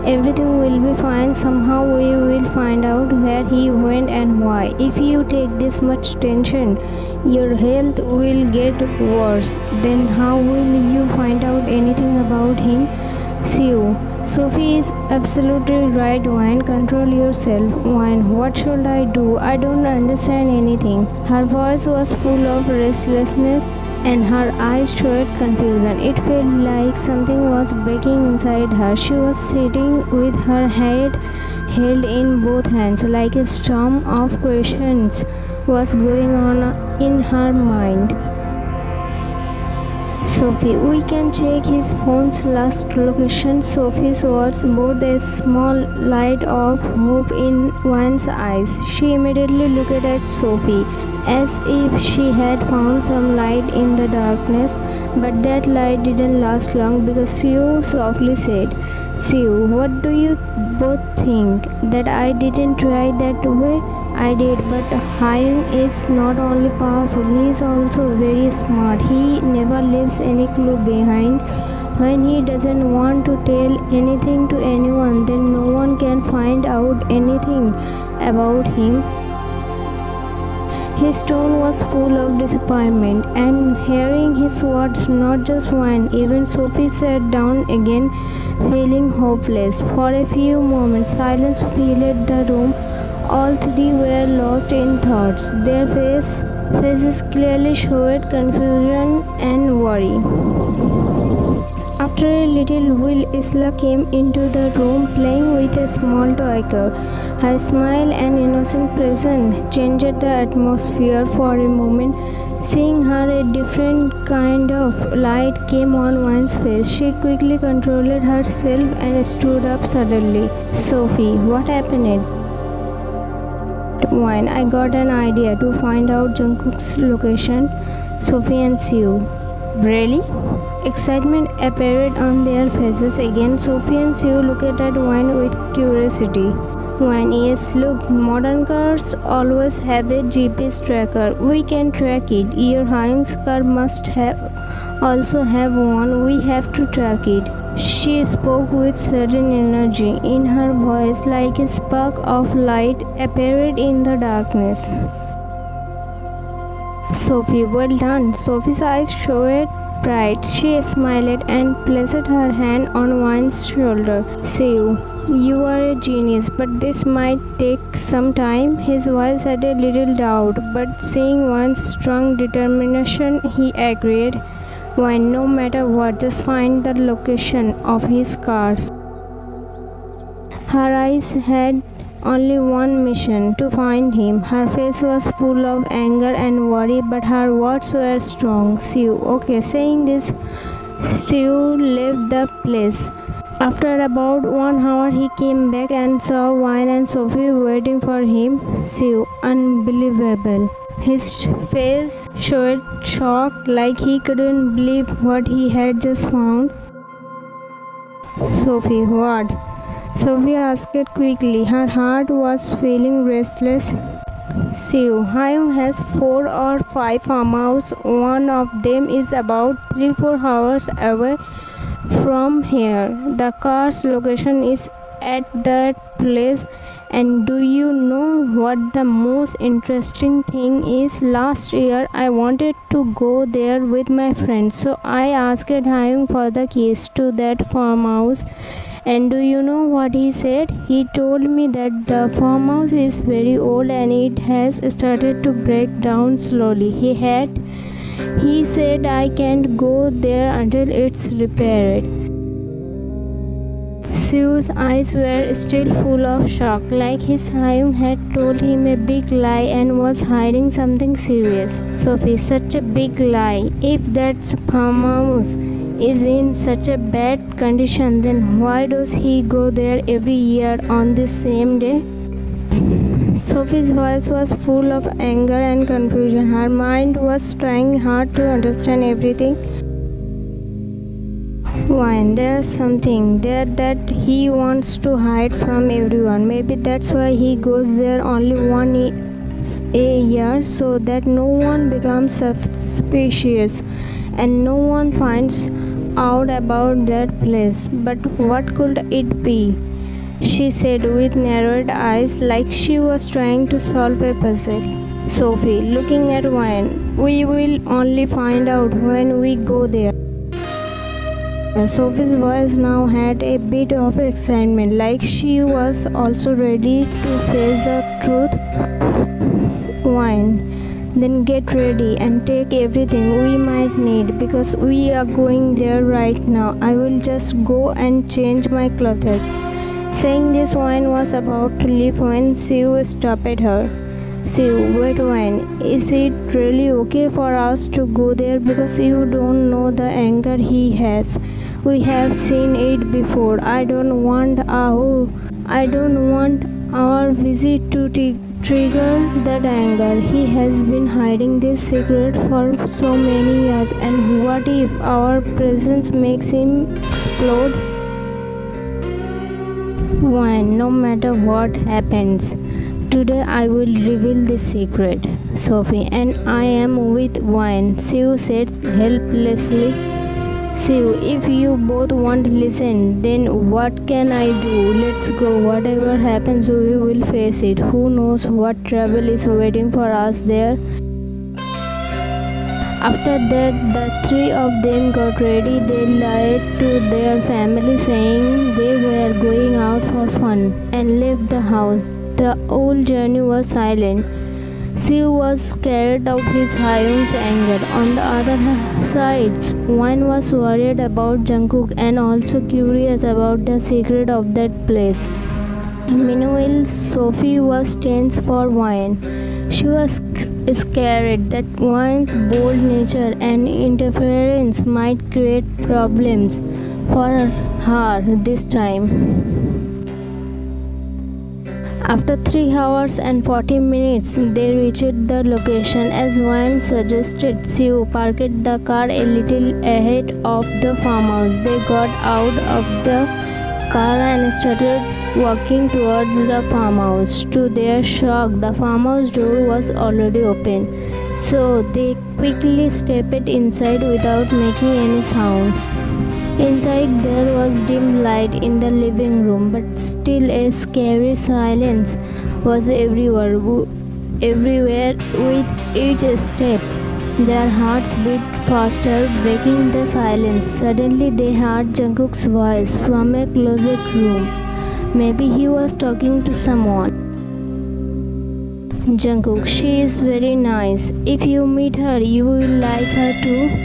B: Everything will be fine. Somehow we will find out where he went and why. If you take this much tension, your health will get worse. Then how will you find out anything about him? Siu, Sophie is absolutely right. Wine, control yourself. Wine, what should I do? I don't understand anything. Her voice was full of restlessness and her eyes showed confusion. It felt like something was breaking inside her. She was sitting with her head held in both hands, like a storm of questions was going on in her mind. Sophie, we can check his phone's last location. Sophie's words brought a small light of hope in Wine's eyes. She immediately looked at Sophie as if she had found some light in the darkness. But that light didn't last long because Sue softly said, "Sue, what do you both think? That I didn't try that way? I did, but Hyun is not only powerful, he is also very smart. He never leaves any clue behind. When he doesn't want to tell anything to anyone, then no one can find out anything about him." His tone was full of disappointment, and hearing his words, not just one, even Sophie sat down again, feeling hopeless. For a few moments, silence filled the room. All three were lost in thoughts. Their faces clearly showed confusion and worry. After a little while, Isla came into the room playing with a small toy car. Her smile and innocent presence changed the atmosphere for a moment. Seeing her, a different kind of light came on Wine's face. She quickly controlled herself and stood up suddenly. "Sophie, what happened?" "Wine, I got an idea to find out Jungkook's location." Sophie and Sue. "Really?" Excitement appeared on their faces again. Sophie and Sue looked at Wine with curiosity. "Wine, yes, look, modern cars always have a GPS tracker. We can track it. Your Hyung's car must also have one. We have to track it." She spoke with sudden energy in her voice, like a spark of light appeared in the darkness. "Sophie, well done." Sophie's eyes showed pride. She smiled and placed her hand on Wine's shoulder. "Sue, you are a genius, but this might take some time." His voice had a little doubt, but seeing Wine's strong determination, he agreed. "Wine, no matter what, just find the location of his cars." Her eyes had only one mission: to find him. Her face was full of anger and worry, but her words were strong. "Sue, okay." Saying this, Sue left the place. After about 1 hour, he came back and saw Wine and Sophie waiting for him. "Sue, unbelievable." His face showed shock, like he couldn't believe what he had just found. "Sophie, what?" Sophie asked quickly. Her heart was feeling restless. "Sue, Hyung has 4 or 5 farmhouses. One of them is about 3-4 hours away from here. The car's location is at that place. And do you know what the most interesting thing is? Last year I wanted to go there with my friends, so I asked Hyung for the keys to that farmhouse. And do you know what he said? He told me that the farmhouse is very old and it has started to break down slowly. He said I can't go there until it's repaired." Sue's eyes were still full of shock, like his Hyung had told him a big lie and was hiding something serious. "Sophie, such a big lie. If that farmhouse is in such a bad condition, then why does he go there every year on the same day?" Sophie's voice was full of anger and confusion. Her mind was trying hard to understand everything. "Wine, there's something there that he wants to hide from everyone. Maybe that's why he goes there only once a year, so that no one becomes suspicious and no one finds out about that place. But what could it be?" she said with narrowed eyes, like she was trying to solve a puzzle. Sophie, looking at Wine, "We will only find out when we go there." Sophie's voice now had a bit of excitement, like she was also ready to face the truth. "Wine, then get ready and take everything we might need, because we are going there right now. I will just go and change my clothes." Saying this, Wine was about to leave when Sue stopped her. "Sue, wait, Wine. Is it really okay for us to go there? Because you don't know the anger he has. We have seen it before. I don't want our visit to
C: triggered that anger. He has been hiding this secret for so many years, and what if our presence makes him explode? Wine, no matter what happens, today I will reveal this secret. Sophie, and I am with wine, Sue said helplessly. Sue, if you both won't listen, then what can I do? Let's go. Whatever happens, we will face it. Who knows what trouble is waiting for us there? After that, the three of them got ready. They lied to their family, saying they were going out for fun, and left the house. The whole journey was silent. Sue was scared of his Hyun's anger. On the other side, Won was worried about Jungkook and also curious about the secret of that place. Meanwhile, Sophie was tense for Won. She was scared that Won's bold nature and interference might create problems for her this time. After 3 hours and 40 minutes, they reached the location as Wayne suggested. Sue parked the car a little ahead of the farmhouse. They got out of the car and started walking towards the farmhouse. To their shock, the farmhouse door was already open, so they quickly stepped inside without making any sound. Inside there was dim light in the living room, but still a scary silence was everywhere with each step. Their hearts beat faster, breaking the silence. Suddenly they heard Jungkook's voice from a closet room. Maybe he was talking to someone. Jungkook, she is very nice. If you meet her, you will like her too.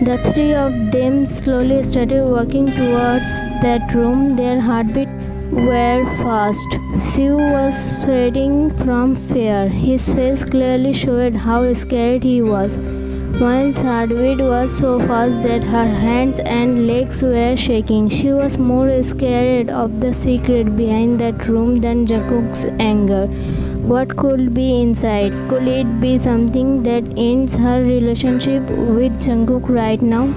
C: The three of them slowly started walking towards that room. Their heartbeats were fast. Sue was sweating from fear. His face clearly showed how scared he was. One's heartbeat was so fast that her hands and legs were shaking. She was more scared of the secret behind that room than Jungkook's anger. What could be inside? Could it be something that ends her relationship with Jungkook right now?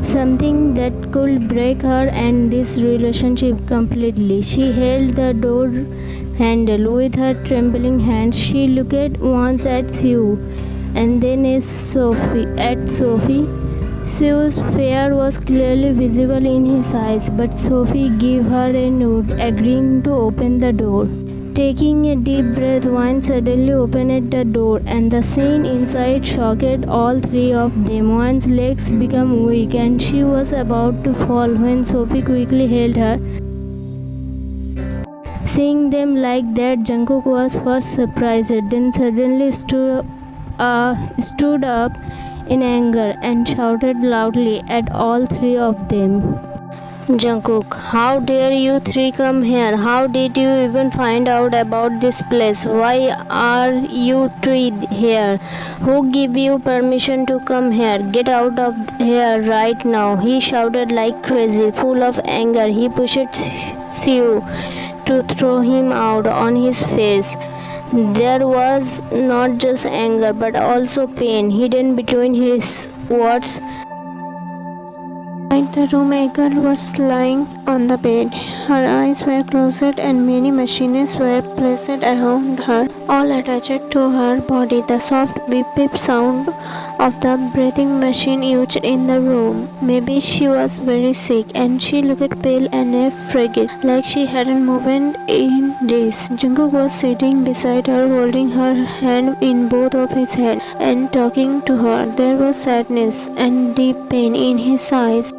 C: Something that could break her and this relationship completely. She held the door handle with her trembling hands. She looked once at Sue and then at Sophie. Sue's fear was clearly visible in his eyes, but Sophie gave her a nod, agreeing to open the door. Taking a deep breath, Wayne suddenly opened the door, and the scene inside shocked all three of them. Wayne's legs became weak, and she was about to fall when Sophie quickly held her. Seeing them like that, Jungkook was first surprised, then suddenly stood up in anger and shouted loudly at all three of them. Jungkook, how dare you three come here? How did you even find out about this place? Why are you three here? Who gave you permission to come here? Get out of here right now, he shouted like crazy. Full of anger, he pushed Sue to throw him out on his face. There was not just anger but also pain hidden between his words.
A: Inside the room, a girl was lying on the bed. Her eyes were closed and many machines were placed around her, all attached to her body. The soft beep beep sound of the breathing machine used in the room. Maybe she was very sick and she looked pale and fragile, like she hadn't moved in days. Jungkook was sitting beside her, holding her hand in both of his hands and talking to her. There was sadness and deep pain in his eyes.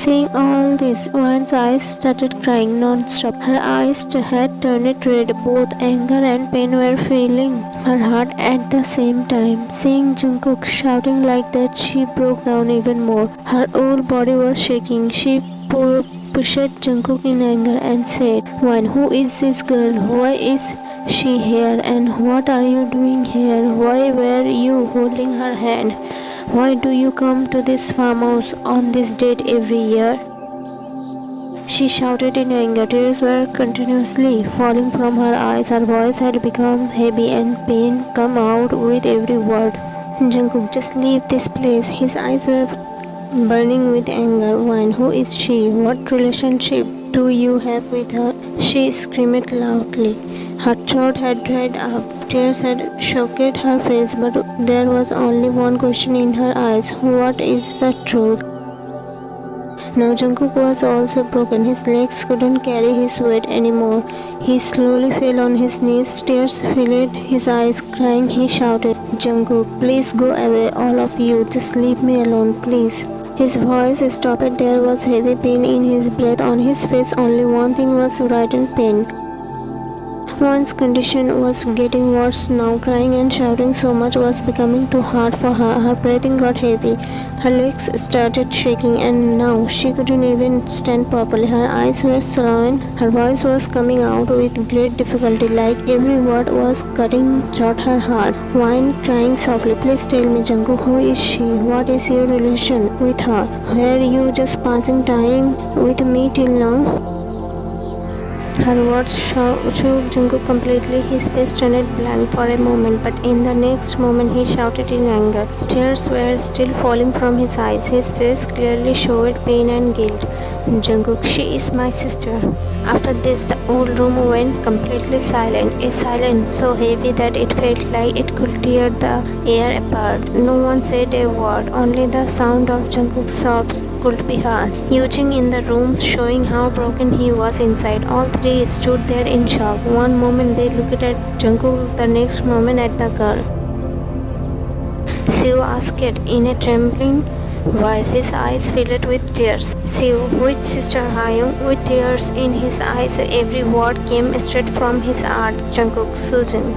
A: Seeing all this, Wan's eyes started crying non-stop. Her eyes had turned red. Both anger and pain were filling her heart at the same time. Seeing Jungkook shouting like that, she broke down even more. Her whole body was shaking. She pushed Jungkook in anger and said, "Wan, who is this girl? Why is she here? And what are you doing here? Why were you holding her hand? Why do you come to this farmhouse on this date every year?"
B: She shouted in anger. Tears were continuously falling from her eyes. Her voice had become heavy and pain come out with every word. Jungkook, just leave this place. His eyes were burning with anger. Wine, who is she? What relationship do you have with her? She screamed loudly. Her throat had dried up. Tears had choked her face, but there was only one question in her eyes. What is the truth? Now Jungkook was also broken. His legs couldn't carry his weight anymore. He slowly fell on his knees. Tears filled his eyes. Crying, he shouted, Jungkook, please go away, all of you. Just leave me alone, please. His voice stopped. There was heavy pain in his breath. On his face, only one thing was frightened pain. One's condition was getting worse now. Crying and shouting so much was becoming too hard for her. Her breathing got heavy. Her legs started shaking, and now she couldn't even stand properly. Her eyes were swollen. Her voice was coming out with great difficulty, like every word was cutting through her heart. Wine, crying softly, please tell me, Jungkook, who is she? What is your relation with her? Were you just passing time with me till now? Her words shook Jungkook completely. His face turned blank for a moment, but in the next moment he shouted in anger. Tears were still falling from his eyes. His face clearly showed pain and guilt. Jungkook, she is my sister. After this, the whole room went completely silent, a silence so heavy that it felt like it could tear the air apart. No one said a word, only the sound of Jungkook's sobs could be heard. Eugene in the room, showing how broken he was inside. All three stood there in shock. One moment they looked at Jungkook, the next moment at the girl. Siu asked in a trembling voice, his eyes filled with tears. Siu, which sister Hyung? With tears in his eyes, every word came straight from his heart. Jungkook, Susan.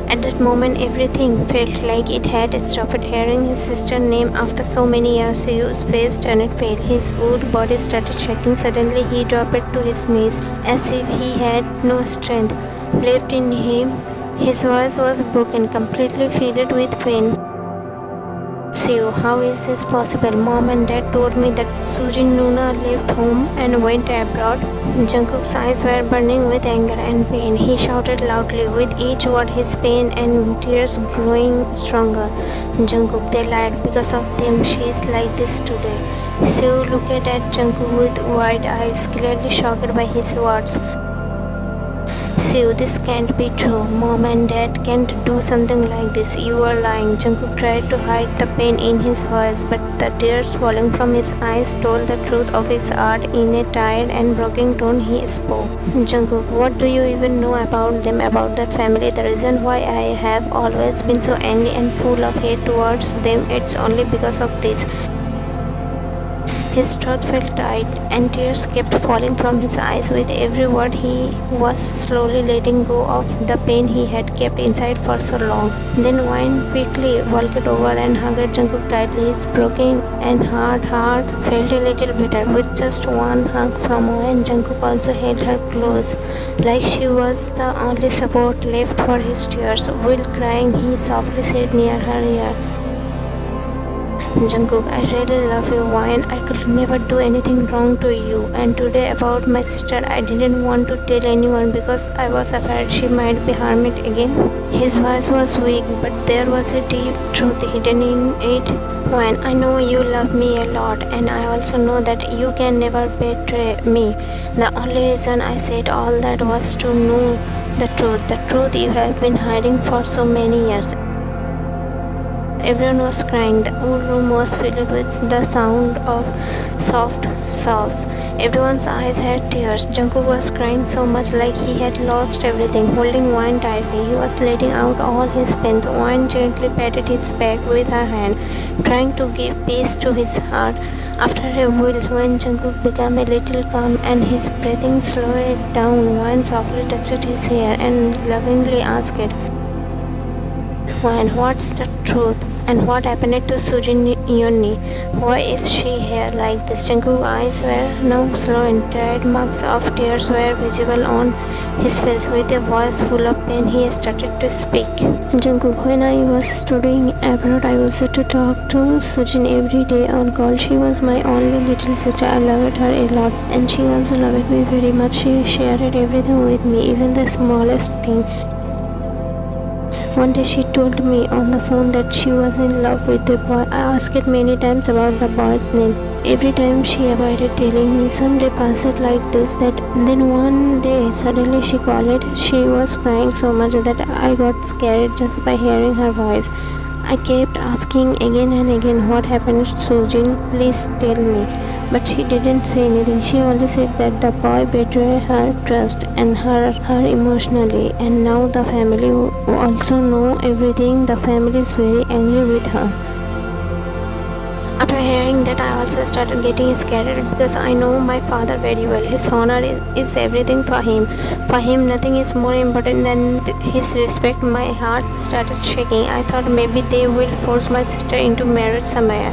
B: At that moment, everything felt like it had stopped. Hearing his sister's name after so many years, Siu's face turned pale. His whole body started shaking. Suddenly, he dropped to his knees as if he had no strength left in him. His voice was broken, completely filled with pain. Siu, how is this possible? Mom and Dad told me that Sujin Nuna left home and went abroad. Jungkook's eyes were burning with anger and pain. He shouted loudly, with each word his pain and tears growing stronger. Jungkook, they lied. Because of them, she is like this today. Siu looked at Jungkook with wide eyes, clearly shocked by his words. Siu, this can't be true. Mom and Dad can't do something like this. You are lying. Jungkook tried to hide the pain in his voice, but the tears falling from his eyes told the truth of his heart. In a tired and broken tone, he spoke. Jungkook, what do you even know about them, about that family? The reason why I have always been so angry and full of hate towards them, it's only because of this. His throat felt tight, and tears kept falling from his eyes. With every word, he was slowly letting go of the pain he had kept inside for so long. Then Wine quickly walked over and hugged Jungkook tightly. His broken and hard heart felt a little better. With just one hug from Wine, Jungkook also held her close, like she was the only support left for his tears. While crying, he softly said near her ear, Jungkook, I really love you, Wine. I could never do anything wrong to you. And today about my sister, I didn't want to tell anyone because I was afraid she might be harmed again. His voice was weak, but there was a deep truth hidden in it. Wine, I know you love me a lot, and I also know that you can never betray me. The only reason I said all that was to know the truth you have been hiding for so many years. Everyone was crying. The whole room was filled with the sound of soft sobs. Everyone's eyes had tears. Jungkook was crying so much like he had lost everything, holding Wine tightly. He was letting out all his pain. Wine gently patted his back with her hand, trying to give peace to his heart. After a while, when Jungkook became a little calm and his breathing slowed down, Wine softly touched his hair and lovingly asked, Wine, what's the truth?
A: And what happened to Sujin Yoni? Why is she here like this? Jungkook's eyes were now slow and tired. Marks of tears were visible on his face. With a voice full of pain, he started to speak. Jungkook, when I was studying abroad, I used to talk to Sujin every day on call. She was my only little sister. I loved her a lot, and she also loved me very much. She shared everything with me, even the smallest thing. One day she told me on the phone that she was in love with a boy. I asked many times about the boy's name. Every time she avoided telling me. Some day passed like this. Then one day suddenly she called. She was crying so much that I got scared just by hearing her voice. I kept asking again and again, what happened to Sujin? Please tell me. But she didn't say anything. She only said that the boy betrayed her trust and her emotionally. And now the family also know everything. The family is very angry with her. After hearing that, I also started getting scared because I know my father very well. His honor is everything for him. For him, nothing is more important than his respect. My heart started shaking. I thought maybe they will force my sister into marriage somewhere.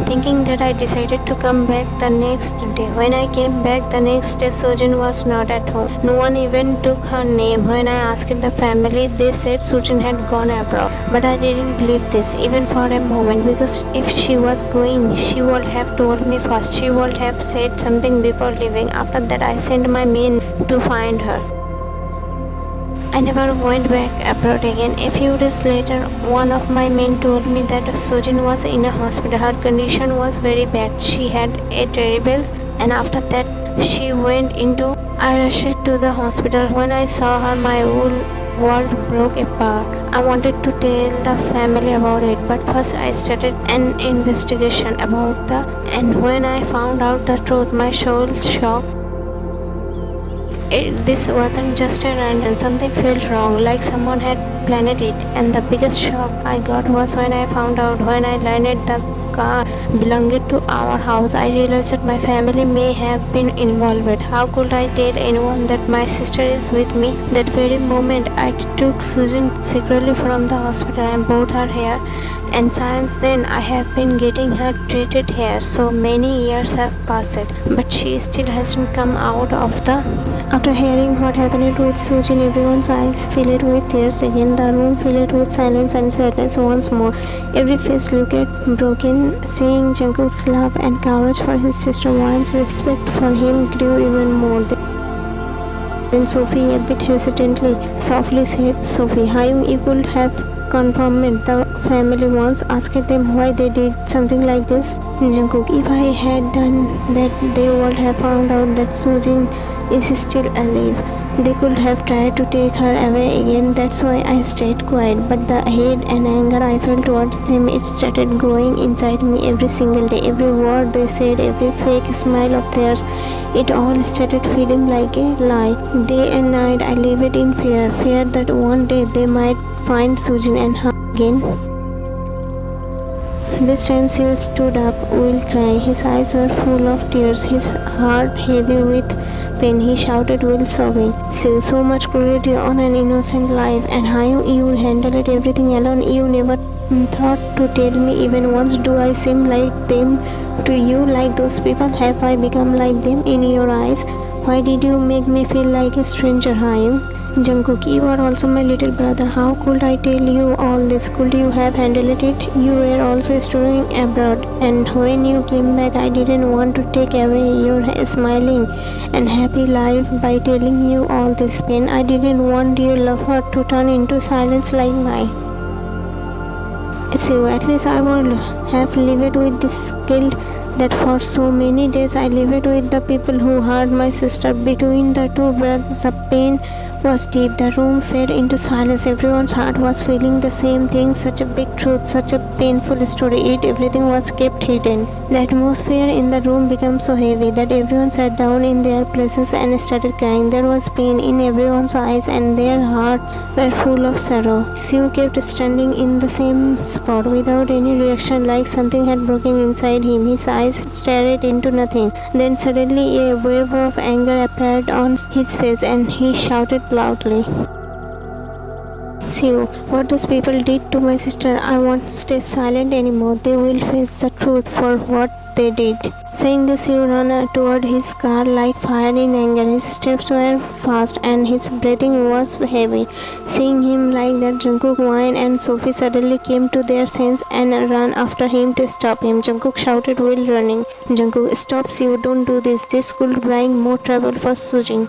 A: Thinking that, I decided to come back the next day. When I came back the next day, Sujin was not at home. No one even took her name. When I asked the family, they said Sujin had gone abroad. But I didn't believe this even for a moment, because if she was going, she would have told me first. She would have said something before leaving. After that, I sent my men to find her. I never went back abroad again. A few days later, one of my men told me that Sujin was in a hospital. Her condition was very bad. She had a terrible, and after that, she went into. I rushed to the hospital. When I saw her, my whole world broke apart. I wanted to tell the family about it, but first I started an investigation about and when I found out the truth, my soul shocked. This wasn't just a random. Something felt wrong, like someone had planned it. And the biggest shock I got was when I learned the car belonged to our house. I realized that my family may have been involved. How could I tell anyone that my sister is with me? That very moment, I took Susan secretly from the hospital and brought her here. And since then, I have been getting her treated here. So many years have passed, but she still hasn't come out of the. After hearing what happened with Sujin, everyone's eyes filled with tears again. The room filled with silence and sadness once more. Every face looked broken, seeing Jungkook's love and courage for his sister Wan's respect for him grew even more. Then Sophie, a bit hesitantly, softly said, Sophie, Hyung, you could have confirmed the family once, asked them why they did something like this. Jungkook, if I had done that, they would have found out that Sujin is still alive. They could have tried to take her away again. That's why I stayed quiet. But the hate and anger I felt towards them, it started growing inside me every single day. Every word they said, every fake smile of theirs, it all started feeling like a lie. Day and night I lived in fear that one day they might find Sujin and her again. This time Siu stood up, will cry. His eyes were full of tears, his heart heavy with pain. He shouted while sobbing, Siu, so much cruelty on an innocent life, and how you handled everything alone. You never thought to tell me even once. Do I seem like them to you, like those people? Have I become like them in your eyes? Why did you make me feel like a stranger, Hyung? Jungkook, you are also my little brother. How could I tell you all this? Could you have handled it? You were also studying abroad, and when you came back, I didn't want to take away your smiling and happy life by telling you all this pain. I didn't want your lover to turn into silence like mine. So at least I would have lived with this guilt that for so many days I lived with the people who hurt my sister. Between the two brothers, the pain was deep. The room fell into silence. Everyone's heart was feeling the same thing. Such a big truth, such a painful story. Everything was kept hidden. The atmosphere in the room became so heavy that everyone sat down in their places and started crying. There was pain in everyone's eyes, and their hearts were full of sorrow. Siu kept standing in the same spot without any reaction, like something had broken inside him. His eyes stared into nothing. Then suddenly a wave of anger appeared on his face, and he shouted loudly,
B: Siu, what those people did to my sister, I won't stay silent anymore. They will face the truth for what they did. Saying this, Siu ran toward his car like fire in anger. His steps were fast and his breathing was heavy. Seeing him like that, Jungkook, Wine and Sophie suddenly came to their senses and ran after him to stop him. Jungkook shouted while running, "Jungkook, stop, Siu, don't do this. This could bring more trouble for Sujin."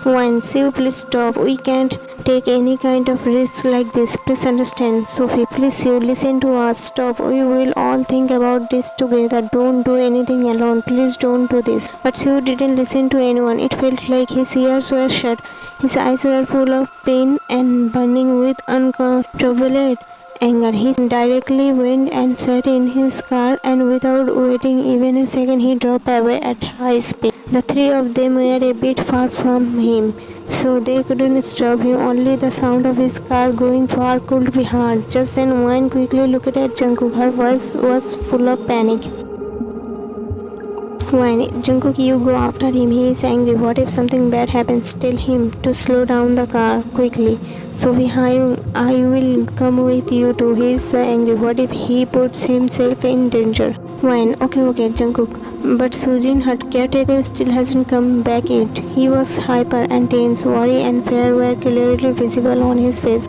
B: Wine, Siu, please stop. We can't take any kind of risks like this. Please understand. Sophie, please, Siu, listen to us. Stop. We will all think about this together. Don't do anything alone. Please don't do this. But Siu didn't listen to anyone. It felt like his ears were shut. His eyes were full of pain and burning with uncontrollable anger. He directly went and sat in his car, and without waiting even a second, he drove away at high speed. The three of them were a bit far from him, so they couldn't stop him. Only the sound of his car going far could be heard. Just then, Wine quickly looked at Jungkook. Her voice was full of panic. Wine, Jungkook, you go after him. He is angry. What if something bad happens? Tell him to slow down the car quickly. Sophie, I will come with you too. He is so angry. What if he puts himself in danger? Wine, okay, Jungkook. But Sujin, her caretaker, still hasn't come back yet. He was hyper and tense. Worry and fear were clearly visible on his face.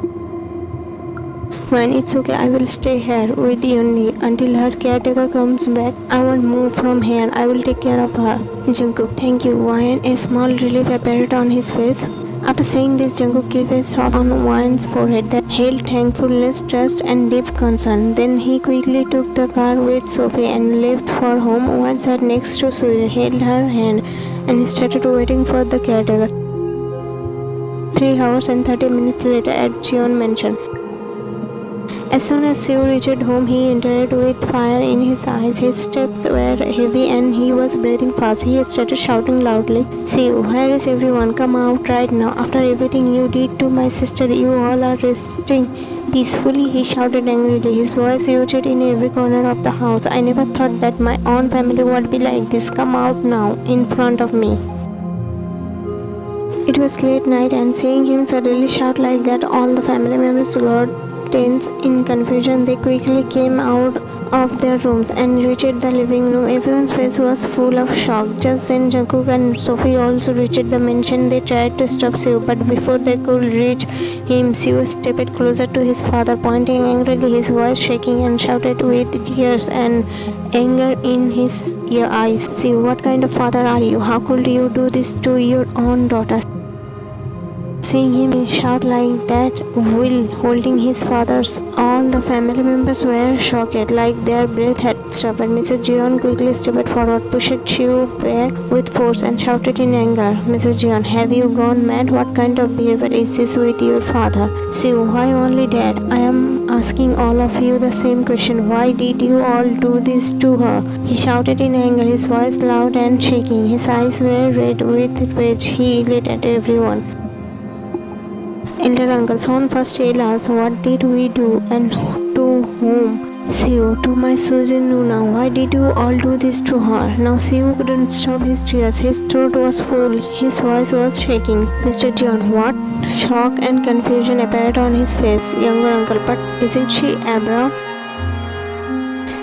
B: When it's okay, I will stay here with Yunni until her caretaker comes back. I won't move from here. I will take care of her. Jungkook, thank you. Wine, a small relief appeared on his face. After saying this, Jungkook gave a soft on Wine's forehead that held thankfulness, trust, and deep concern. Then he quickly took the car with Sophie and left for home. Wine sat next to Sujin, held her hand, and started waiting for the caretaker. 3 hours and 30 minutes later at Jeon Mansion. As soon as Siu reached home, he entered with fire in his eyes. His steps were heavy and he was breathing fast. He started shouting loudly, "Siu, where is everyone? Come out right now. After everything you did to my sister, you all are resting peacefully," he shouted angrily. His voice echoed in every corner of the house. "I never thought that my own family would be like this. Come out now, in front of me." It was late night, and seeing him suddenly shout like that, all the family members got tense. In confusion, they quickly came out of their rooms and reached the living room. Everyone's face was full of shock. Just then, Jungkook and Sophie also reached the mansion. They tried to stop Siu, but before they could reach him, Siu stepped closer to his father, pointing angrily, his voice shaking, and shouted with tears and anger in his eyes, "Siu, what kind of father are you? How could you do this to your own daughter?" Seeing him shout like that while holding his father's, all the family members were shocked, like their breath had stopped. Mrs. Jeon quickly stepped forward, pushed Siu back with force, and shouted in anger, "Mrs. Jeon, have you gone mad? What kind of behavior is this with your father? Siu, why only Dad? I am asking all of you the same question. Why did you all do this to her?" He shouted in anger, his voice loud and shaking. His eyes were red with rage. He yelled at everyone. "Elder uncle, someone first tell us, what did we do and to whom?" "Siu, to my Sujin Nuna. Why did you all do this to her?" Now Siu couldn't stop his tears. His throat was full. His voice was shaking. "Mr. Jeon, what?" Shock and confusion appeared on his face. "Younger uncle, but isn't she Abra?"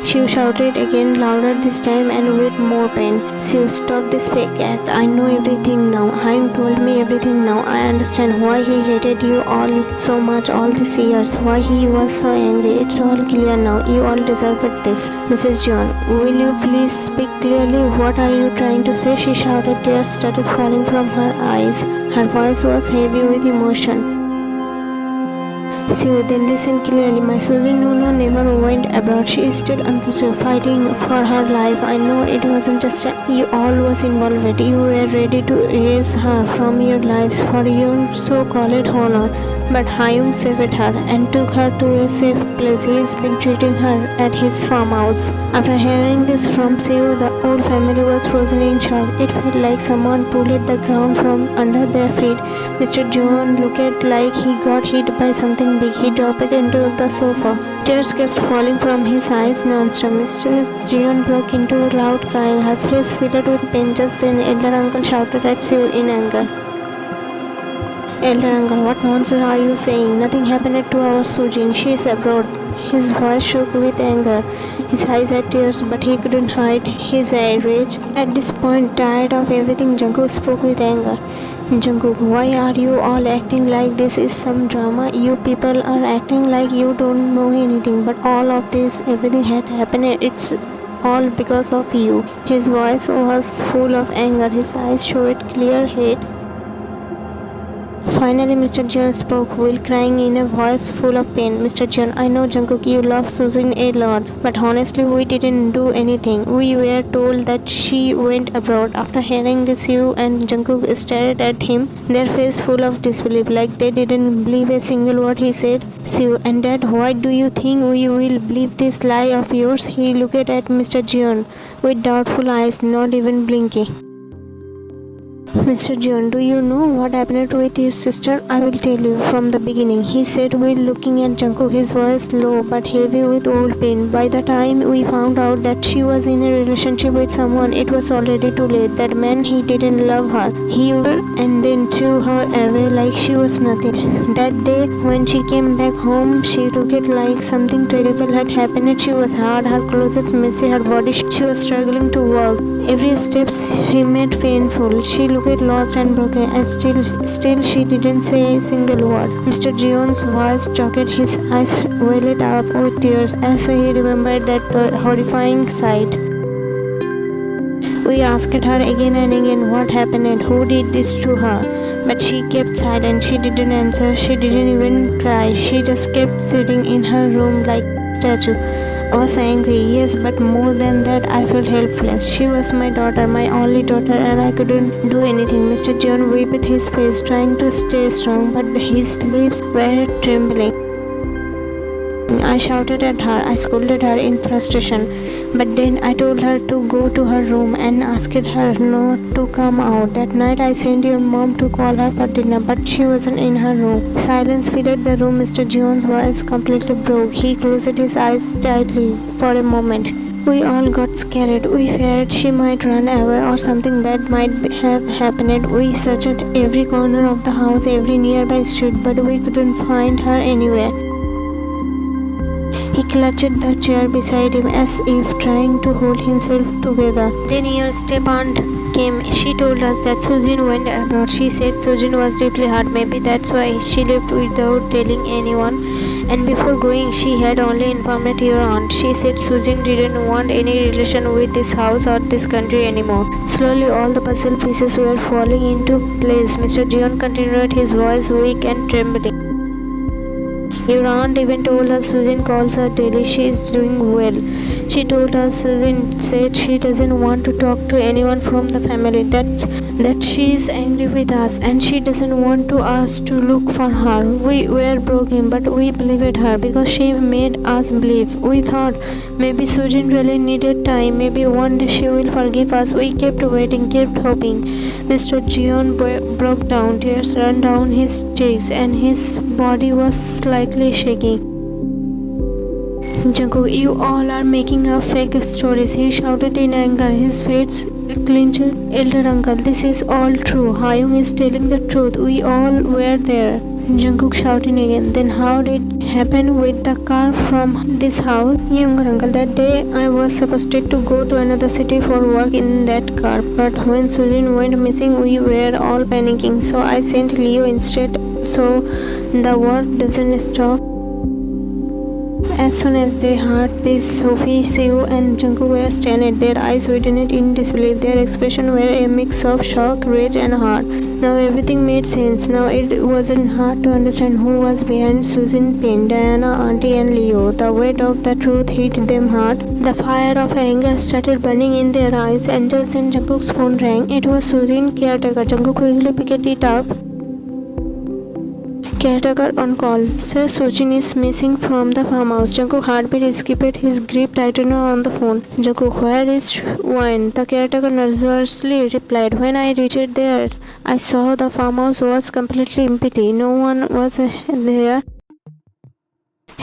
B: Siu shouted again, louder this time and with more pain. "Siu, stop this fake act. I know everything now. Haim told me everything now. I understand why he hated you all so much all these years, why he was so angry. It's all clear now. You all deserved this." "Mrs. John, will you please speak clearly? What are you trying to say?" she shouted. Tears started falling from her eyes. Her voice was heavy with emotion. "Siu, then listen clearly. My Sujin Nuno never went abroad. She is still unconscious, fighting for her life. I know it wasn't just you all was involved. You were ready to erase her from your lives for your so-called honor. But Hyung saved her and took her to a safe place. He has been treating her at his farmhouse." After hearing this from Siu, the whole family was frozen in shock. It felt like someone pulled the ground from under their feet. Mr. John looked like he got hit by something big. He dropped into the sofa. Tears kept falling from his eyes non-stop. Mr. Jeon broke into loud crying, her face filled with pain. Just then, elder uncle shouted at Siu in anger, Elder uncle, what nonsense are you saying? Nothing happened to our Sujin. She is abroad. His voice shook with anger. His eyes had tears, but he couldn't hide his rage. At this point, tired of everything, Jungkook spoke with anger. Jungkook, why are you all acting like this is some drama? You people are acting like you don't know anything, but all of this, everything had happened. It's all because of you. His voice was full of anger. His eyes showed clear hate. Finally, Mr. Jeon spoke while crying in a voice full of pain. Mr. Jeon, I know Jungkook, you love Susan a lot, but honestly, we didn't do anything. We were told that she went abroad. After hearing this, you and Jungkook stared at him, their face full of disbelief, like they didn't believe a single word he said. Siu, and Dad, why do you think we will believe this lie of yours? He looked at Mr. Jeon with doubtful eyes, not even blinking. Mr. John, do you know what happened with your sister? I will tell you from the beginning, he said while looking at Jungkook, his voice low but heavy with old pain. By the time we found out that she was in a relationship with someone, it was already too late. That man, he didn't love her. He and then threw her away like she was nothing. That day, when she came back home, she took it like something terrible had happened. She was hard, her clothes messy, her body, she was struggling to walk. Every step he made painful. She looked lost and broken, and still she didn't say a single word. Mr. Jeon's voice choked, his eyes welled up with tears as he remembered that horrifying sight. We asked her again and again what happened and who did this to her, but she kept silent. She didn't answer, she didn't even cry. She just kept sitting in her room like a statue. I was angry, yes, but more than that, I felt helpless. She was my daughter, my only daughter, and I couldn't do anything. Mr. John wiped his face, trying to stay strong, but his lips were trembling. I shouted at her, I scolded her in frustration, but then I told her to go to her room and asked her not to come out. That night I sent your mom to call her for dinner, but she wasn't in her room. Silence filled the room. Mr. Jeon's voice completely broke. He closed his eyes tightly for a moment. We all got scared. We feared she might run away or something bad might have happened. We searched every corner of the house, every nearby street, but we couldn't find her anywhere. He clutched the chair beside him as if trying to hold himself together. Then your step-aunt came. She told us that Susan went abroad. She said Susan was deeply hurt. Maybe that's why she left without telling anyone. And before going, she had only informed your aunt. She said Susan didn't want any relation with this house or this country anymore. Slowly, all the puzzle pieces were falling into place. Mr. Jeon continued, his voice weak and trembling. Your aunt even told us Susan calls her daily. She is doing well. She told us Susan said she doesn't want to talk to anyone from the family. That she is angry with us and she doesn't want to us to look for her. We were broken, but we believed her because she made us believe. We thought maybe Susan really needed time. Maybe one day she will forgive us. We kept waiting, kept hoping. Mr. Jeon broke down. Tears ran down his cheeks and his body was slightly shaking. Jungkook, you all are making up fake stories, he shouted in anger, his face clenched. Elder uncle, this is all true. Hyung is telling the truth. We all were there. Jungkook shouting again. Then how did it happen with the car from this house? Younger uncle, that day I was supposed to go to another city for work in that car, but when Susan went missing, we were all panicking. So I sent Leo instead, so the war doesn't stop. As soon as they heard this, Sophie, Siu and Jungkook were stunned. Their eyes widened in disbelief. Their expressions were a mix of shock, rage and heart. Now everything made sense. Now it wasn't hard to understand who was behind Susan's pain. Diana, Auntie and Leo. The weight of the truth hit them hard. The fire of anger started burning in their eyes, and just then Jungkook's phone rang. It was Susan's caretaker. Jungkook quickly picked it up. Caretaker on call. Sir, Sujin is missing from the farmhouse. Jungkook heartbeat escaped his grip tightened on the phone. Jungkook, where is Wine? The caretaker nervously replied. When I reached there, I saw the farmhouse was completely empty. No one was there.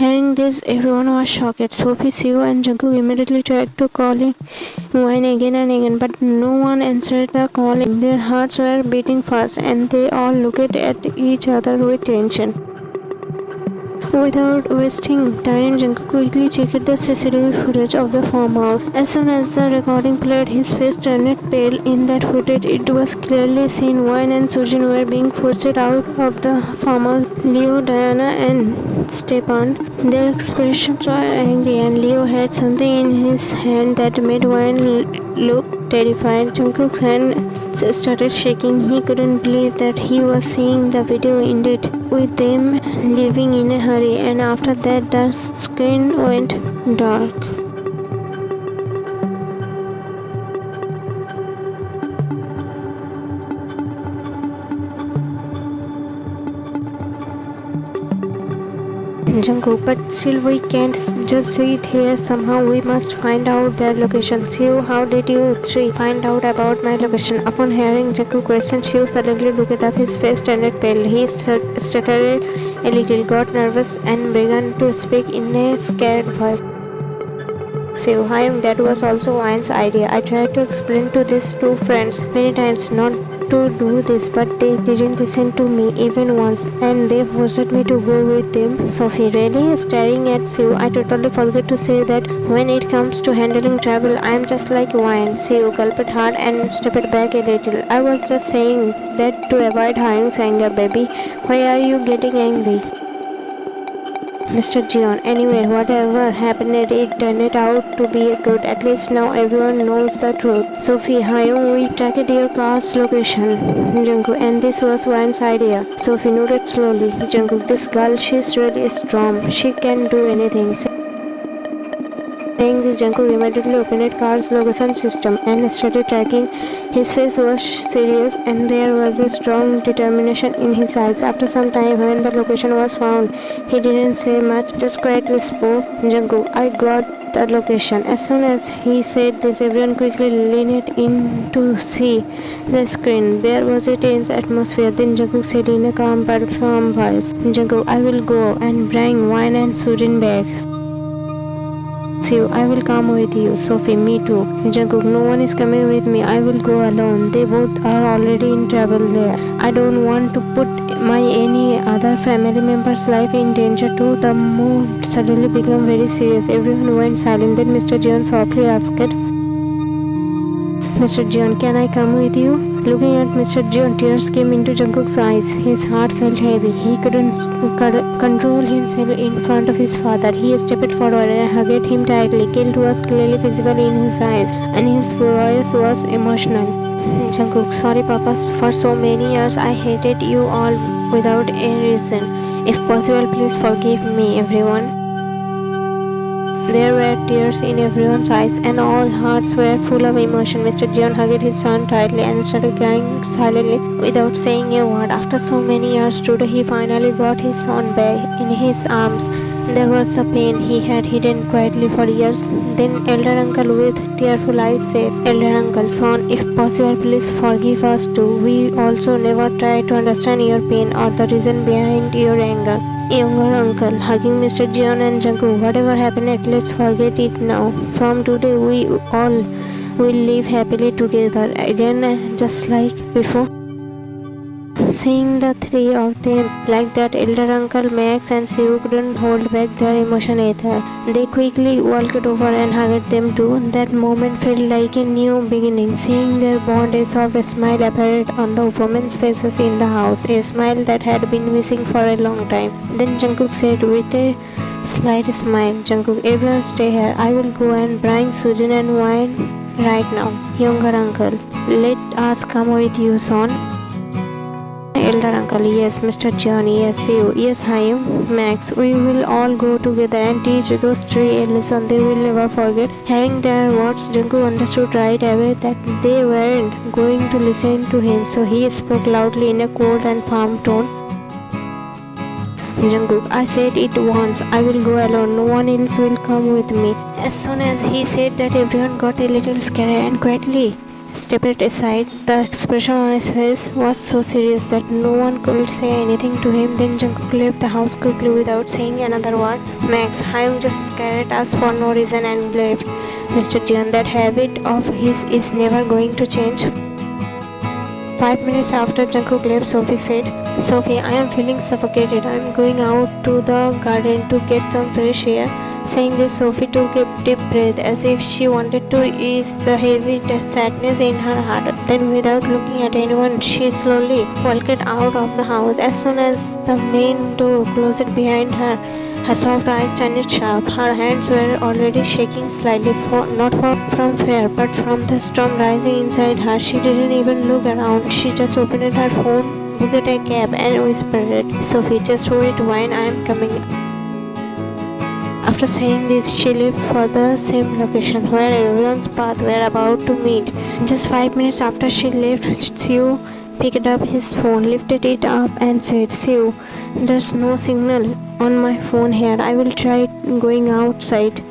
A: Hearing this, everyone was shocked. Sophie, Seo, and Jungkook immediately tried to call Wine again and again, but no one answered the call. Their hearts were beating fast, and they all looked at each other with tension. Without wasting time, Jungkook quickly checked the CCTV footage of the farmhouse. As soon as the recording played, his face turned pale. In that footage, it was clearly seen Wine and Sujin were being forced out of the farmhouse. Leo, Diana, and Stepan, their expressions were angry, and Leo had something in his hand that made Wine look terrified. Jungkook's hands started shaking. He couldn't believe that he was seeing the video indeed, with them leaving in a hurry, and after that the screen went dark. Jungkook, but still we can't just sit here. Somehow we must find out their location. Seo, how did you three find out about my location? Upon hearing Jungkook's question, Seo suddenly looked up. His face turned pale. He stuttered a little, got nervous, and began to speak in a scared voice. Seo, that was also Wine's idea. I tried to explain to these two friends many times not to do this, but they didn't listen to me even once, and they forced me to go with them. Sophie, really? Staring at Seo, I totally forgot to say that when it comes to handling trouble, I am just like Wine. Seo gulped hard and stepped back a little. I was just saying that to avoid Hyung's anger, baby. Why are you getting angry? Mr. Jeon, anyway, whatever happened, it turned out to be good. At least now everyone knows the truth. Sophie, Hyung, we tracked your car's location. Jungkook, and this was Wine's idea. Sophie nodded slowly. Jungkook, this girl, she's really strong. She can do anything. Saying this, Jungkook immediately opened car's location system and started tracking. His face was serious, and there was a strong determination in his eyes. After some time, when the location was found, he didn't say much, just quietly spoke. Jungkook, I got the location. As soon as he said this, everyone quickly leaned in to see the screen. There was a tense atmosphere. Then Jungkook said in a calm but firm voice, Jungkook, I will go and bring Wine and Sujin back. Seo, I will come with you. Sophie, me too. Jungkook, no one is coming with me. I will go alone. They both are already in trouble there. I don't want to put my any other family member's life in danger too. The mood suddenly became very serious. Everyone went silent. Then Mr. Jeon softly asked, Mr. Jeon, can I come with you? Looking at Mr. Jeon, tears came into Jungkook's eyes. His heart felt heavy. He couldn't control himself in front of his father. He stepped forward and hugged him tightly. Guilt was clearly visible in his eyes, and his voice was emotional. Jungkook, sorry Papa, for so many years I hated you all without a reason. If possible, please forgive me, everyone. There were tears in everyone's eyes, and all hearts were full of emotion. Mr. Jeon hugged his son tightly and started crying silently without saying a word. After so many years, today he finally got his son back in his arms. There was a pain he had hidden quietly for years. Then elder uncle with tearful eyes said, Elder uncle, son, if possible, please forgive us too. We also never tried to understand your pain or the reason behind your anger. Younger uncle hugging Mr. Jeon and Jungkook, whatever happened, let's forget it now. From today, we all will live happily together again, just like before. Seeing the three of them like that, elder uncle, Max, and Seo couldn't hold back their emotion either. They quickly walked over and hugged them too. That moment felt like a new beginning. Seeing their bond, a soft smile appeared on the women's faces in the house, a smile that had been missing for a long time. Then Jungkook said with a slight smile, Jungkook, everyone stay here. I will go and bring Sujin and Wine right now. Younger uncle, let us come with you, son. Elder uncle, yes. Mr. Jeon, yes. Seo, yes. Hyung, Max, we will all go together and teach those three a lesson they will never forget. Hearing their words, Jungkook understood right away that they weren't going to listen to him, so he spoke loudly in a cold and firm tone. Jungkook, I said it once, I will go alone, no one else will come with me. As soon as he said that, everyone got a little scared and quietly stepped aside. The expression on his face was so serious that no one could say anything to him. Then Jungkook left the house quickly without saying another word. Max, Hyung just scared at us for no reason and left. Mr. Jeon, that habit of his is never going to change. 5 minutes after Jungkook left, Sophie said, Sophie, I am feeling suffocated. I am going out to the garden to get some fresh air. Saying this, Sophie took a deep breath as if she wanted to ease the heavy sadness in her heart. Then, without looking at anyone, she slowly walked out of the house. As soon as the main door closed behind her, her soft eyes turned sharp. Her hands were already shaking slightly, from fear, but from the storm rising inside her. She didn't even look around. She just opened her phone, booked a cab, and whispered, Sophie, just wait, while I am coming. After saying this, she left for the same location where everyone's paths were about to meet. Just 5 minutes after she left, Siu picked up his phone, lifted it up, and said, Siu, there's no signal on my phone here. I will try going outside.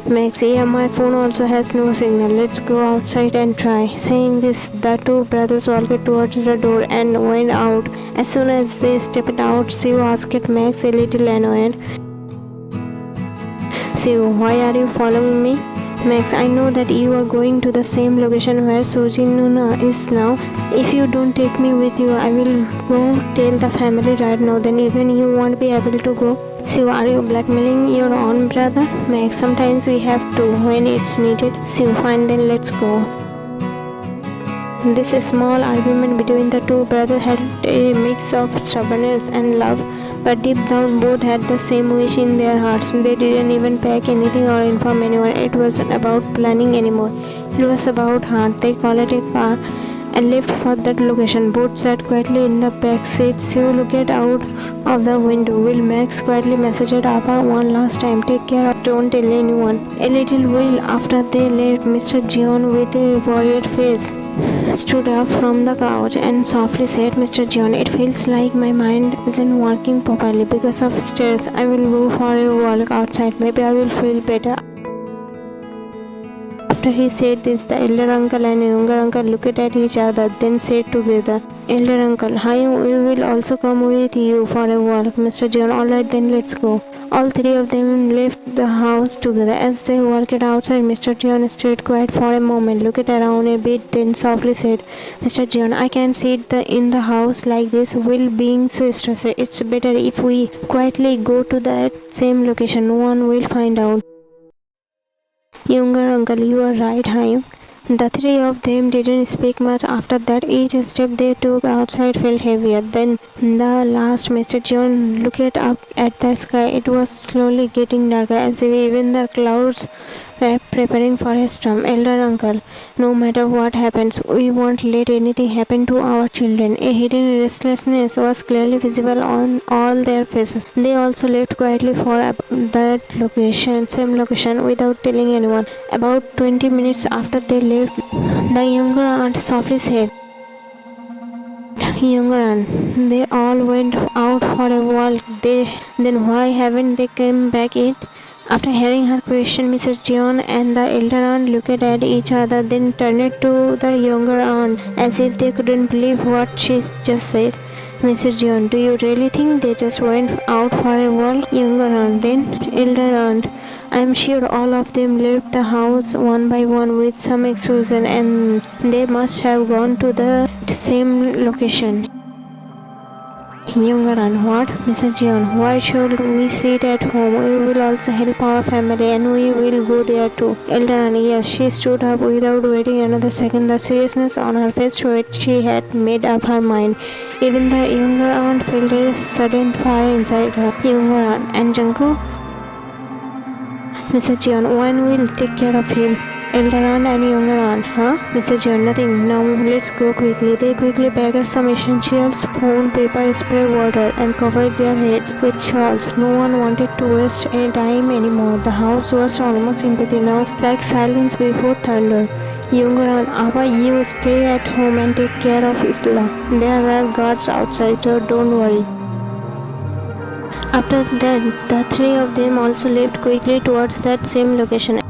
A: Max, yeah, my phone also has no signal. Let's go outside and try. Saying this, the two brothers walked towards the door and went out. As soon as they stepped out, Siu asked Max, a little annoyed, Siu, why are you following me? Max, I know that you are going to the same location where Sojin Nuna is now. If you don't take me with you, I will go tell the family right now. Then even you won't be able to go. Siu, are you blackmailing your own brother? Max, sometimes we have to when it's needed. Siu, fine, then let's go. This small argument between the two brothers had a mix of stubbornness and love, but deep down both had the same wish in their hearts. They didn't even pack anything or inform anyone. It wasn't about planning anymore. It was about heart. They called a car and left for that location. Both sat quietly in the back seat. Siu looked out of the window. Will Max quietly messaged Appa one last time. Take care of, don't tell anyone. A little while after they left, Mr. Jeon with a worried face stood up from the couch and softly said, Mr. Jeon, it feels like my mind isn't working properly because of stress. I will go for a walk outside. Maybe I will feel better. After he said this, the elder uncle and younger uncle looked at each other, then said together, Elder uncle, Hyung, we will also come with you for a walk. Mr. Jeon, alright, then let's go. All three of them left the house together. As they walked outside, Mr. Jeon stayed quiet for a moment, looked around a bit, then softly said, Mr. Jeon, I can't sit in the house like this while being so stressed. It's better if we quietly go to that same location. No one will find out. Younger uncle, you are right, Hyung. The three of them didn't speak much after that. Each step they took outside felt heavier. Then the last, Mr. John looked up at the sky. It was slowly getting darker, as if even the clouds were preparing for a storm. Elder uncle, no matter what happens, we won't let anything happen to our children. A hidden restlessness was clearly visible on all their faces. They also left quietly for that same location, without telling anyone. About 20 minutes after they left, the younger aunt softly said, Younger aunt, they all went out for a walk. Then why haven't they come back yet? After hearing her question, Mrs. Jeon and the elder aunt looked at each other, then turned to the younger aunt as if they couldn't believe what she just said. Mrs. Jeon, do you really think they just went out for a walk? Younger aunt, then elder aunt. I am sure all of them left the house one by one with some exclusion, and they must have gone to the same location. Younger aunt, what? Mrs. Jeon, why should we sit at home? We will also help our family and we will go there too. Elder aunt, yes. She stood up without waiting another second. The seriousness on her face showed she had made up her mind. Even the younger aunt felt a sudden fire inside her. Younger aunt, and Jungkook? Mrs. Jeon, one will take care of him. Elder aunt and younger aunt, huh? Mrs. Jeon, nothing. Now let's go quickly. They quickly packed some essentials, phone, paper, spray, water, and covered their heads with shawls. No one wanted to waste any time anymore. The house was almost empty now, like silence before thunder. Younger aunt, Abba, you stay at home and take care of Isla. There are guards outside, so don't worry. After that, the three of them also left quickly towards that same location.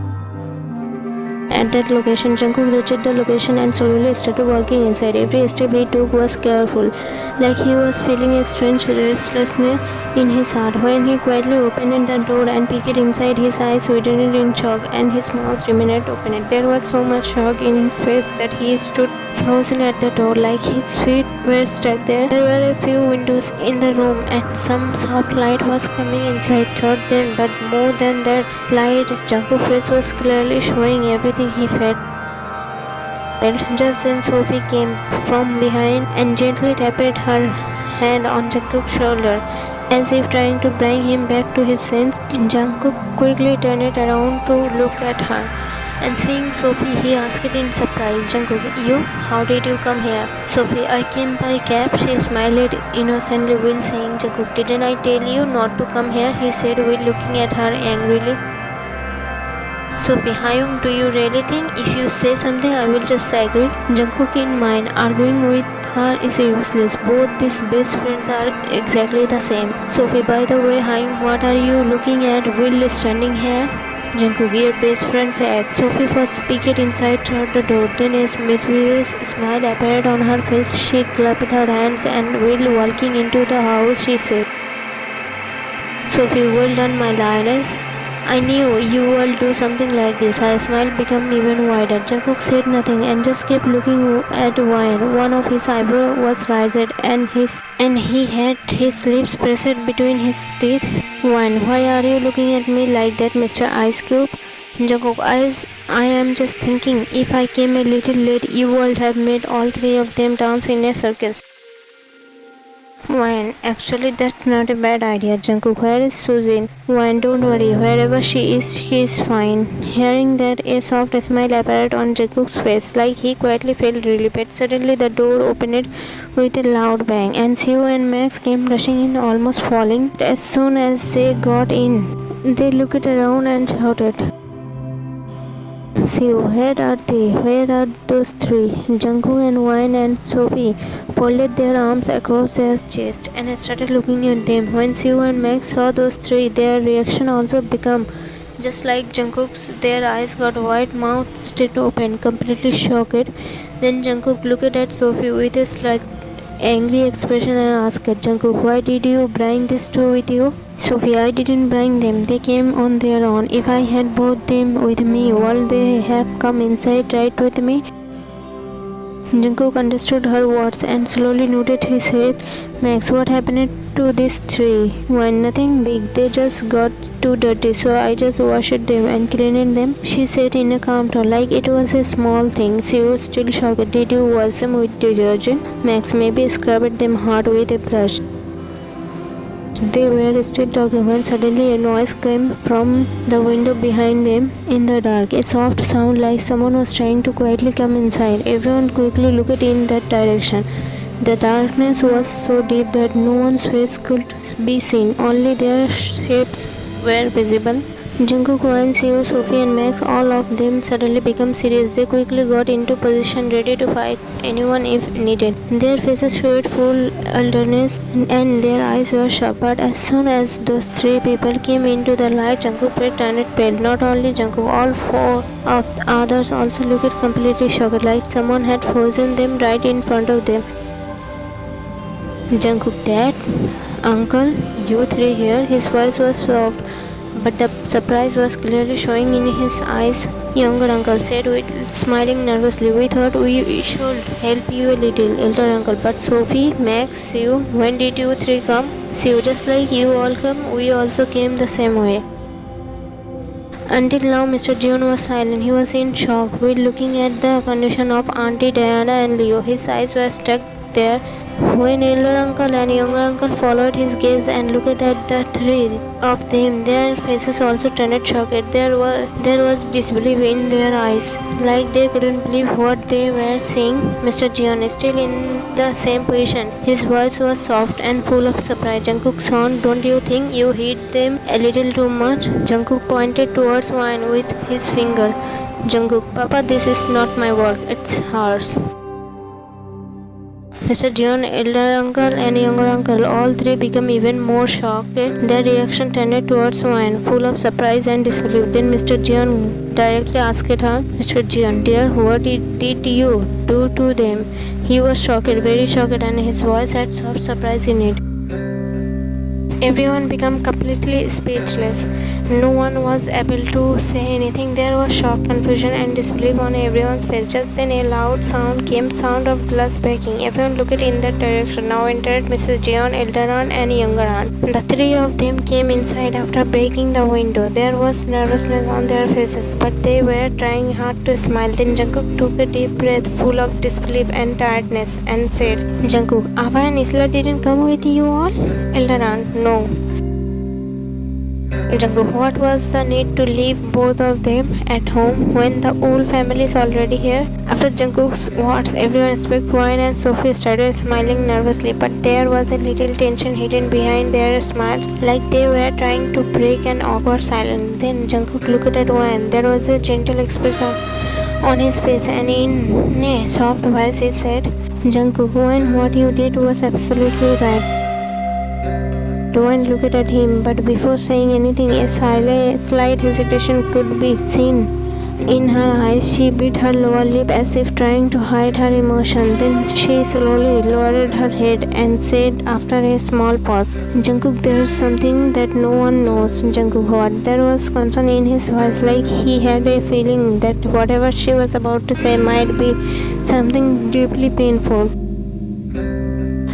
B: at that location. Jungkook reached the location and slowly started walking inside. Every step he took was careful, like he was feeling a strange restlessness in his heart. When he quietly opened the door and peeked inside, his eyes widened in shock and his mouth remained open. There was so much shock in his face that he stood frozen at the door, like his feet were stuck there. There were a few windows in the room and some soft light was coming inside through them, but more than that light, Jungkook's face was clearly showing everything he felt. Just then Sophie came from behind and gently tapped her hand on Jungkook's shoulder, as if trying to bring him back to his sense. Jungkook quickly turned around to look at her, and seeing Sophie, he asked in surprise, "Jungkook, you? How did you come here?" "Sophie, I came by cab," she smiled innocently while saying, "Jungkook, didn't I tell you not to come here?" he said while looking at her angrily. "Sophie, Hyung, do you really think if you say something I will just agree?" Jungkook in mind, arguing with her is useless. Both these best friends are exactly the same. "Sophie, by the way, Hyung, what are you looking at while standing here?" Jungkook, your best friend said. Sophie first peeked inside her the door, then a mischievous smile appeared on her face. She clapped her hands and while walking into the house she said, "Sophie, well done, my lioness. I knew you will do something like this." Her smile became even wider. Jungkook said nothing and just kept looking at Wayne. One of his eyebrows was raised and he had his lips pressed between his teeth. "Wayne, why are you looking at me like that, Mr. Ice Cube?" Jungkook, I am just thinking, if I came a little late, you would have made all three of them dance in a circus. Wayne, actually that's not a bad idea. Jungkook, where is Susan? Wayne, don't worry, wherever she is fine. Hearing that, a soft smile appeared on Jungkook's face, like he quietly felt relieved. Suddenly the door opened with a loud bang, and Seo and Max came rushing in, almost falling. As soon as they got in, they looked around and shouted, "Seo, where are they? Where are those three?" Jungkook and Wayne and Sophie folded their arms across their chest and started looking at them. When Seo and Max saw those three, their reaction also became just like Jungkook's. Their eyes got wide, mouth stayed open, completely shocked. Then Jungkook looked at Sophie with a slight angry expression and asked, "Jungkook, why did you bring these two with you?" "Sophie, I didn't bring them. They came on their own. If I had brought them with me, would they have come inside right with me?" Jungkook understood her words and slowly nodded his head. "Max, what happened to these three?" "Why, nothing big. They just got too dirty, so I just washed them and cleaned them," she said in a calm tone, like it was a small thing. She was still shocked. "Did you wash them with detergent?" "Max, maybe scrubbed them hard with a brush." They were still talking when suddenly a noise came from the window behind them in the dark. A soft sound like someone was trying to quietly come inside. Everyone quickly looked in that direction. The darkness was so deep that no one's face could be seen. Only their shapes were visible. Jungkook, Wayne, Seo, Sophie and Max, all of them suddenly became serious. They quickly got into position, ready to fight anyone if needed. Their faces showed full alertness and their eyes were sharp. But as soon as those three people came into the light, Jungkook's face turned pale. Not only Jungkook, all four of the others also looked completely shocked, like someone had frozen them right in front of them. Jungkook, "Dad? Uncle? You three here?" His voice was soft, but the surprise was clearly showing in his eyes. "Younger uncle said, smiling nervously, "We thought we should help you a little, elder uncle." "But Sophie, Max, Seo, when did you three come?" "Seo, just like you all come, we also came the same way." Until now, Mr. Jeon was silent. He was in shock while looking at the condition of Auntie Diana and Leo. His eyes were stuck there. When elder uncle and younger uncle followed his gaze and looked at the three of them, their faces also turned shocked. There was disbelief in their eyes, like they couldn't believe what they were seeing. Mr. Jeon, still in the same position, his voice was soft and full of surprise. "Jungkook, son, don't you think you hit them a little too much?" Jungkook pointed towards Wayne with his finger. "Jungkook, Papa, this is not my work, it's hers."
A: Mr. Jeon, elder uncle, and younger uncle, all three became even more shocked. Their reaction tended towards Wayne, full of surprise and disbelief. Then Mr. Jeon directly asked her, Mr. Jeon, dear, what did you do to them? He was shocked, very shocked, and his voice had soft surprise in it. Everyone became completely speechless. No one was able to say anything. There was shock, confusion, and disbelief on everyone's face. Just then a loud sound came, sound of glass breaking. Everyone looked in that direction. Now entered Mrs. Jeon, elder aunt, and younger aunt. The three of them came inside after breaking the window. There was nervousness on their faces, but they were trying hard to smile. Then Jungkook took a deep breath full of disbelief and tiredness and said, Jungkook, Ava and Isla didn't come with you all? Elder aunt, no. Jungkook, what was the need to leave both of them at home when the whole family is already here? After Jungkook's words, everyone except Wayne and Sophie started smiling nervously, but there was a little tension hidden behind their smiles, like they were trying to break an awkward silence. Then Jungkook looked at Wayne. There was a gentle expression on his face, and in a soft voice he said, Jungkook, Wayne, what you did was absolutely right. Wayne looked at him, but before saying anything, a slight hesitation could be seen in her eyes. She bit her lower lip as if trying to hide her emotion. Then she slowly lowered her head and said after a small pause, Jungkook, there's something that no one knows. Jungkook, what? There was concern in his voice, like he had a feeling that whatever she was about to say might be something deeply painful.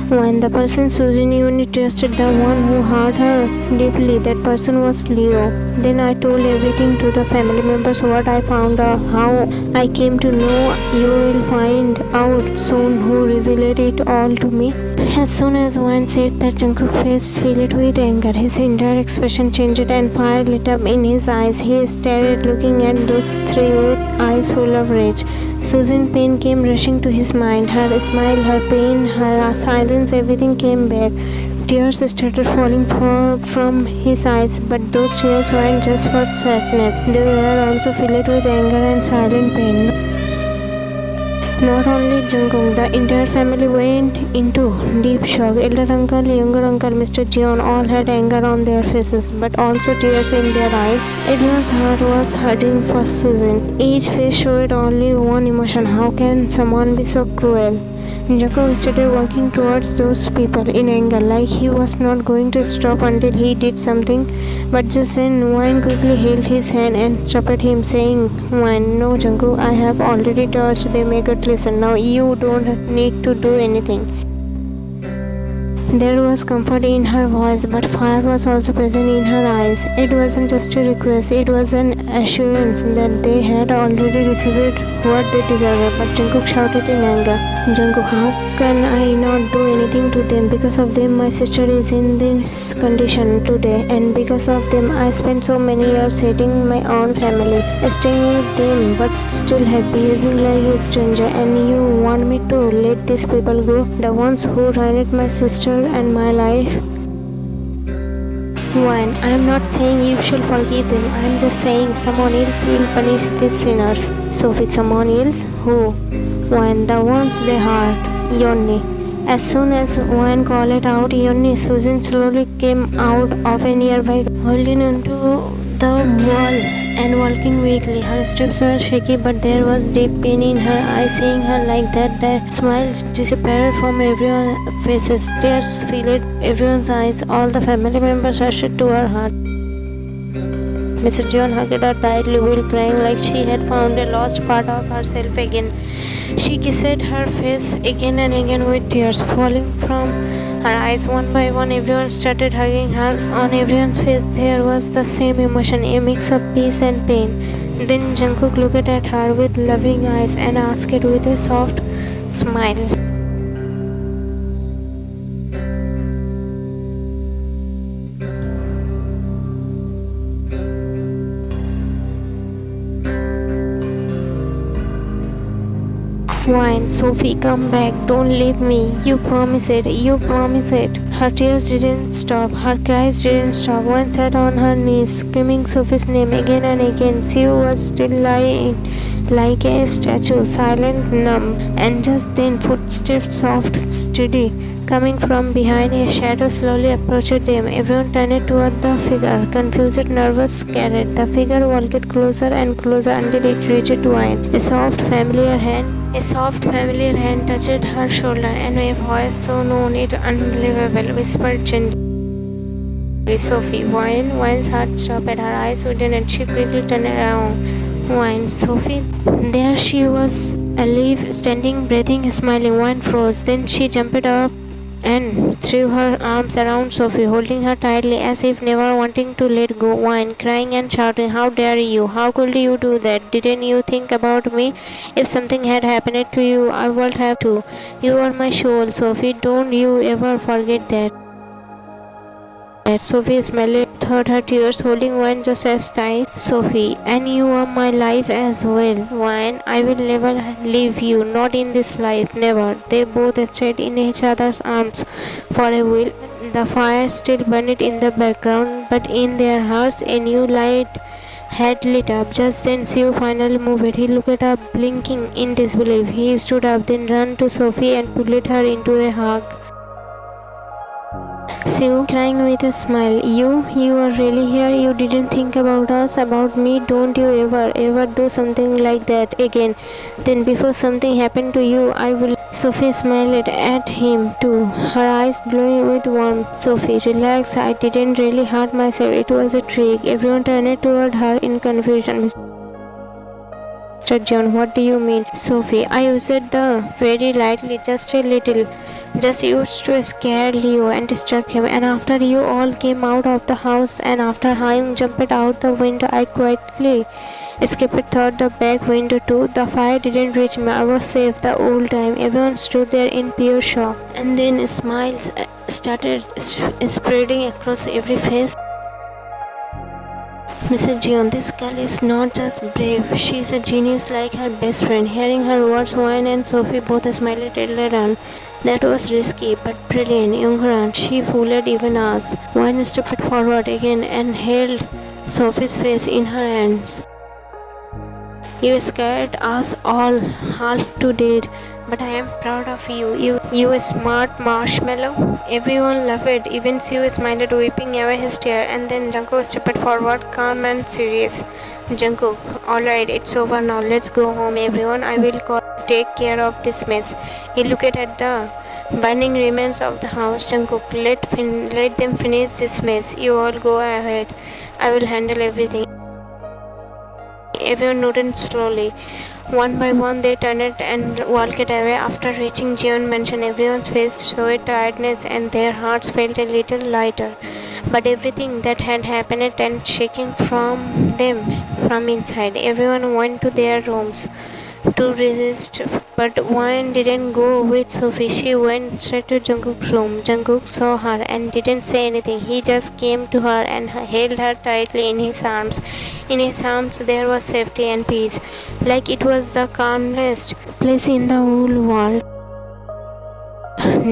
A: When the person Susan only trusted, the one who hurt her deeply, that person was Leo. Then I told everything to the family members, what I found out, how I came to know. You will find out soon who revealed it all to me. As soon as Wayne said that, Jungkook's face filled with anger. His entire expression changed and fire lit up in his eyes. He stared, looking at those three with eyes full of rage. Susan's pain came rushing to his mind. Her smile, her pain, her silence, everything came back. Tears started falling from his eyes, but those tears weren't just for sadness. They were also filled with anger and silent pain. Not only Jungkook, the entire family went into deep shock. Elder uncle, younger uncle, Mr. Jeon all had anger on their faces, but also tears in their eyes. Everyone's heart was hurting for Susan. Each face showed only one emotion. How can someone be so cruel? Jungkook started walking towards those people in anger, like he was not going to stop until he did something. But just then, Wayne quickly held his hand and stopped him, saying, Wayne, no, Jungkook, I have already touched them a good lesson. Now you don't need to do anything. There was comfort in her voice, but fire was also present in her eyes. It wasn't just a request, it was an assurance that they had already received what they deserved. But Jungkook shouted in anger, Jungkook, how can I not do anything to them? Because of them, my sister is in this condition today, and because of them, I spent so many years hating my own family, staying with them, but still behaving like a stranger. And you want me to let these people go? The ones who ruined my sister and my life? Wayne, I am not saying you should forgive them. I am just saying someone else will punish these sinners. Sophie, someone else? Who? Wayne, the ones they hurt. Yonni. As soon as Wayne called it out, Yonni, Susan slowly came out of a nearby, holding onto the wall and walking weakly. Her steps were shaky, but there was deep pain in her eyes. Seeing her like that, the smiles disappeared from everyone's faces. Tears filled everyone's eyes. All the family members rushed to her heart. Mrs. Jeon hugged her tightly while crying like she had found a lost part of herself again. She kissed her face again and again with tears falling from her eyes one by one. Everyone started hugging her. On everyone's face there was the same emotion, a mix of peace and pain. Then Jungkook looked at her with loving eyes and asked with a soft smile, Wayne, Sophie, come back. Don't leave me. You promise it. You promise it. Her tears didn't stop. Her cries didn't stop. Wayne sat on her knees, screaming Sophie's name again and again. She was still like a statue, silent, numb, and just then footsteps, soft, steady, coming from behind. A shadow slowly approached them. Everyone turned toward the figure, confused, nervous, scared. The figure walked closer and closer until it reached Wine. A soft familiar hand touched her shoulder, and a voice so known it unbelievable whispered gently, Sophie. Wine's heart stopped. Her eyes widened. She quickly turned around. Wine, Sophie. There she was, alive, standing, breathing, smiling. Wine froze. Then she jumped up and threw her arms around Sophie, holding her tightly as if never wanting to let go. Wine, crying and shouting, "How dare you? How could you do that? Didn't you think about me? If something had happened to you, I would have too. You are my soul, Sophie. Don't you ever forget that." Sophie smiled through her tears, holding Wine just as tight. "Sophie, and you are my life as well. Wine, I will never leave you, not in this life, never." They both stayed in each other's arms for a while. The fire still burned in the background, but in their hearts a new light had lit up. Just then Siu finally moved. He looked up, blinking in disbelief. He stood up, then ran to Sophie and pulled her into a hug. Siu, crying with a smile, You are really here? You didn't think about us, about me? Don't you ever do something like that again? Then before something happened to you, I will. Sophie smiled at him too, her eyes glowing with warmth. Sophie, relax, I didn't really hurt myself. It was a trick. Everyone turned toward her in confusion. Mr. John, what do you mean? Sophie, I used the very lightly, just a little. Just used to scare Leo and distract him, and after you all came out of the house and after Hyung jumped out the window, I quietly escaped through the back window too. The fire didn't reach me. I was safe the whole time. Everyone stood there in pure shock. And then smiles started spreading across every face. Mrs. Jeon, this girl is not just brave, she is a genius like her best friend. Hearing her words, Wine and Sophie both smiled together. That was risky, but brilliant. Youngran, she fooled even us. Wine stepped forward again and held Sophie's face in her hands. You scared us all half to death, but I am proud of you. You smart marshmallow. Everyone laughed. Even Siu smiled, wiping away his tear. And then Jungkook stepped forward, calm and serious. Jungkook, alright, it's over now. Let's go home, everyone. I will take care of this mess. He looked at the burning remains of the house. Jungkook, let them finish this mess. You all go ahead. I will handle everything. Everyone nodded slowly. One by one, they turned and walked away. After reaching Jeon Mansion, everyone's face showed tiredness and their hearts felt a little lighter. But everything that had happened and shaking from them from inside. Everyone went to their rooms to resist, but Wine didn't go with Sophie. She went straight to Jungkook's room. Jungkook saw her and didn't say anything. He just came to her and held her tightly in his arms. In his arms there was safety and peace, like it was the calmest place in the whole world.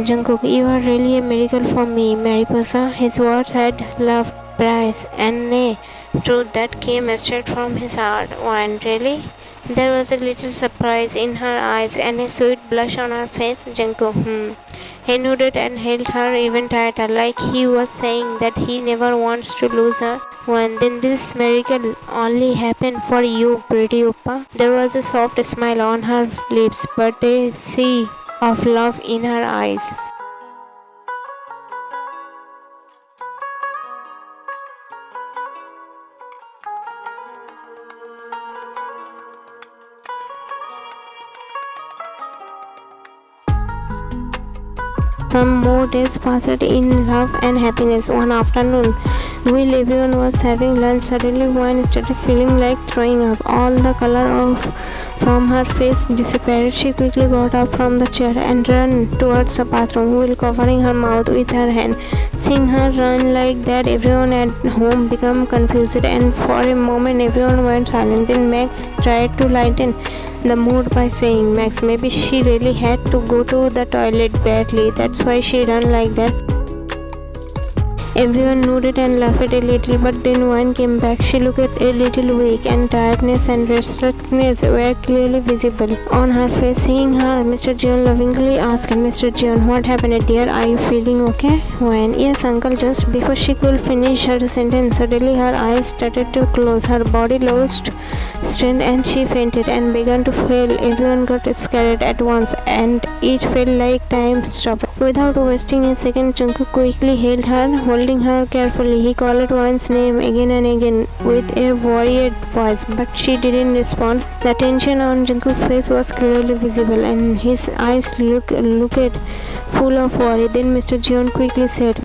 A: Jungkook, you are really a miracle for me, Mariposa. His words had love, praise, and a truth that came straight from his heart. Wine, really? There was a little surprise in her eyes and a sweet blush on her face. Jungkook, He nodded and held her even tighter, like he was saying that he never wants to lose her. When then this miracle only happened for you, pretty Oppa. There was a soft smile on her lips, but a sea of love in her eyes. Some more days passed in love and happiness. One afternoon, while everyone was having lunch, suddenly Wine started feeling like throwing up. All the color from her face disappeared. She quickly got up from the chair and ran towards the bathroom while covering her mouth with her hand. Seeing her run like that, everyone at home became confused, and for a moment everyone went silent. Then Max tried to lighten the mood by saying, Max, maybe she really had to go to the toilet badly. That's why she ran like that. Everyone nodded and laughed a little, but then Wine came back. She looked a little weak, and tiredness and restlessness were clearly visible on her face. Seeing her, Mr. Jeon lovingly asked, Mr. Jeon, what happened, dear? Are you feeling okay? Wine, yes, uncle. Just before she could finish her sentence, suddenly her eyes started to close. Her body lost strength and she fainted and began to fail. Everyone got scared at once, and it felt like time stopped. Without wasting a second, Jungkook quickly held her, holding her carefully. He called Wine's name again and again with a worried voice, but she didn't respond. The tension on Jungkook's face was clearly visible, and his eyes looked full of worry. Then Mr. Jeon quickly said,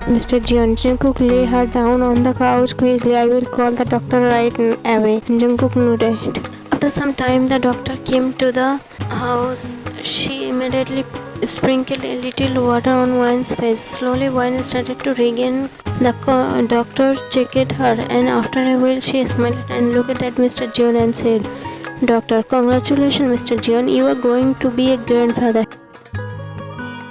A: Mr. Jeon, Jungkook lay her down on the couch quickly. I will call the doctor right away. Jungkook nodded. After some time, the doctor came to the house. She immediately sprinkled a little water on Wine's face. Slowly, Wine started to regain. The doctor checked her, and after a while, she smiled and looked at Mr. Jeon and said, Doctor, congratulations, Mr. Jeon. You are going to be a grandfather.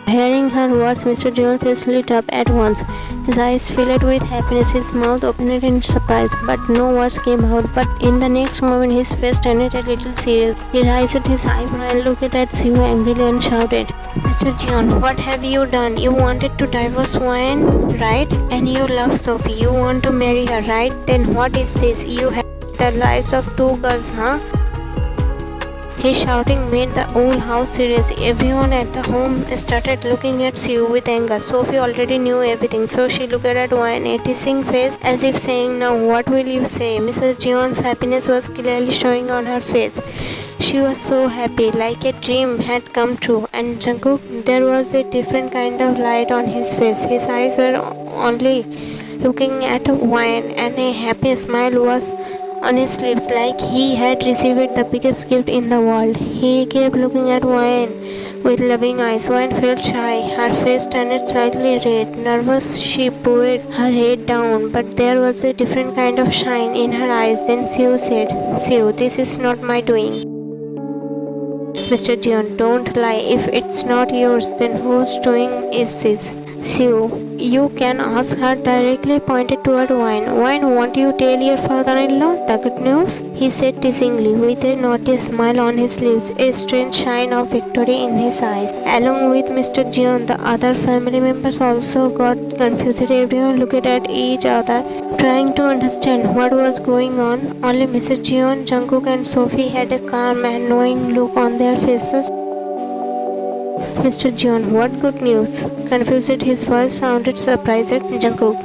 A: Hearing her words, Mr. Jeon's face lit up at once. His eyes filled with happiness, his mouth opened in surprise, but no words came out. But in the next moment, his face turned a little serious. He raised his eyebrow and looked at Siu angrily and shouted, Mr. Jeon, what have you done? You wanted to divorce Wine, right? And you love Sophie. You want to marry her, right? Then what is this? You have the lives of two girls, huh? His shouting made the whole house serious. Everyone at the home started looking at Siu with anger. Sophie already knew everything, so she looked at Wine, a teasing face, as if saying, Now what will you say? Mrs. Jeon's happiness was clearly showing on her face. She was so happy, like a dream had come true. And Jungkook, there was a different kind of light on his face. His eyes were only looking at Wine, and a happy smile was on his lips, like he had received the biggest gift in the world. He kept looking at Wine with loving eyes. Wine felt shy. Her face turned slightly red. Nervous, she bowed her head down, but there was a different kind of shine in her eyes. Then Siu said, Siu, this is not my doing. Mr. Jeon, don't lie. If it's not yours, then whose doing is this? Siu, you can ask her directly, pointed toward Wine. Wine, won't you tell your father-in-law the good news? He said teasingly, with a naughty smile on his lips, a strange shine of victory in his eyes. Along with Mr. Jeon, the other family members also got confused. Everyone looked at each other, trying to understand what was going on. Only Mrs. Jeon, Jungkook and Sophie had a calm and knowing look on their faces. Mr. Jeon, what good news? Confused, his voice sounded surprised. Jungkook,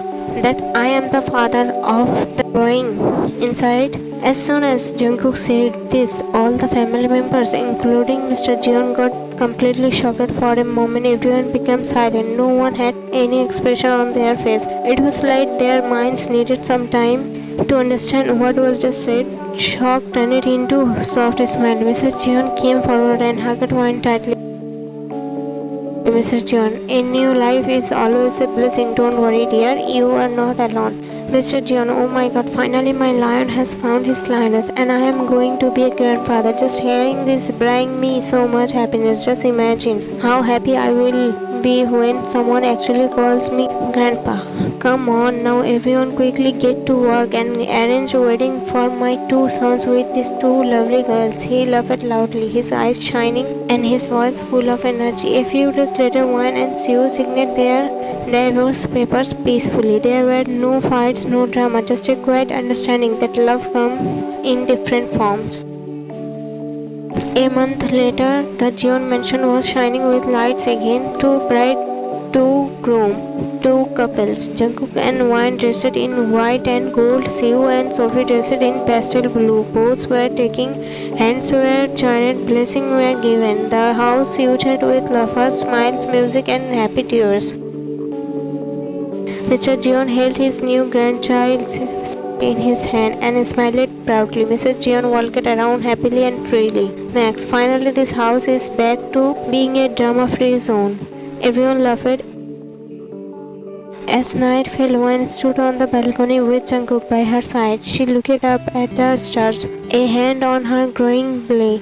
A: that I am the father of the growing inside. As soon as Jungkook said this, all the family members, including Mr. Jeon, got completely shocked. For a moment, everyone became silent. No one had any expression on their face. It was like their minds needed some time to understand what was just said. Shock turned into soft smile. Mrs. Jeon came forward and hugged Wine tightly. Mr. Jeon, a new life is always a blessing. Don't worry, dear. You are not alone. Mr. Jeon, oh my God, finally my lion has found his lioness, and I am going to be a grandfather. Just hearing this brings me so much happiness. Just imagine how happy I will be when someone actually calls me Grandpa. Come on now, everyone quickly get to work and arrange a wedding for my two sons with these two lovely girls. He laughed loudly, his eyes shining and his voice full of energy. A few days later, Wine and Siu signed their divorce papers peacefully. There were no fights, no drama, just a quiet understanding that love comes in different forms. A month later, the Jeon mansion was shining with lights again. Two bride, two groom, two couples. Jungkook and Wine dressed in white and gold. Siu and Sophie dressed in pastel blue. Both were taking hands were joined. Blessings were given. The house suited with laughter, smiles, music, and happy tears. Mr. Jeon held his new grandchild in his hand and smiled proudly. Mrs. Jeon walked around happily and freely. Max, finally this house is back to being a drama-free zone. Everyone laughed. As night fell, Wine stood on the balcony with Jungkook by her side. She looked up at the stars, a hand on her growing belly.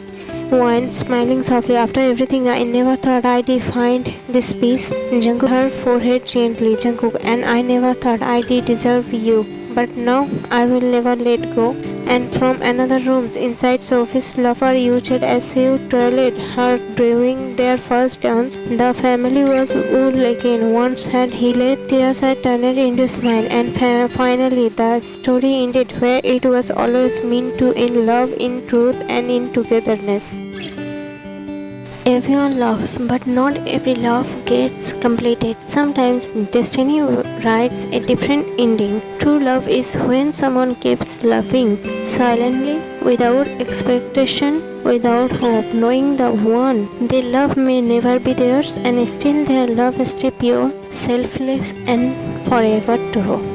A: while smiling softly. After everything, I never thought I'd find this peace. Jungkook her forehead gently. Jungkook, and I never thought I'd deserve you. But now I will never let go. And from another room inside Sophie's lover used as he trailed her during their first dance. The family was wool again. Once had healed, tears had turned into smile, and finally the story ended where it was always meant to, in love, in truth, and in togetherness. Everyone loves, but not every love gets completed. Sometimes destiny writes a different ending. True love is when someone keeps loving silently, without expectation, without hope, knowing the one they love may never be theirs, and still their love stay pure, selfless, and forever true.